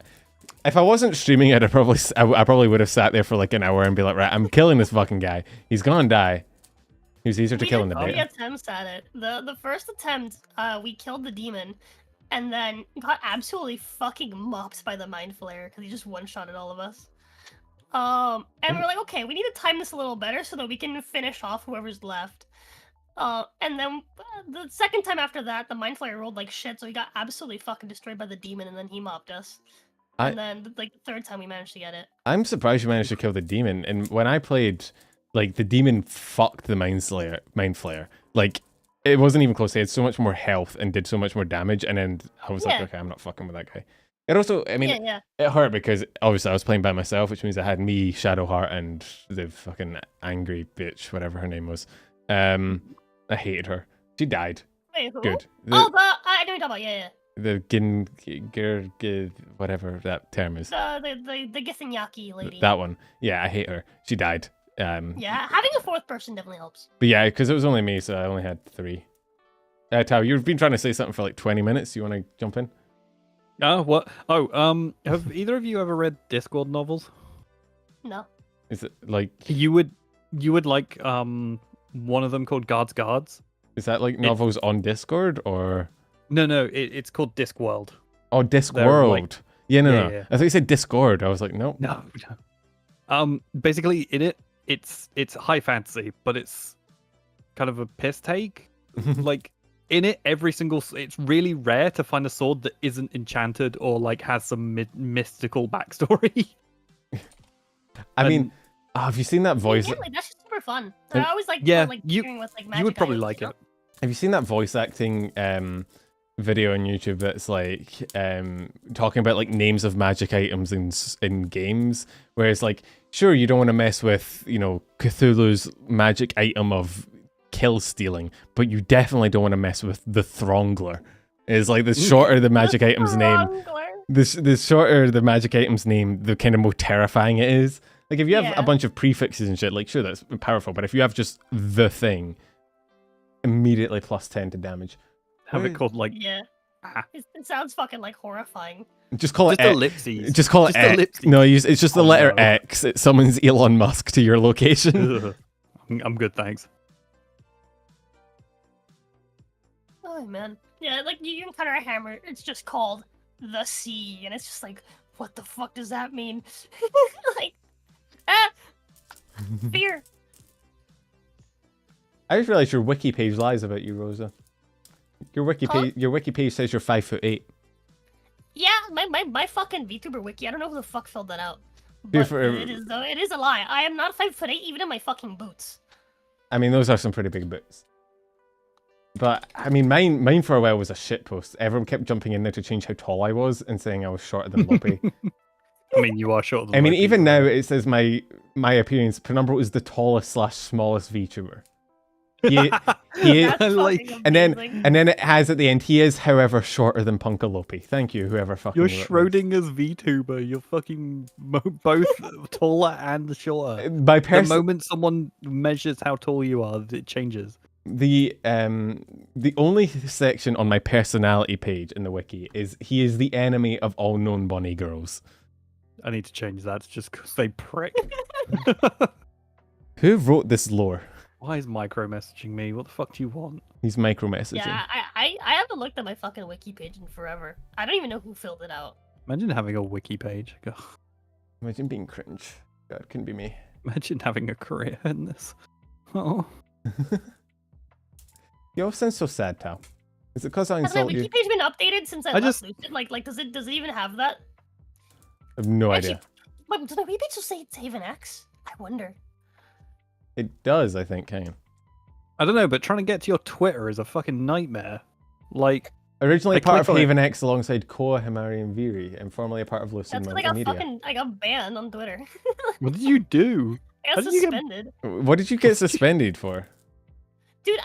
if I wasn't streaming it, I probably would have sat there for like an hour and be like, right, I'm killing this fucking guy. He's gonna die. He was easier to kill in the day. We beta. did 3 attempts at it. The first attempt, we killed the demon, and then got absolutely fucking mopped by the Mind Flayer because he just one-shotted all of us. And we're like, okay, we need to time this a little better so that we can finish off whoever's left. And then the second time after that, the Mind Flayer rolled like shit, so he got absolutely fucking destroyed by the demon, and then he mopped us. And then, like, the 3rd time we managed to get it. I'm surprised you managed to kill the demon. And when I played, like, the demon fucked the Mind Flayer. Like, it wasn't even close. He had so much more health and did so much more damage, and then I was like, okay, I'm not fucking with that guy. It also, I mean, it hurt because obviously I was playing by myself, which means I had me, Shadowheart, and the fucking angry bitch, whatever her name was. I hated her. She died. Wait, who? Good. I know what you're talking about. Yeah. The whatever that term is. The Githanyaki lady. That one. Yeah, I hate her. She died. Yeah, having a 4th person definitely helps. But yeah, because it was only me, so I only had 3. Tao, you've been trying to say something for like 20 minutes. You want to jump in? What? Oh, have either of you ever read Discworld novels? No. Is it like you would like one of them called Guards? Is that like novels on Discord or? No, it's called Discworld. Oh, Discworld. Like, no. Yeah. I thought you said Discord. I was like, no. No. Basically, in it's high fantasy, but it's kind of a piss take. Like in it, it's really rare to find a sword that isn't enchanted or like has some mystical backstory. I mean, have you seen that voice? Yeah, that's just super fun. I always like hearing with like magic. You would probably items, like it. Have you seen that voice acting video on YouTube that's like talking about like names of magic items in games, where it's like, sure, you don't want to mess with, you know, Cthulhu's magic item of kill stealing, but you definitely don't want to mess with the Throngler. It's like the shorter the magic item's name, the shorter the magic item's name, the kind of more terrifying it is. Like if you have a bunch of prefixes and shit, like sure that's powerful, but if you have just the thing, immediately plus 10 to damage. Have it called like It sounds fucking like horrifying. Just call it ellipses. Just call it X. No, it's just the letter X. It summons Elon Musk to your location. I'm good, thanks. Oh man, yeah, like you encounter a hammer. It's just called the Sea, and it's just like, what the fuck does that mean? Like, fear. I just realized your wiki page lies about you, Rosa. Your wiki page says you're 5'8". Yeah, my fucking VTuber wiki. I don't know who the fuck filled that out. But it is though. It is a lie. I am not 5'8", even in my fucking boots. I mean, those are some pretty big boots. But I mean, mine for a while was a shit post. Everyone kept jumping in there to change how tall I was and saying I was shorter than Loppy. I mean, you are shorter than I mean, Loppy, even now it says my appearance. Penumbra is the tallest / smallest VTuber. And then it has at the end, he is, however, shorter than Punkalopi. Thank you, whoever fucking. You're Schrodinger's VTuber. You're fucking both taller and shorter. The moment someone measures how tall you are, it changes. The only section on my personality page in the wiki is he is the enemy of all known bunny girls. I need to change that just because they prick. Who wrote this lore? Why is micro messaging me? What the fuck do you want? He's micro messaging. Yeah, I haven't looked at my fucking wiki page in forever. I don't even know who filled it out. Imagine having a wiki page. Ugh. Imagine being cringe. God, couldn't be me. Imagine having a career in this. Oh. You all sound so sad, Tal. Is it because I Has my insult you? wiki page been updated since I left Lucid? Like does it even have that? I have no idea. Wait, does my wiki page just say Haven X? I wonder. It does, I think, hang on. I don't know, but trying to get to your Twitter is a fucking nightmare. Like, originally part of Haven X alongside Koa, Himari, and Viri, and formerly a part of Lucid Multimedia. I got banned on Twitter. What did you do? I got suspended. What did you get suspended for? Dude,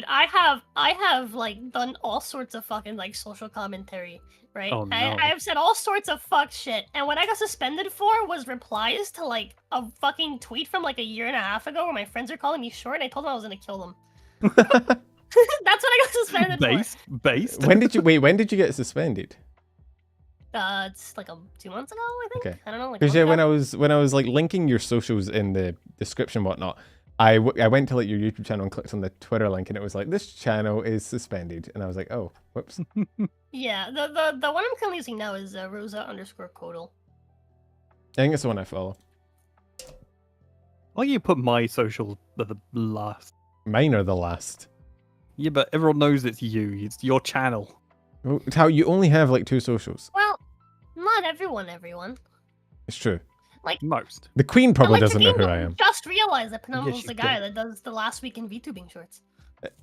I have like done all sorts of fucking like social commentary, right? Oh, no. I have said all sorts of fuck shit, and what I got suspended for was replies to like a fucking tweet from like a year and a half ago where my friends are calling me short, and I told them I was gonna kill them. That's what I got suspended for. Based. When did you get suspended? It's like 2 months ago, I think. Okay. I don't know. Because when I was like linking your socials in the description and whatnot, I went to like your YouTube channel and clicked on the Twitter link, and it was like, this channel is suspended, and I was like, oh, whoops. Yeah, the one I'm currently using now is Rosa_Codal. I think it's the one I follow. Why you put my social at the last? Mine are the last. Yeah, but everyone knows it's you. It's your channel. Well, how you only have like 2 socials? Well, not everyone. It's true. Like most. The Queen probably doesn't know who I am. Just realized that Penumbral's the guy that does the last week in VTubing shorts.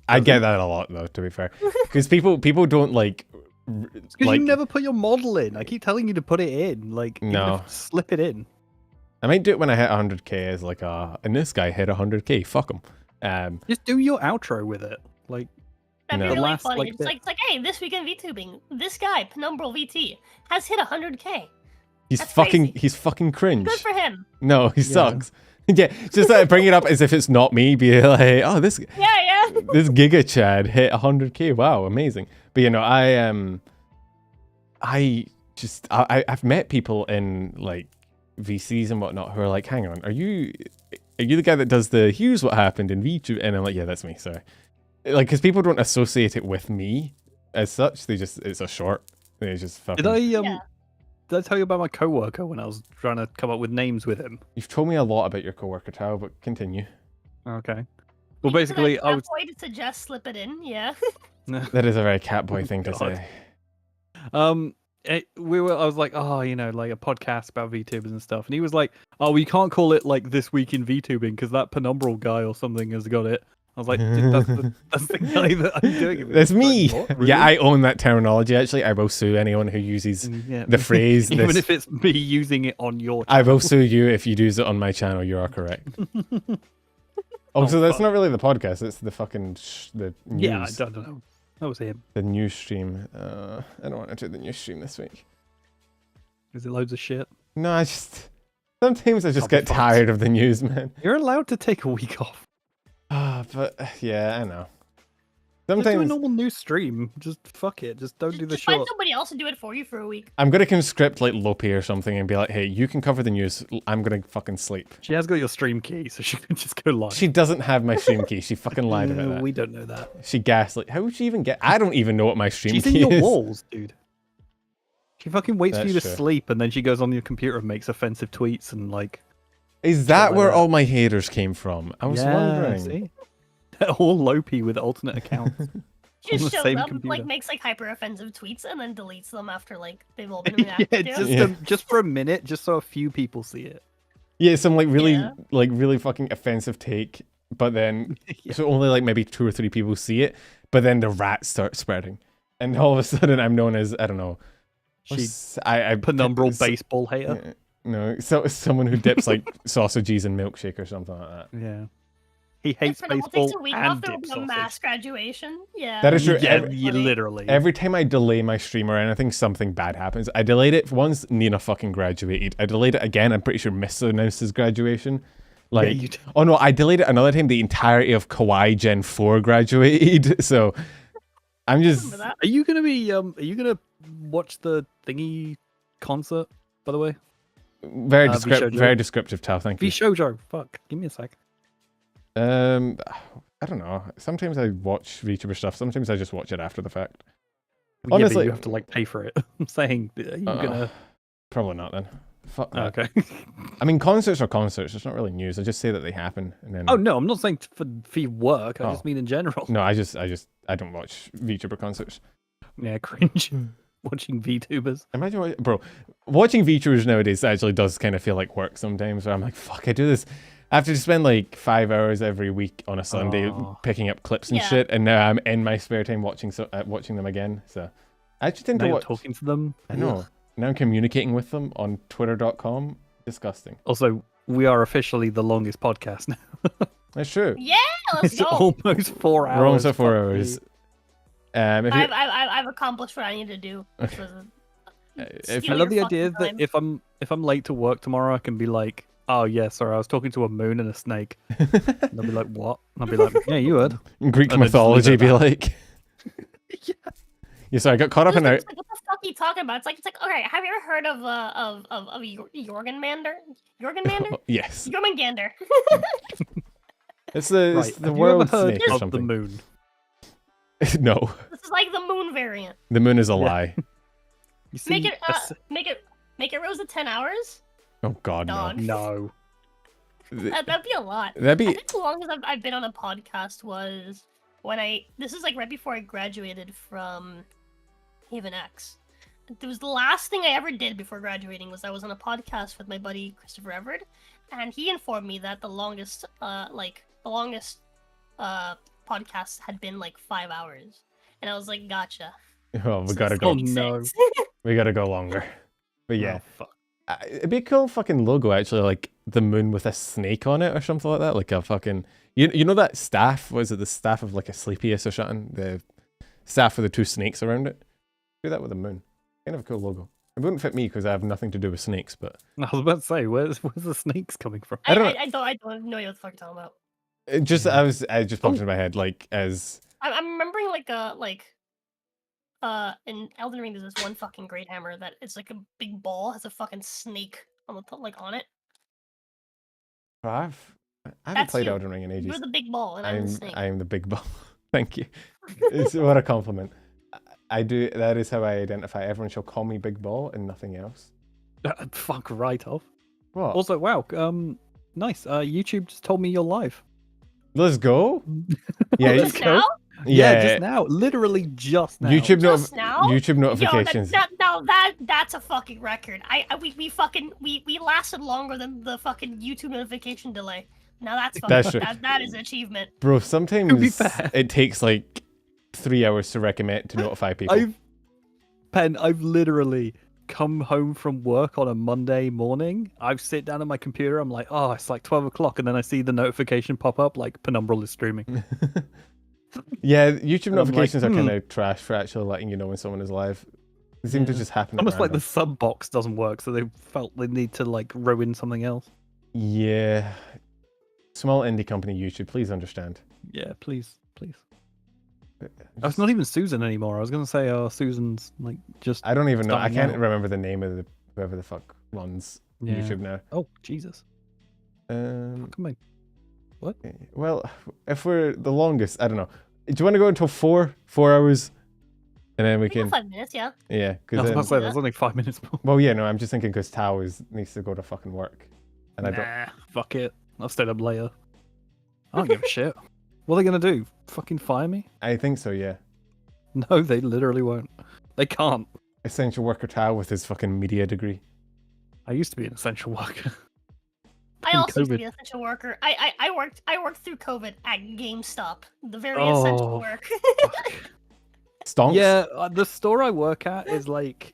I get that a lot though, to be fair, because people don't like. Because you never put your model in. I keep telling you to put it in. Like, no, slip it in. I might do it when I hit 100k as like and this guy hit 100k. Fuck him. Just do your outro with it. Like, that'd be really funny. It's like, hey, this week in VTubing, this guy Penumbral VT has hit 100k. He's fucking cringe. Good for him. No, he sucks. Yeah, just bring it up as if it's not me. Be like, oh, this this Giga Chad hit 100k. Wow, amazing. But you know, I've met people in like VCs and whatnot who are like, hang on, are you the guy that does the here's what happened in VTube? And I'm like, yeah, that's me. Sorry. Like, because people don't associate it with me as such. It's a short. They just fucking. Did I tell you about my coworker when I was trying to come up with names with him? You've told me a lot about your coworker, Tao, but continue. Okay. Well, basically, I was. Boy to suggest slip it in, yeah. That is a very Catboy thing to say. I was like, oh, you know, like a podcast about VTubers and stuff, and he was like, oh, we can't call it like This Week in VTubing because that Penumbral guy or something has got it. I was like, that's the guy that I'm doing it with. That's me. Like, really? Yeah, I own that terminology. Actually, I will sue anyone who uses the phrase. Even if it's me using it on your channel. I will sue you if you use it on my channel. You are correct. Oh, so that's fuck. not really the podcast. It's the fucking the news. Yeah, I don't know. That was him. The news stream. I don't want to do the news stream this week. Is it loads of shit? No, sometimes I just I'll be get fucked. tired of the news, man. You're allowed to take a week off. But yeah, I know. Just do a Sometimes normal news stream. Just fuck it. Just don't do the Just find short. somebody else to do it for you for a week. I'm gonna conscript like Lope or something and be like, hey, you can cover the news. I'm gonna fucking sleep. She has got your stream key, so she can just go live. She doesn't have my stream key. She fucking lied about that. We don't know that. She gaslit. How would she even get? I don't even know what my stream She's in key your is. walls, dude. She fucking waits for you to That's true. sleep, and then she goes on your computer and makes offensive tweets and like. Is that like where that. all my haters came from? I was wondering. See? They're all Lopi with alternate accounts. She On just the shows same up, computer. like makes like hyper offensive tweets, and then deletes them after like they've all been reacted yeah, to. just for a minute, just so a few people see it. Yeah, some like really, Yeah. like really fucking offensive take, but then Yeah. so only like maybe 2 or 3 people see it, but then the rats start spreading, and all of a sudden I'm known as I don't know. She I penumbral so- baseball hater. No, so someone who dips like sausages in milkshake or something like that. Yeah. He If hates Fernando takes baseball a week and off, there will dips be a sausage. mass graduation. Yeah. That is true. Yeah, Every- yeah, literally. Every time I delay my stream or anything, something bad happens. I delayed it once. Nina fucking graduated. I delayed it again. I'm pretty sure Miss announced his graduation. Like, you did. oh no, I delayed it another time. The entirety of Kawaii Gen 4 graduated. So I'm just. Remember that? Are you gonna be Are you gonna watch the thingy concert? By the way, Very, vshojo. very descriptive, Tao. Thank you. vshojo. Fuck. Give me a sec. I don't know. Sometimes I watch VTuber stuff. Sometimes I just watch it after the fact. Yeah, but Honestly- you have to like pay for it. I'm saying, are you gonna? Probably not then. Fuck that. Okay. I mean, concerts are concerts. It's not really news. I just say that they happen, and then. Oh no, I'm not saying for your work. I Oh. just mean in general. No, I don't watch VTuber concerts. Yeah, cringe. Watching VTubers. Imagine, bro, watching VTubers nowadays actually does kind of feel like work sometimes. Where I'm like, fuck, I do this. I have to spend like 5 hours every week on a Sunday Oh. picking up clips and Yeah. shit, and now I'm in my spare time watching them again. So I actually tend Now to you're watch. talking to them. I know. Ugh. Now I'm communicating with them on Twitter.com. Disgusting. Also, we are officially the longest podcast now. That's true. Yeah, let's It's go. almost 4 hours. We're almost at 4 fuck hours. me. If you, I've accomplished what I need to do. Which was if I steal love the your idea fucking that time. if I'm late to work tomorrow, I can be like, oh yeah, sorry, I was talking to a moon and a snake. And they'll be like, what? And I'll be like, yeah, you heard. Greek and then just leave mythology, it be at like. Yeah, so I got caught up in It's it. like, what the fuck are you talking about? It's like, okay, have you ever heard of Jorgenmander? Jorgenmander? Yes. Jorgengander. It's the, Right. it's the Have you world ever heard snake or of the something. moon? No, This is like the moon variant. the moon is a Yeah. lie. You see, Make it a s- make it rose to 10 hours. Oh God, no. Dog. no. That'd be a lot. That'd I be think the longest I've been on a podcast was when this is like right before I graduated from Haven X. It was the last thing I ever did before graduating was I was on a podcast with my buddy Christopher Everett, and he informed me that the longest podcast had been like 5 hours, and I was like, gotcha. Oh, we So gotta this go. makes no. sense. We gotta go longer. But yeah, Oh, fuck. it'd be a cool fucking logo actually, like the moon with a snake on it or something like that, like a fucking. You know that staff? Was it the staff of like a Sleepiest or something? The staff with the 2 snakes around it. Do that with a moon. Kind of a cool logo. It wouldn't fit me because I have nothing to do with snakes, but I was about to say, where's the snakes coming from? I don't I don't know what the fuck you're talking about. it just I just popped into my head like as I'm remembering in Elden Ring there's this one fucking great hammer that it's like a big ball, has a fucking snake on the top, like on it. I haven't That's played you. Elden Ring in ages. You're the big ball and I'm the snake. I am the big ball. Thank you. It's what a compliment. I do. That is how I identify. Everyone shall call me Big Ball and nothing else. Fuck right off. What? Also, wow, nice. YouTube just told me you're live. Let's go. Yeah, Let's Just go. now? Yeah, just now. Literally just now. YouTube Just now? YouTube Yo, notifications. that's a fucking record. We lasted longer than the fucking YouTube notification delay. Now that's fucking, That's true. that is achievement. Bro, To be sometimes fair. it takes like 3 hours to recommend to notify people. I've literally come home from work on a Monday morning, I sit down on my computer, I'm like, oh, it's like 12 o'clock, and then I see the notification pop up like Penumbral is streaming. Yeah, YouTube And I'm like, notifications are kind of trash for actually letting you know when someone is live. They seem to Yeah. just happen. At Almost like the random. sub box doesn't work, so they felt they need to like ruin something else. Yeah. Small indie company YouTube, please understand. Yeah, please. Oh, it's not even Susan anymore. I was gonna say, oh, Susan's like just. I don't even know. I starting can't out. remember the name of the whoever the fuck runs Yeah. YouTube now. Oh Jesus! Come on. What? Well, if we're the longest, I don't know. Do you want to go until 4 hours, and then we We got can? 5 minutes, yeah. Yeah, I was because about to say there's only 5 minutes more. well, yeah, no, I'm just thinking because Tao needs to go to fucking work, and I don't. Nah, fuck it. I'll stay up later. I don't give a shit. What are they gonna do? Fucking fire me? I think so. Yeah, No, they literally won't. They can't. essential worker Tao with his fucking media degree. I used to be an essential worker. I In also used to COVID. be an essential worker. I worked through COVID at GameStop, the very essential Oh, work. fuck. Stonks. Yeah, the store I work at is like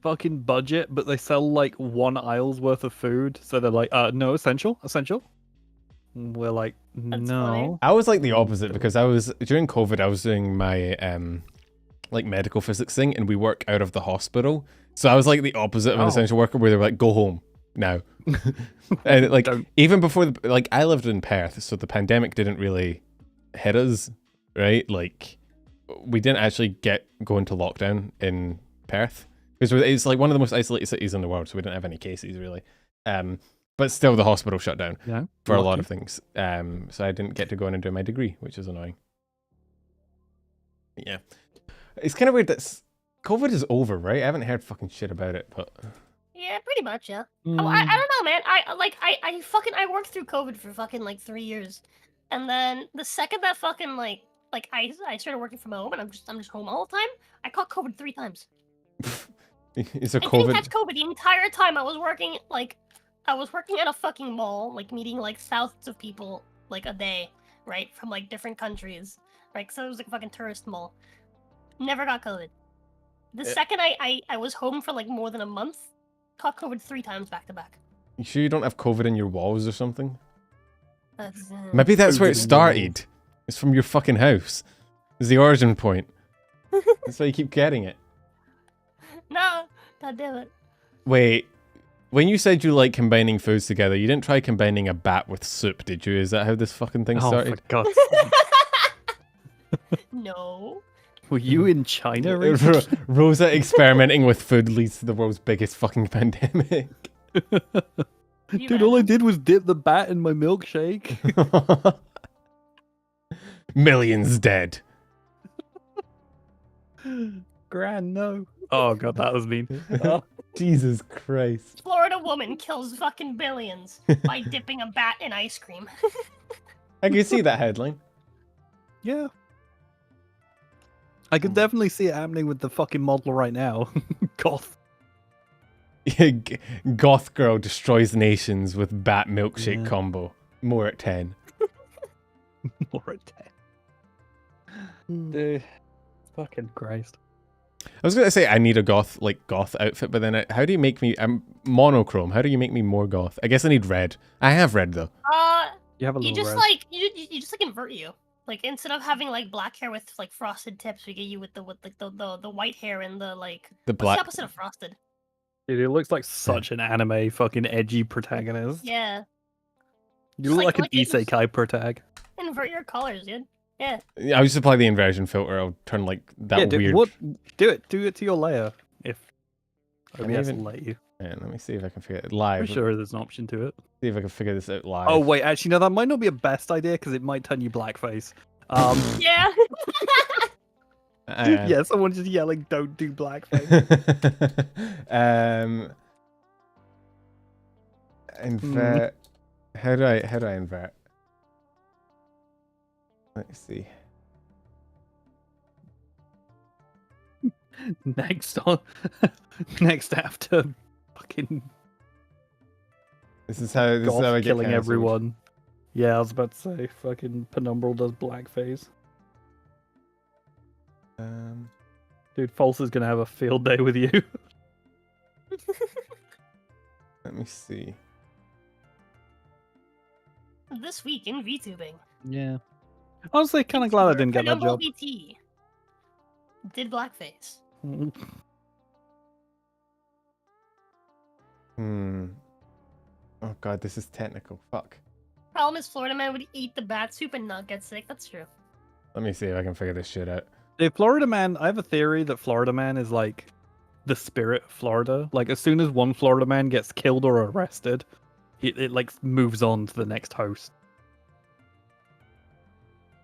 fucking budget, but they sell like 1 aisle's worth of food. So they're like, no, essential. And we're like, That's no. funny. I was like the opposite because I was during COVID. I was doing my like medical physics thing, and we work out of the hospital. So I was like the opposite of an Oh. essential worker, where they're like, "Go home now." And like Don't. even before like I lived in Perth, so the pandemic didn't really hit us, right? Like we didn't actually go into lockdown in Perth because it's like one of the most isolated cities in the world, so we didn't have any cases really. But still, the hospital shut down Yeah. for a lot lucky. of things. So I didn't get to go in and do my degree, which is annoying. Yeah, it's kind of weird that COVID is over, right? I haven't heard fucking shit about it, but Yeah, pretty much, yeah. Oh, Mm. I don't know, man. I worked through COVID for fucking like 3 years, and then the second that fucking I started working from home and I'm just home all the time. I caught COVID 3 times. is there I didn't COVID? catch COVID the entire time I was working. I was working at a fucking mall, like meeting like thousands of people like a day, right, from like different countries, right? So it was like a fucking tourist mall. Never got COVID. The second I was home for like more than a month, caught COVID 3 times back to back. You sure you don't have COVID in your walls or something? That's Maybe that's where it COVID in your started. It's from your fucking house. It's the origin point. That's why you keep getting it. No, god damn it. Wait, when you said you like combining foods together, you didn't try combining a bat with soup, did you? Is that how this fucking thing Oh, started? for God's sake. No. Were you in China recently? Rosa experimenting with food leads to the world's biggest fucking pandemic. You Dude, all I imagine? did was dip the bat in my milkshake. Millions dead. Gran, no. Oh god, that was mean. Oh, Jesus Christ. Florida woman kills fucking billions by dipping a bat in ice cream. I can see that headline. yeah. I can definitely see it happening with the fucking model right now. Goth. Goth girl destroys nations with bat milkshake Yeah. combo. More at 10. More at 10. Dude. Fucking Christ. I was gonna say I need a goth outfit, but then how do you make me? I'm monochrome. How do you make me more goth? I guess I need red. I have red though. You have a You little just red. you just like invert you. Like instead of having like black hair with like frosted tips, we get you with the white hair and the like. The What's black. the opposite of frosted? Dude, it looks like such an anime fucking edgy protagonist. Yeah. You Just look like- like, like an it was- isekai protag. Invert your colors, dude. Yeah. I just apply the inversion filter. I'll turn like that yeah, dude, weird. do it to your layer if Can I OBS even- will let you. Yeah, let me see if I can figure it live. Pretty sure there's an option to it. See if I can figure this out live. Oh wait, actually no, that might not be a best idea because it might turn you blackface. Yeah. Yeah, someone just yelling, "Don't do blackface." Invert. How do I invert? Let's see. Next after fucking This is how I Goth get killing cancelled. everyone. Yeah, I was about to say fucking Penumbral does blackface. Um, Dude, False is gonna have a field day with you. Let me see. This week in VTubing. Yeah. Honestly, kind of glad I didn't get that job. VT did blackface. Oh god, this is technical. Fuck. Problem is, Florida man would eat the bat soup and not get sick. That's true. Let me see if I can figure this shit out. The Florida Man, I have a theory that Florida Man is like the spirit of Florida. Like, as soon as one Florida Man gets killed or arrested, it like moves on to the next host.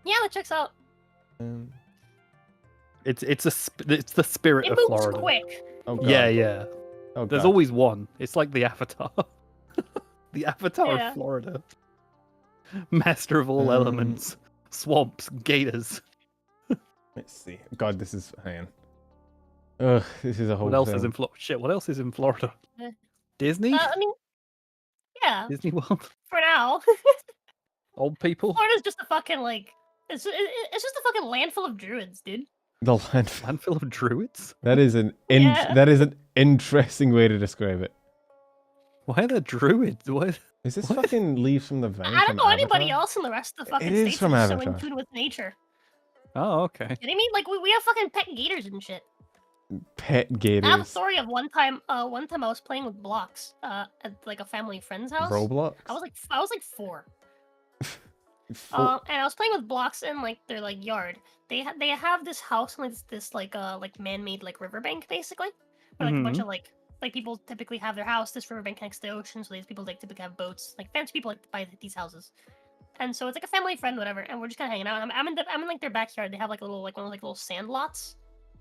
Yeah, that checks out. It's the spirit It of moves Florida. quick. Oh god. Yeah. Oh There's god. always one. It's like the Avatar. The Avatar Yeah. of Florida. Master of all elements. Swamps, gators. Let's see. God, this is. Hang on. Ugh, this is a whole What else thing. is in Florida? Shit, what else is in Florida? Eh. Disney? I mean, yeah, Disney World? for now. Old people? Florida's just a fucking like, it's just a fucking landfill of druids, dude. The landfill. Landfill of druids? That is an Yeah. that is an interesting way to describe it. Why are there druids? What? Is this What? fucking leaves from the vine? I don't from know anybody Avatar? else in the rest of the fucking It is states from who's so in Avatar. tune with nature. Oh, okay. You know what I mean? Like we have fucking pet gators and shit. Pet I have a gators. story of one time I was playing with blocks at like a family friend's house. Roblox. I was like 4. Fo- And I was playing with blocks in like their like yard. They have this house and this like man-made like riverbank basically, where like a bunch of like people typically have their house. This riverbank connects to the ocean, so these people like typically have boats. Like fancy people like to buy these houses, and so it's like a family friend, whatever. And we're just kind of hanging out. And I'm in like their backyard. They have like a little like one of those like little sand lots,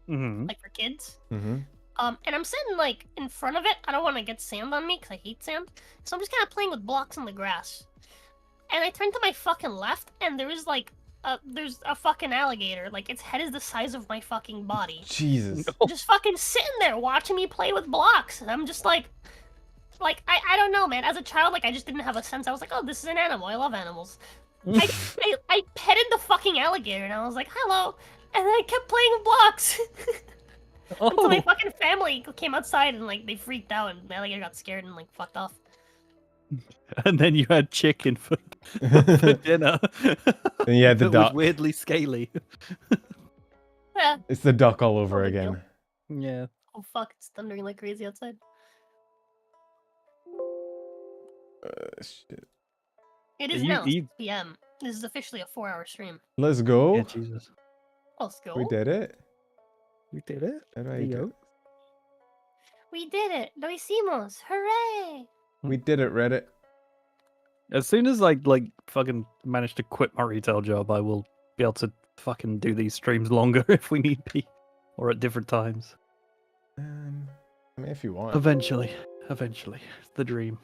Mm-hmm. like for kids. Mhm. And I'm sitting like in front of it. I don't want to get sand on me because I hate sand. So I'm just kind of playing with blocks in the grass. And I turned to my fucking left, and there's a fucking alligator. Like its head is the size of my fucking body, Jesus. just fucking sitting there watching me play with blocks. And I'm just like I don't know, man. As a child, like I just didn't have a sense. I was like, oh, this is an animal. I love animals. I petted the fucking alligator, and I was like, hello. And then I kept playing with blocks. Until my Oh, fucking family came outside and like they freaked out and the alligator got scared and like fucked off. and then you had chicken for dinner. And you had the That was duck. weirdly scaly. Yeah. It's the duck all over No big deal. again. Yeah. Oh fuck, it's thundering like crazy outside. Shit. It is You- now you- 6 p.m. This is officially a 4-hour stream. Let's go. Yeah, Jesus. Let's go. We did it. We did it. How do I Hey, do yo. it? We did it. Lo hicimos. Hooray. We did it, Reddit. As soon as I like fucking manage to quit my retail job, I will be able to fucking do these streams longer if we need be, or at different times. I mean, if you want. Eventually, it's the dream.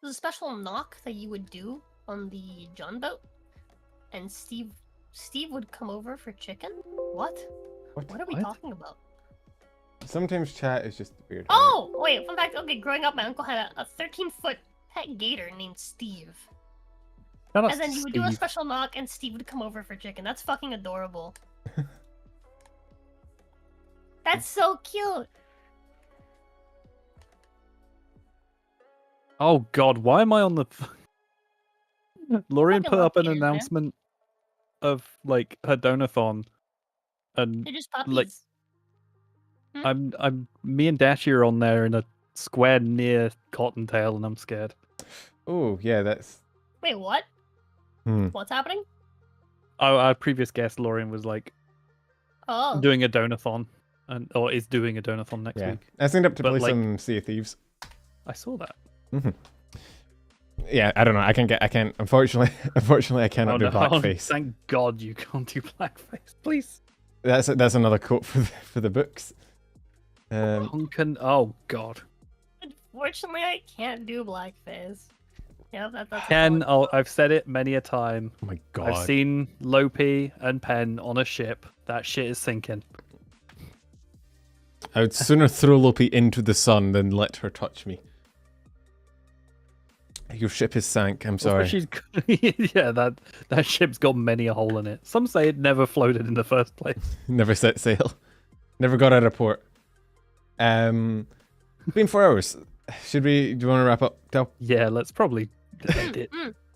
There's a special knock that you would do on the John boat, and Steve would come over for chicken. What? What are we What? talking about? Sometimes chat is just weird. Oh, wait, fun fact. Okay, growing up, my uncle had a 13-foot pet gator named Steve. Shout out And then to you would do a Steve. special knock, and Steve would come over for chicken. That's fucking adorable. That's so cute. Oh god, why am I on the? Lorian Fucking put love up an gators, man. announcement of like her donathon, and They're just puppies. Like- me and Dashie are on there in a square near Cottontail, and I'm scared. Oh, yeah, that's. Wait, what? Hmm. What's happening? Oh, our previous guest Lorian was like Oh. doing a donathon, or is doing a donathon next Yeah. week. I signed up to But, play like- some Sea of Thieves. I saw that. Yeah, I don't know. I can't. Unfortunately, I cannot do blackface. Thank God you can't do blackface, please. That's another quote for the books. Hunkin'. Oh God. Unfortunately, I can't do blackface. Yeah, that's a Ken, solid- I've said it many a time. Oh my god. I've seen Lopi and Pen on a ship. That shit is sinking. I would sooner throw Lopi into the sun than let her touch me. Your ship is sank. I'm Also, sorry. she's yeah, that ship's got many a hole in it. Some say it never floated in the first place. Never set sail. Never got out of port. It's been 4 hours. Do you want to wrap up, Tal? Yeah, let's probably end it.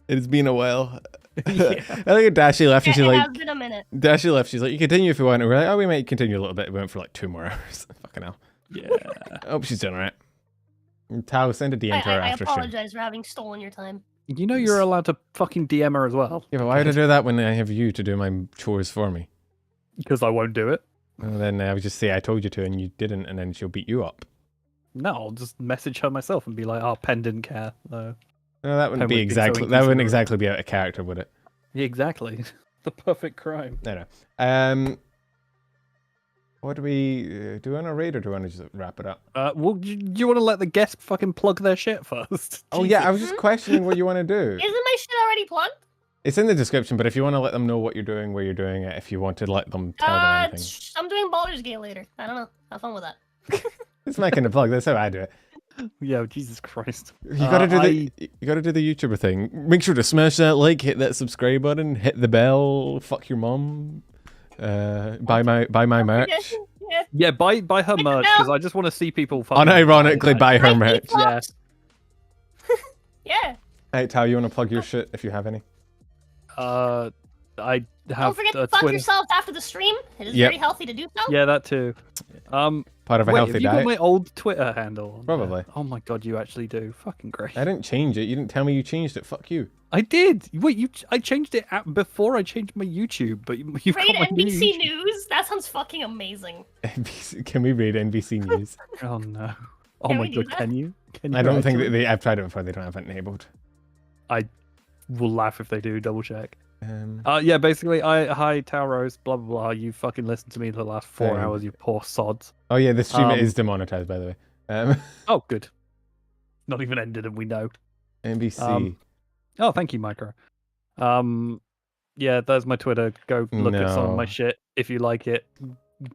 It's been a while. Yeah. I think Dashie left and It she's like, has been a minute. Dashie left, she's like, you continue if you want. And we're like, oh, we might continue a little bit. We went for like 2 more hours. Fucking hell. Yeah. I hope she's doing alright. Tao, send a DM to her I after stream. apologize for having stolen your time. You know you're allowed to fucking DM her as well. Yeah, but why would I do that when I have you to do my chores for me? Because I won't do it. Well, then I would just say I told you to and you didn't, and then she'll beat you up. No, I'll just message her myself and be like, "Oh, Pen didn't care." No. No, that wouldn't Pen be would be so exactly. That wouldn't inconsiderate. exactly be out of character, would it? Yeah, exactly. The perfect crime. No. What do we do? You want to raid or do you want to just wrap it up? Well, do you want to let the guests fucking plug their shit first? Oh yeah, I was just questioning what you want to do. Isn't my shit already plugged? It's in the description, but if you want to let them know what you're doing, where you're doing it, if you want to let them tell them anything, I'm doing Baldur's Gate later. I don't know. Have fun with that. it's my kind of plug. That's how I do it. Yeah, Jesus Christ. You gotta do you gotta do the YouTuber thing. Make sure to smash that like, hit that subscribe button, hit the bell, fuck your mom, buy my merch. Yeah. Yeah, buy her Hit the merch bell. because I just want to see people fucking Unironically buy her merch. Yeah. Yeah. Hey Tao, you want to plug your shit if you have any? I Don't have forget a to fuck Twitter. yourself after the stream. It is Yep. very healthy to do so. Yeah, that too. Part of a Wait, healthy have you diet. got my old Twitter handle? on Probably. there? Oh my god, you actually do. Fucking great. I didn't change it. You didn't tell me you changed it. Fuck you. I did. Wait, I changed it before I changed my YouTube, but you've Raid got my new NBC YouTube. News. That sounds fucking amazing. NBC, can we read NBC News? Oh no. Oh Can my we do god, that? can you? Can you I don't think actually? that they. I've tried it before. They don't have it enabled. Will laugh if they do. Double check. Um, Yeah, basically, hi Tauros, blah blah blah. You fucking listened to me the last 4 Um, hours, you poor sods. oh yeah, the stream Um, is demonetized, by the way. Oh, good. Not even ended, and we know. NBC. Oh, thank you, Micro. Yeah, there's my Twitter. Go look at some of my No. shit if you like it.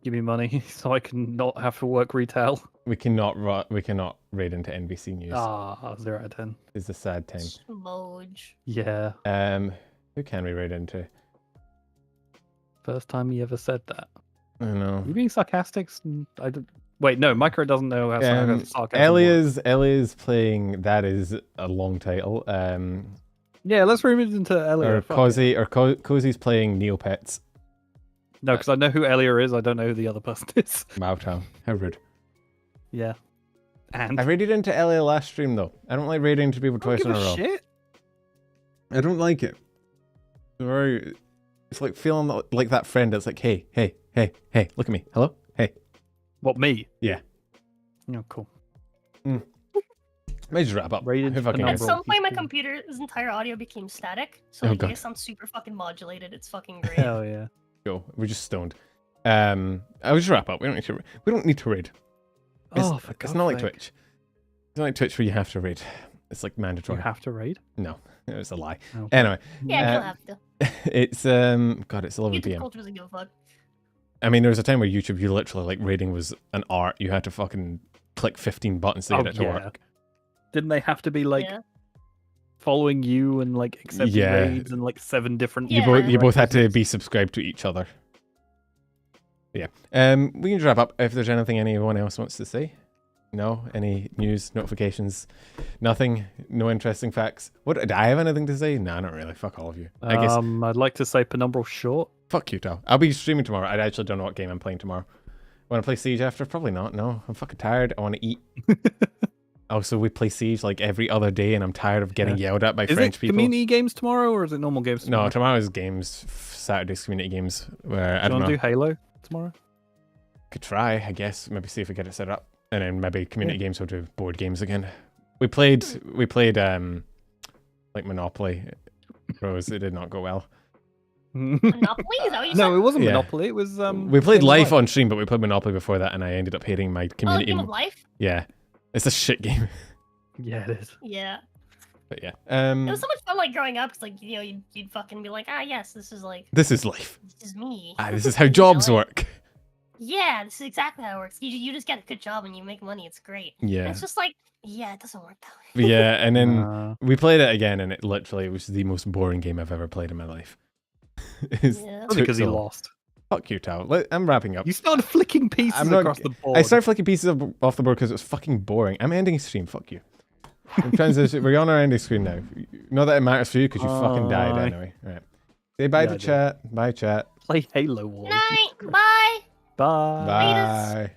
Give me money so I can not have to work retail. We cannot raid into NBC News. Ah, 0 out of 10. It's a sad time. Smoj. Yeah, Who can we raid into? first time he ever said that. I don't know. You being sarcastic? I don't... Wait, no, Micro doesn't know how sarcasm works. Elia's playing. That is a long title. Yeah, let's move it into Or Elia. fuck it. Cozy's playing Neopets. No, because I know who Elia is. I don't know who the other person is. Mouthtown. How rude. Yeah. And I raided into Elia last stream though. I don't like raiding into people I don't twice in give a a row. shit. I don't like it. It's like feeling like that friend that's like, hey, look at me. Hello? Hey. What, me? Yeah. Oh, cool. Maybe just wrap up. Raided Who fucking for At cares? number. some point, my He's- computer's entire audio became static, so Oh, my God. voice sounds super fucking modulated. It's fucking great. Hell yeah. Go. We're just stoned. I'll just wrap up. We don't need to raid. It's, Oh, for it's God's not like sake. Twitch. It's not like Twitch where you have to raid. It's like You mandatory. have to raid? No, it was a lie. Oh. Anyway, Yeah, you Uh, don't have to. it's God, it's 11 YouTube p.m. culture doesn't give a fuck. I mean, there was a time where YouTube, you literally like raiding was an art. You had to fucking click 15 buttons to get Oh, it to yeah. work. Didn't they have to be like Yeah. following you and like accepting Yeah. raids and like 7 different? Yeah. You both had to prerequisites? be subscribed to each other. Yeah. We can wrap up if there's anything anyone else wants to say. No? Any news, notifications? Nothing? No interesting facts? What? Do I have anything to say? Nah, not really. Fuck all of you. I guess. I'd like to say Penumbral Short. Fuck you, Tal. I'll be streaming tomorrow. I actually don't know what game I'm playing tomorrow. Want to play Siege after? Probably not. No. I'm fucking tired. I want to eat. Also, we play Siege like every other day, and I'm tired of getting yelled at by Is French it people. community games tomorrow or is it normal games tomorrow? No, tomorrow's games. Saturday's community games. Where I Do you don't want know. to do Halo tomorrow? Could try, I guess. Maybe see if we get it set up, and then maybe community games will do board games again. We played like Monopoly. Bros, it did not go well. Monopoly? Is that what you said? No, it wasn't Yeah. Monopoly. It was We played Game of Life on stream, but we played Monopoly before that, and I ended up hating my Oh, community. Game of Life? Yeah, it's a shit game. Yeah, it is. Yeah. But yeah, It was so much fun, like, growing up, because, like, you know, you'd fucking be like, ah, yes, this is, like, this is life. this is me. This is how jobs work. Yeah, this is exactly how it works. You just get a good job and you make money. It's great. And Yeah, it's just like, Yeah, it doesn't work that way. But yeah, and then Nah. we played it again, and it literally was the most boring game I've ever played in my life. It's Yeah. Probably because he took so long. lost. Fuck you, Tal. I'm wrapping up. You started flicking pieces I'm not- across the board. I started flicking pieces off the board because it was fucking boring. I'm ending stream. Fuck you. I'm transition. We're on our ending screen now. Not that it matters for you because you fucking died Bye. anyway. All right. Say bye Yeah, to I did. chat. Bye, chat. Play Halo Wars. Night. Bye. Bye. Bye.